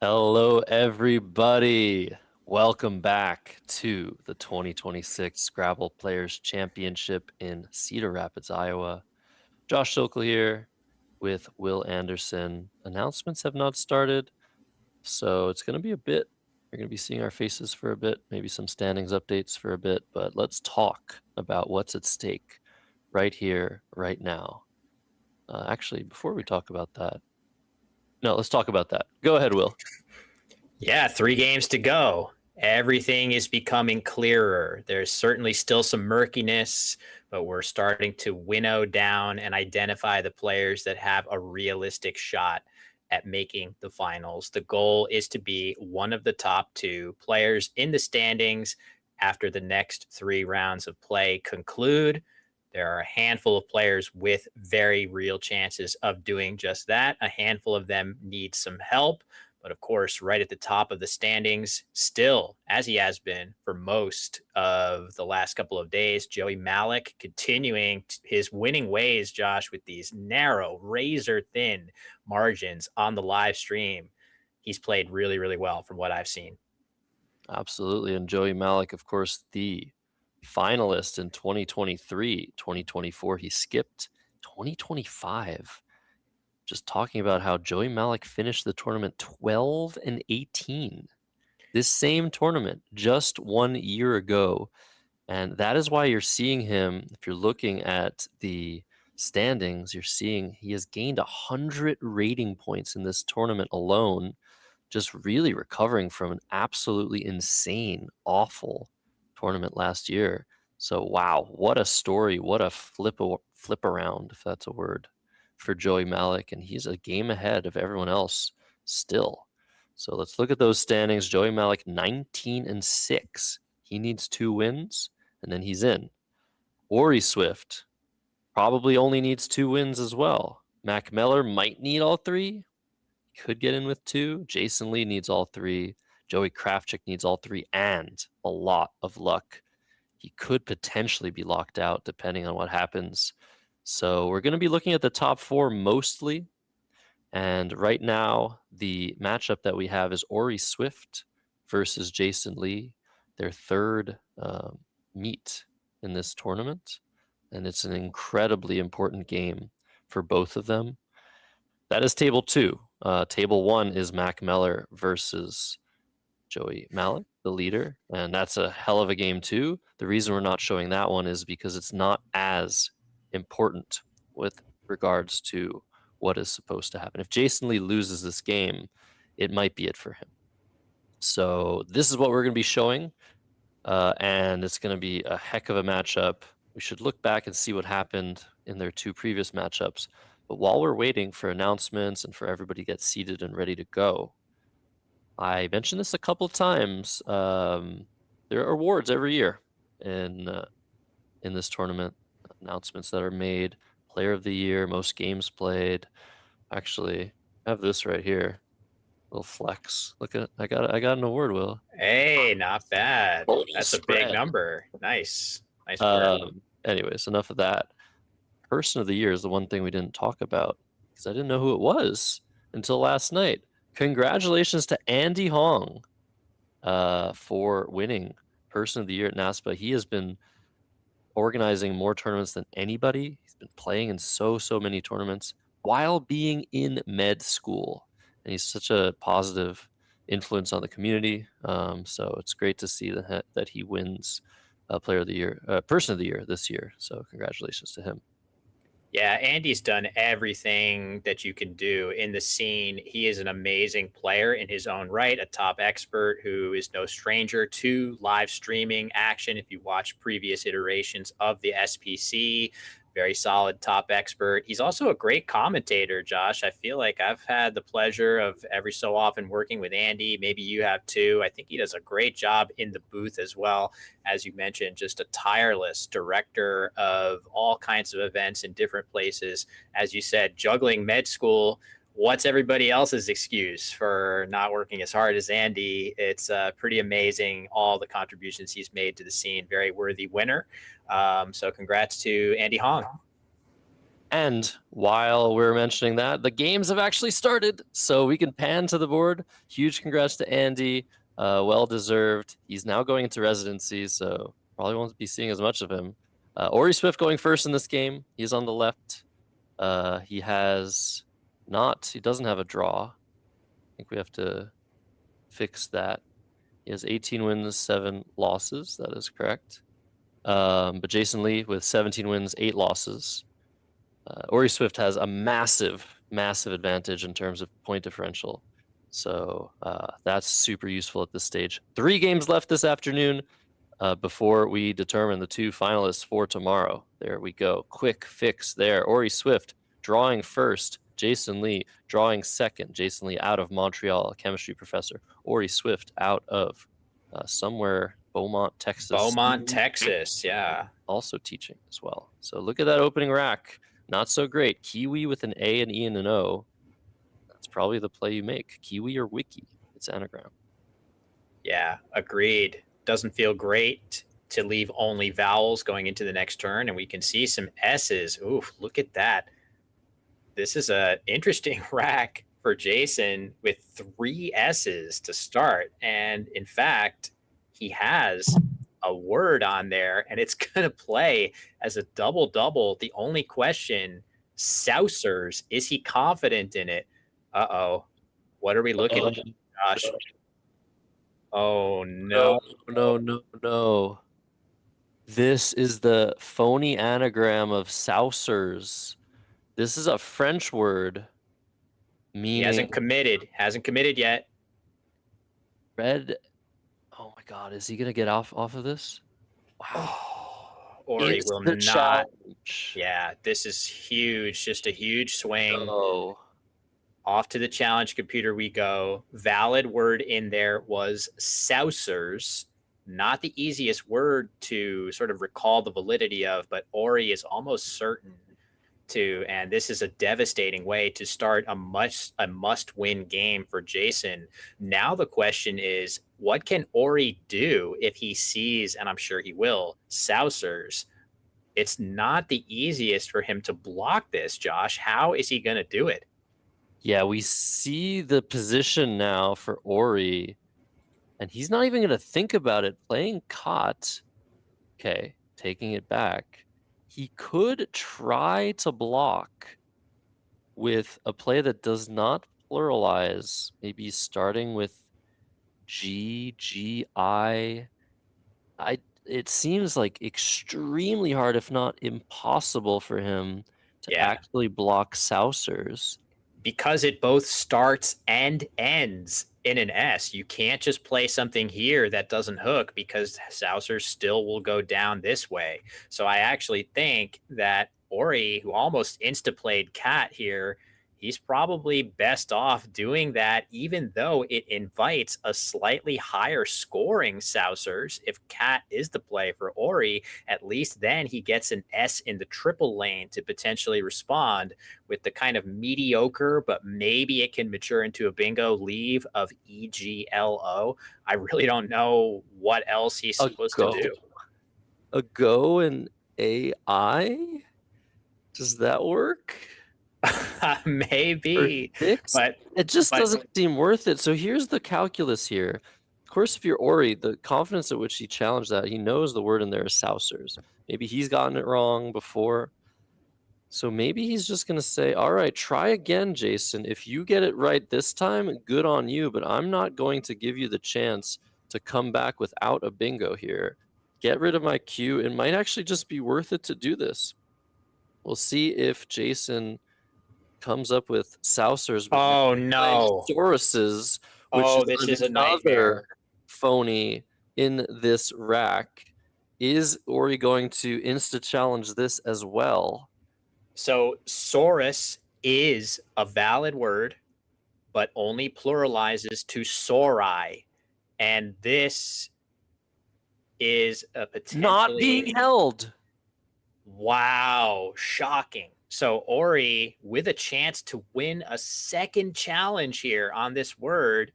[SPEAKER 1] Hello, everybody. Welcome back to the 2026 Scrabble Players Championship in Cedar Rapids, Iowa. Josh Sokol here with Will Anderson. Announcements have not started, so it's going to be a bit. You're going to be seeing our faces for a bit, maybe some standings updates for a bit, but let's talk about what's at stake right here, right now. Actually, before we talk about that, no, let's talk about that. Go ahead, Will.
[SPEAKER 9] Yeah, 3 games to go. Everything is becoming clearer. There's certainly still some murkiness, but we're starting to winnow down and identify the players that have a realistic shot at making the finals. The goal is to be one of the top 2 players in the standings after the next 3 rounds of play conclude. There are a handful of players with very real chances of doing just that. A handful of them need some help. But of course, right at the top of the standings, still, as he has been for most of the last couple of days, Joey Malik continuing his winning ways, Josh, with these narrow, razor-thin margins on the live stream. He's played really, really well from what I've seen.
[SPEAKER 1] Absolutely. And Joey Malik, of course, the finalist in 2023, 2024. He skipped 2025. Just talking about how Joey Malik finished the tournament 12-18. This same tournament just 1 year ago. And that is why you're seeing him, if you're looking at the standings, you're seeing he has gained 100 rating points in this tournament alone, just really recovering from an absolutely insane, awful tournament last year. So, wow, what a story. What a flip around, if that's a word, for Joey Malik, and he's a game ahead of everyone else still. So let's look at those standings. Joey Malik 19-6. He needs 2 wins, and then he's in. Ori Swift probably only needs 2 wins as well. Mac Meller might need all 3. Could get in with 2. Jason Lee needs all 3. Joey Kravchuk needs all 3 and a lot of luck. He could potentially be locked out depending on what happens. So we're going to be looking at the top 4 mostly. And right now, the matchup that we have is Ori Swift versus Jason Lee, their third meet in this tournament. And it's an incredibly important game for both of them. That is table 2. Table 1 is Mac Meller versus Joey Malik, the leader. And that's a hell of a game too. The reason we're not showing that one is because it's not as important with regards to what is supposed to happen. If Jason Lee loses this game, it might be it for him. So this is what we're going to be showing. And it's going to be a heck of a matchup. We should look back and see what happened in their 2 previous matchups. But while we're waiting for announcements and for everybody to get seated and ready to go, I mentioned this a couple of times. There are awards every year in this tournament. Announcements that are made: Player of the Year, most games played. Actually, I have this right here. Little flex. Look at I got an award, Will.
[SPEAKER 9] Hey, not bad.
[SPEAKER 1] Holy
[SPEAKER 9] That's
[SPEAKER 1] spread.
[SPEAKER 9] a big number. Nice work.
[SPEAKER 1] Anyways, enough of that. Person of the Year is the one thing we didn't talk about because I didn't know who it was until last night. Congratulations to Andy Hong for winning Person of the Year at NASPA. He has been organizing more tournaments than anybody. He's been playing in so many tournaments while being in med school. And he's such a positive influence on the community. So it's great to see that he wins Player of the Year, Person of the Year this year. So congratulations to him.
[SPEAKER 9] Yeah, Andy's done everything that you can do in the scene. He is an amazing player in his own right, a top expert who is no stranger to live streaming action. If you watch previous iterations of the SPC, very solid top expert. He's also a great commentator, Josh. I feel like I've had the pleasure of every so often working with Andy. Maybe you have too. I think he does a great job in the booth as well. As you mentioned, just a tireless director of all kinds of events in different places. As you said, juggling med school. What's everybody else's excuse for not working as hard as Andy? It's pretty amazing, all the contributions he's made to the scene. Very worthy winner. So congrats to Andy Hong.
[SPEAKER 1] And while we're mentioning that, the games have actually started, so we can pan to the board. Huge congrats to Andy. Well deserved. He's now going into residency, so probably won't be seeing as much of him. Ori Swift going first in this game. He's on the left. He doesn't have a draw. I think we have to fix that. He has 18 wins, 7 losses. That is correct. But Jason Lee with 17 wins, 8 losses. Ori Swift has a massive advantage in terms of point differential. So that's super useful at this stage. 3 games left this afternoon before we determine the 2 finalists for tomorrow. There we go. Quick fix there. Ori Swift drawing first. Jason Lee drawing second. Jason Lee out of Montreal, a chemistry professor. Ori Swift out of somewhere Beaumont, Texas.
[SPEAKER 9] Beaumont, Texas, yeah.
[SPEAKER 1] Also teaching as well. So look at that opening rack. Not so great. Kiwi with an A, an E, and an O. That's probably the play you make. Kiwi or Wiki. It's anagram.
[SPEAKER 9] Yeah, agreed. Doesn't feel great to leave only vowels going into the next turn, and we can see some S's. Oof, look at that. This is an interesting rack for Jason with 3 S's to start. And in fact, he has a word on there, and it's going to play as a double-double. The only question, Sousers, is he confident in it? Uh-oh. What are we looking at, Josh? Oh, no.
[SPEAKER 1] No. This is the phony anagram of Sousers. This is a French word. Meaning
[SPEAKER 9] He hasn't committed yet.
[SPEAKER 1] Red. Oh my God, is he gonna get off of this? Wow.
[SPEAKER 9] Ori
[SPEAKER 1] It's
[SPEAKER 9] will
[SPEAKER 1] the
[SPEAKER 9] not.
[SPEAKER 1] challenge.
[SPEAKER 9] Yeah, this is huge. Just a huge swing.
[SPEAKER 1] Oh.
[SPEAKER 9] Off to the challenge computer we go. Valid word in there was Sousers. Not the easiest word to sort of recall the validity of, but Ori is almost certain to, and this is a devastating way to start a must-win game for Jason. Now the question is, what can Ori do if he sees, and I'm sure he will, Sousers? It's not the easiest for him to block this, Josh. How is he going to do it?
[SPEAKER 1] Yeah, we see the position now for Ori, and he's not even going to think about it. Playing Cot. Okay, taking it back. He could try to block with a play that does not pluralize, maybe starting with G, G, I. It seems like extremely hard, if not impossible, for him to actually block Sousers.
[SPEAKER 9] Because it both starts and ends in an S. You can't just play something here that doesn't hook because Sousers still will go down this way. So I actually think that Ori, who almost insta-played Cat here, he's probably best off doing that, even though it invites a slightly higher scoring Sousers. If Cat is the play for Ori, at least then he gets an S in the triple lane to potentially respond with the kind of mediocre, but maybe it can mature into a bingo leave of EGLO. I really don't know what else he's supposed to do.
[SPEAKER 1] A go and AI? Does that work?
[SPEAKER 9] Maybe, but
[SPEAKER 1] it just doesn't seem worth it. So here's the calculus here. Of course, if you're Ori, the confidence at which he challenged that, he knows the word in there is Sousers. Maybe he's gotten it wrong before. So maybe he's just going to say, all right, try again, Jason. If you get it right this time, good on you, but I'm not going to give you the chance to come back without a bingo here. Get rid of my cue. It might actually just be worth it to do this. We'll see if Jason comes up with Sousers.
[SPEAKER 9] Oh no,
[SPEAKER 1] Sauruses, which is another phony in this rack. Is Ori going to insta challenge this as well?
[SPEAKER 9] So Saurus is a valid word, but only pluralizes to Saurai, and this is a potentially
[SPEAKER 1] not being held.
[SPEAKER 9] Wow, shocking. So Ori, with a chance to win a second challenge here on this word.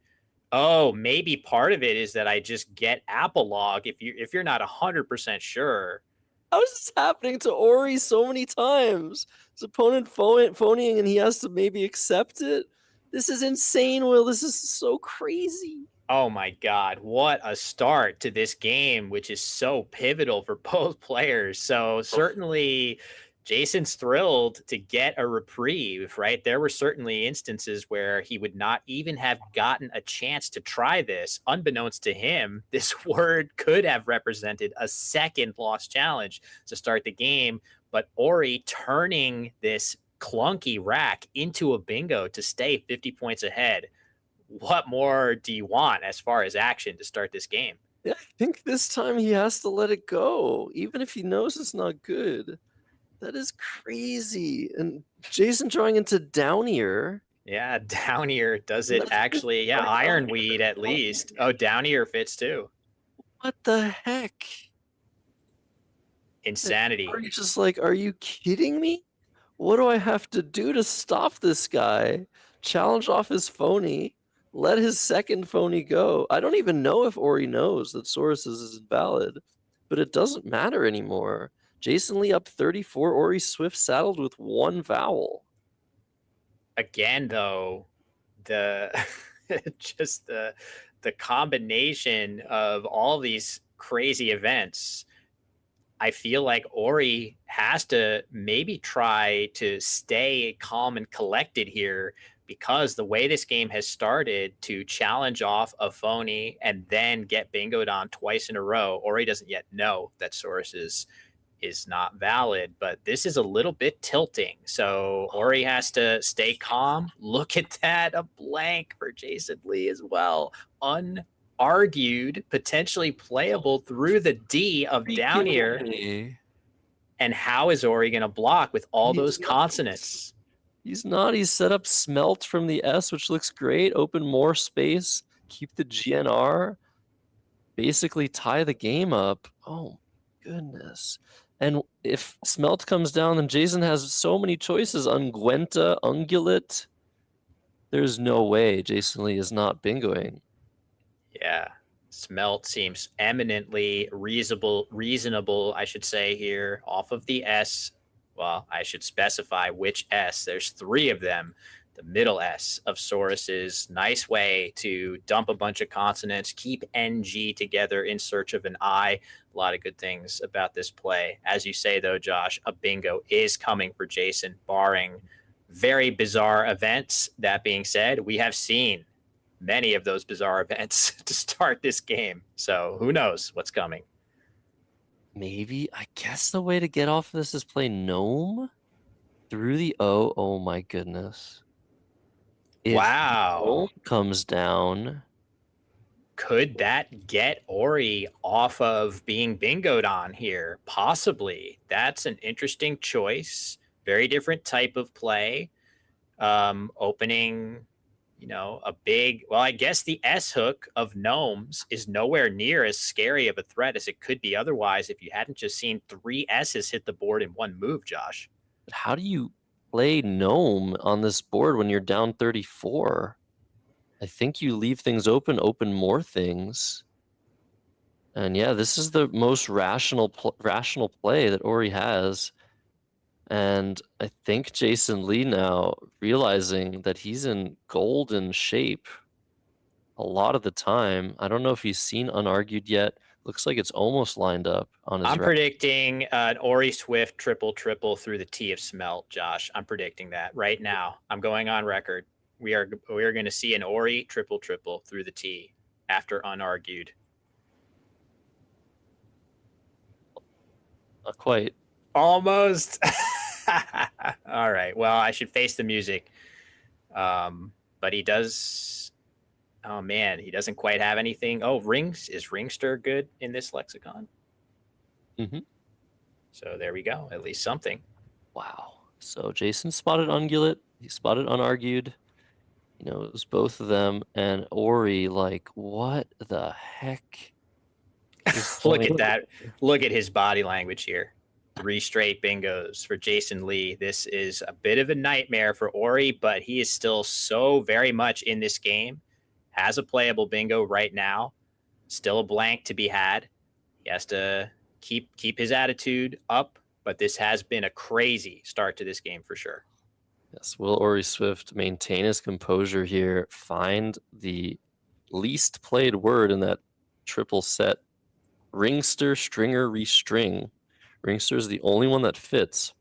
[SPEAKER 9] Oh, maybe part of it is that I just get Apolog. If you're not 100% sure,
[SPEAKER 1] How is this happening to Ori so many times? His opponent phoning and he has to maybe accept it? This is insane, Will. This is so crazy.
[SPEAKER 9] Oh my God, what a start to this game, which is so pivotal for both players. So certainly Jason's thrilled to get a reprieve, right? There were certainly instances where he would not even have gotten a chance to try this. Unbeknownst to him, this word could have represented a second lost challenge to start the game, but Ori turning this clunky rack into a bingo to stay 50 points ahead. What more do you want as far as action to start this game?
[SPEAKER 1] Yeah, I think this time he has to let it go, even if he knows it's not good. That is crazy. And Jason drawing into Downier.
[SPEAKER 9] Yeah, Downier does it actually. Yeah, Ironweed at least. Oh, Downier fits too.
[SPEAKER 1] What the heck?
[SPEAKER 9] Insanity.
[SPEAKER 1] Are you just like, are you kidding me? What do I have to do to stop this guy? Challenge off his phony. Let his second phony go. I don't even know if Ori knows that Saurus's is invalid, but it doesn't matter anymore. Jason Lee up 34, Ori Swift saddled with one vowel.
[SPEAKER 9] Again, though, the just the combination of all these crazy events, I feel like Ori has to maybe try to stay calm and collected here, because the way this game has started to challenge off a phony and then get bingoed on twice in a row, Ori doesn't yet know that Saurus is not valid, but this is a little bit tilting. So Ori has to stay calm. Look at that, a blank for Jason Lee as well. Unargued, potentially playable through the D of Downier. And how is Ori going to block with all those consonants?
[SPEAKER 1] He's not. He's set up Smelt from the S, which looks great. Open more space. Keep the GNR. Basically tie the game up. Oh, goodness. And if Smelt comes down, then Jason has so many choices. Unguenta, Ungulate. There's no way Jason Lee is not bingoing.
[SPEAKER 9] Yeah. Smelt seems eminently reasonable, I should say here, off of the S. Well, I should specify which S. There's three of them. The middle S of Saurus's nice way to dump a bunch of consonants, keep NG together in search of an I. A lot of good things about this play. As you say, though, Josh, a bingo is coming for Jason, barring very bizarre events. That being said, we have seen many of those bizarre events to start this game. So who knows what's coming?
[SPEAKER 1] Maybe, I guess the way to get off of this is play Gnome through the O. Oh my goodness. If
[SPEAKER 9] Wow.
[SPEAKER 1] Gnome comes down.
[SPEAKER 9] Could that get Ori off of being bingoed on here? Possibly. That's an interesting choice. Very different type of play. Opening, a big, well, I guess the S hook of Gnomes is nowhere near as scary of a threat as it could be otherwise if you hadn't just seen 3 S's hit the board in one move, Josh.
[SPEAKER 1] But how do you play Gnome on this board when you're down 34? I think you leave things open more things. And yeah, this is the most rational play that Ori has. And I think Jason Lee now realizing that he's in golden shape a lot of the time. I don't know if he's seen Unargued yet. Looks like it's almost lined up on his
[SPEAKER 9] I'm predicting an Ori Swift triple through the T of Smelt, Josh. I'm predicting that right now. I'm going on record. We are going to see an Ori triple through the T after Unargued.
[SPEAKER 1] Not quite.
[SPEAKER 9] Almost. All right. Well, I should face the music. But he does. Oh man, he doesn't quite have anything. Oh, rings. Is Ringster good in this lexicon?
[SPEAKER 1] Mm-hmm.
[SPEAKER 9] So there we go. At least something.
[SPEAKER 1] Wow. So Jason spotted Ungulate. He spotted Unargued. It was both of them. And Ori, like, what the heck?
[SPEAKER 9] Look at that. Look at his body language here. 3 straight bingos for Jason Lee. This is a bit of a nightmare for Ori, but he is still so very much in this game. Has a playable bingo right now. Still a blank to be had. He has to keep his attitude up, but this has been a crazy start to this game for sure.
[SPEAKER 1] Yes, will Ori Swift maintain his composure here, find the least played word in that triple set? Ringster, stringer, restring. Ringster is the only one that fits.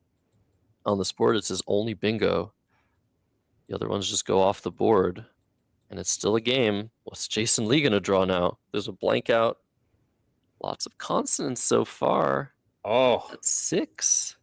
[SPEAKER 1] On this board, it's his only bingo. The other ones just go off the board. And it's still a game. What's Jason Lee going to draw now? There's a blank out. Lots of consonants so far.
[SPEAKER 9] Oh,
[SPEAKER 1] That's 6.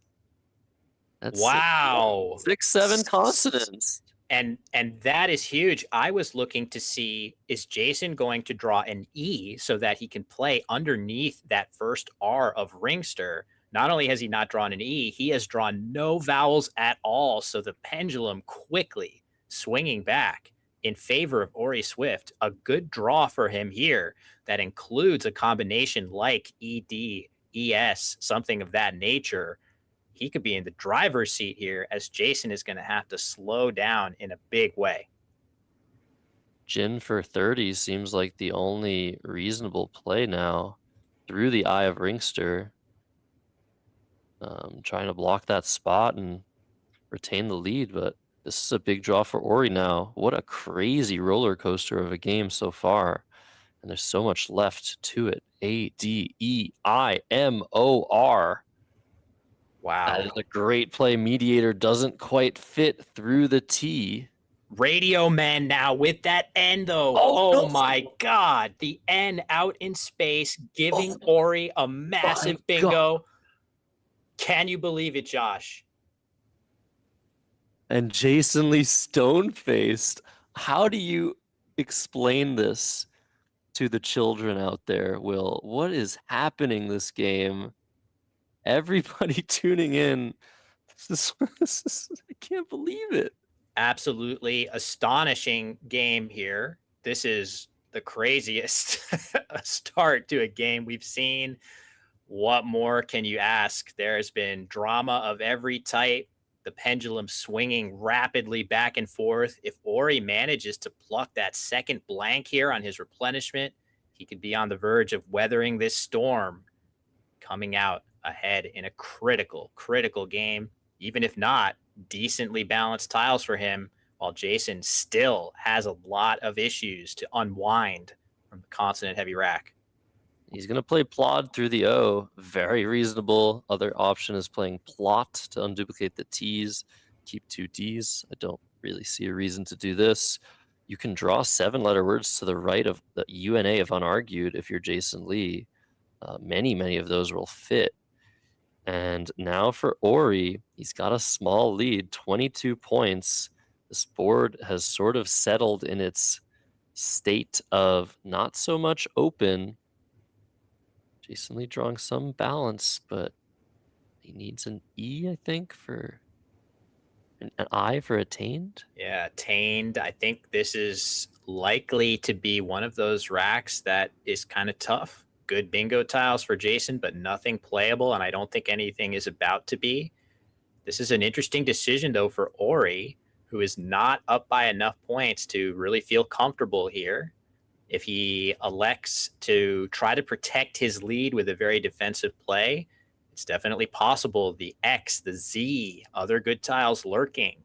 [SPEAKER 1] That's
[SPEAKER 9] wow.
[SPEAKER 1] 6, 7 consonants.
[SPEAKER 9] And that is huge. I was looking to see, is Jason going to draw an E so that he can play underneath that first R of Ringster? Not only has he not drawn an E, he has drawn no vowels at all. So the pendulum quickly swinging back in favor of Ori Swift. A good draw for him here that includes a combination like ED, ES, something of that nature. He could be in the driver's seat here, as Jason is going to have to slow down in a big way.
[SPEAKER 1] Jin for 30 seems like the only reasonable play now through the eye of Ringster. Trying to block that spot and retain the lead, but this is a big draw for Ori now. What a crazy roller coaster of a game so far. And there's so much left to it. ADEIMOR.
[SPEAKER 9] Wow.
[SPEAKER 1] That is a great play. Mediator doesn't quite fit through the T.
[SPEAKER 9] Radio Man now with that N though.
[SPEAKER 1] Oh,
[SPEAKER 9] Oh
[SPEAKER 1] no.
[SPEAKER 9] my God. The N out in space, giving Ori a massive bingo.
[SPEAKER 1] God.
[SPEAKER 9] Can you believe it, Josh?
[SPEAKER 1] And Jason Lee stone-faced. How do you explain this to the children out there, Will? What is happening this game? Everybody tuning in. This is, I can't believe it.
[SPEAKER 9] Absolutely astonishing game here. This is the craziest start to a game we've seen. What more can you ask? There's been drama of every type. The pendulum swinging rapidly back and forth. If Ori manages to pluck that second blank here on his replenishment, he could be on the verge of weathering this storm, coming out ahead in a critical game. Even if not, decently balanced tiles for him, while Jason still has a lot of issues to unwind from the consonant-heavy rack.
[SPEAKER 1] He's going to play plod through the O. Very reasonable. Other option is playing plot to unduplicate the T's, keep 2 D's. I don't really see a reason to do this. You can draw 7-letter words to the right of the UNA of unargued if you're Jason Lee. Many of those will fit. And now for Ori, he's got a small lead, 22 points. This board has sort of settled in its state of not so much open. Jason Lee drawing some balance, but he needs an E, I think, for an I for attained.
[SPEAKER 9] Yeah, attained. I think this is likely to be one of those racks that is kind of tough. Good bingo tiles for Jason, but nothing playable, and I don't think anything is about to be. This is an interesting decision, though, for Ori, who is not up by enough points to really feel comfortable here. If he elects to try to protect his lead with a very defensive play, it's definitely possible the X, the Z, other good tiles lurking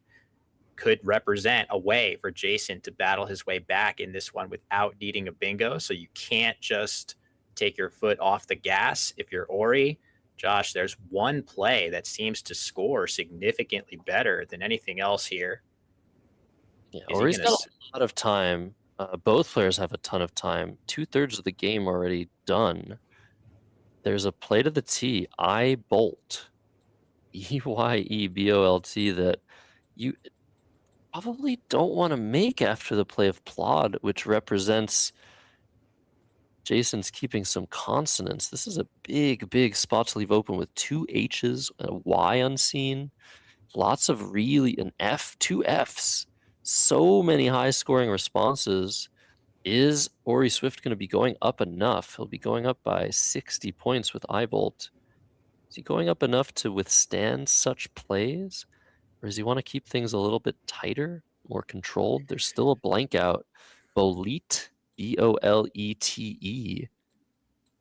[SPEAKER 9] could represent a way for Jason to battle his way back in this one without needing a bingo. So you can't just take your foot off the gas if you're Ori. Josh, there's one play that seems to score significantly better than anything else here.
[SPEAKER 1] Yeah, Ori's got a lot of time. Both players have a ton of time. 2/3 of the game already done. There's a play to the T, I bolt, EYEBOLT, that you probably don't want to make after the play of plod, which represents Jason's keeping some consonants. This is a big spot to leave open with 2 H's and a Y unseen. Lots of really an F, 2 F's. So many high-scoring responses. Is Ori Swift going to be going up enough? He'll be going up by 60 points with Eyebolt. Is he going up enough to withstand such plays? Or does he want to keep things a little bit tighter, more controlled? There's still a blank out. Bolete, B-O-L-E-T-E.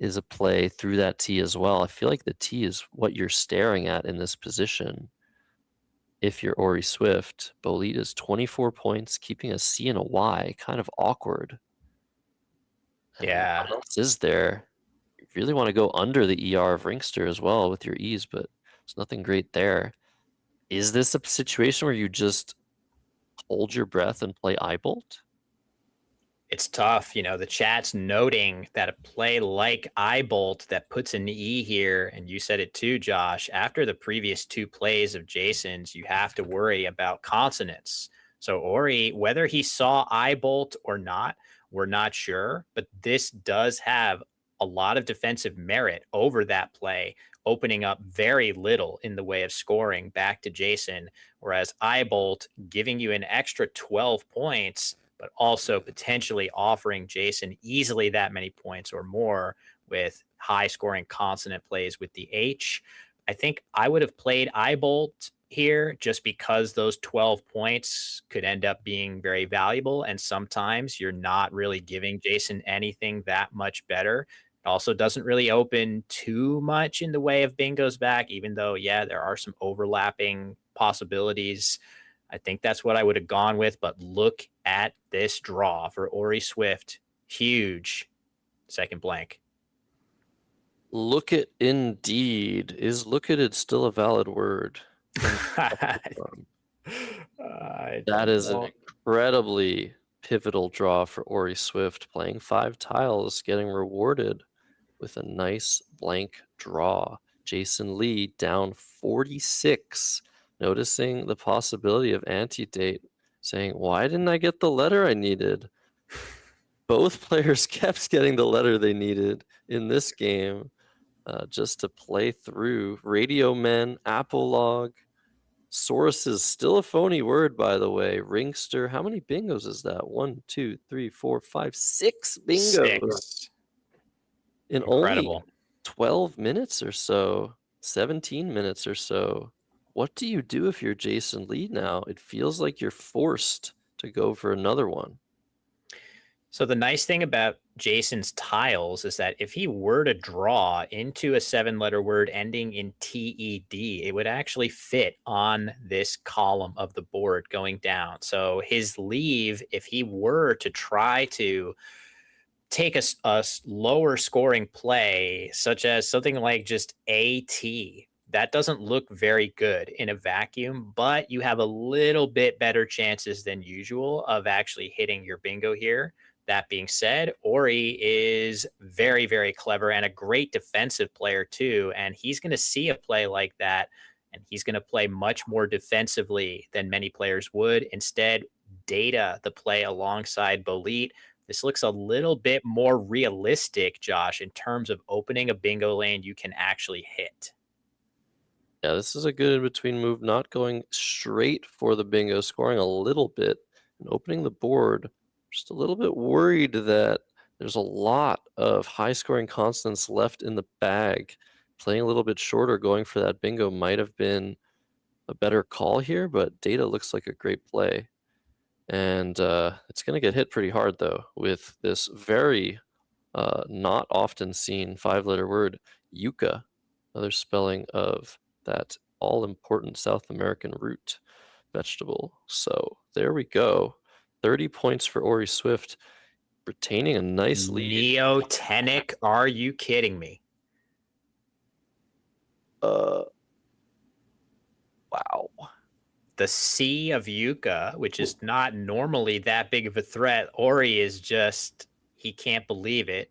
[SPEAKER 1] is a play through that T as well. I feel like the T is what you're staring at in this position. If you're Ori Swift, Bolide is 24 points, keeping a C and a Y, kind of awkward.
[SPEAKER 9] Yeah.
[SPEAKER 1] What else is there? You really want to go under the ER of Ringster as well with your E's, but there's nothing great there. Is this a situation where you just hold your breath and play Eyebolt?
[SPEAKER 9] It's tough. The chat's noting that a play like Eyebolt that puts an E here, and you said it too, Josh, after the previous 2 plays of Jason's, you have to worry about consonants. So Ori, whether he saw Eyebolt or not, we're not sure, but this does have a lot of defensive merit over that play, opening up very little in the way of scoring back to Jason, whereas Eyebolt giving you an extra 12 points, but also potentially offering Jason easily that many points or more with high scoring consonant plays with the H. I think I would have played Eyebolt here just because those 12 points could end up being very valuable. And sometimes you're not really giving Jason anything that much better. It also doesn't really open too much in the way of bingos back, even though, yeah, there are some overlapping possibilities. I think that's what I would have gone with, but look at this draw for Ori Swift. Huge second blank.
[SPEAKER 1] Look it indeed. Is look it still a valid word? That is an incredibly pivotal draw for Ori Swift, playing 5 tiles, getting rewarded with a nice blank draw. Jason Lee down 46, noticing the possibility of antedate, saying, why didn't I get the letter I needed? Both players kept getting the letter they needed in this game, just to play through. Radio Men, Apolog, Source is still a phony word, by the way. Ringster, how many bingos is that? 1, 2, 3, 4, 5, 6 bingos.
[SPEAKER 9] 6.
[SPEAKER 1] In
[SPEAKER 9] Incredible.
[SPEAKER 1] only 12 minutes or so, 17 minutes or so. What do you do if you're Jason Lee now? It feels like you're forced to go for another one.
[SPEAKER 9] So the nice thing about Jason's tiles is that if he were to draw into a 7-letter word ending in TED, it would actually fit on this column of the board going down. So his leave, if he were to try to take a lower scoring play, such as something like just AT, that doesn't look very good in a vacuum, but you have a little bit better chances than usual of actually hitting your bingo here. That being said, Ori is very, very clever and a great defensive player too. And he's going to see a play like that, and he's going to play much more defensively than many players would. Instead, data the play alongside Bolide. This looks a little bit more realistic, Josh, in terms of opening a bingo lane you can actually hit.
[SPEAKER 1] Yeah, this is a good in-between move, not going straight for the bingo, scoring a little bit and opening the board. Just a little bit worried that there's a lot of high-scoring consonants left in the bag. Playing a little bit shorter, going for that bingo might have been a better call here, but data looks like a great play. And it's going to get hit pretty hard, though, with this very not often seen 5-letter word, yucca, another spelling of that all-important South American root vegetable. So there we go. 30 points for Ori Swift, retaining a nice lead.
[SPEAKER 9] Neotenic? Are you kidding me?
[SPEAKER 1] Wow.
[SPEAKER 9] The C of Yucca, which is not normally that big of a threat. Ori is just, he can't believe it.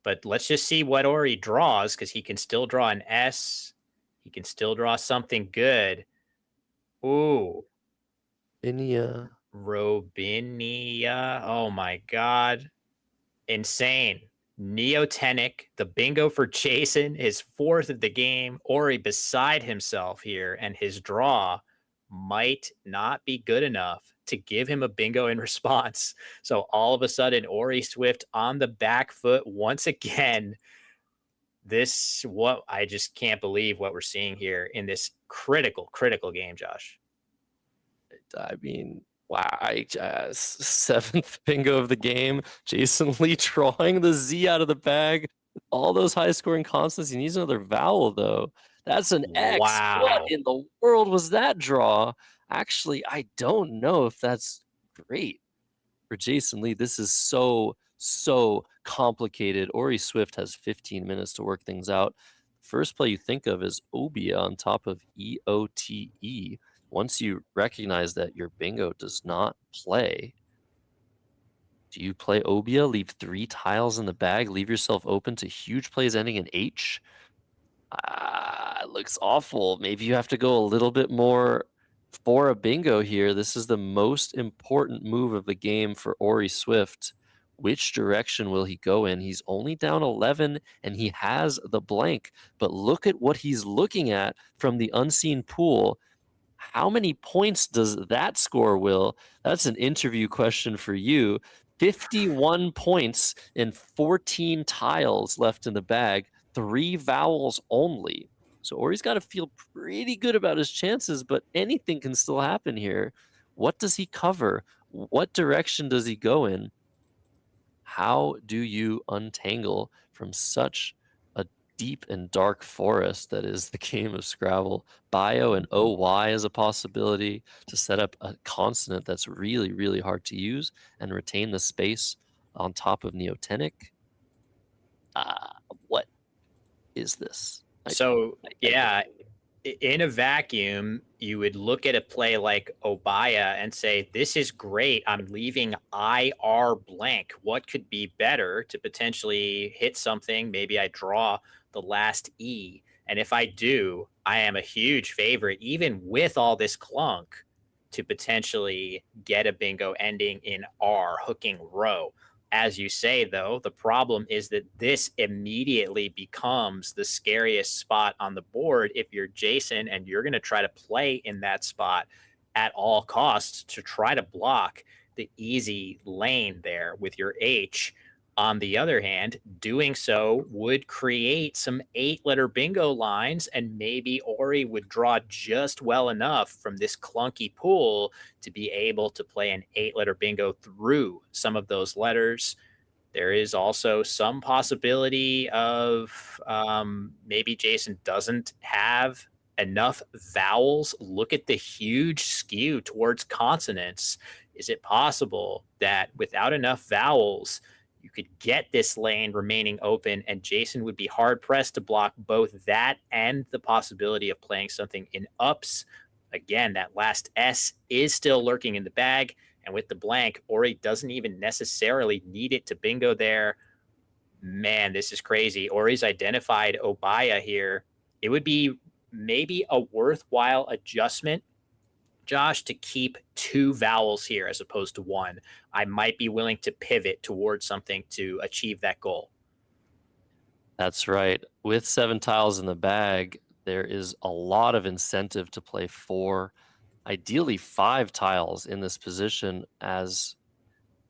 [SPEAKER 9] But let's just see what Ori draws, because he can still draw an S. He can still draw something good. Ooh.
[SPEAKER 1] Inia.
[SPEAKER 9] Robinia. Oh my God. Insane. Neotenic. The bingo for Jason, his 4th of the game. Ori beside himself here, and his draw might not be good enough to give him a bingo in response. So all of a sudden, Ori Swift on the back foot once again. I just can't believe what we're seeing here in this critical game, Josh.
[SPEAKER 1] I mean, wow, 7th bingo of the game. Jason Lee drawing the Z out of the bag. All those high scoring consonants. He needs another vowel though. That's an X. What
[SPEAKER 9] Wow.
[SPEAKER 1] in the world was that draw? Actually, I don't know if that's great for Jason Lee. This is so complicated. Ori Swift has 15 minutes to work things out. First play you think of is Obia on top of EOTE. Once you recognize that your bingo does not play, do you play Obia, leave 3 tiles in the bag, leave yourself open to huge plays ending in H? It looks awful. Maybe you have to go a little bit more for a bingo here. This is the most important move of the game for Ori Swift. Which direction will he go in? He's only down 11 and he has the blank, but look at what he's looking at from the unseen pool. How many points does that score, Will? That's an interview question for you. 51 points and 14 tiles left in the bag, 3 vowels only. So Ori's got to feel pretty good about his chances, but anything can still happen here. What does he cover? What direction does he go in? How do you untangle from such a deep and dark forest that is the game of Scrabble? Bio and OY is a possibility to set up a consonant that's really hard to use and retain the space on top of Neotenic. What is this?
[SPEAKER 9] So yeah, in a vacuum, you would look at a play like Obaya and say, this is great. I'm leaving IR blank. What could be better to potentially hit something? Maybe I draw the last E. And if I do, I am a huge favorite, even with all this clunk, to potentially get a bingo ending in R, hooking row. As you say, though, the problem is that this immediately becomes the scariest spot on the board if you're Jason and you're going to try to play in that spot at all costs to try to block the easy lane there with your H. On the other hand, doing so would create some 8-letter bingo lines, and maybe Ori would draw just well enough from this clunky pool to be able to play an 8-letter bingo through some of those letters. There is also some possibility of maybe Jason doesn't have enough vowels. Look at the huge skew towards consonants. Is it possible that without enough vowels, you could get this lane remaining open and Jason would be hard pressed to block both that and the possibility of playing something in ups? Again, that last S is still lurking in the bag. And with the blank, Ori doesn't even necessarily need it to bingo there. Man, this is crazy. Ori's identified Obaya here. It would be maybe a worthwhile adjustment, Josh, to keep 2 vowels here as opposed to 1. I might be willing to pivot towards something to achieve that goal.
[SPEAKER 1] That's right. With 7 tiles in the bag, there is a lot of incentive to play 4, ideally 5 tiles in this position, as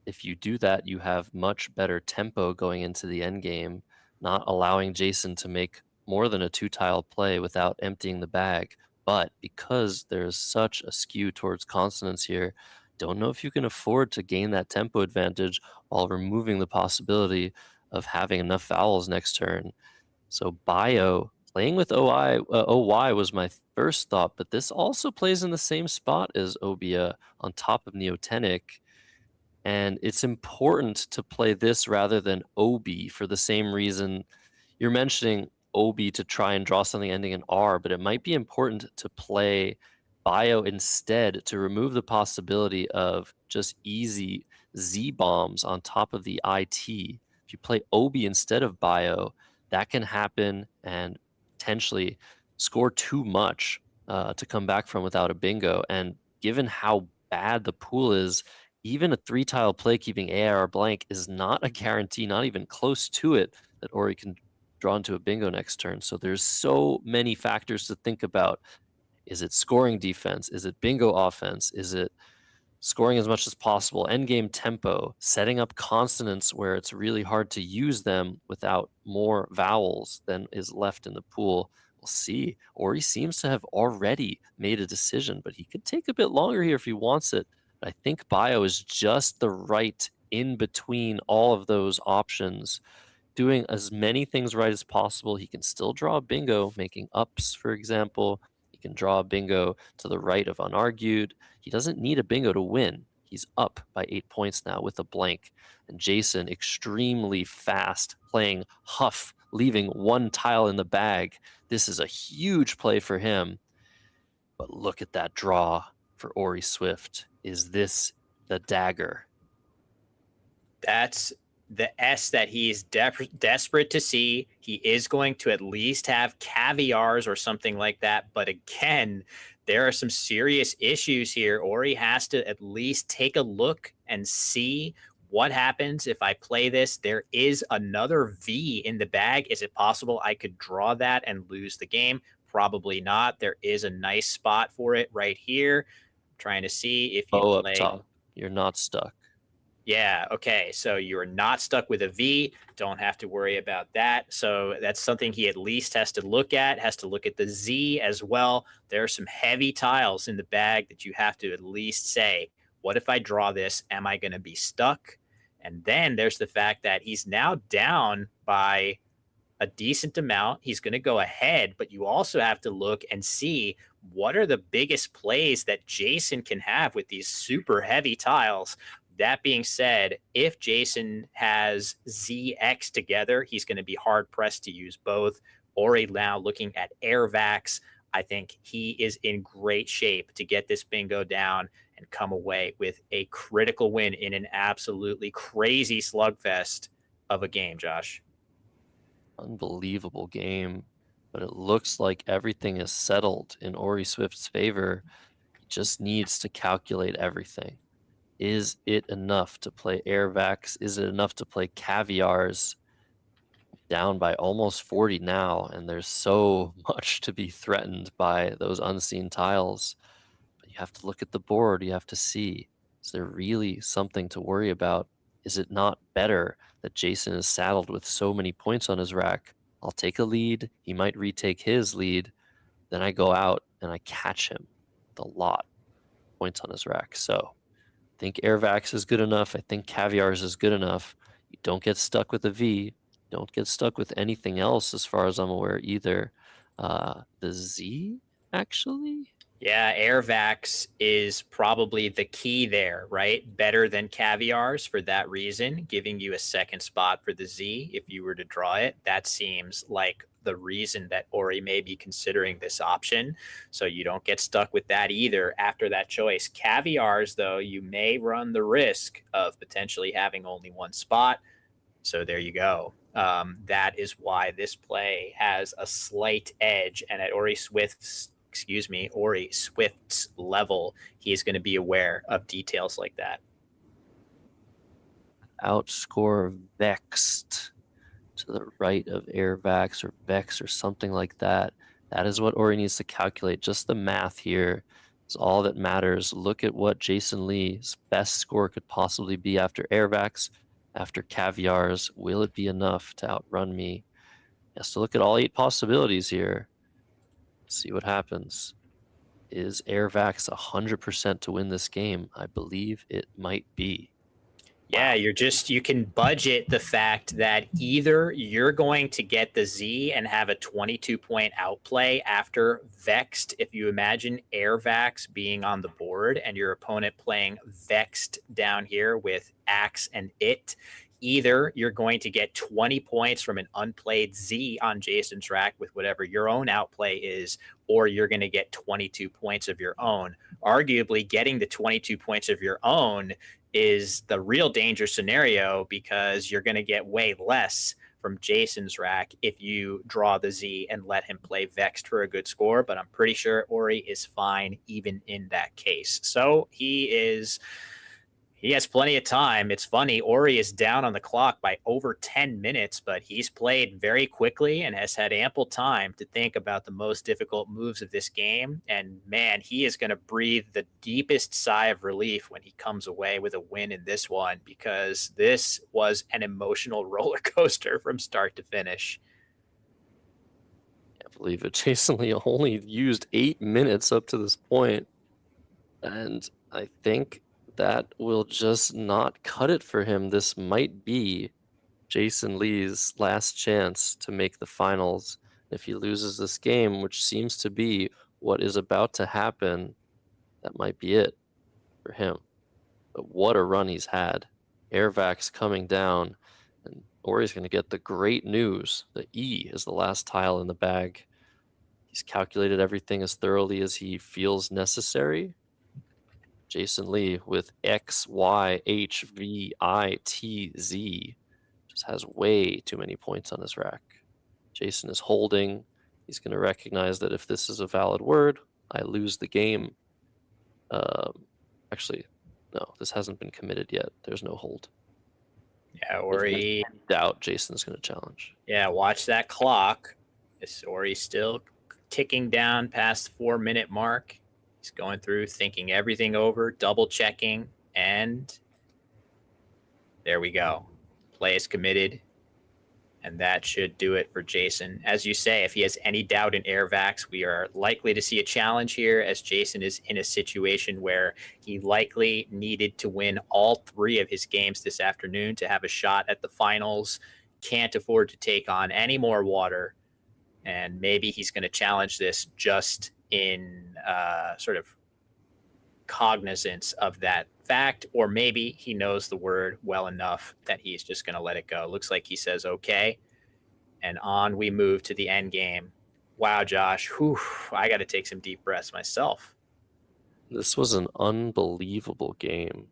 [SPEAKER 1] if you do that, you have much better tempo going into the end game, not allowing Jason to make more than a 2-tile play without emptying the bag. But because there's such a skew towards consonants here, don't know if you can afford to gain that tempo advantage while removing the possibility of having enough vowels next turn. So bio, playing with OY was my first thought, but this also plays in the same spot as Obia on top of Neotenic. And it's important to play this rather than OB for the same reason you're mentioning OB to try and draw something ending in R, but it might be important to play bio instead to remove the possibility of just easy Z bombs on top of the IT. If you play OB instead of bio, that can happen and potentially score too much to come back from without a bingo. And given how bad the pool is, even a 3-tile play keeping AR blank is not a guarantee, not even close to it, that Ori can draw into a bingo next turn. So there's so many factors to think about. Is it scoring defense? Is it bingo offense? Is it scoring as much as possible? Endgame tempo, setting up consonants where it's really hard to use them without more vowels than is left in the pool. We'll see. Ori seems to have already made a decision, but he could take a bit longer here if he wants it. I think bio is just the right in between all of those options. doing as many things right as possible. He can still draw a bingo, making ups, for example. He can draw a bingo to the right of unargued. He doesn't need a bingo to win. He's up by 8 points now with a blank. And Jason, extremely fast, playing Huff, leaving one tile in the bag. This is a huge play for him. But look at that draw for Ori Swift. Is this the dagger?
[SPEAKER 9] That's the S that he's desperate to see. He is going to at least have caviars or something like that. But again, there are some serious issues here. Ori has to at least take a look and see what happens if I play this. There is another V in the bag. Is it possible I could draw that and lose the game? Probably not. There is a nice spot for it right here. I'm trying to see if you
[SPEAKER 1] Up
[SPEAKER 9] play.
[SPEAKER 1] top. You're not stuck.
[SPEAKER 9] Yeah, okay. So you're not stuck with a V. Don't have to worry about that. So that's something he at least has to look at, the Z as well. There are some heavy tiles in the bag that you have to at least say, what if I draw this? Am I going to be stuck? And then there's the fact that he's now down by a decent amount. He's going to go ahead, but you also have to look and see what are the biggest plays that Jason can have with these super heavy tiles. That being said, if Jason has ZX together, he's going to be hard pressed to use both. Ori now looking at Airvax. I think he is in great shape to get this bingo down and come away with a critical win in an absolutely crazy slugfest of a game, Josh.
[SPEAKER 1] Unbelievable game, but it looks like everything is settled in Ori Swift's favor. He just needs to calculate everything. Is it enough to play Airvax? Is it enough to play Caviars? Down by almost 40 now, and there's so much to be threatened by those unseen tiles. But you have to look at the board. You have to see, is there really something to worry about? Is it not better that Jason is saddled with so many points on his rack? I'll take a lead. He might retake his lead. Then I go out and I catch him with a lot of points on his rack. So I think Airvax is good enough. I think Caviars is good enough. You don't get stuck with a V. Don't get stuck with anything else as far as I'm aware either. The Z, actually?
[SPEAKER 9] Yeah, Airvax is probably the key there, right? Better than Caviars for that reason, giving you a second spot for the Z if you were to draw it. That seems like the reason that Ori may be considering this option. So you don't get stuck with that either after that choice. Caviars, though, you may run the risk of potentially having only one spot. So there you go. That is why this play has a slight edge. And at Ori Swift's level, he is going to be aware of details like that.
[SPEAKER 1] Outscore Vexed to the right of Airvax or Vex or something like that. That is what Ori needs to calculate. Just the math here is all that matters. Look at what Jason Lee's best score could possibly be after Airvax, after Caviars. Will it be enough to outrun me? He has to look at all 8 possibilities here. See what happens. Is Airvax 100% to win this game? I believe it might be.
[SPEAKER 9] Yeah, you can budget the fact that either you're going to get the Z and have a 22-point outplay after Vexed, if you imagine Airvax being on the board and your opponent playing Vexed down here with Axe and It. Either you're going to get 20 points from an unplayed Z on Jason's rack with whatever your own outplay is, or you're going to get 22 points of your own. Arguably, getting the 22 points of your own is the real danger scenario because you're going to get way less from Jason's rack if you draw the Z and let him play Vexed for a good score. But I'm pretty sure Ori is fine even in that case. So he has plenty of time. It's funny, Ori is down on the clock by over 10 minutes, but he's played very quickly and has had ample time to think about the most difficult moves of this game. And man, he is going to breathe the deepest sigh of relief when he comes away with a win in this one, because this was an emotional roller coaster from start to finish.
[SPEAKER 1] Can't believe it. Jason Lee only used 8 minutes up to this point, and I think that will just not cut it for him. This might be Jason Lee's last chance to make the finals. If he loses this game, which seems to be what is about to happen, that might be it for him. But what a run he's had. Airvacs coming down, and Ori's going to get the great news. The E is the last tile in the bag. He's calculated everything as thoroughly as he feels necessary. Jason Lee with X, Y, H, V, I, T, Z just has way too many points on his rack. Jason is holding. He's going to recognize that if this is a valid word, I lose the game. Actually, no, this hasn't been committed yet. There's no hold.
[SPEAKER 9] Yeah, Ori.
[SPEAKER 1] Doubt Jason's going to challenge.
[SPEAKER 9] Yeah, watch that clock. Is Ori still ticking down past the 4-minute mark? He's going through, thinking everything over, double checking, and there we go. Play is committed, and that should do it for Jason. As you say, if he has any doubt in Airvacs, we are likely to see a challenge here, as Jason is in a situation where he likely needed to win all 3 of his games this afternoon to have a shot at the finals. Can't afford to take on any more water, and maybe he's going to challenge this just in sort of cognizance of that fact, or maybe he knows the word well enough that he's just going to let it go. Looks like he says okay, and on we move to the end game. Wow, Josh, whew, I got to take some deep breaths myself.
[SPEAKER 1] This was an unbelievable game.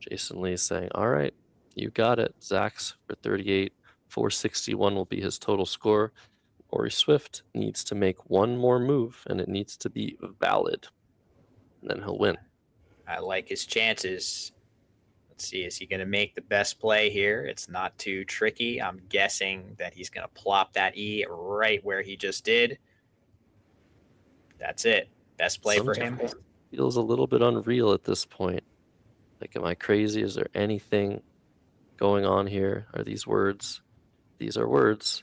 [SPEAKER 1] Jason Lee saying, all right, you got it. Zach's for 38. 461 will be his total score. Ori Swift needs to make one more move, and it needs to be valid. And then he'll win.
[SPEAKER 9] I like his chances. Let's see, is he going to make the best play here? It's not too tricky. I'm guessing that he's going to plop that E right where he just did. That's it. Best play for him.
[SPEAKER 1] Feels a little bit unreal at this point. Like, am I crazy? Is there anything going on here? Are these words? These are words.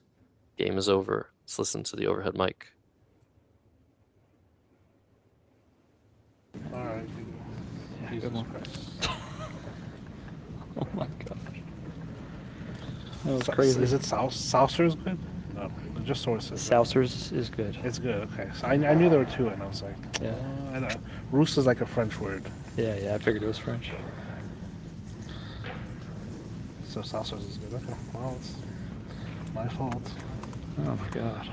[SPEAKER 1] Game is over. Let's listen to the overhead mic.
[SPEAKER 10] All right. Jesus Christ.
[SPEAKER 4] Oh my gosh.
[SPEAKER 10] That was crazy. Is it Saucer's good? No, just sources.
[SPEAKER 11] Saucer's is good.
[SPEAKER 10] It's good. Okay, so I knew there were 2, and I was like,
[SPEAKER 11] Yeah.
[SPEAKER 10] I know. Roost is like a French word.
[SPEAKER 11] Yeah, I figured it was French.
[SPEAKER 10] So Saucer's is good. Okay, well, it's my fault.
[SPEAKER 11] Oh my god.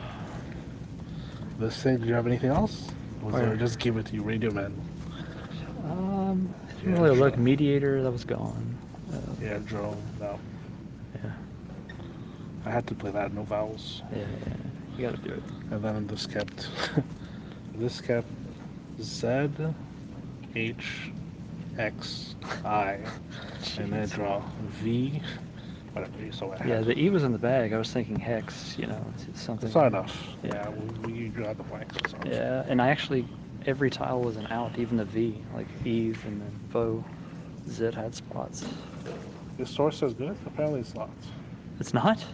[SPEAKER 10] This thing. Did you have anything else? Was
[SPEAKER 11] Where?
[SPEAKER 10] there just give it to you, Radio Man?
[SPEAKER 11] Didn't really look. Mediator, that was gone.
[SPEAKER 10] Yeah, drone. No,
[SPEAKER 11] Yeah,
[SPEAKER 10] I had to play that. No vowels.
[SPEAKER 11] yeah. You gotta do it.
[SPEAKER 10] And then this kept Z, H, X, I, and then draw V. Whatever. So what
[SPEAKER 11] Yeah,
[SPEAKER 10] happened.
[SPEAKER 11] the E was in the bag. I was thinking hex, it's something.
[SPEAKER 10] It's not enough.
[SPEAKER 11] Yeah.
[SPEAKER 10] We draw the blanks. It's not enough.
[SPEAKER 11] Yeah, and I actually, every tile was an out, even the V, like Eve and then Vo. Z had spots.
[SPEAKER 10] This source says good. Apparently it's not.
[SPEAKER 11] It's not?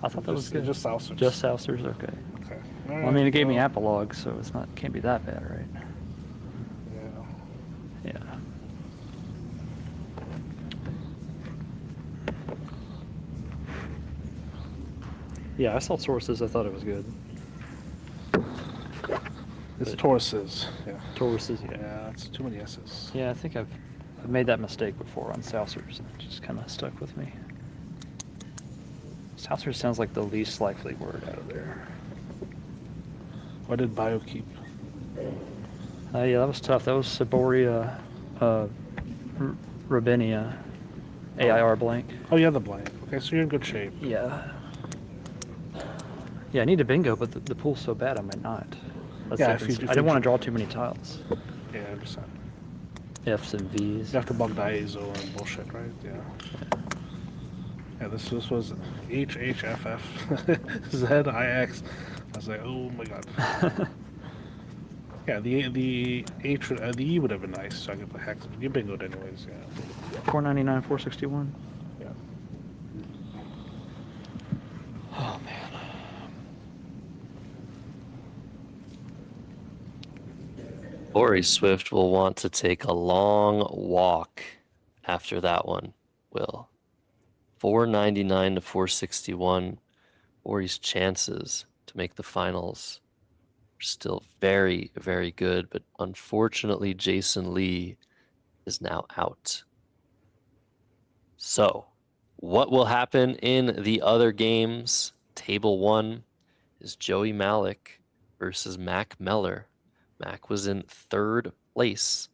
[SPEAKER 11] I thought that was good.
[SPEAKER 10] It's just Saucers.
[SPEAKER 11] Just Saucers, okay.
[SPEAKER 10] Okay.
[SPEAKER 11] Well, I mean, it gave me Apolog, so it's not, can't be that bad, right?
[SPEAKER 10] Yeah.
[SPEAKER 11] Yeah. Yeah, I saw sources. I thought it was good.
[SPEAKER 10] It's
[SPEAKER 11] But-
[SPEAKER 10] Tauruses. Yeah.
[SPEAKER 11] Tauruses, yeah.
[SPEAKER 10] Yeah, it's too many S's.
[SPEAKER 11] Yeah, I think I've made that mistake before on Saucers, and it just kind of stuck with me. Saucers sounds like the least likely word out of there.
[SPEAKER 10] What did Bio keep?
[SPEAKER 11] Yeah, that was tough. That was Ciboria, Rabinia, AIR blank.
[SPEAKER 10] Oh, yeah, the blank. Okay, so you're in good shape.
[SPEAKER 11] Yeah. Yeah, I need a bingo, but the pool's so bad I might not. That's
[SPEAKER 10] Yeah,
[SPEAKER 11] the
[SPEAKER 10] if you-
[SPEAKER 11] concern.
[SPEAKER 10] if
[SPEAKER 11] I didn't
[SPEAKER 10] you
[SPEAKER 11] want to
[SPEAKER 10] dr-
[SPEAKER 11] draw too many tiles.
[SPEAKER 10] Yeah, I understand.
[SPEAKER 11] F's and V's.
[SPEAKER 10] You have to bug the ISO and bullshit, right? Yeah. Yeah, this was H, H, F, F, Z, I, X. I was like, oh my god. Yeah, the H, the E would have been nice, so I could put hex. But you bingoed anyways, yeah.
[SPEAKER 11] 499, 461.
[SPEAKER 10] Yeah.
[SPEAKER 11] Oh man.
[SPEAKER 1] Ori Swift will want to take a long walk after that one, Will. 499 to 461. Ori's chances to make the finals are still very, very good, but unfortunately, Jason Lee is now out. So, what will happen in the other games? Table 1 is Joey Malik versus Mac Meller. Mac was in 3rd place.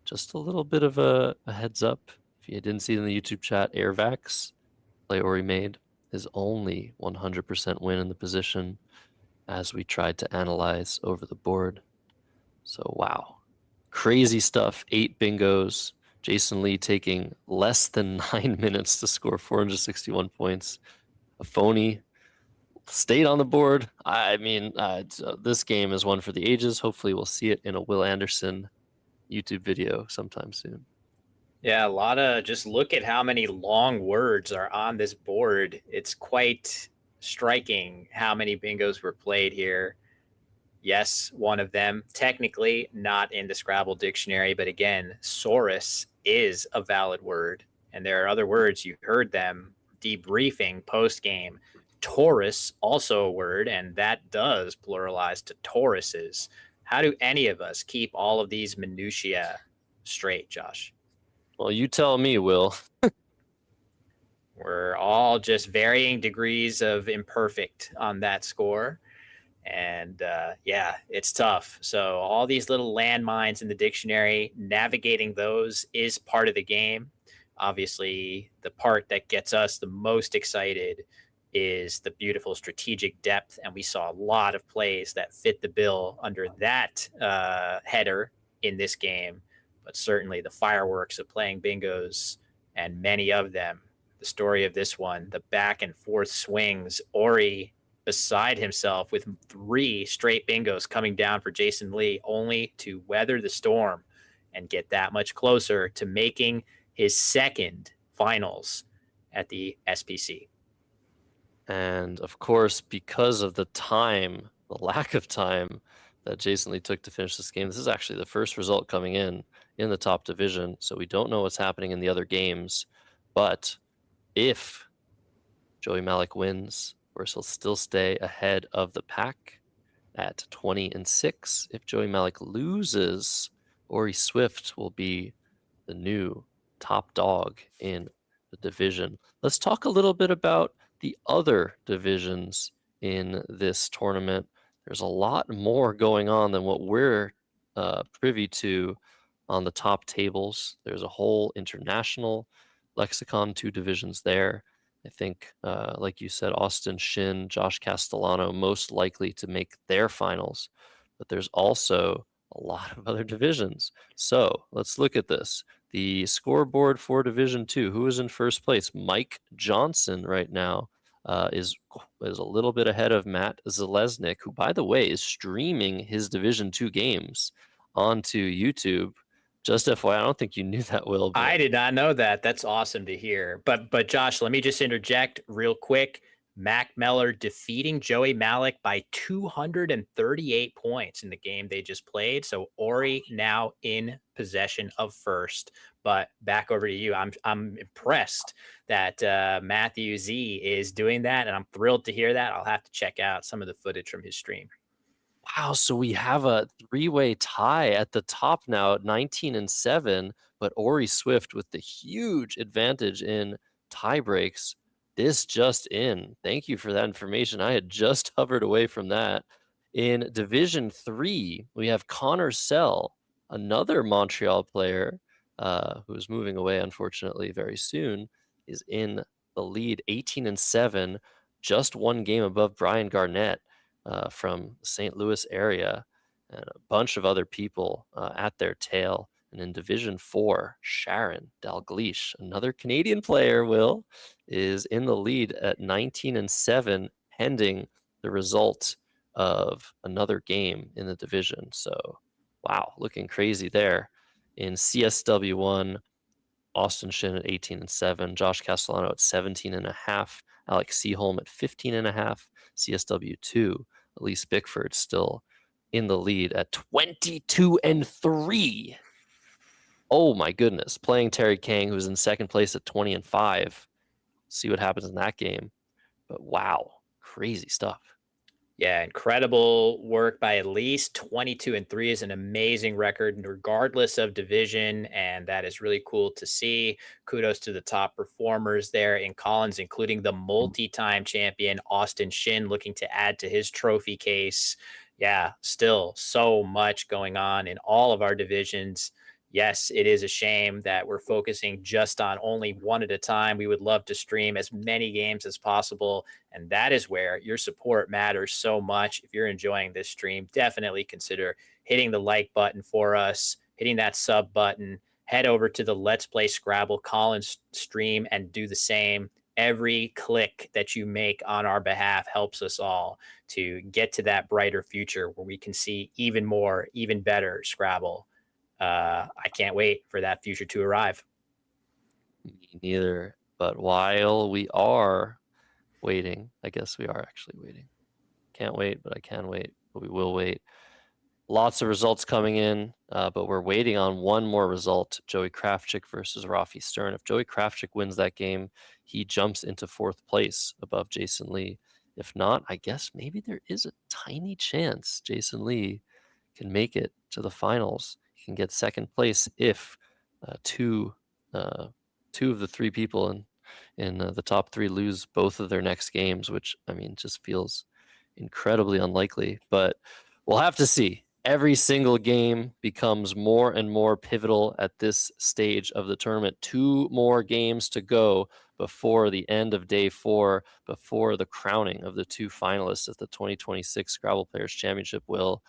[SPEAKER 1] Just a little bit of a heads up. If you didn't see it in the YouTube chat, Airvax, play Ori made, his only 100% win in the position as we tried to analyze over the board. So, wow. Crazy stuff. 8 bingos. Jason Lee taking less than 9 minutes to score 461 points. A phony stayed on the board. I mean, this game is one for the ages. Hopefully we'll see it in a Will Anderson YouTube video sometime soon.
[SPEAKER 9] Yeah, a lot of, just look at how many long words are on this board. It's quite striking how many bingos were played here. Yes, one of them technically not in the Scrabble dictionary, but again, Saurus is a valid word. And there are other words, you heard them debriefing post game. Taurus, also a word, and that does pluralize to Tauruses. How do any of us keep all of these minutiae straight, Josh?
[SPEAKER 1] Well, you tell me, Will.
[SPEAKER 9] We're all just varying degrees of imperfect on that score. And yeah, it's tough. So all these little landmines in the dictionary, navigating those is part of the game. Obviously, the part that gets us the most excited is the beautiful strategic depth. And we saw a lot of plays that fit the bill under that header in this game. But certainly the fireworks of playing bingos, and many of them, the story of this one, the back and forth swings, Ori beside himself with 3 straight bingos coming down for Jason Lee, only to weather the storm and get that much closer to making his 2nd finals at the SPC.
[SPEAKER 1] And of course, because of the time, the lack of time that Jason Lee took to finish this game, this is actually the first result coming in the top division. So we don't know what's happening in the other games. But if Joey Malik wins, of course, he'll still stay ahead of the pack at 20-6. If Joey Malik loses, Ori Swift will be the new top dog in the division. Let's talk a little bit about the other divisions in this tournament. There's a lot more going on than what we're privy to on the top tables. There's a whole international lexicon, 2 divisions there. I think, like you said, Austin Shin, Josh Castellano, most likely to make their finals. But there's also a lot of other divisions. So let's look at this. The scoreboard for Division 2. Who is in first place? Mike Johnson right now is a little bit ahead of Matt Zalesnik, who, by the way, is streaming his Division 2 games onto YouTube. Just FYI, I don't think you knew that, Will. But...
[SPEAKER 9] I did not know that. That's awesome to hear. But Josh, let me just interject real quick. Mac Meller defeating Joey Malik by 238 points in the game they just played. So Ori now in possession of first. But back over to you. I'm impressed that Matthew Z is doing that, and I'm thrilled to hear that. I'll have to check out some of the footage from his stream.
[SPEAKER 1] Wow, so we have a 3-way tie at the top now at 19-7, but Ori Swift with the huge advantage in tie breaks. This just in. Thank you for that information. I had just hovered away from that. In Division 3, we have Connor Sell, another Montreal player who is moving away, unfortunately, very soon, is in the lead, 18-7, just 1 game above Brian Garnett from the St. Louis area, and a bunch of other people at their tail. And in Division 4, Sharon Dalgleish, another Canadian player, Will, is in the lead at 19-7, pending the result of another game in the division. So, wow, looking crazy there. In CSW1, Austin Shin at 18-7, Josh Castellano at 17.5, Alex Seaholm at 15.5, CSW2, Elise Bickford still in the lead at 22-3. Oh my goodness, playing Terry Kang, who's in second place at 20-5. see what happens in that game. But wow, crazy stuff.
[SPEAKER 9] Yeah, incredible work by Elise. 22-3 is an amazing record, regardless of division, and that is really cool to see. Kudos to the top performers there in Collins, including the multi-time champion Austin Shin, looking to add to his trophy case. Yeah, still so much going on in all of our divisions. Yes, it is a shame that we're focusing just on only one at a time. We would love to stream as many games as possible. And that is where your support matters so much. If you're enjoying this stream, definitely consider hitting the like button for us, hitting that sub button, head over to the Let's Play Scrabble Collins stream and do the same. Every click that you make on our behalf helps us all to get to that brighter future where we can see even more, even better Scrabble. I can't wait for that future to arrive.
[SPEAKER 1] Me neither. But while we are waiting, I guess we are actually waiting. Can't wait, but I can wait. But we will wait. Lots of results coming in, but we're waiting on one more result. Joey Krafchick versus Rafi Stern. If Joey Krafchick wins that game, he jumps into 4th place above Jason Lee. If not, I guess maybe there is a tiny chance Jason Lee can make it to the finals. He can get 2nd place if two of the 3 people in the top 3 lose both of their next games, which, I mean, just feels incredibly unlikely. But we'll have to see. Every single game becomes more and more pivotal at this stage of the tournament. 2 more games to go before the end of day 4, before the crowning of the 2 finalists at the 2026 Scrabble Players Championship. Will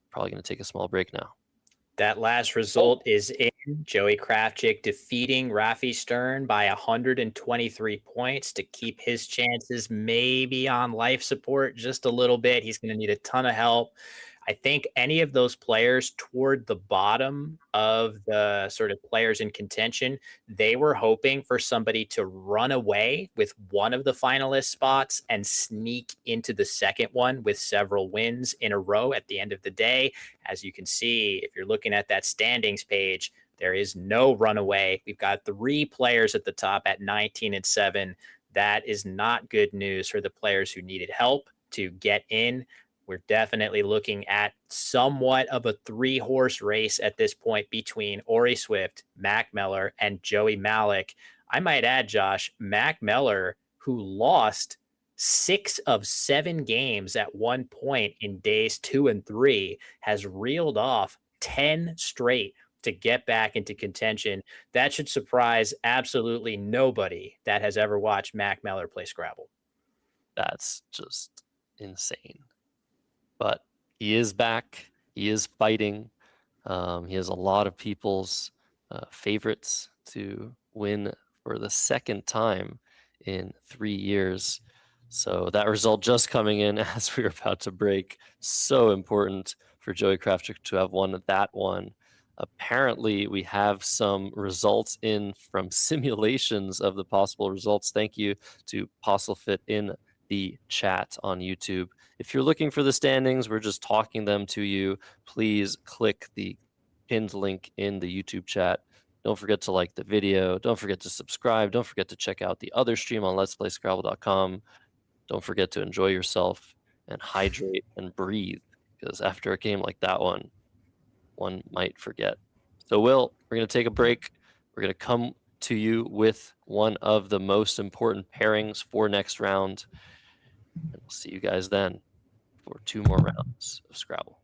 [SPEAKER 1] probably going to take a small break now.
[SPEAKER 9] That last result is in. Joey Krafchick defeating Rafi Stern by 123 points to keep his chances maybe on life support just a little bit. He's going to need a ton of help. I think any of those players toward the bottom of the sort of players in contention, they were hoping for somebody to run away with one of the finalist spots and sneak into the second one with several wins in a row at the end of the day. As you can see, if you're looking at that standings page, there is no runaway. We've got 3 players at the top at 19-7. That is not good news for the players who needed help to get in. We're definitely looking at somewhat of a 3-horse race at this point between Ori Swift, Mac Meller, and Joey Malik. I might add, Josh, Mac Meller, who lost 6 of 7 games at one point in days 2 and 3, has reeled off 10 straight to get back into contention. That should surprise absolutely nobody that has ever watched Mac Meller play Scrabble.
[SPEAKER 1] That's just insane. But he is back. He is fighting. He has a lot of people's favorites to win for the 2nd time in 3 years. So that result just coming in as we were about to break. So important for Joey Krafchick to have won that one. Apparently, we have some results in from simulations of the possible results. Thank you to PostleFit in the chat on YouTube. If you're looking for the standings, we're just talking them to you. Please click the pinned link in the YouTube chat. Don't forget to like the video. Don't forget to subscribe. Don't forget to check out the other stream on letsplayscrabble.com. Don't forget to enjoy yourself and hydrate and breathe, because after a game like that one might forget. So Will, we're going to take a break. We're going to come to you with one of the most important pairings for next round. And we'll see you guys then for 2 more rounds of Scrabble.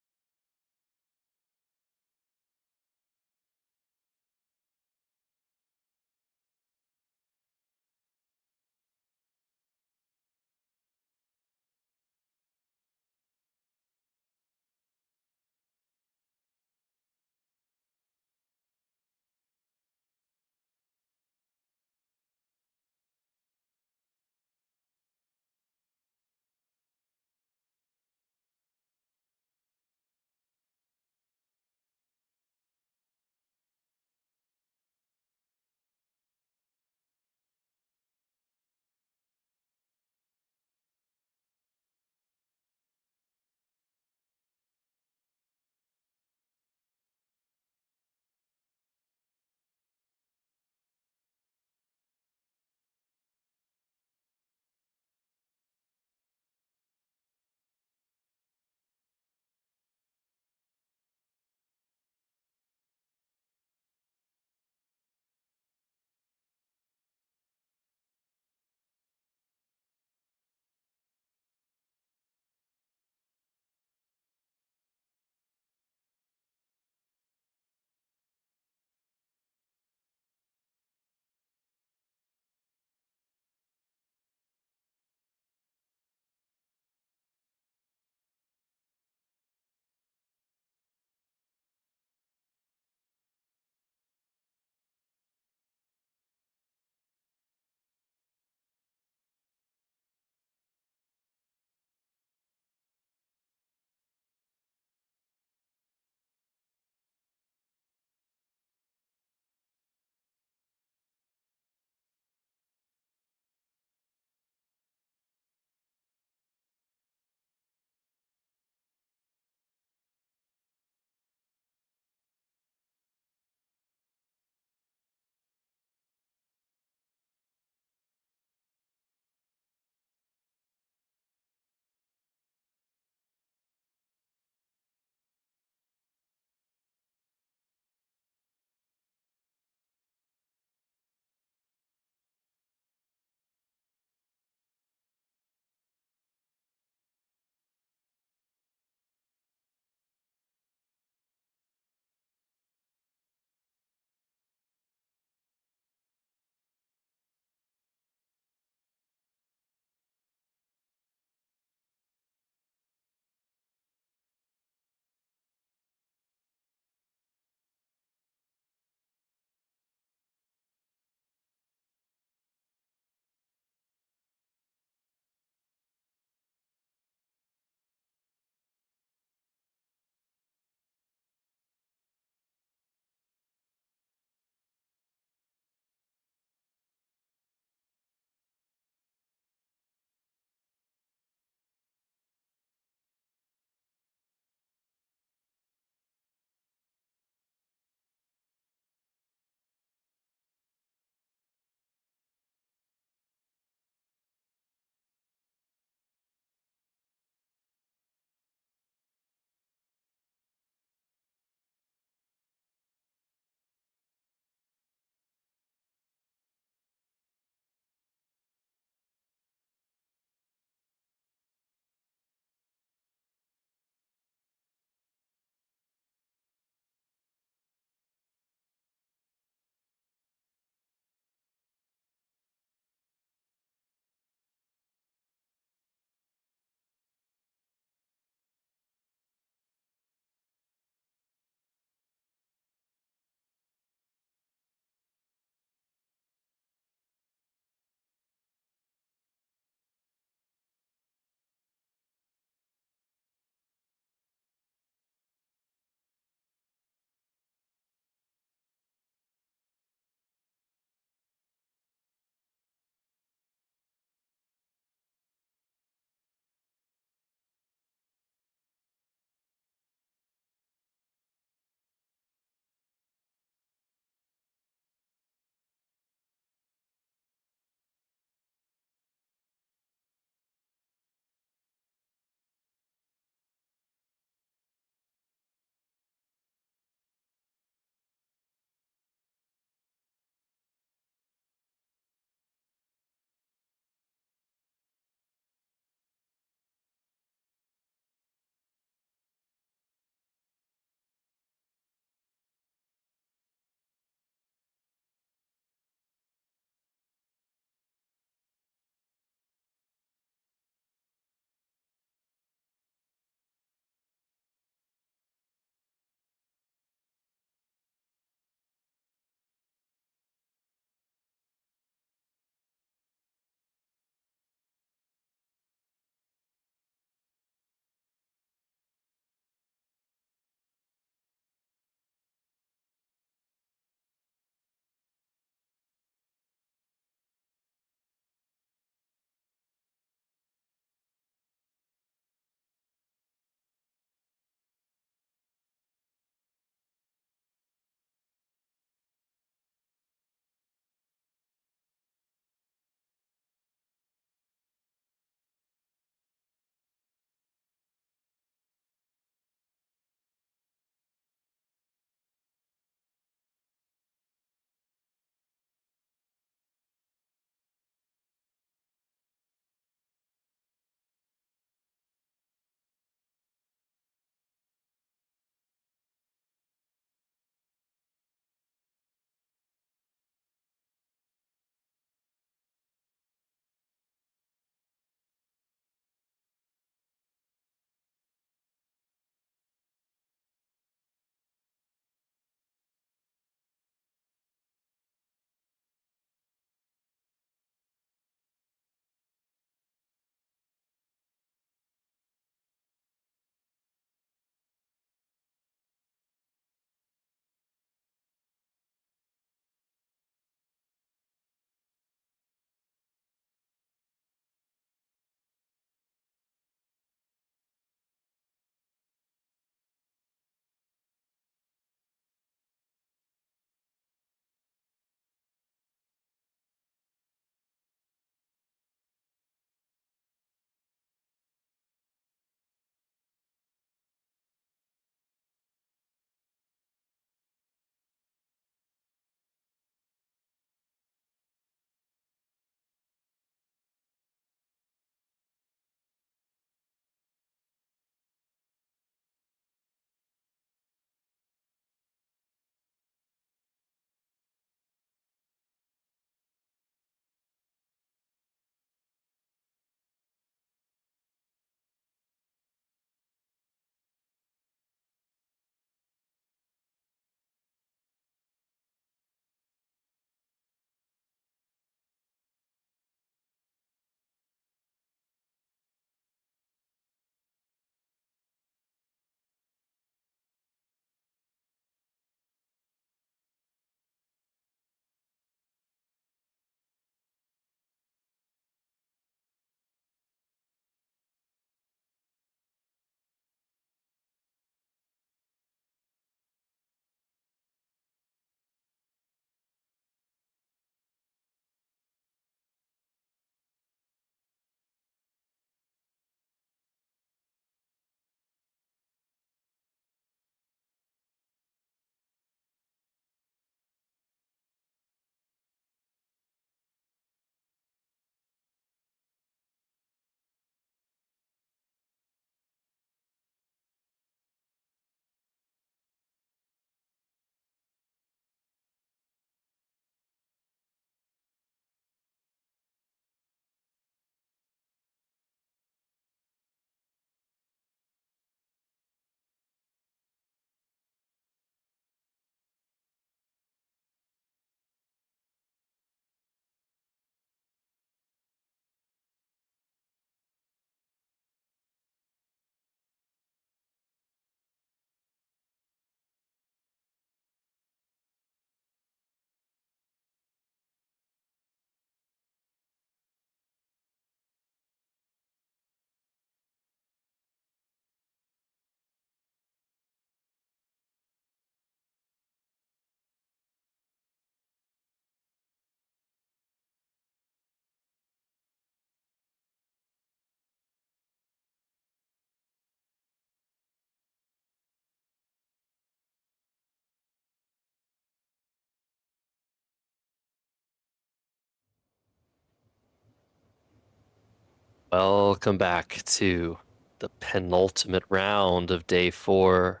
[SPEAKER 1] Welcome back to the penultimate round of day 4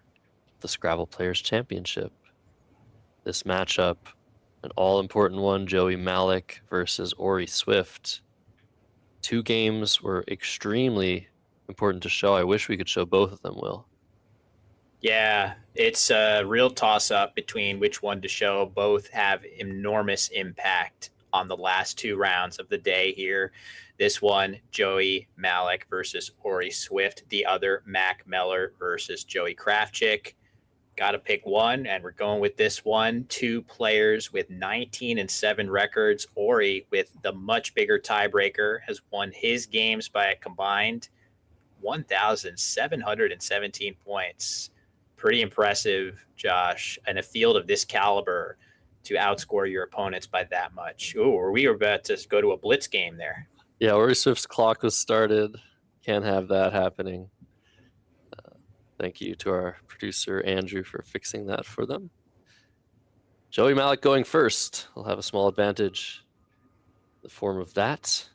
[SPEAKER 1] of the Scrabble Players Championship. This matchup, an all-important one, Joey Malik versus Ori Swift. 2 games were extremely important to show. I wish we could show both of them, Will.
[SPEAKER 9] Yeah, it's a real toss-up between which one to show. Both have enormous impact on the last 2 rounds of the day here. This one, Joey Malik versus Ori Swift. The other, Mac Meller versus Joey Krafchick. Got to pick one, and we're going with this one. 2 players with 19-7 records. Ori, with the much bigger tiebreaker, has won his games by a combined 1,717 points. Pretty impressive, Josh, in a field of this caliber to outscore your opponents by that much. Ooh, we were about to go to a blitz game there.
[SPEAKER 1] Yeah, Ori Swift's clock was started. Can't have that happening. Thank you to our producer, Andrew, for fixing that for them. Joey Malik going first. He'll have a small advantage in the form of that.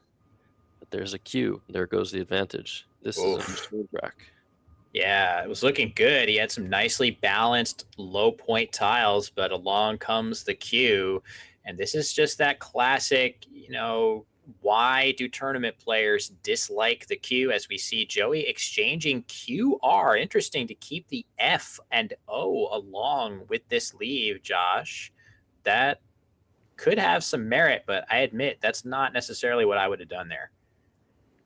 [SPEAKER 1] But there's a cue. There goes the advantage. This is a smooth rack.
[SPEAKER 9] Yeah, it was looking good. He had some nicely balanced low point tiles, but along comes the cue. And this is just that classic, why do tournament players dislike the Q? As we see Joey exchanging QR. Interesting to keep the F and O along with this leave, Josh. That could have some merit, but I admit that's not necessarily what I would have done there.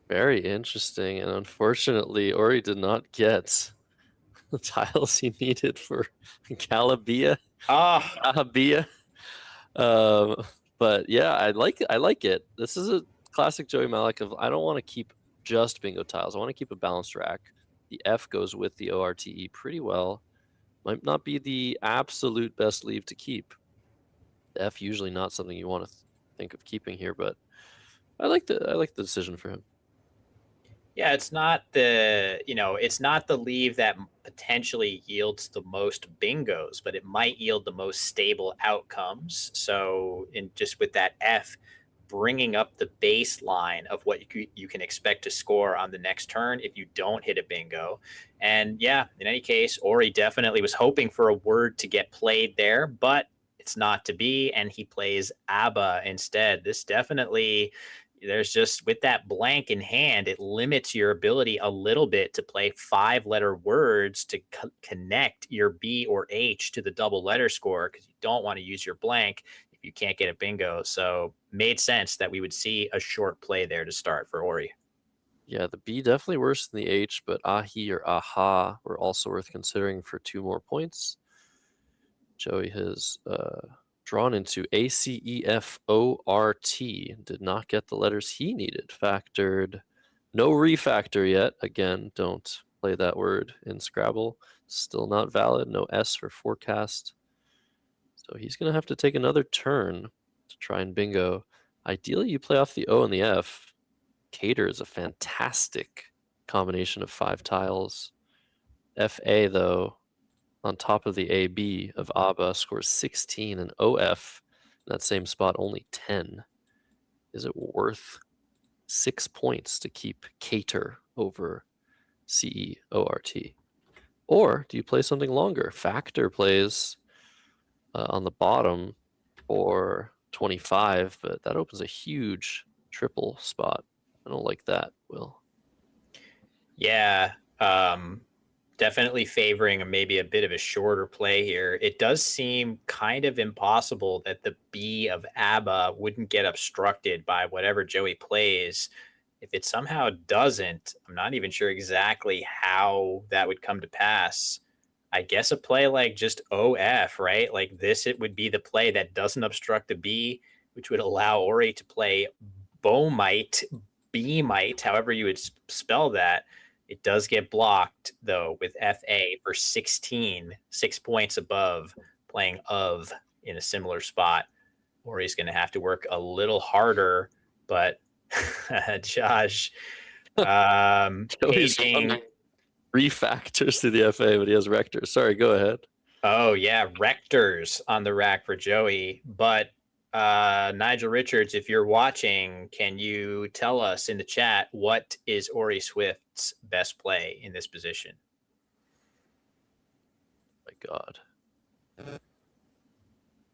[SPEAKER 1] Very interesting. And unfortunately, Ori did not get the tiles he needed for Calabia. Calabia. But yeah, I like it. This is a classic Joey Malik of I don't want to keep just bingo tiles. I want to keep a balanced rack. The F goes with the ORTE pretty well. Might not be the absolute best leave to keep. The F usually not something you want to think of keeping here, but I like the decision for him.
[SPEAKER 9] Yeah, it's not the leave that potentially yields the most bingos, but it might yield the most stable outcomes. So with that F, bringing up the baseline of what you can expect to score on the next turn if you don't hit a bingo. And yeah, in any case, Ori definitely was hoping for a word to get played there, but it's not to be, and he plays ABBA instead. This definitely... There's just, with that blank in hand, it limits your ability a little bit to play 5-letter words to connect your B or H to the double letter score, because you don't want to use your blank if you can't get a bingo. So made sense that we would see a short play there to start for Ori.
[SPEAKER 1] Yeah, the B definitely worse than the H, but Ahi or Aha were also worth considering for 2 more points. Joey has drawn into ACEFORT, did not get the letters he needed. Factored, no refactor yet. Again, don't play that word in Scrabble. Still not valid. No S for forecast. So he's going to have to take another turn to try and bingo. Ideally, you play off the O and the F. Cater is a fantastic combination of 5 tiles. FA, though, on top of the AB of ABBA, scores 16, and OF in that same spot only 10. Is it worth 6 points to keep Cater over CEORT? Or do you play something longer? Factor plays on the bottom for 25, but that opens a huge triple spot. I don't like that, Will.
[SPEAKER 9] Yeah, definitely favoring maybe a bit of a shorter play here. It does seem kind of impossible that the B of ABBA wouldn't get obstructed by whatever Joey plays. If it somehow doesn't, I'm not even sure exactly how that would come to pass. I guess a play like just OF, right? Like this, it would be the play that doesn't obstruct the B, which would allow Ori to play Bomite, B-mite, however you would spell that. It does get blocked, though, with FA for 16, 6 points above, playing of in a similar spot. Ori's going to have to work a little harder, but Josh, paging...
[SPEAKER 1] refactors to the FA, but he has rectors. Sorry, go ahead.
[SPEAKER 9] Oh, yeah, rectors on the rack for Joey, but Nigel Richards, if you're watching, can you tell us in the chat what is Ori Swift's best play in this position?
[SPEAKER 1] My God.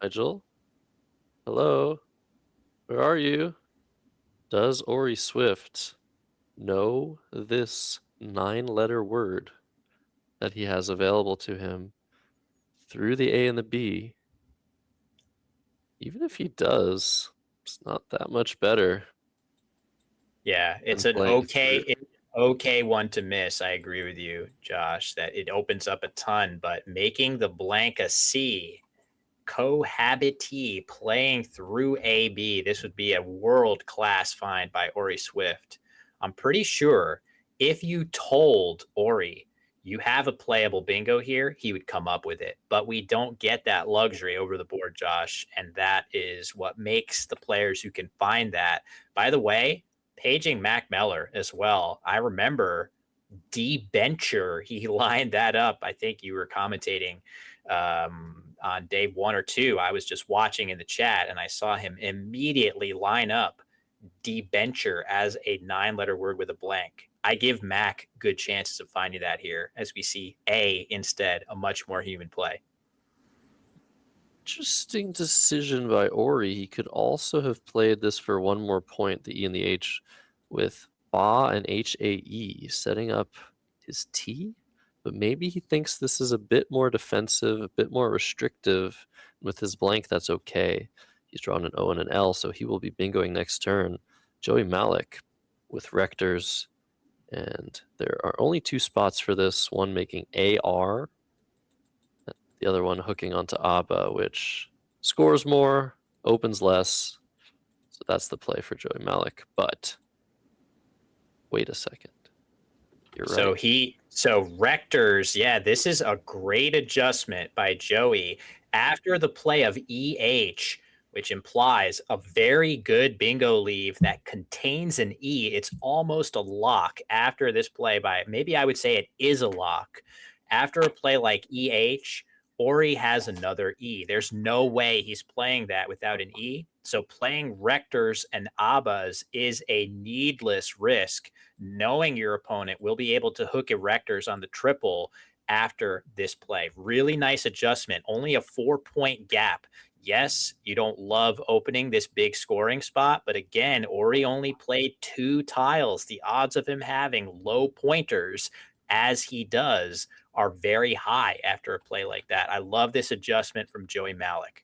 [SPEAKER 1] Nigel? Hello? Where are you? Does Ori Swift know this 9-letter word that he has available to him through the A and the B? Even if he does, it's not that much better.
[SPEAKER 9] Yeah, it's an okay one to miss. I agree with you, Josh, that it opens up a ton, but making the blank a C, cohabitee, playing through AB, this would be a world-class find by Ori Swift. I'm pretty sure if you told Ori you have a playable bingo here, he would come up with it. But we don't get that luxury over the board, Josh, and that is what makes the players who can find that. By the way, paging Mac Meller as well. I remember debenture. He lined that up. I think you were commentating on day 1 or 2. I was just watching in the chat and I saw him immediately line up debenture as a 9-letter word with a blank. I give Mac good chances of finding that here as we see A instead, a much more human play.
[SPEAKER 1] Interesting decision by Ori. He could also have played this for one more point, the E and the H, with Ba and HAE, setting up his T. But maybe he thinks this is a bit more defensive, a bit more restrictive. With his blank, that's okay. He's drawn an O and an L, so he will be bingoing next turn. Joey Malik with Rectors. And there are only 2 spots for this, one making AR, the other one hooking onto ABBA, which scores more, opens less. So that's the play for Joey Malik. But wait a second. You're right.
[SPEAKER 9] So Rectors, yeah, this is a great adjustment by Joey after the play of EH, which implies a very good bingo leave that contains an E. It's almost a lock after this play by, maybe I would say it is a lock. After a play like EH, Ori has another E. There's no way he's playing that without an E. So playing Rectors and Abbas is a needless risk, knowing your opponent will be able to hook Rectors on the triple after this play. Really nice adjustment. Only a 4-point gap. Yes, you don't love opening this big scoring spot, but again, Ori only played 2 tiles. The odds of him having low pointers, as he does, are very high after a play like that. I love this adjustment from Joey Malik.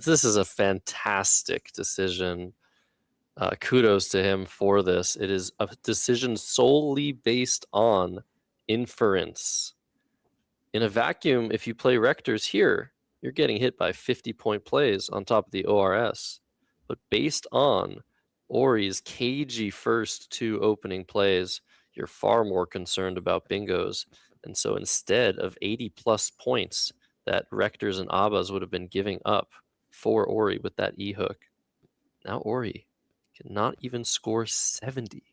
[SPEAKER 1] This is a fantastic decision. Kudos to him for this. It is a decision solely based on inference. In a vacuum, if you play Rectors here, you're getting hit by 50-point plays on top of the ORS. But based on Ori's cagey first 2 opening plays, you're far more concerned about bingos. And so instead of 80-plus points that Rectors and Abbas would have been giving up for Ori with that E hook, now Ori cannot even score 70.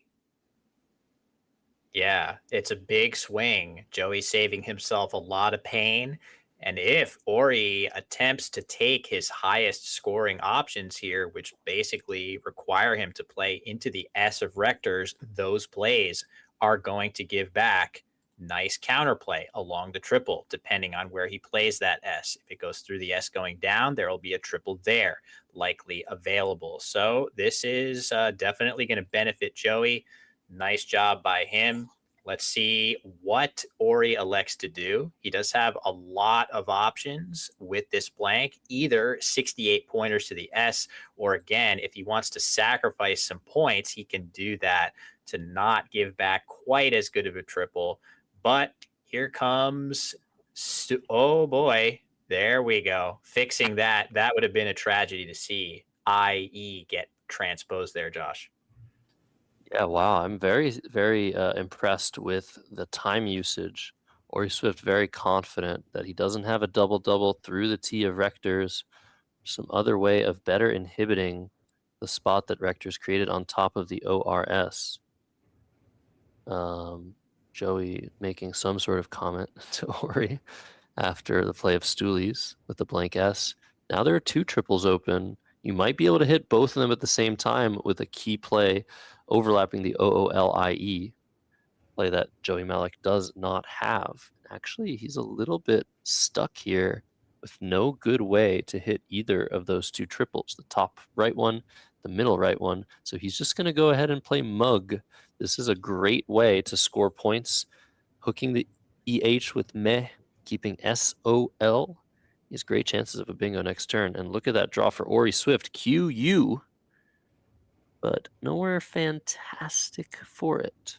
[SPEAKER 9] Yeah, it's a big swing. Joey saving himself a lot of pain. And if Ori attempts to take his highest scoring options here, which basically require him to play into the S of Rectors, those plays are going to give back nice counterplay along the triple, depending on where he plays that S. If it goes through the S going down, there will be a triple there, likely available. So this is definitely going to benefit Joey. Nice job by him. Let's see what Ori elects to do. He does have a lot of options with this blank, either 68 pointers to the S, or again, if he wants to sacrifice some points, he can do that to not give back quite as good of a triple. But here comes, oh boy, there we go. Fixing that. That would have been a tragedy to see IE get transposed there, Josh.
[SPEAKER 1] Yeah, wow. I'm very, very impressed with the time usage. Ori Swift very confident that he doesn't have a double-double through the T of Rectors. Some other way of better inhibiting the spot that Rectors created on top of the ORS. Joey making some sort of comment to Ori after the play of Stoolies with the blank S. Now there are 2 triples open. You might be able to hit both of them at the same time with a key play overlapping the OOLIE, play that Joey Malik does not have. Actually, he's a little bit stuck here with no good way to hit either of those two triples, the top right one, the middle right one. So he's just going to go ahead and play mug. This is a great way to score points, hooking the EH with meh, keeping SOL. He has great chances of a bingo next turn. And look at that draw for Ori Swift, QU, but nowhere fantastic for it.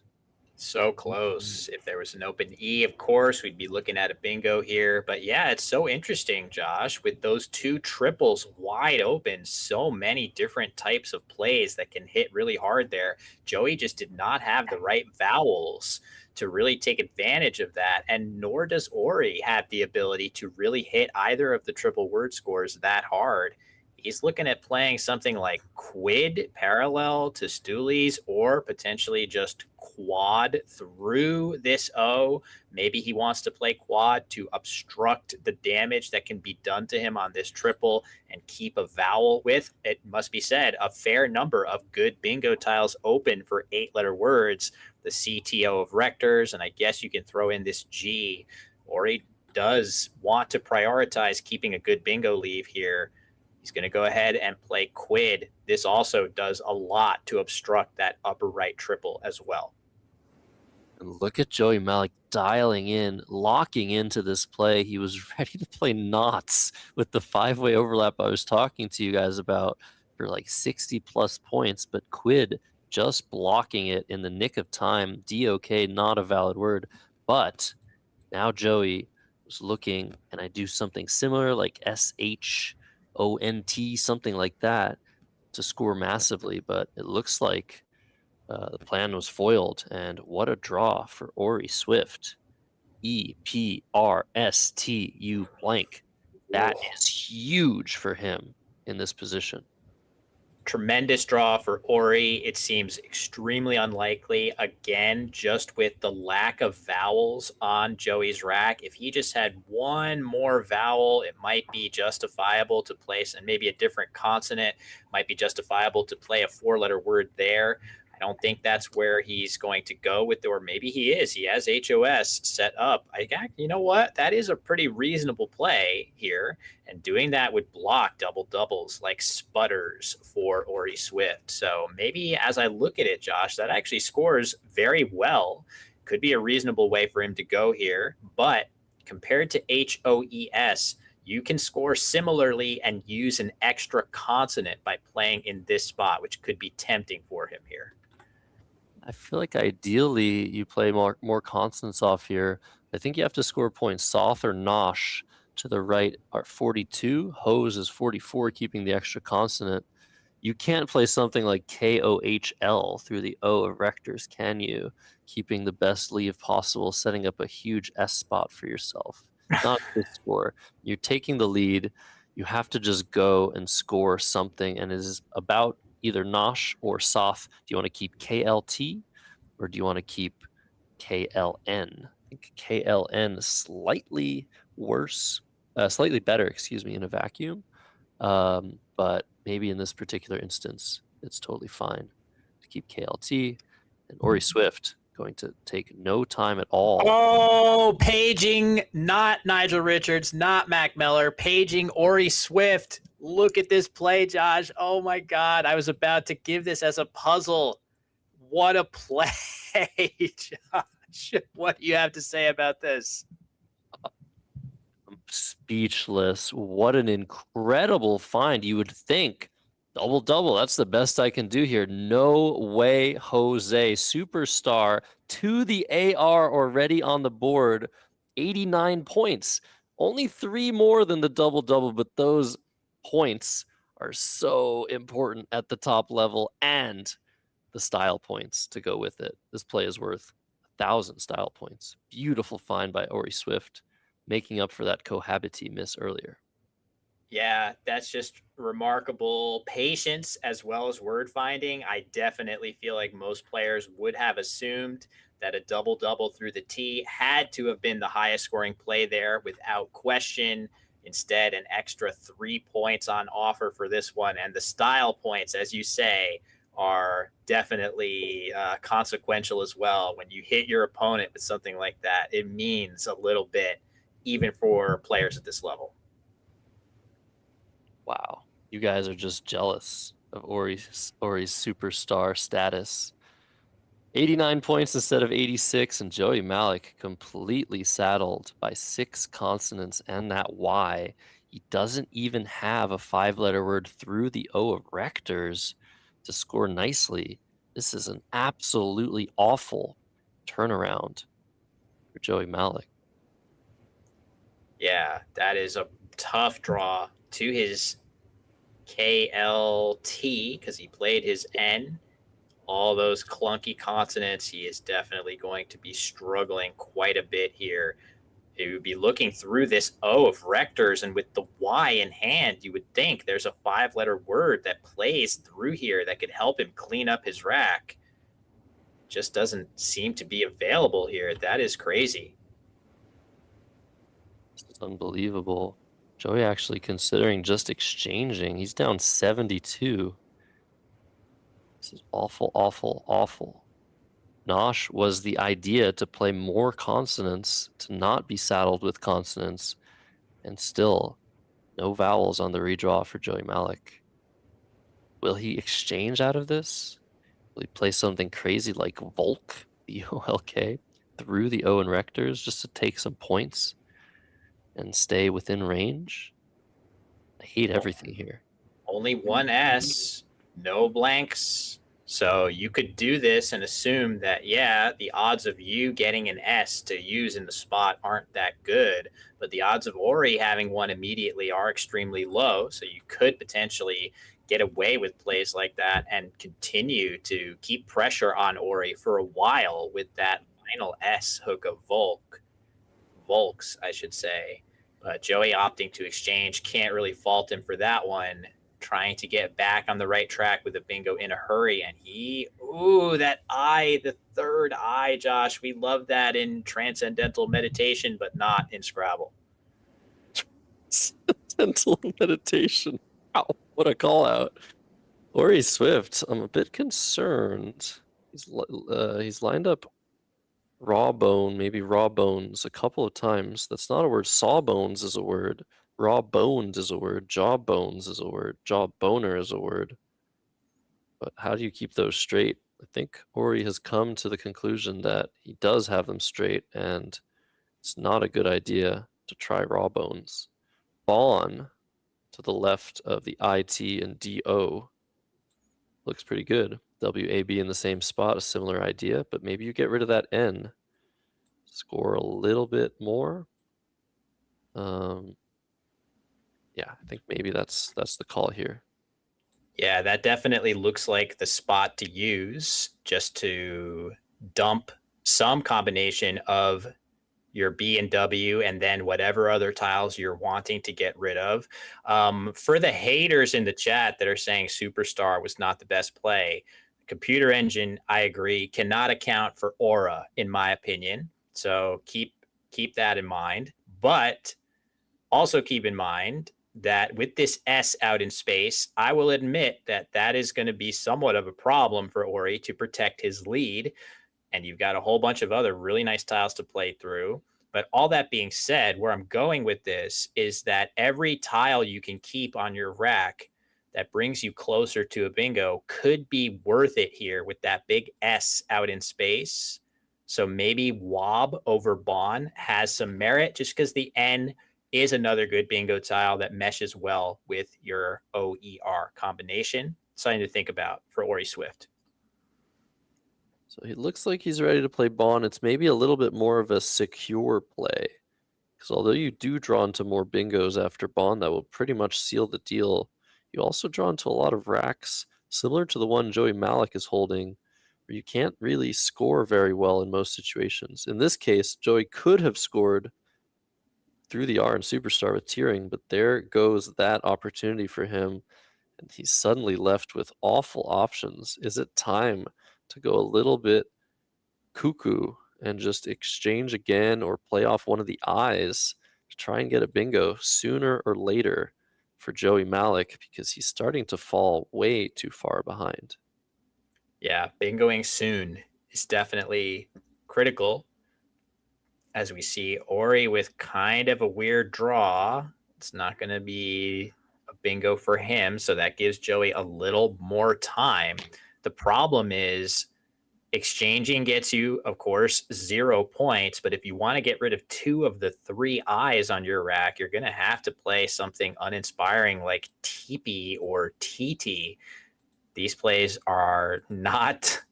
[SPEAKER 9] So close. If there was an open E, of course, we'd be looking at a bingo here. But yeah, it's so interesting, Josh, with those two triples wide open, so many different types of plays that can hit really hard there. Joey just did not have the right vowels to really take advantage of that. And nor does Ori have the ability to really hit either of the triple word scores that hard. He's looking at playing something like quid parallel to Stoolies, or potentially just quad through this O. Maybe he wants to play quad to obstruct the damage that can be done to him on this triple and keep a vowel with, it must be said, a fair number of good bingo tiles open for 8-letter words, the CTO of rectors, and I guess you can throw in this G. Ori does want to prioritize keeping a good bingo leave here. He's going to go ahead and play quid. This also does a lot to obstruct that upper right triple as well.
[SPEAKER 1] And look at Joey Malik dialing in, locking into this play. He was ready to play knots with the 5-way overlap I was talking to you guys about for like 60 plus points, but quid just blocking it in the nick of time. DOK, not a valid word, but now Joey was looking, and I do something similar like SHONT, something like that to score massively, but it looks like the plan was foiled, and what a draw for Ori Swift. EPRSTU blank. That is huge for him in this position.
[SPEAKER 9] Tremendous draw for Ori. It seems extremely unlikely, again, just with the lack of vowels on Joey's rack. If he just had one more vowel, it might be justifiable to place, and maybe a different consonant might be justifiable to play a 4-letter word there. I don't think that's where he's going to go with, or maybe he is. He has HOS set up. You know what? That is a pretty reasonable play here. And doing that would block double doubles like sputters for Ori Swift. So maybe as I look at it, Josh, that actually scores very well. Could be a reasonable way for him to go here. But compared to HOES, you can score similarly and use an extra consonant by playing in this spot, which could be tempting for him here.
[SPEAKER 1] I feel like ideally you play more consonants off here. I think you have to score points. Soth or Nosh to the right are 42. Hose is 44, keeping the extra consonant. You can't play something like KOHL through the O of rectors, can you? Keeping the best leave possible, setting up a huge S spot for yourself. Not a good score. You're taking the lead. You have to just go and score something, and it is about either Nosh or Soth. Do you want to keep KLT or do you want to keep KLN? I think KLN is slightly worse, slightly better, excuse me, in a vacuum. But maybe in this particular instance, it's totally fine to keep KLT. And Ori Swift going to take no time at all.
[SPEAKER 9] Oh, paging, not Nigel Richards, not Mac Miller, paging Ori Swift. Look at this play, Josh. Oh my God. I was about to give this as a puzzle. What a play, Josh. What do you have to say about this?
[SPEAKER 1] I'm speechless. What an incredible find. You would think double. That's the best I can do here. No way, Jose. Superstar to the AR already on the board. 89 points. Only 3 more than the double, but those points are so important at the top level, and the style points to go with it. This play is worth 1,000 style points. Beautiful find by Ori Swift, making up for that cohabitee miss earlier.
[SPEAKER 9] Yeah, that's just remarkable patience as well as word finding. I definitely feel like most players would have assumed that a double through the T had to have been the highest scoring play there without question. Instead, an extra 3 points on offer for this one. And the style points, as you say, are definitely consequential as well. When you hit your opponent with something like that, it means a little bit, even for players at this level.
[SPEAKER 1] Wow. You guys are just jealous of Ori's superstar status. 89 points instead of 86, and Joey Malik completely saddled by 6 consonants and that Y. He doesn't even have a 5-letter word through the O of rectors to score nicely. This is an absolutely awful turnaround for Joey Malik.
[SPEAKER 9] Yeah, that is a tough draw to his KLT because he played his N. All those clunky consonants, he is definitely going to be struggling quite a bit here. He would be looking through this O of rectors, and with the Y in hand, you would think there's a 5-letter word that plays through here that could help him clean up his rack. Just doesn't seem to be available here. That is crazy.
[SPEAKER 1] This is unbelievable. Joey actually considering just exchanging. He's down 72. This is awful, awful, awful. Nosh was the idea to play more consonants, to not be saddled with consonants, and still no vowels on the redraw for Joey Malik. Will he exchange out of this? Will he play something crazy like Volk, VOLK, through the O and rectors just to take some points and stay within range? I hate everything here.
[SPEAKER 9] Only one S, no blanks. So you could do this and assume that, yeah, the odds of you getting an S to use in the spot aren't that good, but the odds of Ori having one immediately are extremely low. So you could potentially get away with plays like that and continue to keep pressure on Ori for a while with that final S hook of Volks, I should say. But Joey opting to exchange, can't really fault him for that one. Trying to get back on the right track with a bingo in a hurry. And that I, the third I, Josh, we love that in transcendental meditation, but not in Scrabble.
[SPEAKER 1] Transcendental meditation. Wow, what a call out. Ori Swift, I'm a bit concerned. He's lined up raw bone, maybe raw bones a couple of times. That's not a word. Sawbones is a word. Raw boned is a word. Jaw bones is a word. Jaw boner is a word. But how do you keep those straight? I think Ori has come to the conclusion that he does have them straight, and it's not a good idea to try raw bones. Bon to the left of the IT and DO looks pretty good. WAB in the same spot, a similar idea, but maybe you get rid of that N. Score a little bit more. Yeah, I think maybe that's the call here.
[SPEAKER 9] Yeah, that definitely looks like the spot to use, just to dump some combination of your B and W and then whatever other tiles you're wanting to get rid of. For the haters in the chat that are saying Superstar was not the best play, computer engine, I agree, cannot account for aura, in my opinion. So keep that in mind. But also keep in mind that with this S out in space, I will admit that is going to be somewhat of a problem for Ori to protect his lead. And you've got a whole bunch of other really nice tiles to play through. But all that being said, where I'm going with this is that every tile you can keep on your rack that brings you closer to a bingo could be worth it here with that big S out in space. So maybe Wob over Bon has some merit just because the N is another good bingo tile that meshes well with your OER combination. Something to think about for Ori Swift.
[SPEAKER 1] So he looks like he's ready to play Bon. It's maybe a little bit more of a secure play. Because although you do draw into more bingos after Bon, that will pretty much seal the deal. You also draw into a lot of racks, similar to the one Joey Malik is holding, where you can't really score very well in most situations. In this case, Joey could have scored through the R and Superstar with tiering, but there goes that opportunity for him, and he's suddenly left with awful options. Is it time to go a little bit cuckoo and just exchange again or play off one of the I's to try and get a bingo sooner or later for Joey Malik because he's starting to fall way too far behind.
[SPEAKER 9] Yeah, bingoing soon is definitely critical. As we see Ori with kind of a weird draw. It's not going to be a bingo for him, so that gives Joey a little more time. The problem is exchanging gets you, of course, 0 points, but if you want to get rid of 2 of the 3 eyes on your rack, you're going to have to play something uninspiring like Teepee or TT. These plays are not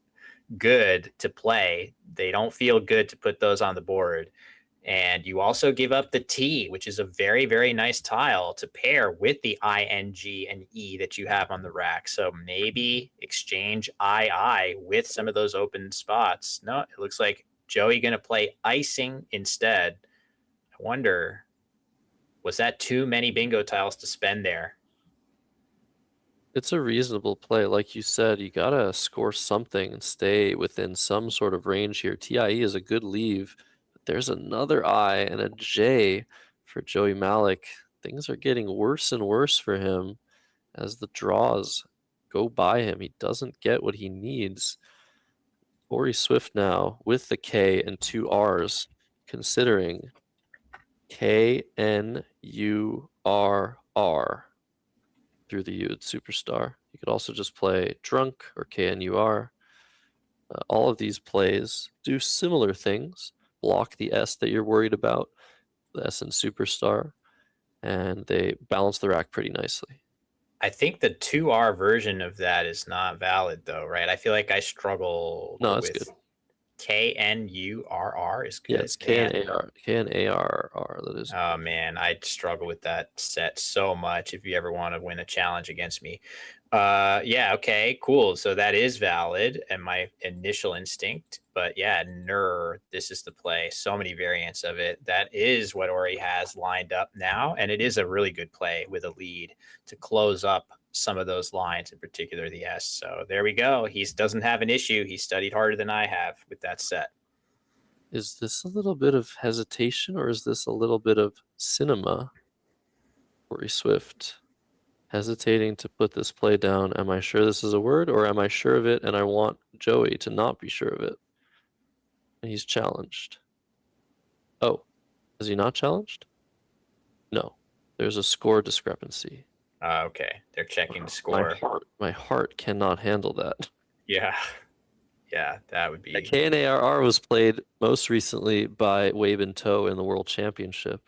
[SPEAKER 9] good to play. They don't feel good to put those on the board. And you also give up the T, which is a very, very nice tile to pair with the ING and E that you have on the rack. So maybe exchange II with some of those open spots. No, it looks like Joey going to play icing instead. I wonder, was that too many bingo tiles to spend there?
[SPEAKER 1] It's a reasonable play. Like you said, you gotta score something and stay within some sort of range here. TIE is a good leave, but there's another I and a J for Joey Malik. Things are getting worse and worse for him as the draws go by him. He doesn't get what he needs. Ori Swift now with the K and 2 R's, considering KNURR through the U at Superstar. You could also just play Drunk or KNUR. All of these plays do similar things. Block the S that you're worried about, the S in Superstar, and they balance the rack pretty nicely.
[SPEAKER 9] I think the 2R version of that is not valid though, right? I feel like I struggle
[SPEAKER 1] No, it's
[SPEAKER 9] with
[SPEAKER 1] good.
[SPEAKER 9] KNURR is good.
[SPEAKER 1] Yeah, it's KNARR. That is.
[SPEAKER 9] Oh man, I struggle with that set so much. If you ever want to win a challenge against me, yeah, okay, cool. So that is valid and my initial instinct. But yeah, this is the play. So many variants of it. That is what Ori has lined up now, and it is a really good play with a lead to close up some of those lines, in particular the S. So there we go. He doesn't have an issue. He studied harder than I have with that set.
[SPEAKER 1] Is this a little bit of hesitation or is this a little bit of cinema? Ori Swift hesitating to put this play down. Am I sure this is a word or am I sure of it and I want Joey to not be sure of it? And he's challenged. Oh, is he not challenged? No, there's a score discrepancy.
[SPEAKER 9] Okay, they're checking the score.
[SPEAKER 1] My heart cannot handle that.
[SPEAKER 9] Yeah, that would be.
[SPEAKER 1] KNARR was played most recently by Wabe and Toe in the World Championship.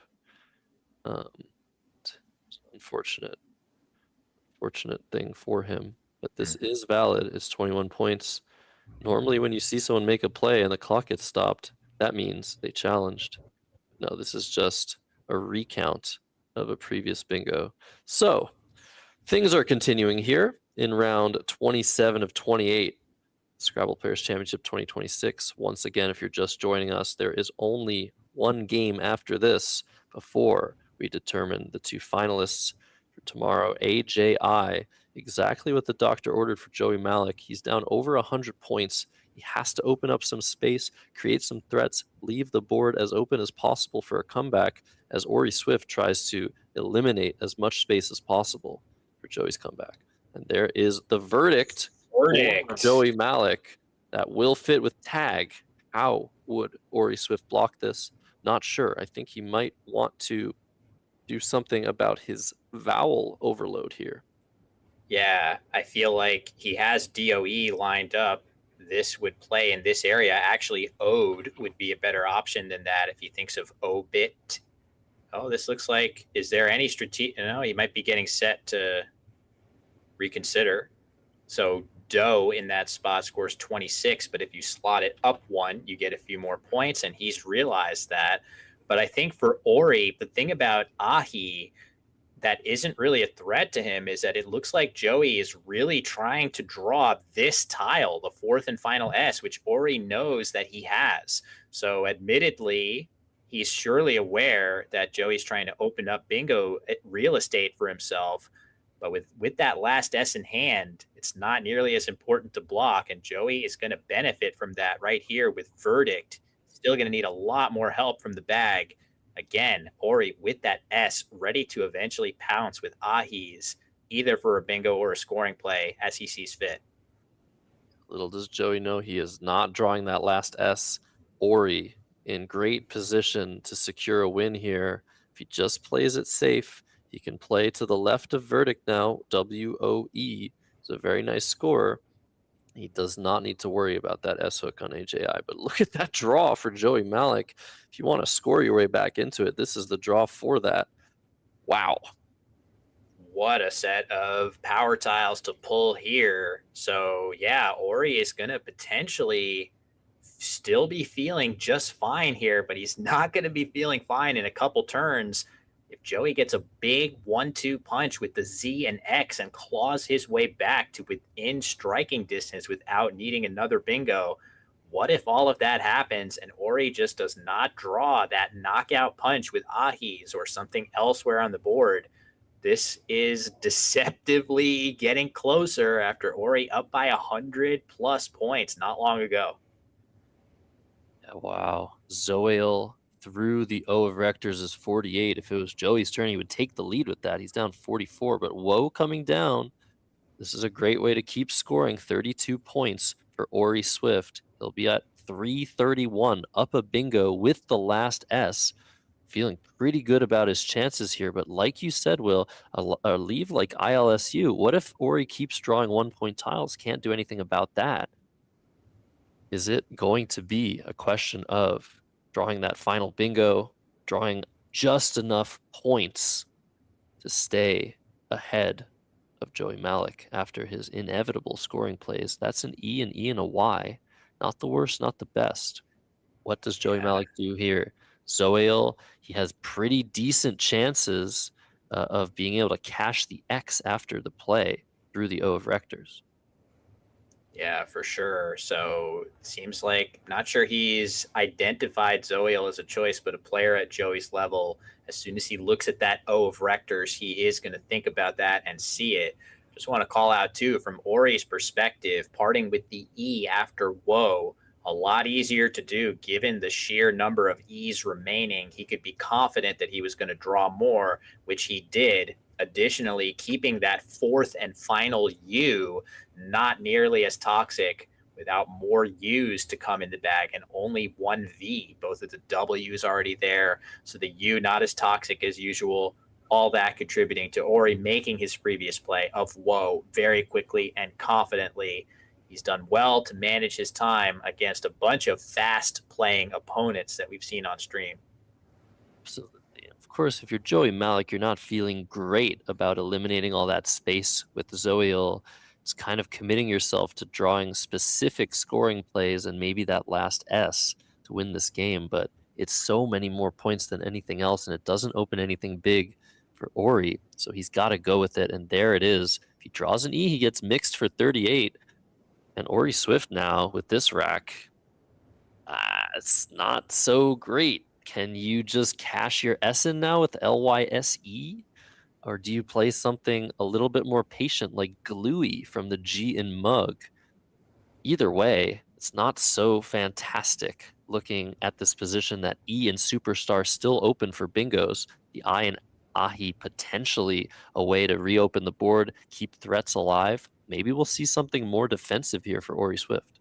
[SPEAKER 1] Unfortunate thing for him, but this is valid. It's 21 points. Normally, when you see someone make a play and the clock gets stopped, that means they challenged. No, this is just a recount of a previous bingo. So things are continuing here in round 27 of 28. Scrabble Players Championship 2026. Once again, if you're just joining us, there is only one game after this before we determine the 2 finalists for tomorrow. AJI, exactly what the doctor ordered for Joey Malik. He's down over 100 points. He has to open up some space, create some threats, leave the board as open as possible for a comeback as Ori Swift tries to eliminate as much space as possible for Joey's comeback. And there is the verdict. Joey Malik that will fit with tag. How would Ori Swift block this? Not sure. I think he might want to do something about his vowel overload here.
[SPEAKER 9] Yeah, I feel like he has DOE lined up. This would play in this area. Actually, Ode would be a better option than that if he thinks of O-bit. Oh, this looks like, is there any strategic? No, he might be getting set to reconsider. So Doe in that spot scores 26, but if you slot it up 1, you get a few more points, and he's realized that. But I think for Ori, the thing about Ahi that isn't really a threat to him is that it looks like Joey is really trying to draw this tile, the 4th and final S, which Ori knows that he has. So admittedly, he's surely aware that Joey's trying to open up bingo real estate for himself. But with that last S in hand, it's not nearly as important to block, and Joey is going to benefit from that right here with Verdict. Still going to need a lot more help from the bag Again, Ori with that S ready to eventually pounce with Ahis, either for a bingo or a scoring play as he sees fit.
[SPEAKER 1] Little does Joey know he is not drawing that last S. Ori in great position to secure a win here. If he just plays it safe, he can play to the left of Verdict now. WOE. It's a very nice score. He does not need to worry about that S hook on AJI. But look at that draw for Joey Malik. If you want to score your way back into it, this is the draw for that. Wow.
[SPEAKER 9] What a set of power tiles to pull here. So yeah, Ori is going to potentially still be feeling just fine here, but he's not going to be feeling fine in a couple turns. If Joey gets a big 1-2 punch with the Z and X and claws his way back to within striking distance without needing another bingo, what if all of that happens and Ori just does not draw that knockout punch with Ahis or something elsewhere on the board? This is deceptively getting closer after Ori up by 100+ points not long ago.
[SPEAKER 1] Wow. Zoil through the O of Rectors is 48. If it was Joey's turn, he would take the lead with that. He's down 44, but Woe coming down. This is a great way to keep scoring. 32 points for Ori Swift. He'll be at 331, up a bingo with the last S. Feeling pretty good about his chances here, but like you said, Will, a leave like ILSU, what if Ori keeps drawing 1-point tiles, can't do anything about that? Is it going to be a question of drawing that final bingo, drawing just enough points to stay ahead of Joey Malik after his inevitable scoring plays? That's an E and a Y. Not the worst, not the best. What does Joey Malik do here? Zoil, he has pretty decent chances of being able to cash the X after the play through the O of Rectors.
[SPEAKER 9] Yeah, for sure. So it seems like, not sure he's identified Zoil as a choice, but a player at Joey's level, as soon as he looks at that O of Rectors, he is going to think about that and see it. Just want to call out too, from Ori's perspective, parting with the E after Woe, a lot easier to do given the sheer number of E's remaining. He could be confident that he was going to draw more, which he did. Additionally, keeping that fourth and final U not nearly as toxic without more U's to come in the bag and only one V. Both of the W's already there, so the U not as toxic as usual. All that contributing to Ori making his previous play of Woe very quickly and confidently. He's done well to manage his time against a bunch of fast-playing opponents that we've seen on stream.
[SPEAKER 1] Absolutely. Of course, if you're Joey Malik, you're not feeling great about eliminating all that space with Zoil. It's kind of committing yourself to drawing specific scoring plays and maybe that last S to win this game, but it's so many more points than anything else, and it doesn't open anything big for Ori, so he's got to go with it, and there it is. If he draws an E, he gets mixed for 38. And Ori Swift now with this rack, it's not so great. Can you just cash your S in now with LYSE? Or do you play something a little bit more patient like Gluey from the G in Mug? Either way, it's not so fantastic looking at this position that E and Superstar still open for bingos. The I and Ahi potentially a way to reopen the board, keep threats alive. Maybe we'll see something more defensive here for Ori Swift.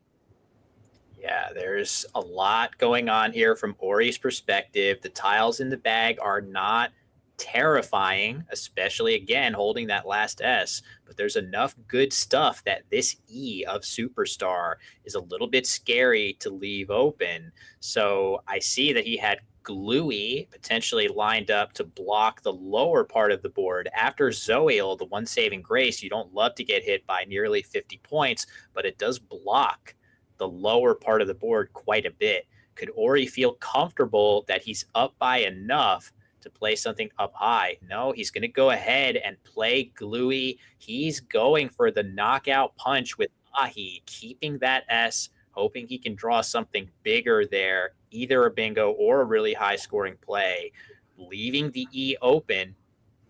[SPEAKER 9] Yeah, there's a lot going on here from Ori's perspective. The tiles in the bag are not terrifying, especially again holding that last S, but there's enough good stuff that this E of Superstar is a little bit scary to leave open. So I see that he had Gluey potentially lined up to block the lower part of the board. After Zoil, the one saving grace, you don't love to get hit by nearly 50 points, but it does block the lower part of the board quite a bit. Could Ori feel comfortable that he's up by enough to play something up high? No, he's going to go ahead and play Gluey. He's going for the knockout punch with Ahi, keeping that S, hoping he can draw something bigger there, either a bingo or a really high scoring play. Leaving the E open,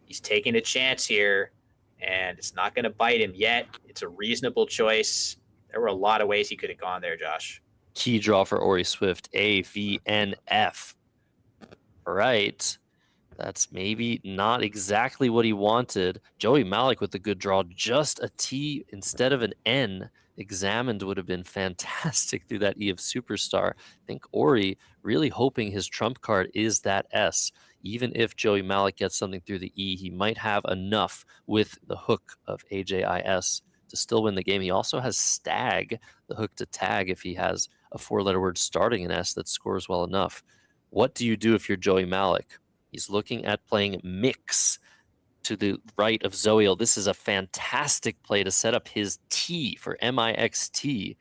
[SPEAKER 9] he's taking a chance here, and it's not going to bite him yet. It's a reasonable choice. There were a lot of ways he could have gone there, Josh.
[SPEAKER 1] Key draw for Ori Swift, A, V, N, F. right. That's maybe not exactly what he wanted. Joey Malik with a good draw, just a T instead of an N. Examined would have been fantastic through that E of Superstar. I think Ori really hoping his trump card is that S. Even if Joey Malik gets something through the E, he might have enough with the hook of AJIS to still win the game. He also has Stag, the hook to tag if he has a 4-letter word starting an S that scores well enough. What do you do if you're Joey Malik? He's looking at playing Mix to the right of Zoil. This is a fantastic play to set up his T for MIXT.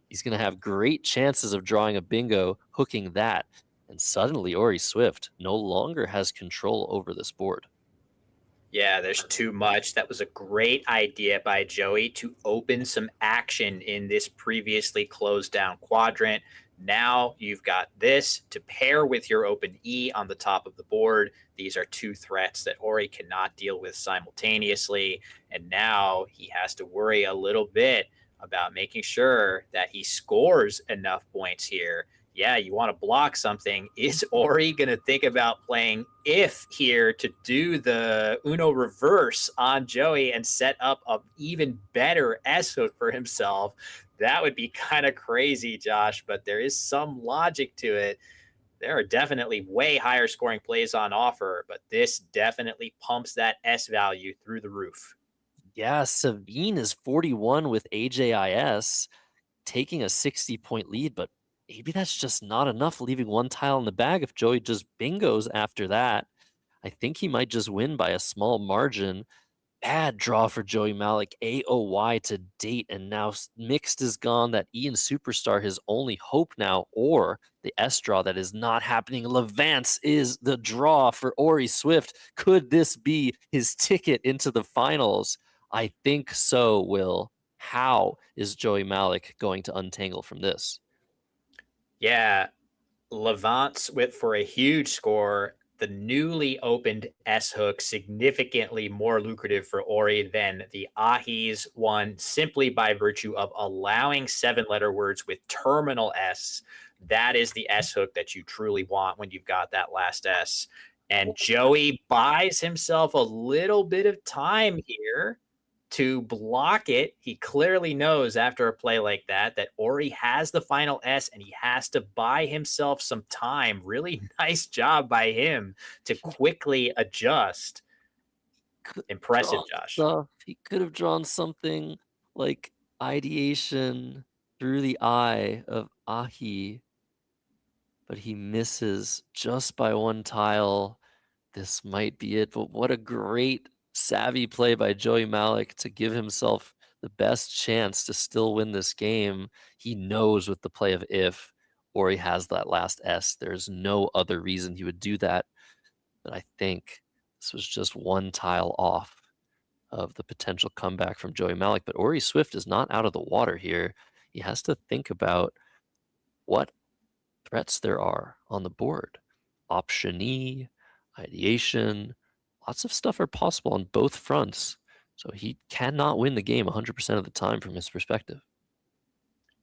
[SPEAKER 1] He's going to have great chances of drawing a bingo, hooking that. And suddenly Ori Swift no longer has control over this board.
[SPEAKER 9] Yeah, there's too much. That was a great idea by Joey to open some action in this previously closed down quadrant. Now you've got this to pair with your open E on the top of the board. These are two threats that Ori cannot deal with simultaneously. And now he has to worry a little bit about making sure that he scores enough points here. Yeah, you want to block something. Is Ori going to think about playing if here to do the Uno reverse on Joey and set up an even better S hook for himself? That would be kind of crazy, Josh, but there is some logic to it. There are definitely way higher scoring plays on offer, but this definitely pumps that S value through the roof.
[SPEAKER 1] Yeah, Savine is 41 with AJIS, taking a 60-point lead, but maybe that's just not enough, leaving one tile in the bag. If Joey just bingos after that, I think he might just win by a small margin. Bad draw for Joey Malik, AOY to date, and now Mixed is gone. That Ian Superstar, his only hope now, or the S draw that is not happening. Levance is the draw for Ori Swift. Could this be his ticket into the finals? I think so, Will. How is Joey Malik going to untangle from this?
[SPEAKER 9] Yeah, Levance with for a huge score. The newly opened S hook significantly more lucrative for Ori than the Ahi's one, simply by virtue of allowing 7-letter words with terminal S. That is the S hook that you truly want when you've got that last S. And Joey buys himself a little bit of time here to block it. He clearly knows after a play like that Ori has the final S and he has to buy himself some time. Really nice job by him to quickly adjust. Impressive, Josh.
[SPEAKER 1] He could have drawn something like Ideation through the eye of Ahi, but he misses just by one tile. This might be it, but what a great savvy play by Joey Malik to give himself the best chance to still win this game. He knows with the play of if Ori has that last S, there's no other reason he would do that. But I think this was just one tile off of the potential comeback from Joey Malik. But Ori Swift is not out of the water here. He has to think about what threats there are on the board. Option E, ideation, lots of stuff are possible on both fronts. So he cannot win the game 100% of the time from his perspective.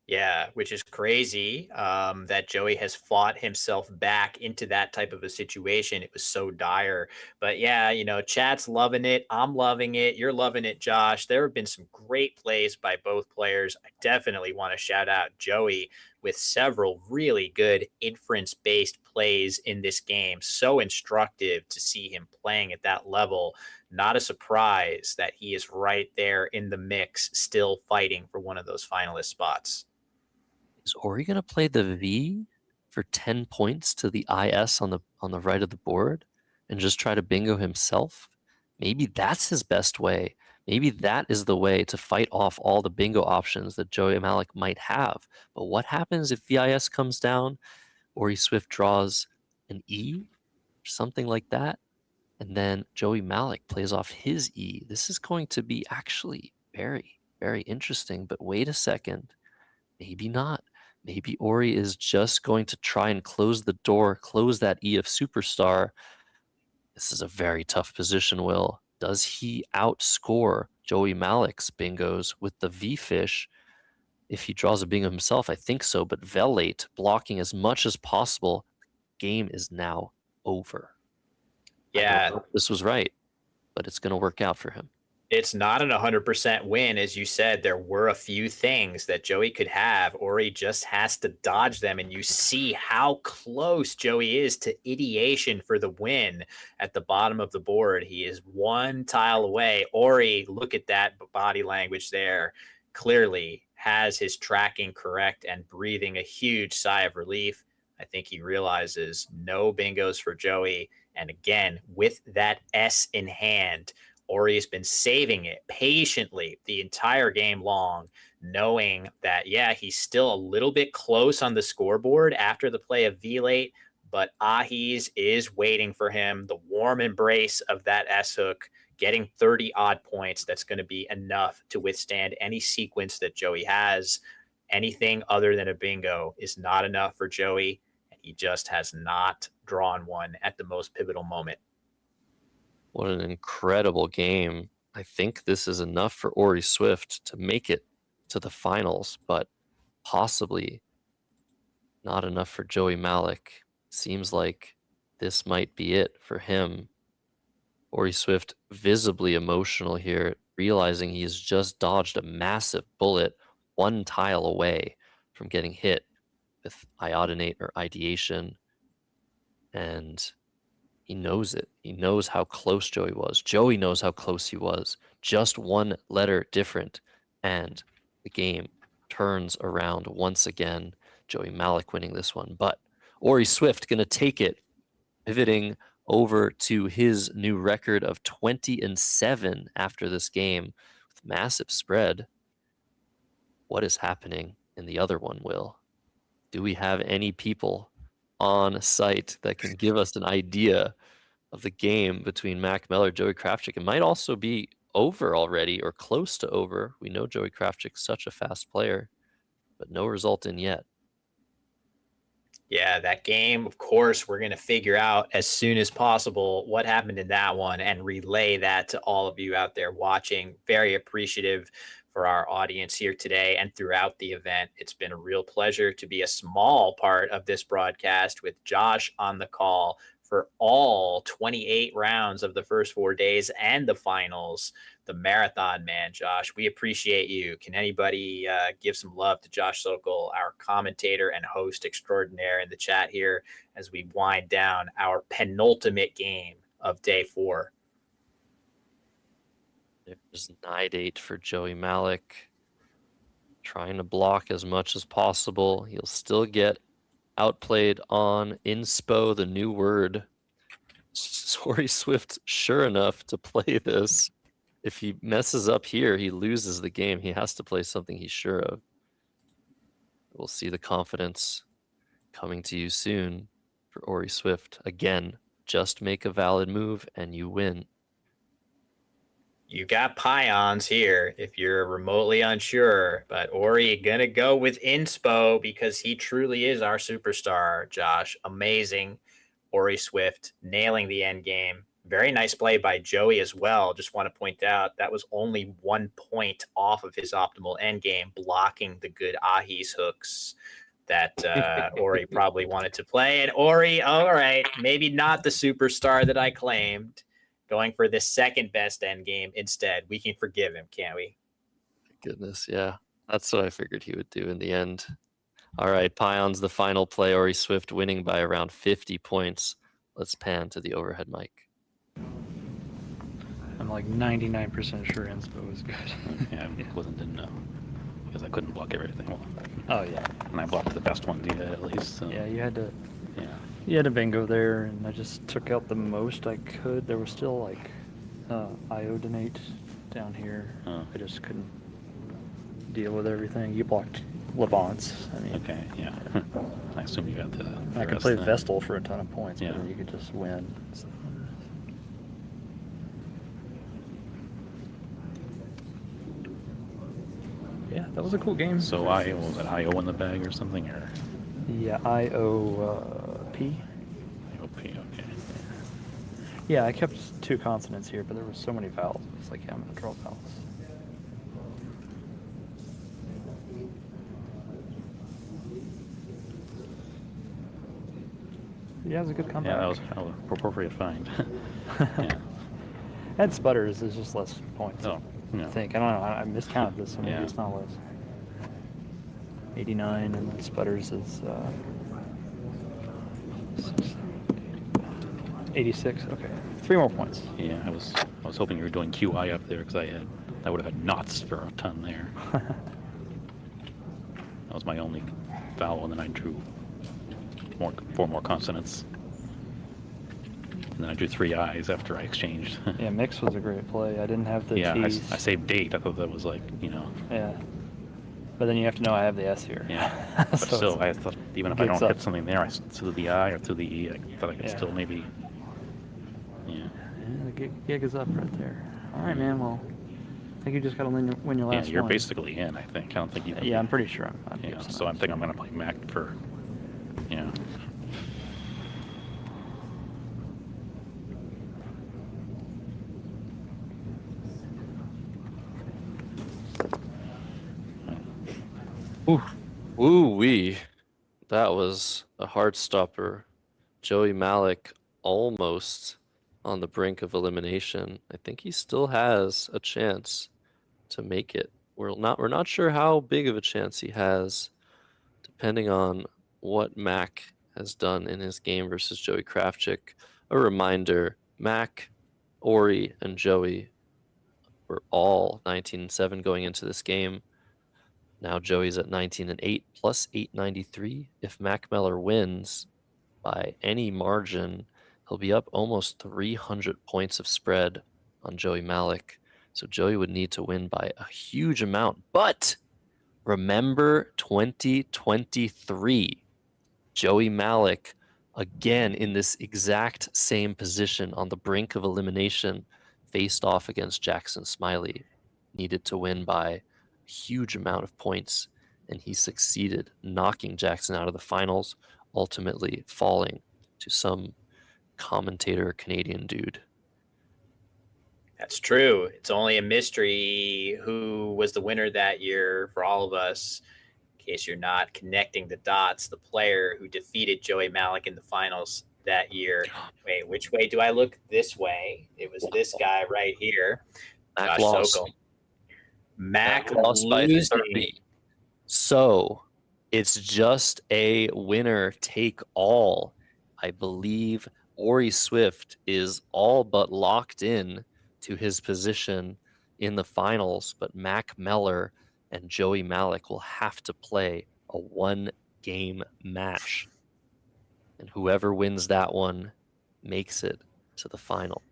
[SPEAKER 9] Yeah, which is crazy that Joey has fought himself back into that type of a situation. It was so dire. But yeah, chat's loving it. I'm loving it. You're loving it, Josh. There have been some great plays by both players. I definitely want to shout out Joey with several really good inference-based plays in this game. So instructive to see him playing at that level. Not a surprise that he is right there in the mix, still fighting for one of those finalist spots.
[SPEAKER 1] Is Ori going to play the V for 10 points to the IS on the right of the board and just try to bingo himself? Maybe that's his best way. Maybe that is the way to fight off all the bingo options that Joey Malik might have. But what happens if VIS comes down, Ori Swift draws an E or something like that, and then Joey Malik plays off his E? This is going to be actually very, very interesting. But wait a second. Maybe not. Maybe Ori is just going to try and close the door, close that E of Superstar. This is a very tough position, Will. Does he outscore Joey Malik's bingos with the V-Fish? If he draws a bingo himself, I think so, but Velate blocking as much as possible. The game is now over.
[SPEAKER 9] Yeah.
[SPEAKER 1] I don't know if this was right, but it's going to work out for him.
[SPEAKER 9] It's not an 100% win. As you said, there were a few things that Joey could have. Ori just has to dodge them. And you see how close Joey is to ideation for the win at the bottom of the board. He is one tile away. Ori, look at that body language there. Clearly has his tracking correct and breathing a huge sigh of relief. I think he realizes no bingos for Joey. And again, with that S in hand, Ori has been saving it patiently the entire game long, knowing that, yeah, he's still a little bit close on the scoreboard after the play of V-Late, but Ahis is waiting for him. The warm embrace of that S-hook, getting 30-odd points, that's going to be enough to withstand any sequence that Joey has. Anything other than a bingo is not enough for Joey, and he just has not drawn one at the most pivotal moment.
[SPEAKER 1] What an incredible game. I think this is enough for Ori Swift to make it to the finals, but possibly not enough for Joey Malik. Seems like this might be it for him. Ori Swift visibly emotional here, realizing he's just dodged a massive bullet one tile away from getting hit with iodinate or ideation. And he knows it. He knows how close Joey was. Joey knows how close he was. Just one letter different. And the game turns around once again. Joey Malik winning this one. But Ori Swift going to take it, pivoting over to his new record of 20-7 after this game with massive spread. What is happening in the other one, Will? Do we have any people on site that can give us an idea of the game between Mac Miller, Joey Krafchick? It might also be over already or close to over. We know Joey Krafchick's such a fast player, but no result in yet.
[SPEAKER 9] Yeah, that game, of course, we're going to figure out as soon as possible what happened in that one and relay that to all of you out there watching. Very appreciative for our audience here today and throughout the event. It's been a real pleasure to be a small part of this broadcast with Josh on the call for all 28 rounds of the first 4 days and the finals. The marathon man, Josh, we appreciate you. Can anybody give some love to Josh Sokol, our commentator and host extraordinaire, in the chat here as we wind down our penultimate game of day 4?
[SPEAKER 1] There's Nidate for Joey Malik, trying to block as much as possible. He'll still get outplayed on inspo, the new word. Ori Swift, sure enough, to play this. If he messes up here, he loses the game. He has to play something he's sure of. We'll see the confidence coming to you soon for Ori Swift. Again, just make a valid move and you win.
[SPEAKER 9] You got pions here if you're remotely unsure, but Ori gonna go with inspo because he truly is our superstar, Josh. Amazing. Ori Swift nailing the end game. Very nice play by Joey as well. Just want to point out that was only 1 point off of his optimal end game, blocking the good Ahis hooks that Ori probably wanted to play. And Ori, all right, maybe not the superstar that I claimed, going for the second best end game instead. We can forgive him, can't we?
[SPEAKER 1] Goodness, yeah. That's what I figured he would do in the end. All right, Pions, the final play. Ori Swift winning by around 50 points. Let's pan to the overhead mic.
[SPEAKER 11] I'm like 99% sure inspo was good.
[SPEAKER 4] Yeah, I didn't know because I couldn't block everything. Well,
[SPEAKER 11] Oh yeah.
[SPEAKER 4] and I blocked the best ones at least. So.
[SPEAKER 11] Yeah, you had to.
[SPEAKER 4] Yeah.
[SPEAKER 11] You had a bingo there, and I just took out the most I could. There was still like iodinate down here.
[SPEAKER 4] Oh.
[SPEAKER 11] I just couldn't deal with everything. You blocked Levant's. I mean,
[SPEAKER 4] Okay. Yeah. I assume you got the.
[SPEAKER 11] I could
[SPEAKER 4] rest
[SPEAKER 11] play
[SPEAKER 4] then.
[SPEAKER 11] Vestal for a ton of points,
[SPEAKER 4] Yeah.
[SPEAKER 11] but then you could just win. So, yeah, that was a cool game.
[SPEAKER 4] So was it IO in the bag or something or?
[SPEAKER 11] Yeah, IOP.
[SPEAKER 4] IOP. Okay.
[SPEAKER 11] Yeah, I kept 2 consonants here, but there were so many vowels. It's like, yeah, I'm gonna draw vowels. Yeah, it was a good comeback.
[SPEAKER 4] Yeah, that was an appropriate find. Yeah.
[SPEAKER 11] And Sputters is just less points.
[SPEAKER 4] Oh,
[SPEAKER 11] I
[SPEAKER 4] yeah.
[SPEAKER 11] think. I don't know. I miscounted this, so maybe
[SPEAKER 4] Yeah.
[SPEAKER 11] it's not less. 89, and then Sputters is 86. Okay, 3 more points.
[SPEAKER 4] Yeah, I was hoping you were doing QI up there because I would have had knots for a ton there. That was my only vowel, and then I drew 4 more consonants. And then I drew 3 I's after I exchanged.
[SPEAKER 11] Yeah, mix was a great play. I didn't have the
[SPEAKER 4] Yeah,
[SPEAKER 11] T's.
[SPEAKER 4] I saved date. I thought that was like,
[SPEAKER 11] Yeah. But then you have to know I have the S here.
[SPEAKER 4] Yeah. But
[SPEAKER 11] So
[SPEAKER 4] still,
[SPEAKER 11] it's-
[SPEAKER 4] I thought even if I
[SPEAKER 11] gets
[SPEAKER 4] don't
[SPEAKER 11] up.
[SPEAKER 4] hit something there, through the I or through the E, I thought I could
[SPEAKER 11] Yeah.
[SPEAKER 4] still maybe. Yeah.
[SPEAKER 11] Yeah, the gig is up right there. All right, man. Well, I think you just got to win your
[SPEAKER 4] Yeah,
[SPEAKER 11] last
[SPEAKER 4] you're
[SPEAKER 11] one.
[SPEAKER 4] basically in, I think. I don't think you can.
[SPEAKER 11] Yeah, I'm pretty sure I'm
[SPEAKER 4] Yeah,
[SPEAKER 11] fixing
[SPEAKER 4] so
[SPEAKER 11] it.
[SPEAKER 4] I'm thinking I'm going to play Mac for, yeah.
[SPEAKER 1] Ooh wee. That was a heart stopper. Joey Malik almost on the brink of elimination. I think he still has a chance to make it. We're not sure how big of a chance he has, depending on what Mac has done in his game versus Joey Kravchik. A reminder, Mac, Ori, and Joey were all 19-7 going into this game. Now Joey's at 19-8 plus 893. If Mac Meller wins by any margin, he'll be up almost 300 points of spread on Joey Malik. So Joey would need to win by a huge amount. But remember 2023, Joey Malik again in this exact same position on the brink of elimination, faced off against Jackson Smiley, needed to win by a huge amount of points, and he succeeded, knocking Jackson out of the finals, ultimately falling to some commentator Canadian dude.
[SPEAKER 9] That's true. It's only a mystery who was the winner that year for all of us. In case you're not connecting the dots, the player who defeated Joey Malik in the finals that year. Wait, which way do I look? This way. It was this guy right here.
[SPEAKER 1] Mac
[SPEAKER 9] Josh
[SPEAKER 1] lost.
[SPEAKER 9] Sokol. Mac
[SPEAKER 1] Lost by
[SPEAKER 9] losing.
[SPEAKER 1] 30. So it's just a winner take all. I believe Ori Swift is all but locked in to his position in the finals, but Mac Meller and Joey Malik will have to play a 1-game match. And whoever wins that one makes it to the final.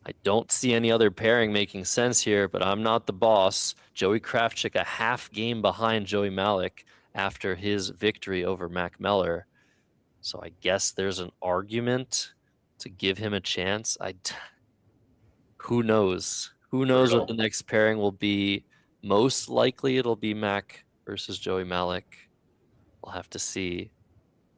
[SPEAKER 1] I don't see any other pairing making sense here, but I'm not the boss. Joey Kravchik a half game behind Joey Malik after his victory over Mac Meller. So I guess there's an argument to give him a chance. Who knows? Who knows what the next pairing will be? Most likely it'll be Mac versus Joey Malik. We'll have to see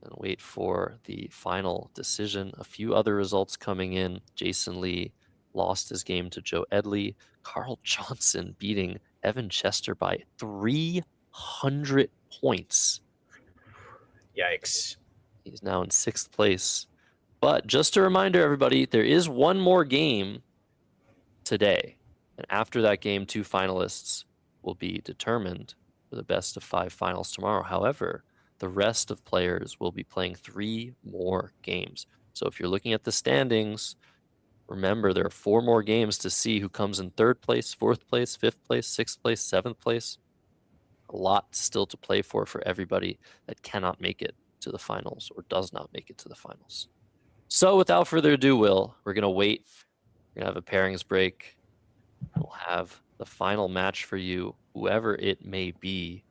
[SPEAKER 1] and wait for the final decision. A few other results coming in. Jason Lee lost his game to Joe Edley. Carl Johnson beating Evan Chester by 300 points.
[SPEAKER 9] Yikes.
[SPEAKER 1] He's now in 6th place. But just a reminder, everybody, there is one more game today. And after that game, 2 finalists will be determined for the best of 5 finals tomorrow. However, the rest of players will be playing 3 more games. So if you're looking at the standings, remember there are 4 more games to see who comes in 3rd place, 4th place, 5th place, 6th place, 7th place. A lot still to play for everybody that cannot make it to the finals or does not make it to the finals. So without further ado, Will, we're going to wait. We're going to have a pairings break. We'll have the final match for you, whoever it may be.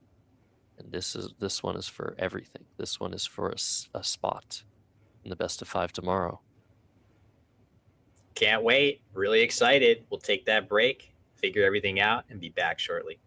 [SPEAKER 1] And this one is for everything. This one is for a spot in the best of 5 tomorrow.
[SPEAKER 9] Can't wait. Really excited. We'll take that break, figure everything out, and be back shortly.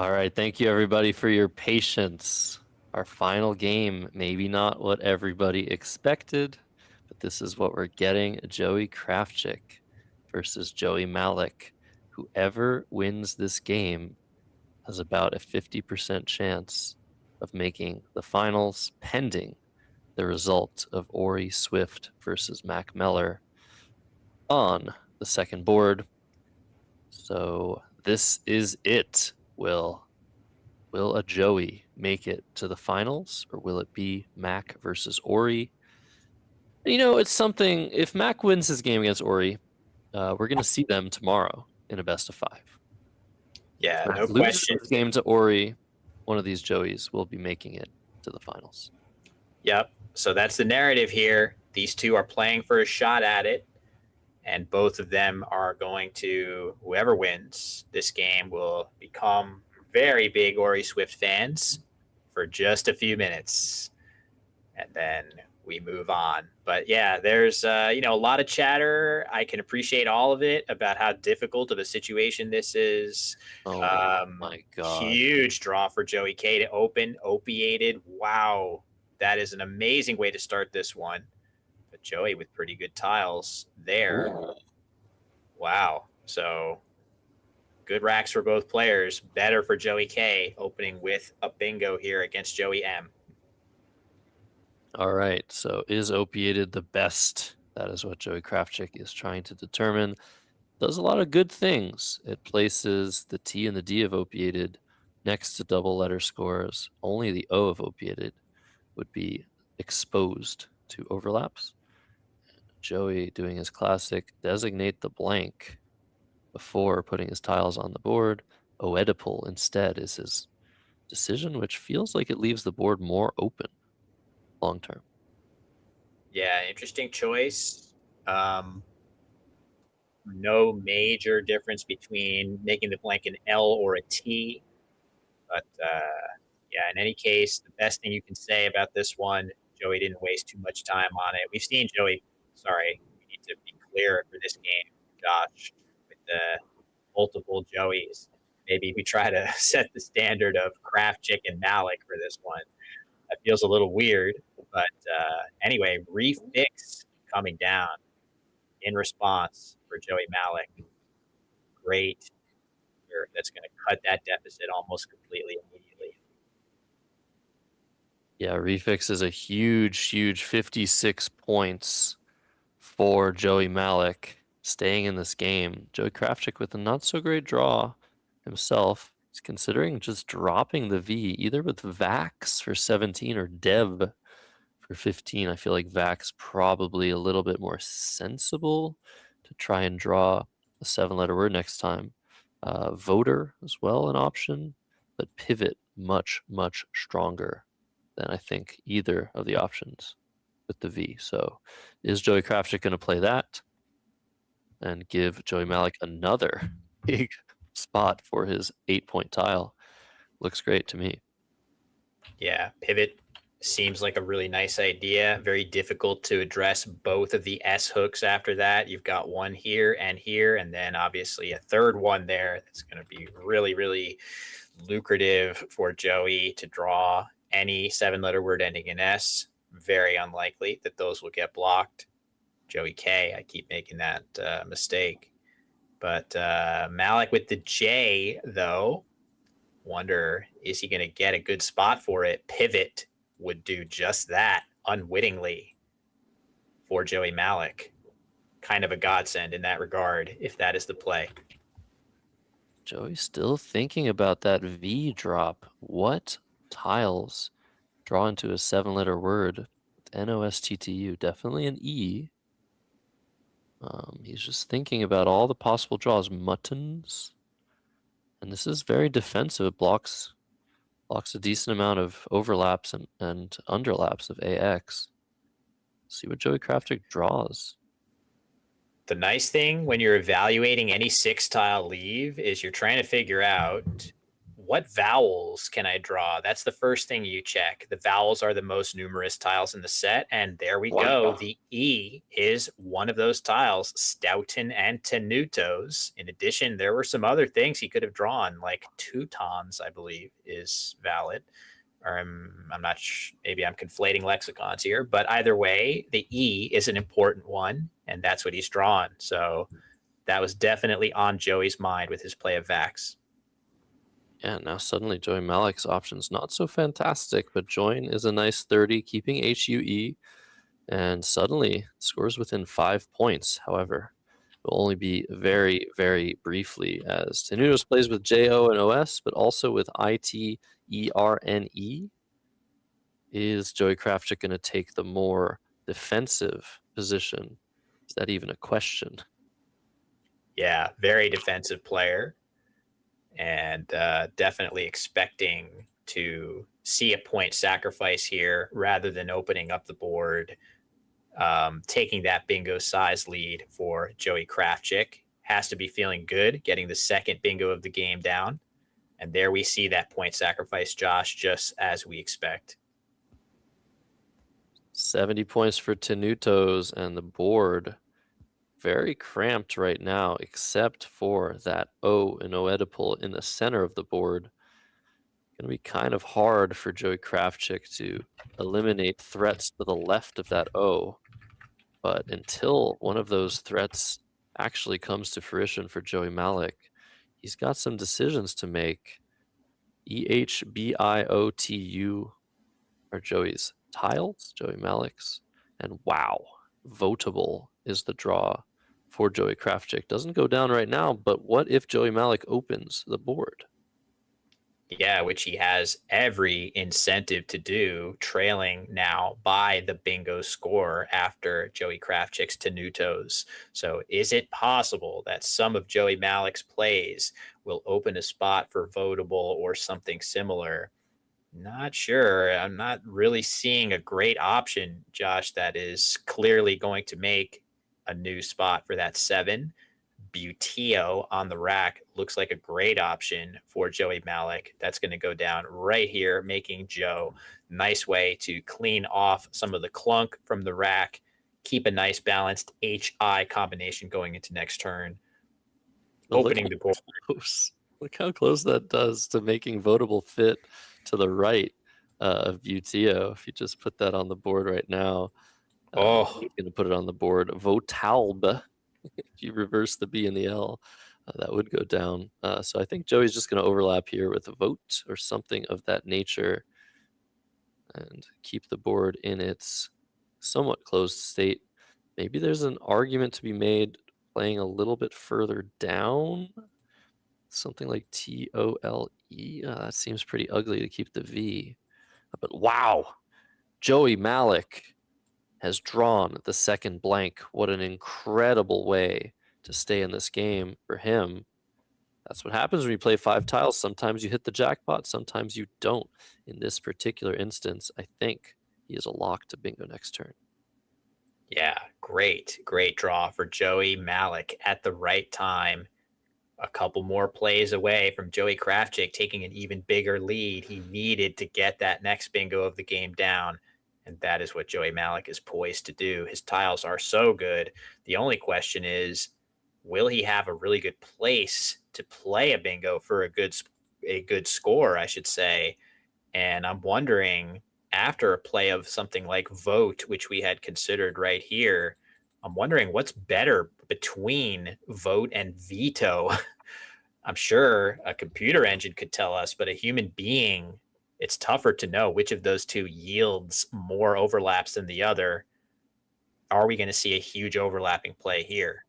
[SPEAKER 1] All right, thank you everybody for your patience. Our final game, maybe not what everybody expected, but this is what we're getting. Joey Kravchik versus Joey Malik. Whoever wins this game has about a 50% chance of making the finals, pending the result of Ori Swift versus Mac Meller on the second board. So this is it, Will. Will a Joey make it to the finals, or will it be Mac versus Ori? You know, it's something. If Mac wins his game against Ori, we're going to see them tomorrow in a best of 5.
[SPEAKER 9] Yeah,
[SPEAKER 1] If
[SPEAKER 9] no
[SPEAKER 1] Mac loses
[SPEAKER 9] question.
[SPEAKER 1] his game to Ori, one of these Joeys will be making it to the finals.
[SPEAKER 9] Yep. So that's the narrative here. These two are playing for a shot at it, and both of them are going to, whoever wins this game will become very big Ori Swift fans for just a few minutes, and then we move on. But yeah, there's a lot of chatter. I can appreciate all of it about how difficult of a situation this is.
[SPEAKER 1] Oh my God.
[SPEAKER 9] Huge draw for Joey K to open, opiated. Wow. That is an amazing way to start this one. But Joey with pretty good tiles there.
[SPEAKER 1] Ooh.
[SPEAKER 9] Wow. So good racks for both players. Better for Joey K opening with a bingo here against Joey M.
[SPEAKER 1] All right, so is opiated the best? That is what Joey Kravchik is trying to determine. Does a lot of good things. It places the T and the D of opiated next to double letter scores. Only the O of opiated would be exposed to overlaps. Joey doing his classic designate the blank before putting his tiles on the board. Oedipal instead is his decision, which feels like it leaves the board more open long term.
[SPEAKER 9] Yeah, interesting choice. No major difference between making the blank an L or a T. But yeah, in any case, the best thing you can say about this one, Joey didn't waste too much time on it. We've seen Joey, we need to be clear for this game, Josh, with the multiple Joeys. Maybe we try to set the standard of Kravchik and Malik for this one. That feels a little weird. But anyway, refix coming down in response for Joey Malik. Great. That's going to cut that deficit almost completely immediately.
[SPEAKER 1] Yeah, refix is a huge 56 points for Joey Malik staying in this game. Joey Kravchik with a not so great draw himself. He's considering just dropping the V either with Vax for 17 or Dev for 15. I feel like Vax probably a little bit more sensible to try and draw a 7-letter word next time. Voter as well an option, but pivot much stronger than I think either of the options with the V. So is Joey Kravchik going to play that and give Joey Malik another big spot for his 8-point tile? Looks great to me.
[SPEAKER 9] Yeah, pivot seems like a really nice idea. Very difficult to address both of the S hooks after that. You've got one here, and then obviously a third one there. That's going to be really lucrative for Joey to draw any 7-letter word ending in S. Very unlikely that those will get blocked. Joey K, I keep making that mistake. But Malik with the J, though, wonder, is he going to get a good spot for it? Pivot would do just that unwittingly for Joey Malik. Kind of a godsend in that regard, if that is the play.
[SPEAKER 1] Joey's still thinking about that V drop. What tiles draw into a 7-letter word? NOSTTU, definitely an E. He's just thinking about all the possible draws. Muttons. And this is very defensive. It blocks a decent amount of overlaps and underlaps of AX. See what Joey Kravchik draws.
[SPEAKER 9] The nice thing when you're evaluating any 6-tile leave is you're trying to figure out what vowels can I draw? That's the first thing you check. The vowels are the most numerous tiles in the set, and there we go. The E is one of those tiles, Stoughton and Tenutos. In addition, there were some other things he could have drawn, like Teutons, I believe, is valid. Or I'm not sure, maybe I'm conflating lexicons here, but either way, the E is an important one, and that's what he's drawn. So that was definitely on Joey's mind with his play of Vax.
[SPEAKER 1] Yeah, now suddenly Joey Malik's option's not so fantastic, but Join is a nice 30, keeping HUE, and suddenly scores within 5 points. However, it will only be very, very briefly, as Tenutos plays with JO and OS, but also with ITERNE. Is Joey Krafchick going to take the more defensive position? Is that even a question?
[SPEAKER 9] Yeah, very defensive player, and definitely expecting to see a point sacrifice here rather than opening up the board, taking that bingo size lead for Joey Krafchick. Has to be feeling good, getting the second bingo of the game down. And there we see that point sacrifice, Josh, just as we expect.
[SPEAKER 1] 70 points for Tenutos, and the board very cramped right now, except for that O in Oedipal in the center of the board. Going to be kind of hard for Joey Krafchick to eliminate threats to the left of that O. But until one of those threats actually comes to fruition for Joey Malik, he's got some decisions to make. EHBIOTU are Joey's tiles, Joey Malik's, and wow, votable is the draw for Joey Krafchick. Doesn't go down right now, but what if Joey Malik opens the board?
[SPEAKER 9] Yeah, which he has every incentive to do, trailing now by the bingo score after Joey Krafchick's Tenutos. So is it possible that some of Joey Malik's plays will open a spot for votable or something similar? Not sure. I'm not really seeing a great option, Josh, that is clearly going to make a new spot for that 7. Buteo on the rack looks like a great option for Joey Malik. That's going to go down right here, making Joe nice way to clean off some of the clunk from the rack, keep a nice balanced HI combination going into next turn. Opening the board.
[SPEAKER 1] Look how close that does to making votable fit to the right of Buteo. If you just put that on the board right now, he's going to put it on the board. Votalb. If you reverse the B and the L, that would go down. So I think Joey's just going to overlap here with a vote or something of that nature and keep the board in its somewhat closed state. Maybe there's an argument to be made playing a little bit further down. Something like TOLE. That seems pretty ugly to keep the V. But wow, Joey Malik has drawn the second blank. What an incredible way to stay in this game for him. That's what happens when you play 5 tiles. Sometimes you hit the jackpot, sometimes you don't. In this particular instance, I think he is a lock to bingo next turn.
[SPEAKER 9] Yeah, great draw for Joey Malik at the right time. A couple more plays away from Joey Krafchick taking an even bigger lead. He needed to get that next bingo of the game down. And that is what Joey Malik is poised to do. His tiles are so good. The only question is, will he have a really good place to play a bingo for a good score, I should say? And I'm wondering, after a play of something like Vote, which we had considered right here, I'm wondering what's better between Vote and Veto. I'm sure a computer engine could tell us, but a human being, it's tougher to know which of those two yields more overlaps than the other. Are we going to see a huge overlapping play here?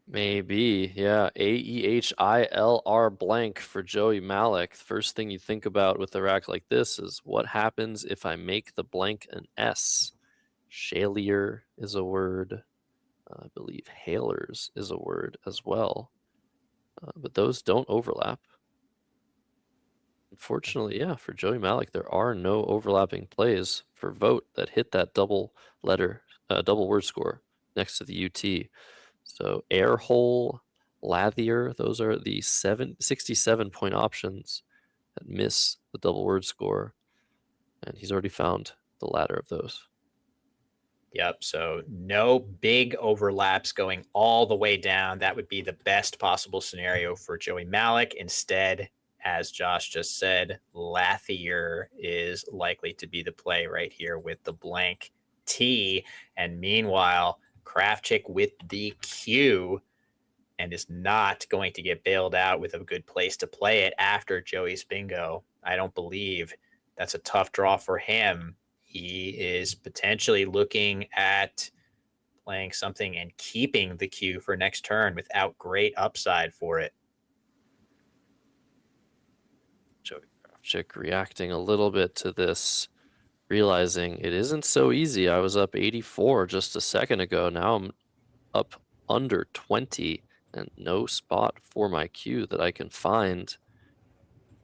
[SPEAKER 1] Maybe, yeah. AEHILR blank for Joey Malik. First thing you think about with a rack like this is what happens if I make the blank an S. Shalier is a word. I believe Hailers is a word as well. But those don't overlap. Unfortunately, yeah, for Joey Malik, there are no overlapping plays for Vote that hit that double word score next to the UT. So Airhole, Lathier. Those are the 67-point options that miss the double word score. And he's already found the latter of those.
[SPEAKER 9] Yep. So no big overlaps going all the way down. That would be the best possible scenario for Joey Malik. Instead, as Josh just said, Lathier is likely to be the play right here with the blank T. And meanwhile, Kravchik with the Q, and is not going to get bailed out with a good place to play it after Joey's bingo. I don't believe that's a tough draw for him. He is potentially looking at playing something and keeping the Q for next turn without great upside for it.
[SPEAKER 1] Joey Kravchik reacting a little bit to this, realizing it isn't so easy. I was up 84 just a second ago. Now I'm up under 20 and no spot for my Q that I can find.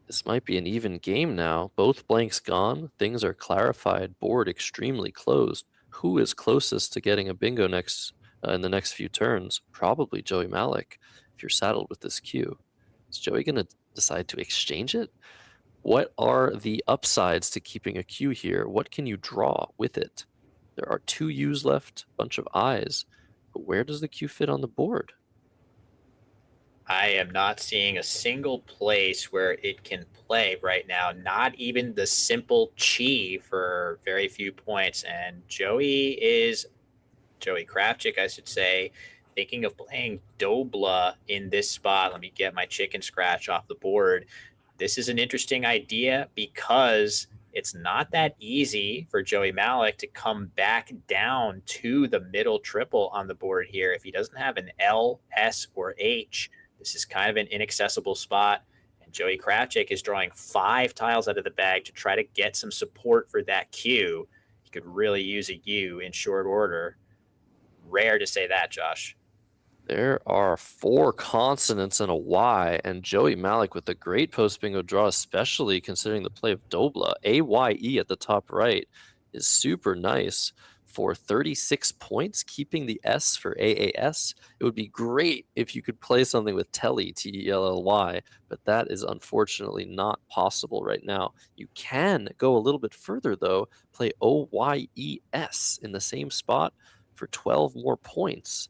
[SPEAKER 1] This might be an even game now. Both blanks gone. Things are clarified. Board extremely closed. Who is closest to getting a bingo next in the next few turns? Probably Joey Malik, if you're saddled with this Q. Is Joey going to decide to exchange it? What are the upsides to keeping a Q here? What can you draw with it? There are 2 U's left, a bunch of I's. But where does the Q fit on the board?
[SPEAKER 9] I am not seeing a single place where it can play right now, not even the simple chi for very few points. And Joey Kravchik, I should say, thinking of playing Dobla in this spot. Let me get my chicken scratch off the board. This is an interesting idea because it's not that easy for Joey Malik to come back down to the middle triple on the board here. If he doesn't have an L, S, or H, this is kind of an inaccessible spot. And Joey Kravchik is drawing 5 tiles out of the bag to try to get some support for that Q. He could really use a U in short order. Rare to say that, Josh.
[SPEAKER 1] There are 4 consonants and a Y, and Joey Malik with a great post bingo draw, especially considering the play of Dobla. AYE at the top right is super nice for 36 points, keeping the S for AAS. It would be great if you could play something with Telly, T-E-L-L-Y, but that is unfortunately not possible right now. You can go a little bit further, though, play OYES in the same spot for 12 more points.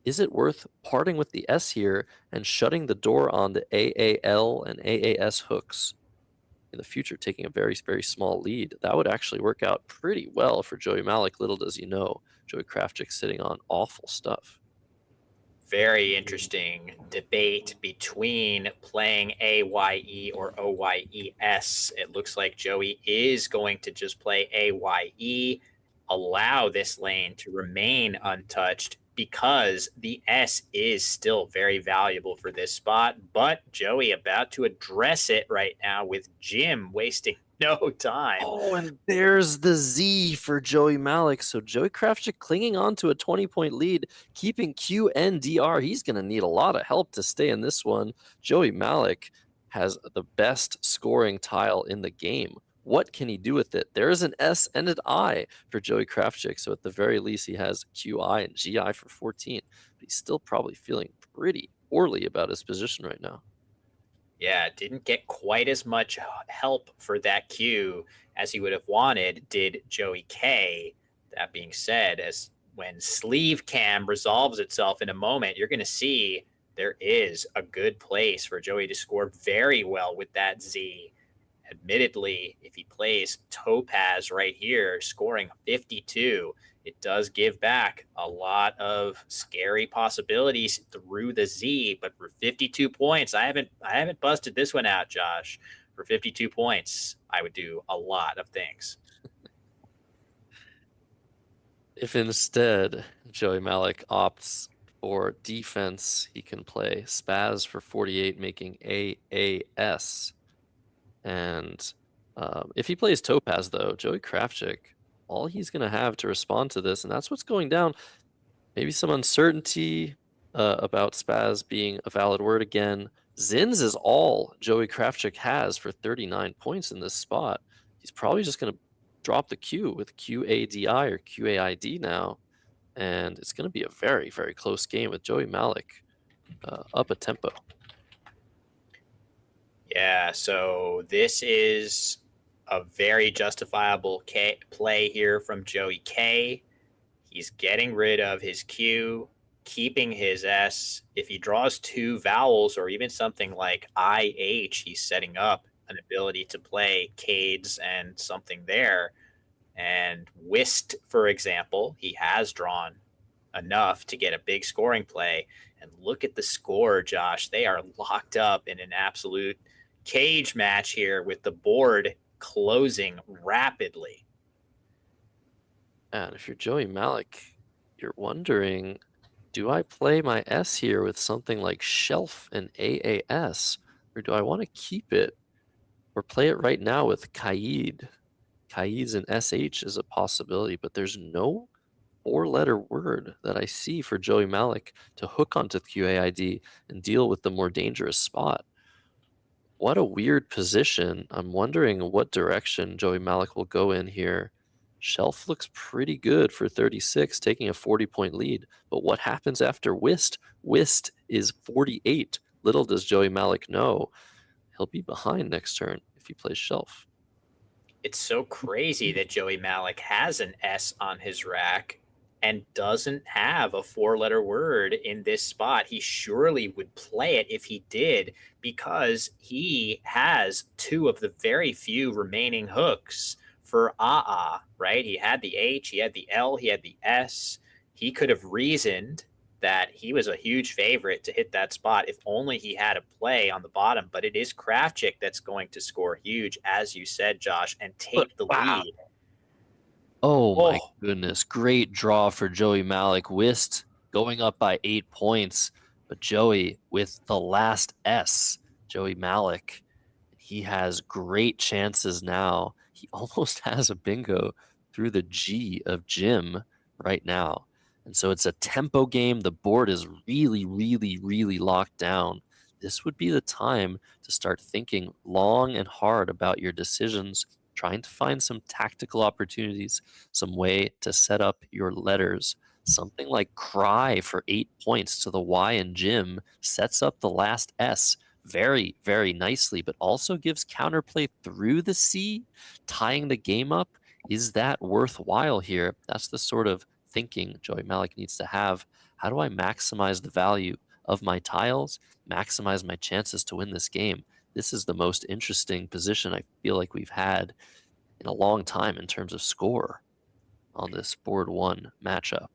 [SPEAKER 1] Is it worth parting with the S here and shutting the door on the AAL and AAS hooks in the future, taking a very, very small lead? That would actually work out pretty well for Joey Malik. Little does he know, Joey Kravchik sitting on awful stuff.
[SPEAKER 9] Very interesting debate between playing AYE or OYES. It looks like Joey is going to just play AYE, allow this lane to remain untouched, because the S is still very valuable for this spot. But Joey about to address it right now with Jim wasting no time.
[SPEAKER 1] Oh, and there's the Z for Joey Malik. So Joey Kravchik clinging on to a 20-point lead, keeping Q and DR. He's going to need a lot of help to stay in this one. Joey Malik has the best scoring tile in the game. What can he do with it? There is an S and an I for Joey Kravchik. So at the very least, he has QI and GI for 14. But he's still probably feeling pretty poorly about his position right now.
[SPEAKER 9] Yeah, didn't get quite as much help for that Q as he would have wanted, did Joey K. That being said, as when sleeve cam resolves itself in a moment, you're going to see there is a good place for Joey to score very well with that Z. Admittedly, if he plays Topaz right here, scoring 52, it does give back a lot of scary possibilities through the Z. But for 52 points, I haven't busted this one out, Josh. For 52 points, I would do a lot of things.
[SPEAKER 1] If instead Joey Malik opts for defense, he can play Spaz for 48, making AAS. And if he plays Topaz, though, Joey Kravchik, all he's going to have to respond to this, and that's what's going down, maybe some uncertainty about Spaz being a valid word again. Zins is all Joey Kravchik has for 39 points in this spot. He's probably just going to drop the Q with QADI or QAID now, and it's going to be a very, very close game with Joey Malik up a tempo.
[SPEAKER 9] Yeah, so this is a very justifiable play here from Joey K. He's getting rid of his Q, keeping his S. If he draws 2 vowels or even something like IH, he's setting up an ability to play Cades and something there. And Whist, for example, he has drawn enough to get a big scoring play. And look at the score, Josh. They are locked up in an absolute cage match here with the board closing rapidly.
[SPEAKER 1] And if you're Joey Malik, you're wondering, do I play my S here with something like Shelf and AAS, or do I want to keep it or play it right now with Kaid? Kaid's and SH is a possibility, but there's no 4-letter word that I see for Joey Malik to hook onto QAID and deal with the more dangerous spot. What a weird position. I'm wondering what direction Joey Malik will go in here. Shelf looks pretty good for 36, taking a 40-point lead. But what happens after Whist? Whist is 48. Little does Joey Malik know, he'll be behind next turn if he plays Shelf.
[SPEAKER 9] It's so crazy that Joey Malik has an S on his rack and doesn't have a 4-letter word in this spot. He surely would play it if he did, because he has 2 of the very few remaining hooks for right? He had the H, he had the L, he had the S. He could have reasoned that he was a huge favorite to hit that spot if only he had a play on the bottom. But it is Kravchik that's going to score huge, as you said, Josh, and take the lead.
[SPEAKER 1] Oh my goodness. Great draw for Joey Malik. Whist going up by 8 points, but Joey with the last S, Joey Malik, he has great chances now. He almost has a bingo through the G of Jim right now. And so it's a tempo game. The board is really, really, really locked down. This would be the time to start thinking long and hard about your decisions, trying to find some tactical opportunities, some way to set up your letters. Something like Cry for 8 points to the Y in Jim sets up the last S very, very nicely, but also gives counterplay through the C, tying the game up. Is that worthwhile here? That's the sort of thinking Joey Malik needs to have. How do I maximize the value of my tiles, maximize my chances to win this game? This is the most interesting position I feel like we've had in a long time in terms of score on this board 1 matchup.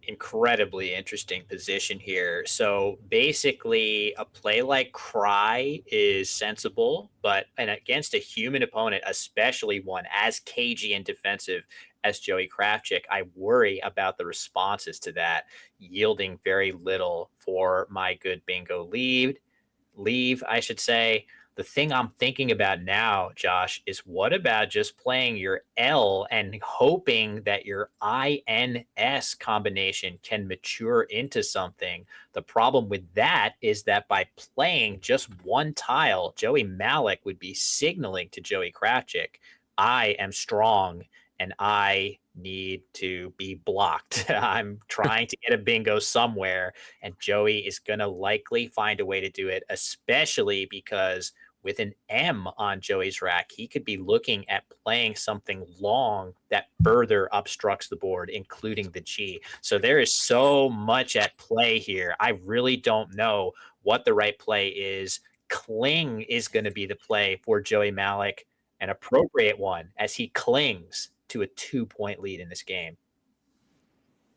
[SPEAKER 9] Incredibly interesting position here. So basically, a play like Cry is sensible, but against a human opponent, especially one as cagey and defensive as Joey Kravchik, I worry about the responses to that, yielding very little for my good bingo leave, I should say. The thing I'm thinking about now, Josh, is what about just playing your L and hoping that your INS combination can mature into something? The problem with that is that by playing just one tile, Joey Malik would be signaling to Joey Kravchik, I am strong and I need to be blocked. I'm trying to get a bingo somewhere, and Joey is going to likely find a way to do it, especially because with an M on Joey's rack, he could be looking at playing something long that further obstructs the board, including the G. So there is so much at play here. I really don't know what the right play is. Cling is going to be the play for Joey Malik, an appropriate one, as he clings to a 2-point lead in this game.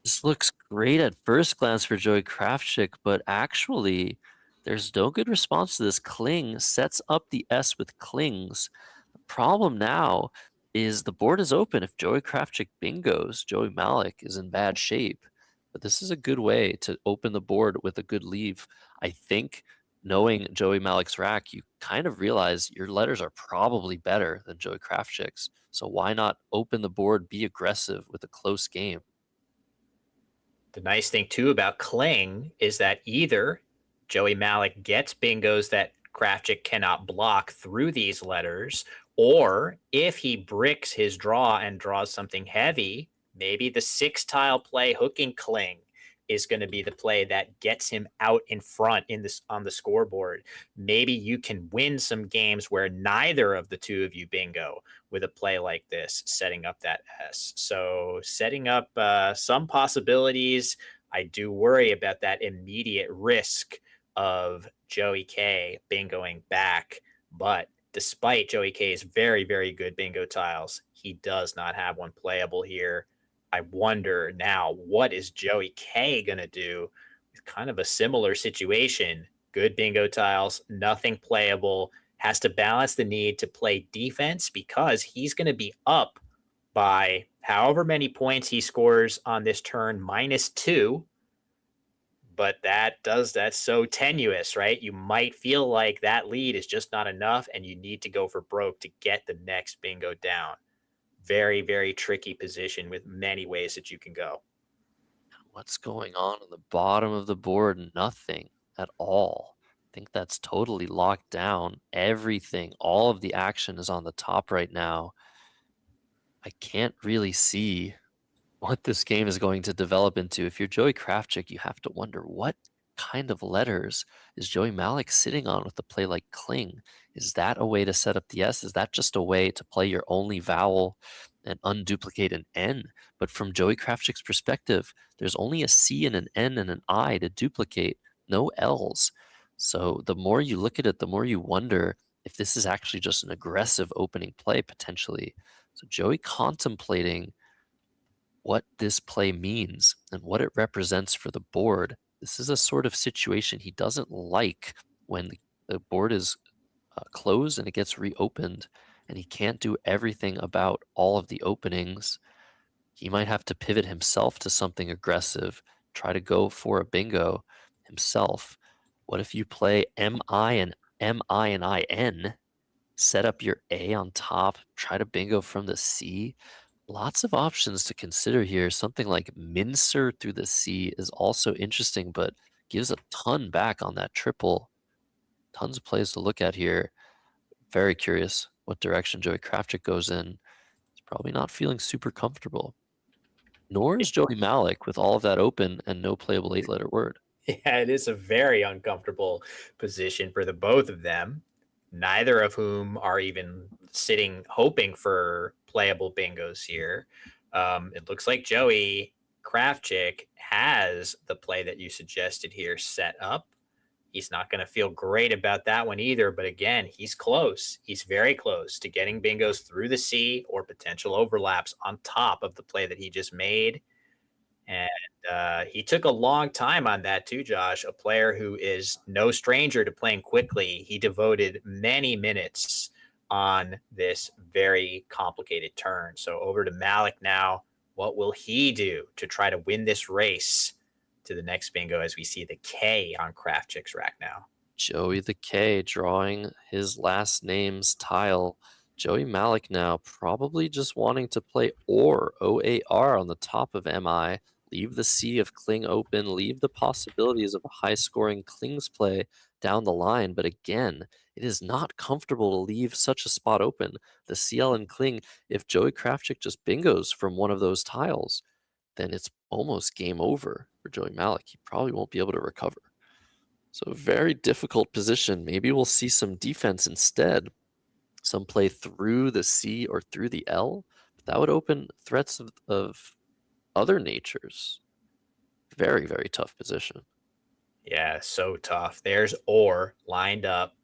[SPEAKER 1] This looks great at first glance for Joey Kravchik, but actually there's no good response to this. Cling sets up the S with clings. The problem now is the board is open. If Joey Kravchik bingos, Joey Malik is in bad shape. But this is a good way to open the board with a good leave. I think knowing Joey Malik's rack, you kind of realize your letters are probably better than Joey Kravchik's. So why not open the board, be aggressive with a close game?
[SPEAKER 9] The nice thing, too, about Cling is that either Joey Malik gets bingos that Kravchik cannot block through these letters, or if he bricks his draw and draws something heavy, maybe the 6-tile play hooking Cling is going to be the play that gets him out in front on the scoreboard. Maybe you can win some games where neither of the two of you bingo with a play like this, setting up that S. So setting up some possibilities. I do worry about that immediate risk of Joey K bingoing back, but despite Joey K's very, very good bingo tiles, he does not have one playable here. I wonder now, what is Joey K going to do with kind of a similar situation? Good bingo tiles, nothing playable, has to balance the need to play defense because he's going to be up by however many points he scores on this turn, -2. But that's so tenuous, right? You might feel like that lead is just not enough and you need to go for broke to get the next bingo down. Very, very tricky position with many ways that you can go.
[SPEAKER 1] What's going on the bottom of the board? Nothing at all. I think that's totally locked down. Everything, all of the action is on the top right now. I can't really see what this game is going to develop into. If you're Joey Kravchuk, you have to wonder what kind of letters is Joey Malik sitting on with a play like Kling? Is that a way to set up the S? Is that just a way to play your only vowel and unduplicate an N? But from Joey Kravchuk's perspective, there's only a C and an N and an I to duplicate, no L's. So the more you look at it, the more you wonder if this is actually just an aggressive opening play potentially. So Joey contemplating what this play means and what it represents for the board. This is a sort of situation he doesn't like when the board is closed and it gets reopened and he can't do everything about all of the openings. He might have to pivot himself to something aggressive, try to go for a bingo himself. What if you play MI and IN, set up your A on top, try to bingo from the C? Lots of options to consider here. Something like Mincer through the C is also interesting, but gives a ton back on that triple. Tons of plays to look at here. Very curious what direction Joey Kravchuk goes in. He's probably not feeling super comfortable. Nor is Joey Malik with all of that open and no playable 8-letter word.
[SPEAKER 9] Yeah, it is a very uncomfortable position for the both of them, neither of whom are even sitting hoping for playable bingos here. It looks like Joey Kravchuk has the play that you suggested here set up. He's not going to feel great about that one either, but again, he's close. He's very close to getting bingos through the C or potential overlaps on top of the play that he just made. And he took a long time on that too, Josh, a player who is no stranger to playing quickly. He devoted many minutes on this very complicated turn. So over to Malik now. What will he do to try to win this race to the next bingo as we see the K on Kravchuk's rack now?
[SPEAKER 1] Joey the K drawing his last name's tile. Joey Malik now probably just wanting to play OAR on the top of MI. Leave the C of Kling open, leave the possibilities of a high-scoring Kling's play down the line. But again, it is not comfortable to leave such a spot open. The CL and Kling, if Joey Kravchuk just bingos from one of those tiles, then it's almost game over for Joey Malik. He probably won't be able to recover. So very difficult position. Maybe we'll see some defense instead. Some play through the C or through the L. But that would open threats of other natures. Very, very tough position.
[SPEAKER 9] Yeah, so tough. There's OR lined up.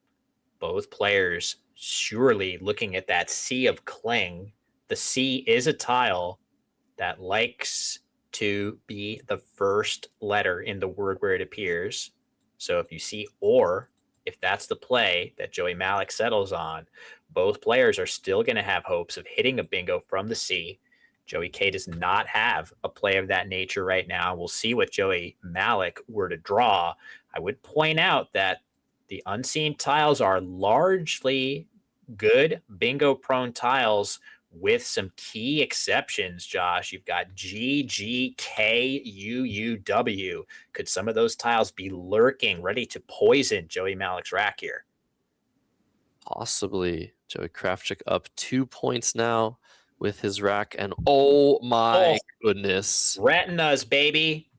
[SPEAKER 9] Both players surely looking at that C of Kling. The C is a tile that likes to be the first letter in the word where it appears. So if you see OR, if that's the play that Joey Malik settles on, both players are still going to have hopes of hitting a bingo from the C. Joey K does not have a play of that nature right now. We'll see what Joey Malik were to draw. I would point out that the unseen tiles are largely good bingo-prone tiles with some key exceptions, Josh. You've got G, G, K, U, U, W. Could some of those tiles be lurking, ready to poison Joey Malik's rack here?
[SPEAKER 1] Possibly. Joey Kravchuk up 2 points now with his rack, and oh my goodness.
[SPEAKER 9] Retinas, baby.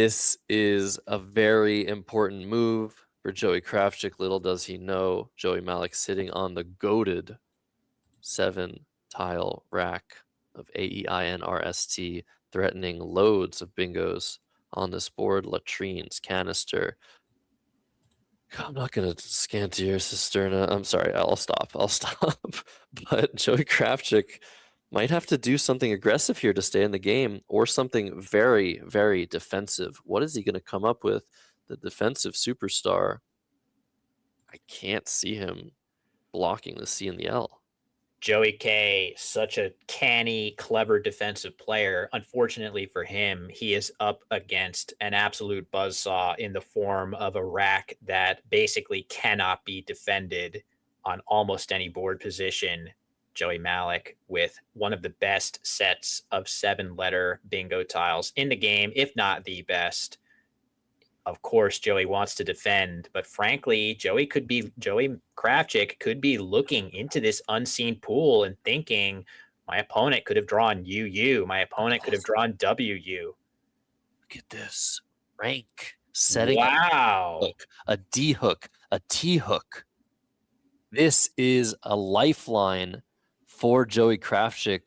[SPEAKER 1] This is a very important move for Joey Kravchuk. Little does he know, Joey Malik sitting on the goated 7-tile rack of AEINRST, threatening loads of bingos on this board. Latrines, canister. I'm not gonna scan to your cisterna. I'm sorry, I'll stop. But Joey Kravchuk might have to do something aggressive here to stay in the game, or something very, very defensive. What is he gonna come up with? The defensive superstar. I can't see him blocking the C and the L.
[SPEAKER 9] Joey K, such a canny, clever defensive player. Unfortunately for him, he is up against an absolute buzzsaw in the form of a rack that basically cannot be defended on almost any board position. Joey Malik with one of the best sets of 7-letter bingo tiles in the game, if not the best. Of course, Joey wants to defend, but frankly, Joey Kravchuk could be looking into this unseen pool and thinking, my opponent could have drawn UU. My opponent could have drawn WU.
[SPEAKER 1] Look at this. Rank. Setting
[SPEAKER 9] wow.
[SPEAKER 1] up a D hook, a T hook. This is a lifeline for Joey Kravchuk.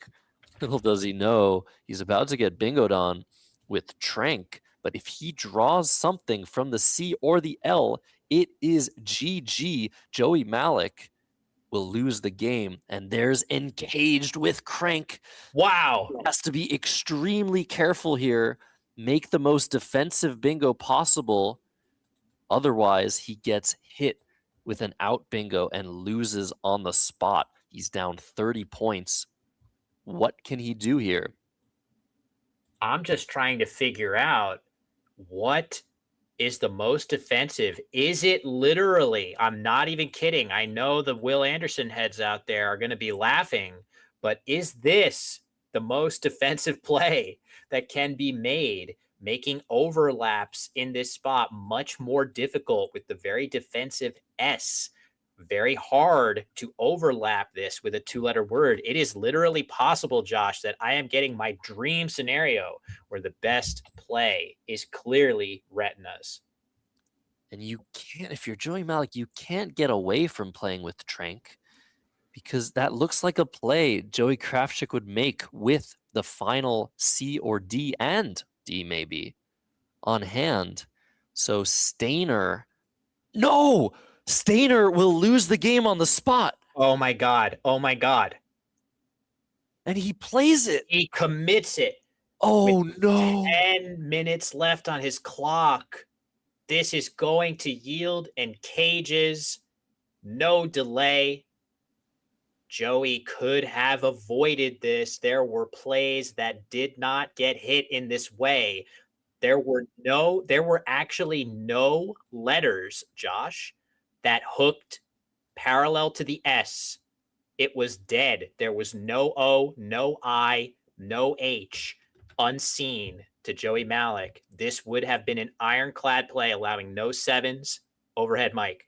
[SPEAKER 1] Little does he know, he's about to get bingoed on with Trank. But if he draws something from the C or the L, it is GG. Joey Malik will lose the game. And there's Encaged with Crank.
[SPEAKER 9] Wow.
[SPEAKER 1] He has to be extremely careful here. Make the most defensive bingo possible. Otherwise, he gets hit with an out bingo and loses on the spot. He's down 30 points. What can he do here?
[SPEAKER 9] I'm just trying to figure out what is the most defensive. Is it literally, I'm not even kidding, I know the Will Anderson heads out there are going to be laughing, but is this the most defensive play that can be made, making overlaps in this spot much more difficult with the very defensive S? Very hard to overlap this with a 2-letter word. It is literally possible, Josh, that I am getting my dream scenario where the best play is clearly retinas.
[SPEAKER 1] And you can't, if you're Joey Malik, you can't get away from playing with Trank, because that looks like a play Joey Kravchuk would make with the final C or D, and D maybe, on hand. So Stainer, no! Stainer will lose the game on the spot.
[SPEAKER 9] Oh my God. Oh my God.
[SPEAKER 1] And he plays it.
[SPEAKER 9] He commits it.
[SPEAKER 1] Oh
[SPEAKER 9] with
[SPEAKER 1] no.
[SPEAKER 9] 10 minutes left on his clock. This is going to yield Encages. No delay. Joey could have avoided this. There were plays that did not get hit in this way. There were actually no letters, Josh, that hooked parallel to the S. It was dead. There was no O, no I, no H, unseen to Joey Malik. This would have been an ironclad play, allowing no 7s. Overhead, Mike.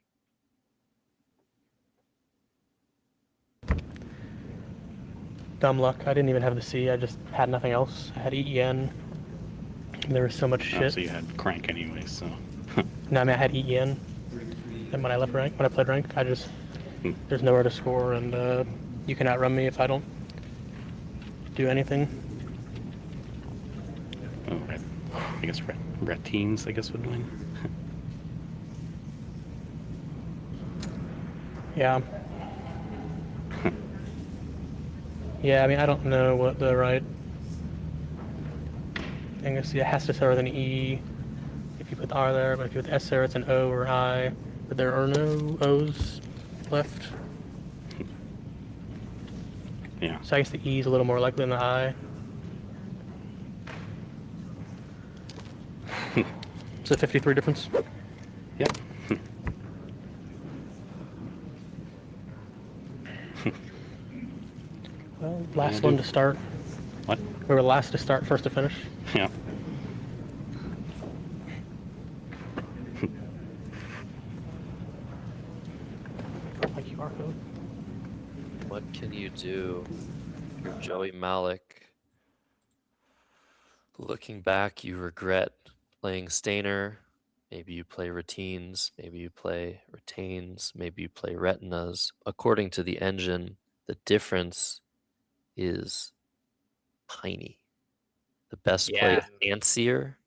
[SPEAKER 5] Dumb luck. I didn't even have the C. I just had nothing else. I had EEN. There was so much shit.
[SPEAKER 4] So you had Crank anyway, so.
[SPEAKER 5] No, I mean, I had EEN. And when I played rank, there's nowhere to score, and you can outrun me if I don't do anything.
[SPEAKER 4] Oh, I guess red teams, I guess, would win.
[SPEAKER 5] Yeah. Yeah, I mean, I don't know what the right thing is. It has to start with an E if you put the R there, but if you put the S there, it's an O or I. But there are no O's left.
[SPEAKER 4] Yeah.
[SPEAKER 5] So I guess the E is a little more likely than the I. It's a 53 difference.
[SPEAKER 4] Yep.
[SPEAKER 5] Well, last one to start.
[SPEAKER 4] What?
[SPEAKER 5] We were last to start, first to finish.
[SPEAKER 4] Yeah.
[SPEAKER 5] My QR code.
[SPEAKER 1] What can you do? You're Joey Malik. Looking back, you regret playing Stainer, maybe you play Retines, maybe you play Retains, maybe you play Retinas. According to the engine, the difference is tiny. The best play is Fancier.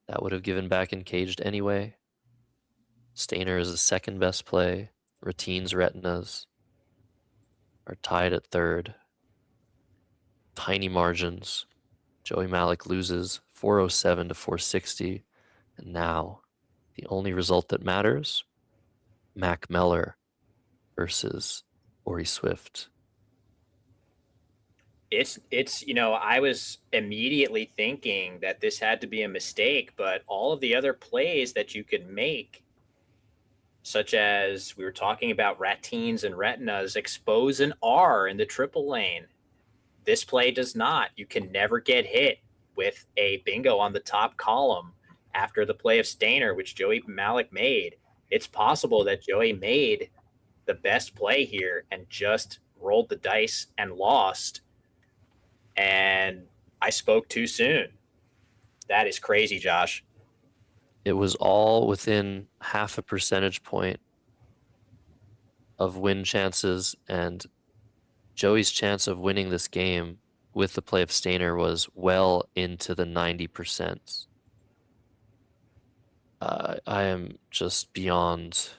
[SPEAKER 1] That would have given back Encaged anyway. Stainer is the second best play. Retines, Retinas are tied at third. Tiny margins. Joey Malik loses 407 to 460. And now, the only result that matters, Mac Meller versus Ori Swift.
[SPEAKER 9] It's I was immediately thinking that this had to be a mistake, but all of the other plays that you could make, such as we were talking about Ratines and Retinas, expose an R in the triple lane. This play does not. You can never get hit with a bingo on the top column after the play of Stainer, which Joey Malik made. It's possible that Joey made the best play here and just rolled the dice and lost. And I spoke too soon. That is crazy, Josh.
[SPEAKER 1] It was all within half a percentage point of win chances, and Joey's chance of winning this game with the play of Stainer was well into the 90%. I am just beyond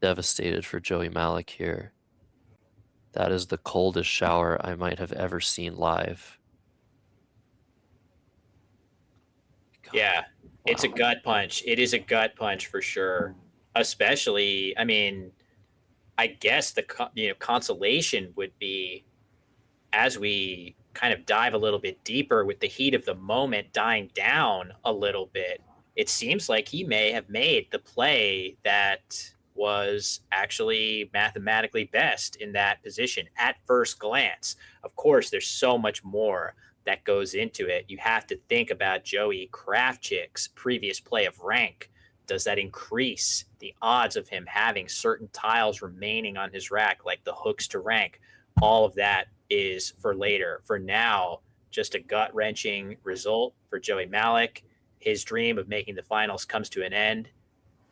[SPEAKER 1] devastated for Joey Malik here. That is the coldest shower I might have ever seen live. God.
[SPEAKER 9] Yeah, it's a
[SPEAKER 1] Wow.
[SPEAKER 9] gut punch. It is a gut punch for sure. Especially, I mean, I guess the consolation would be, as we kind of dive a little bit deeper with the heat of the moment dying down a little bit, it seems like he may have made the play that was actually mathematically best in that position at first glance. Of course, there's so much more that goes into it. You have to think about Joey Kravchik's previous play of rank. Does that increase the odds of him having certain tiles remaining on his rack, like the hooks to rank? All of that is for later. For now, just a gut-wrenching result for Joey Malik. His dream of making the finals comes to an end.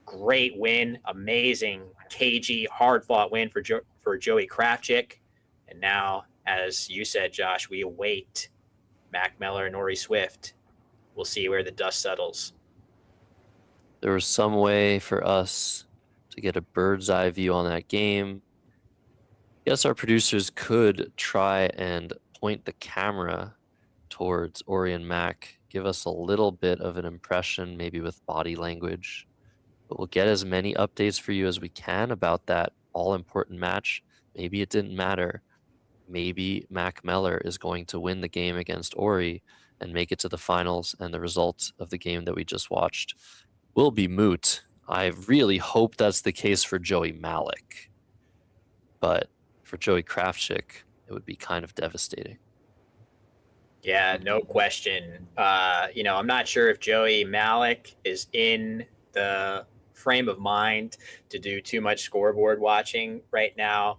[SPEAKER 9] Great win, amazing, cagey, hard-fought win for Joey Kravchik. And now, as you said, Josh, we await Mac Meller and Ori Swift. We'll see where the dust settles.
[SPEAKER 1] There was some way for us to get a bird's eye view on that game. Yes, our producers could try and point the camera towards Ori and Mac, give us a little bit of an impression, maybe with body language. But we'll get as many updates for you as we can about that all-important match. Maybe it didn't matter. Maybe Mac Meller is going to win the game against Ori and make it to the finals, and the result of the game that we just watched will be moot. I really hope that's the case for Joey Malik. But for Joey Kravchik, it would be kind of devastating.
[SPEAKER 9] Yeah, no question. I'm not sure if Joey Malik is in the frame of mind to do too much scoreboard watching right now.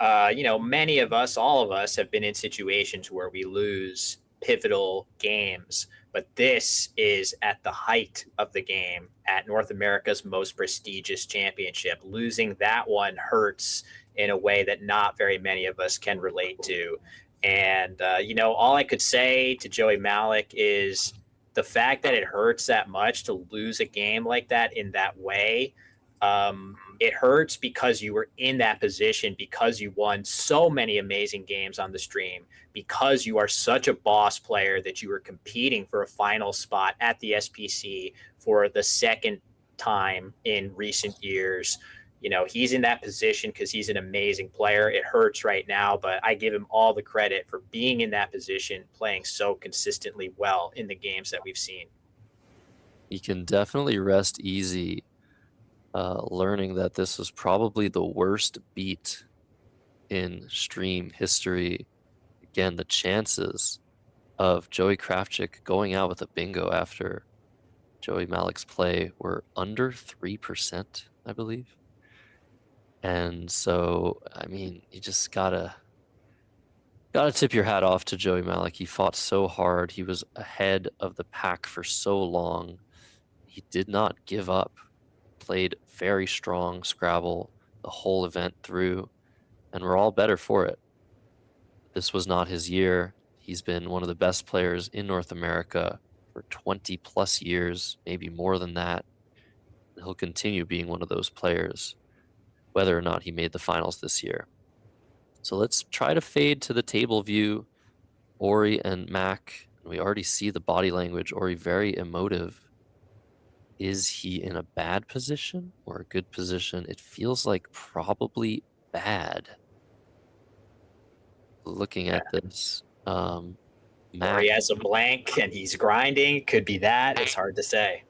[SPEAKER 9] Many of us, all of us, have been in situations where we lose pivotal games, but this is at the height of the game at North America's most prestigious championship. Losing that one hurts in a way that not very many of us can relate to. And, all I could say to Joey Malik is the fact that it hurts that much to lose a game like that in that way. It hurts because you were in that position, because you won so many amazing games on the stream, because you are such a boss player that you were competing for a final spot at the SPC for the second time in recent years. He's in that position because he's an amazing player. It hurts right now, but I give him all the credit for being in that position, playing so consistently well in the games that we've seen.
[SPEAKER 1] You can definitely rest easy learning that this was probably the worst beat in stream history. Again, the chances of Joey Kravchik going out with a bingo after Joey Malik's play were under 3%, I believe. And so, I mean, you just gotta Gotta tip your hat off to Joey Malik. He fought so hard. He was ahead of the pack for so long. He did not give up. Played very strong Scrabble the whole event through, and we're all better for it. This was not his year. He's been one of the best players in North America for 20 plus years, maybe more than that. He'll continue being one of those players, whether or not he made the finals this year. So let's try to fade to the table view. Ori and Mac, we already see the body language. Ori very emotive. Is he in a bad position or a good position? It feels like probably bad. Looking at this,
[SPEAKER 9] Or
[SPEAKER 1] Mac
[SPEAKER 9] he has a blank and he's grinding. Could be that. It's hard to say.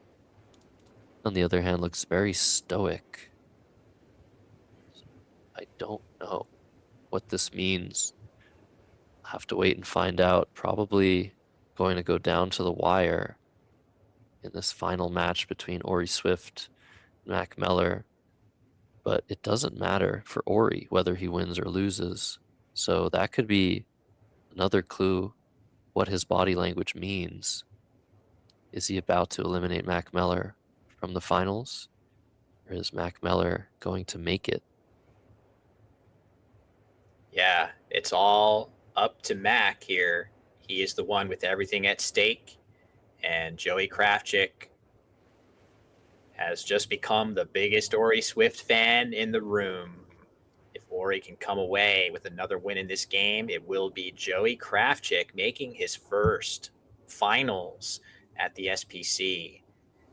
[SPEAKER 1] on the other hand looks very stoic. I don't know what this means. I'll have to wait and find out. Probably going to go down to the wire in this final match between Ori Swift and Mac Meller. But it doesn't matter for Ori whether he wins or loses. So that could be another clue what his body language means. Is he about to eliminate Mac Meller from the finals? Or is Mac Meller going to make it?
[SPEAKER 9] Yeah, it's all up to Mac here. He is the one with everything at stake. And Joey Kravchik has just become the biggest Ori Swift fan in the room. If Ori can come away with another win in this game, it will be Joey Kravchik making his first finals at the SPC.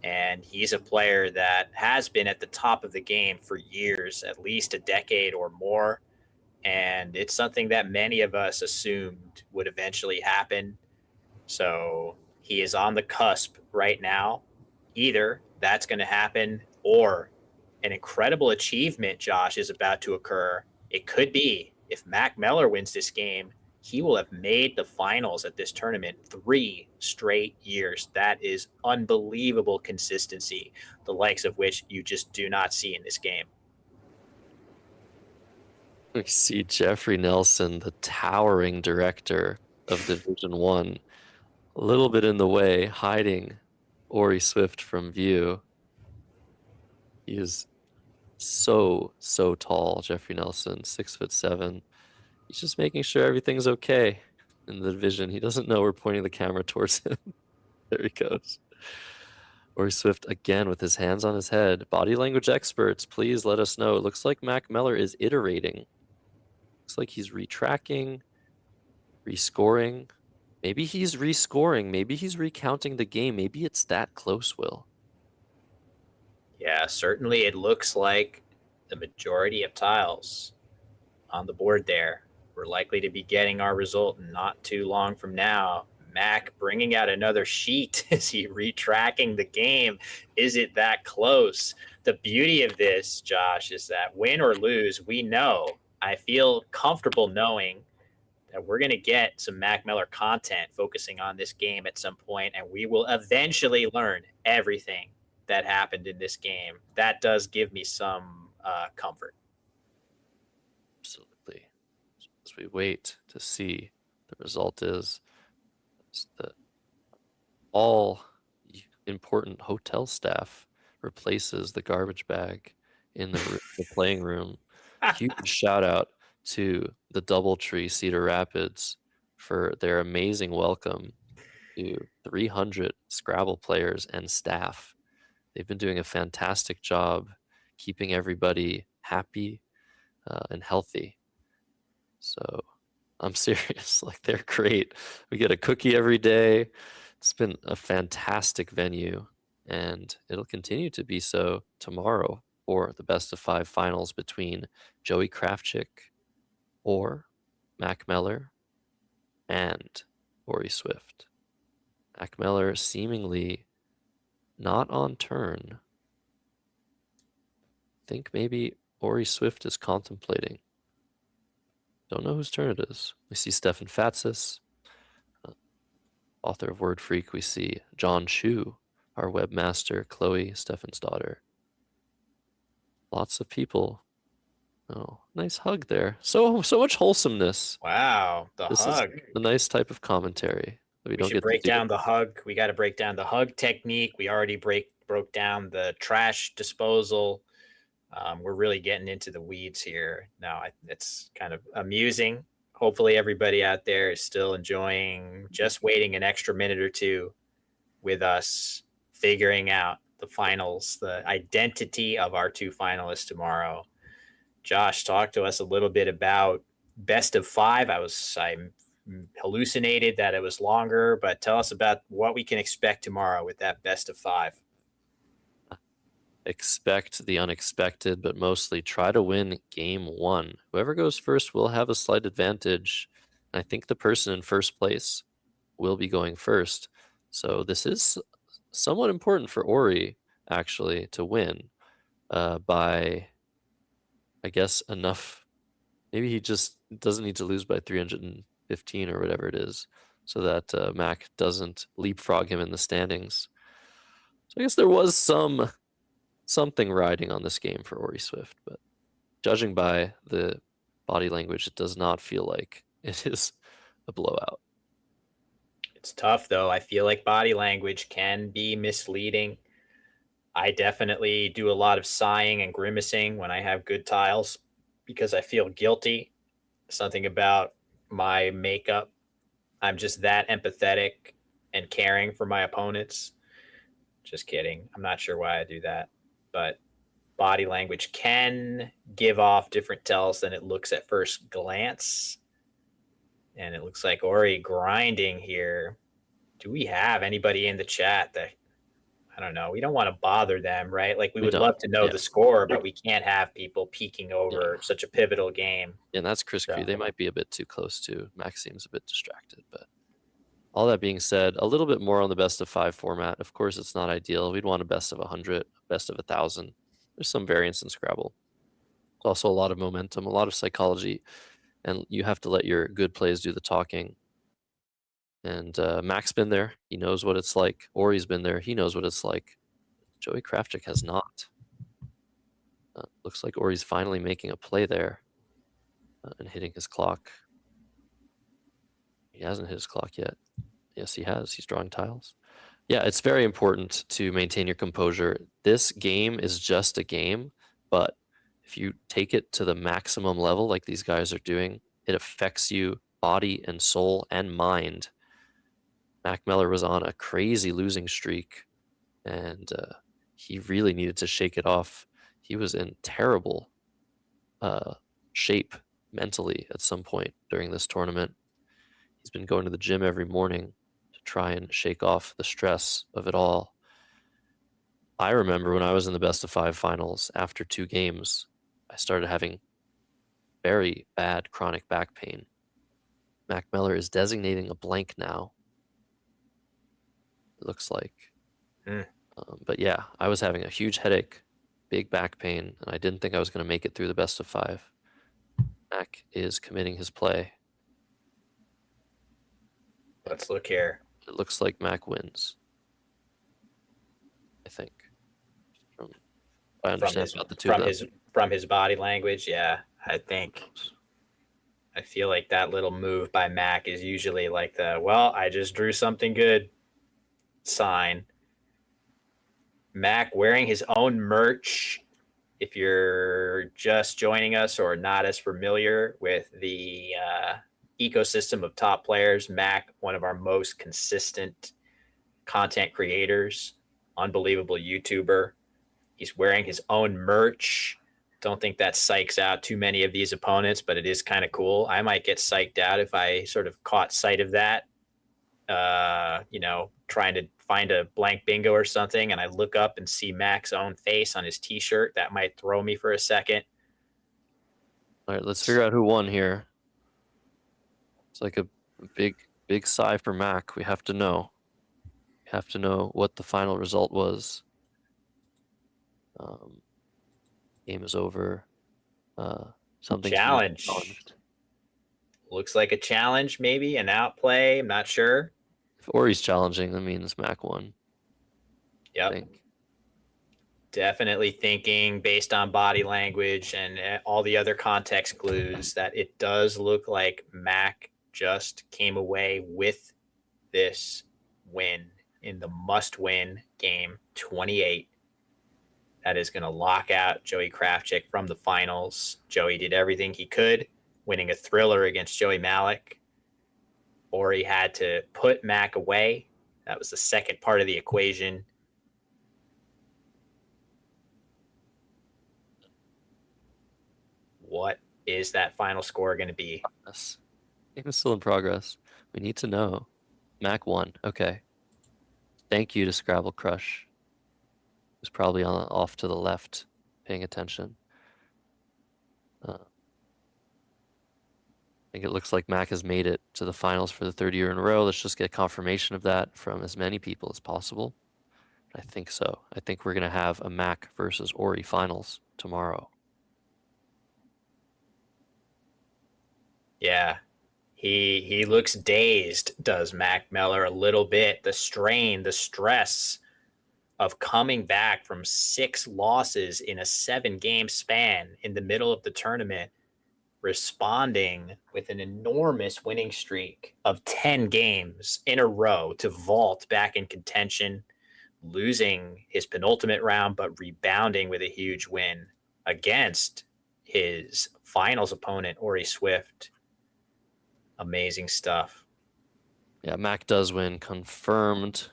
[SPEAKER 9] And he's a player that has been at the top of the game for years, at least a decade or more. And it's something that many of us assumed would eventually happen. So he is on the cusp right now. Either that's going to happen or an incredible achievement, Josh, is about to occur. It could be if Mac Meller wins this game, he will have made the finals at this tournament 3 straight years. That is unbelievable consistency, the likes of which you just do not see in this game.
[SPEAKER 1] We see Jeffrey Nelson, the towering director of Division 1, a little bit in the way, hiding Ori Swift from view. He is so tall, Jeffrey Nelson, 6'7". He's just making sure everything's okay in the division. He doesn't know we're pointing the camera towards him. There he goes. Ori Swift again with his hands on his head. Body language experts, please let us know. It looks like Mac Meller is iterating. Looks like he's retracking, rescoring. Maybe he's rescoring. Maybe he's recounting the game. Maybe it's that close, Will.
[SPEAKER 9] Yeah, certainly it looks like the majority of tiles on the board there. We're likely to be getting our result not too long from now. Mac bringing out another sheet. Is he retracking the game? Is it that close? The beauty of this, Josh, is that win or lose, we know. I feel comfortable knowing that we're going to get some Mac Meller content focusing on this game at some point, and we will eventually learn everything that happened in this game. That does give me some comfort.
[SPEAKER 1] Absolutely. As we wait to see the result is that all important hotel staff replaces the garbage bag in the playing room. Huge shout out to the Doubletree Cedar Rapids for their amazing welcome to 300 Scrabble players and staff. They've been doing a fantastic job keeping everybody happy and healthy. So I'm serious, like they're great. We get a cookie every day. It's been a fantastic venue, and it'll continue to be so tomorrow for the best of 5 finals between Joey Kravchik or Mac Meller and Ori Swift. Mac Meller seemingly not on turn. Think maybe Ori Swift is contemplating. Don't know whose turn it is. We see Stefan Fatsis, author of Word Freak. We see John Chu, our webmaster, Chloe, Stefan's daughter. Lots of people Oh, nice hug there. So much wholesomeness.
[SPEAKER 9] Wow, the
[SPEAKER 1] This
[SPEAKER 9] hug.
[SPEAKER 1] is the nice type of commentary that we
[SPEAKER 9] We
[SPEAKER 1] don't
[SPEAKER 9] should
[SPEAKER 1] get
[SPEAKER 9] break
[SPEAKER 1] to do.
[SPEAKER 9] down the hug. We got to break down the hug technique. We already broke down the trash disposal. We're really getting into the weeds here. Now, it's kind of amusing. Hopefully, everybody out there is still enjoying just waiting an extra minute or two with us, figuring out the finals, the identity of our 2 finalists tomorrow. Josh, talk to us a little bit about best of 5. I hallucinated that it was longer, but tell us about what we can expect tomorrow with that best of 5.
[SPEAKER 1] Expect the unexpected, but mostly try to win game 1. Whoever goes first will have a slight advantage. I think the person in first place will be going first. So this is somewhat important for Ori, actually, to win by, I guess, enough. Maybe he just doesn't need to lose by 315 or whatever it is, so that Mac doesn't leapfrog him in the standings. So I guess there was something riding on this game for Ori Swift, but judging by the body language, it does not feel like it is a blowout.
[SPEAKER 9] It's tough, though. I feel like body language can be misleading. I definitely do a lot of sighing and grimacing when I have good tiles because I feel guilty. Something about my makeup. I'm just that empathetic and caring for my opponents. Just kidding. I'm not sure why I do that, but body language can give off different tells than it looks at first glance. And it looks like Ori grinding here. Do we have anybody in the chat that, I don't know, we don't want to bother them, right? Like we would love to know the score, but we can't have people peeking over such a pivotal game.
[SPEAKER 1] Yeah, and that's Chris Cree. They might be a bit too close to. Max seems a bit distracted, but all that being said, a little bit more on the best of 5 format. Of course, it's not ideal. We'd want a best of 100, best of 1,000. There's some variance in Scrabble. There's also a lot of momentum, a lot of psychology, and you have to let your good plays do the talking. And Mac's been there. He knows what it's like. Ori's been there. He knows what it's like. Joey Krafchick has not. Looks like Ori's finally making a play there and hitting his clock. He hasn't hit his clock yet. Yes, he has. He's drawing tiles. Yeah, it's very important to maintain your composure. This game is just a game, but if you take it to the maximum level like these guys are doing, it affects you body and soul and mind. Mac Meller was on a crazy losing streak, and he really needed to shake it off. He was in terrible shape mentally at some point during this tournament. He's been going to the gym every morning to try and shake off the stress of it all. I remember when I was in the best of 5 finals, after 2 games, I started having very bad chronic back pain. Mac Meller is designating a blank now. It looks like. But yeah, I was having a huge headache, big back pain, and I didn't think I was going to make it through the best of 5. Mac is committing his play.
[SPEAKER 9] Let's look here.
[SPEAKER 1] It looks like Mac wins. I think. I understand about the two of them.
[SPEAKER 9] From his body language, yeah, I think. I feel like that little move by Mac is usually like the, well, I just drew something good sign. Mac wearing his own merch. If you're just joining us or not as familiar with the ecosystem of top players, Mac, one of our most consistent content creators, unbelievable YouTuber. He's wearing his own merch. Don't think that psychs out too many of these opponents, but it is kind of cool. I might get psyched out if I sort of caught sight of that, trying to find a blank bingo or something, and I look up and see Mac's own face on his t-shirt. That might throw me for a second.
[SPEAKER 1] All right, let's figure out who won here. It's like a big sigh for Mac. We have to know. We have to know what the final result was. Game is over. Something
[SPEAKER 9] Challenge. Looks like a challenge, maybe an outplay. I'm not sure.
[SPEAKER 1] If Ori's challenging, that means Mac won.
[SPEAKER 9] Yep. Definitely thinking based on body language and all the other context clues that it does look like Mac just came away with this win in the must-win game 28. That is going to lock out Joey Krafchick from the finals. Joey did everything he could, winning a thriller against Joey Malik. Ori had to put Mac away. That was the second part of the equation. What is that final score going to be?
[SPEAKER 1] Yes. Game is still in progress. We need to know. Mac won. Okay. Thank you to Scrabble Crush. Who's probably off to the left, paying attention. I think it looks like Mac has made it to the finals for the third year in a row. Let's just get confirmation of that from as many people as possible. I think so. I think we're going to have a Mac versus Ori finals tomorrow.
[SPEAKER 9] Yeah, he looks dazed, does Mac Meller, a little bit. The strain, the stress of coming back from 6 losses in a 7-game span in the middle of the tournament, responding with an enormous winning streak of 10 games in a row to vault back in contention, losing his penultimate round, but rebounding with a huge win against his finals opponent, Ori Swift. Amazing stuff.
[SPEAKER 1] Yeah, Mac does win. Confirmed,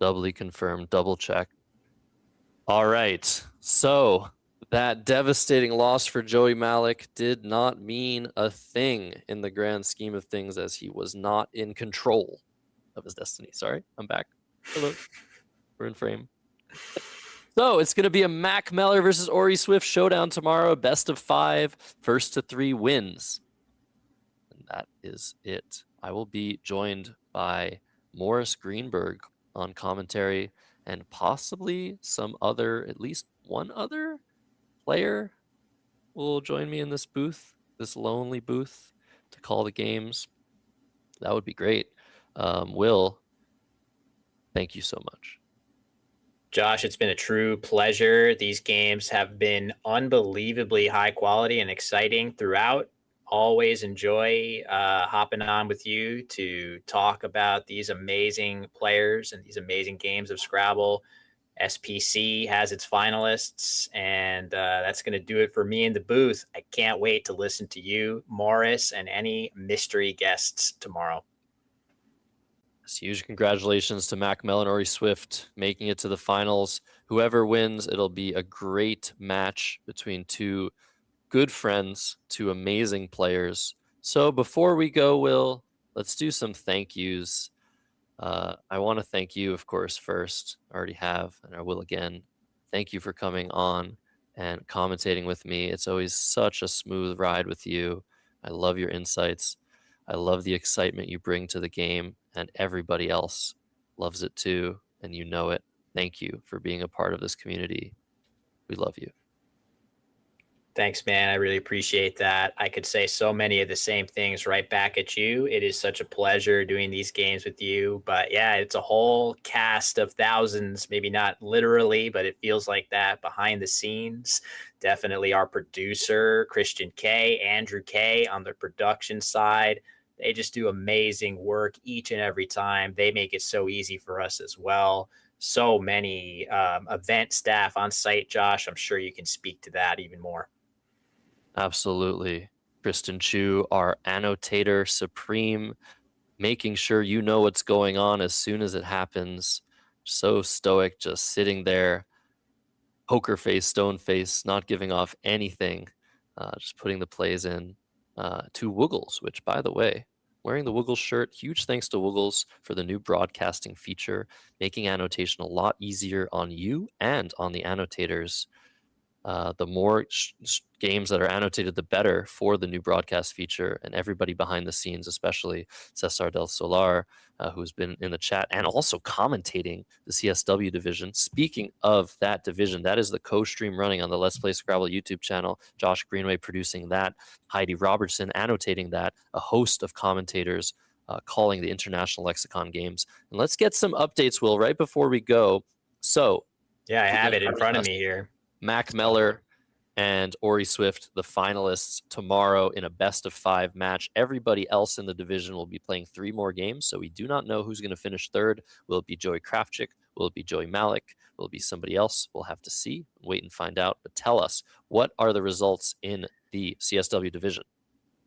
[SPEAKER 1] doubly confirmed, double check. All right. So that devastating loss for Joey Malik did not mean a thing in the grand scheme of things, as he was not in control of his destiny. Sorry, I'm back. Hello. We're in frame. So it's going to be a Mac Meller versus Ori Swift showdown tomorrow. Best of 5, first to 3 wins. And that is it. I will be joined by Morris Greenberg on commentary and possibly some other, at least one other player will join me in this booth, this lonely booth, to call the games. That would be great. Will, thank you so much.
[SPEAKER 9] Josh, it's been a true pleasure. These games have been unbelievably high quality and exciting throughout. Always enjoy hopping on with you to talk about these amazing players and these amazing games of Scrabble. SPC has its finalists, and that's going to do it for me in the booth. I can't wait to listen to you, Morris, and any mystery guests tomorrow.
[SPEAKER 1] Huge congratulations to Mac Meller and Ori Swift making it to the finals. Whoever wins, it'll be a great match between 2 good friends, 2 amazing players. So before we go, Will, let's do some thank yous. I want to thank you, of course, first. I already have, and I will again. Thank you for coming on and commentating with me. It's always such a smooth ride with you. I love your insights. I love the excitement you bring to the game, and everybody else loves it too, and you know it. Thank you for being a part of this community. We love you.
[SPEAKER 9] Thanks, man. I really appreciate that. I could say so many of the same things right back at you. It is such a pleasure doing these games with you. But yeah, it's a whole cast of thousands, maybe not literally, but it feels like that behind the scenes. Definitely our producer, Christian K, Andrew K on the production side. They just do amazing work each and every time. They make it so easy for us as well. So many event staff on site, Josh. I'm sure you can speak to that even more.
[SPEAKER 1] Absolutely. Kristen Chu, our annotator supreme, making sure you know what's going on as soon as it happens. So stoic, just sitting there, poker face, stone face, not giving off anything, just putting the plays in. To Woogles, which, by the way, wearing the Woogles shirt, huge thanks to Woogles for the new broadcasting feature, making annotation a lot easier on you and on the annotators. The more games that are annotated, the better for the new broadcast feature, and everybody behind the scenes, especially Cesar del Solar, who's been in the chat and also commentating the CSW division. Speaking of that division, that is the co-stream running on the Let's Play Scrabble YouTube channel. Josh Greenway producing that, Heidi Robertson annotating that, a host of commentators calling the International Lexicon games. And let's get some updates, Will, right before we go. So,
[SPEAKER 9] Yeah, I have it in
[SPEAKER 1] Again,
[SPEAKER 9] front of me here.
[SPEAKER 1] Mac Meller and Ori Swift, the finalists, tomorrow in a best of 5 match. Everybody else in the division will be playing 3 more games, so we do not know who's going to finish third. Will it be Joey Kravchik? Will it be Joey Malik? Will it be somebody else? We'll have to see, wait and find out. But tell us, what are the results in the CSW division?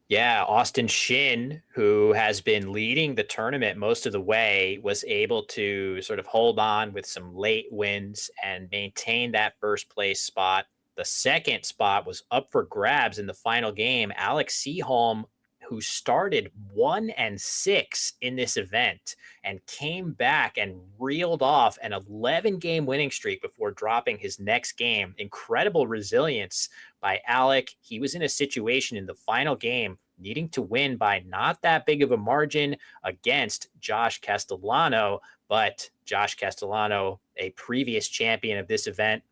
[SPEAKER 9] Yeah, Austin Shin, who has been leading the tournament most of the way, was able to sort of hold on with some late wins and maintain that first place spot. The second spot was up for grabs in the final game. Alex Seaholm, who started 1-6 in this event and came back and reeled off an 11-game winning streak before dropping his next game. Incredible resilience by Alec. He was in a situation in the final game needing to win by not that big of a margin against Josh Castellano, but Josh Castellano, a previous champion of this event,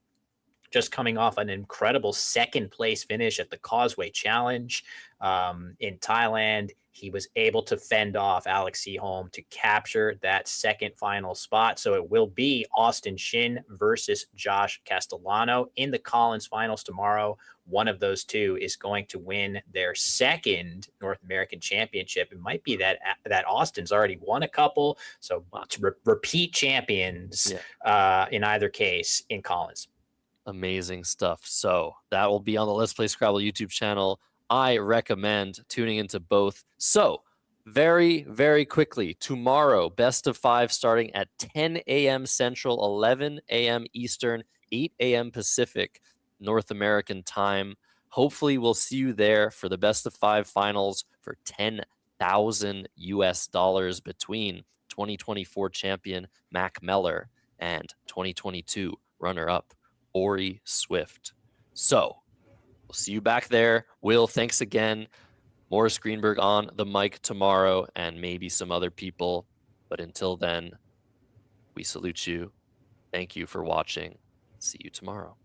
[SPEAKER 9] just coming off an incredible second place finish at the Causeway Challenge in Thailand. He was able to fend off Alex Seaholm to capture that second final spot. So it will be Austin Shin versus Josh Castellano in the Collins finals tomorrow. One of those two is going to win their second North American Championship. It might be that Austin's already won a couple. So repeat champions in either case in Collins.
[SPEAKER 1] Amazing stuff. So that will be on the Let's Play Scrabble YouTube channel. I recommend tuning into both. So very, very quickly, tomorrow, best of 5 starting at 10 a.m. Central, 11 a.m. Eastern, 8 a.m. Pacific, North American time. Hopefully we'll see you there for the best of 5 finals for $10,000 between 2024 champion Mac Meller and 2022 runner-up Ori Swift. So we'll see you back there. Will, thanks again. Morris Greenberg on the mic tomorrow, and maybe some other people. But until then, we salute you. Thank you for watching. See you tomorrow.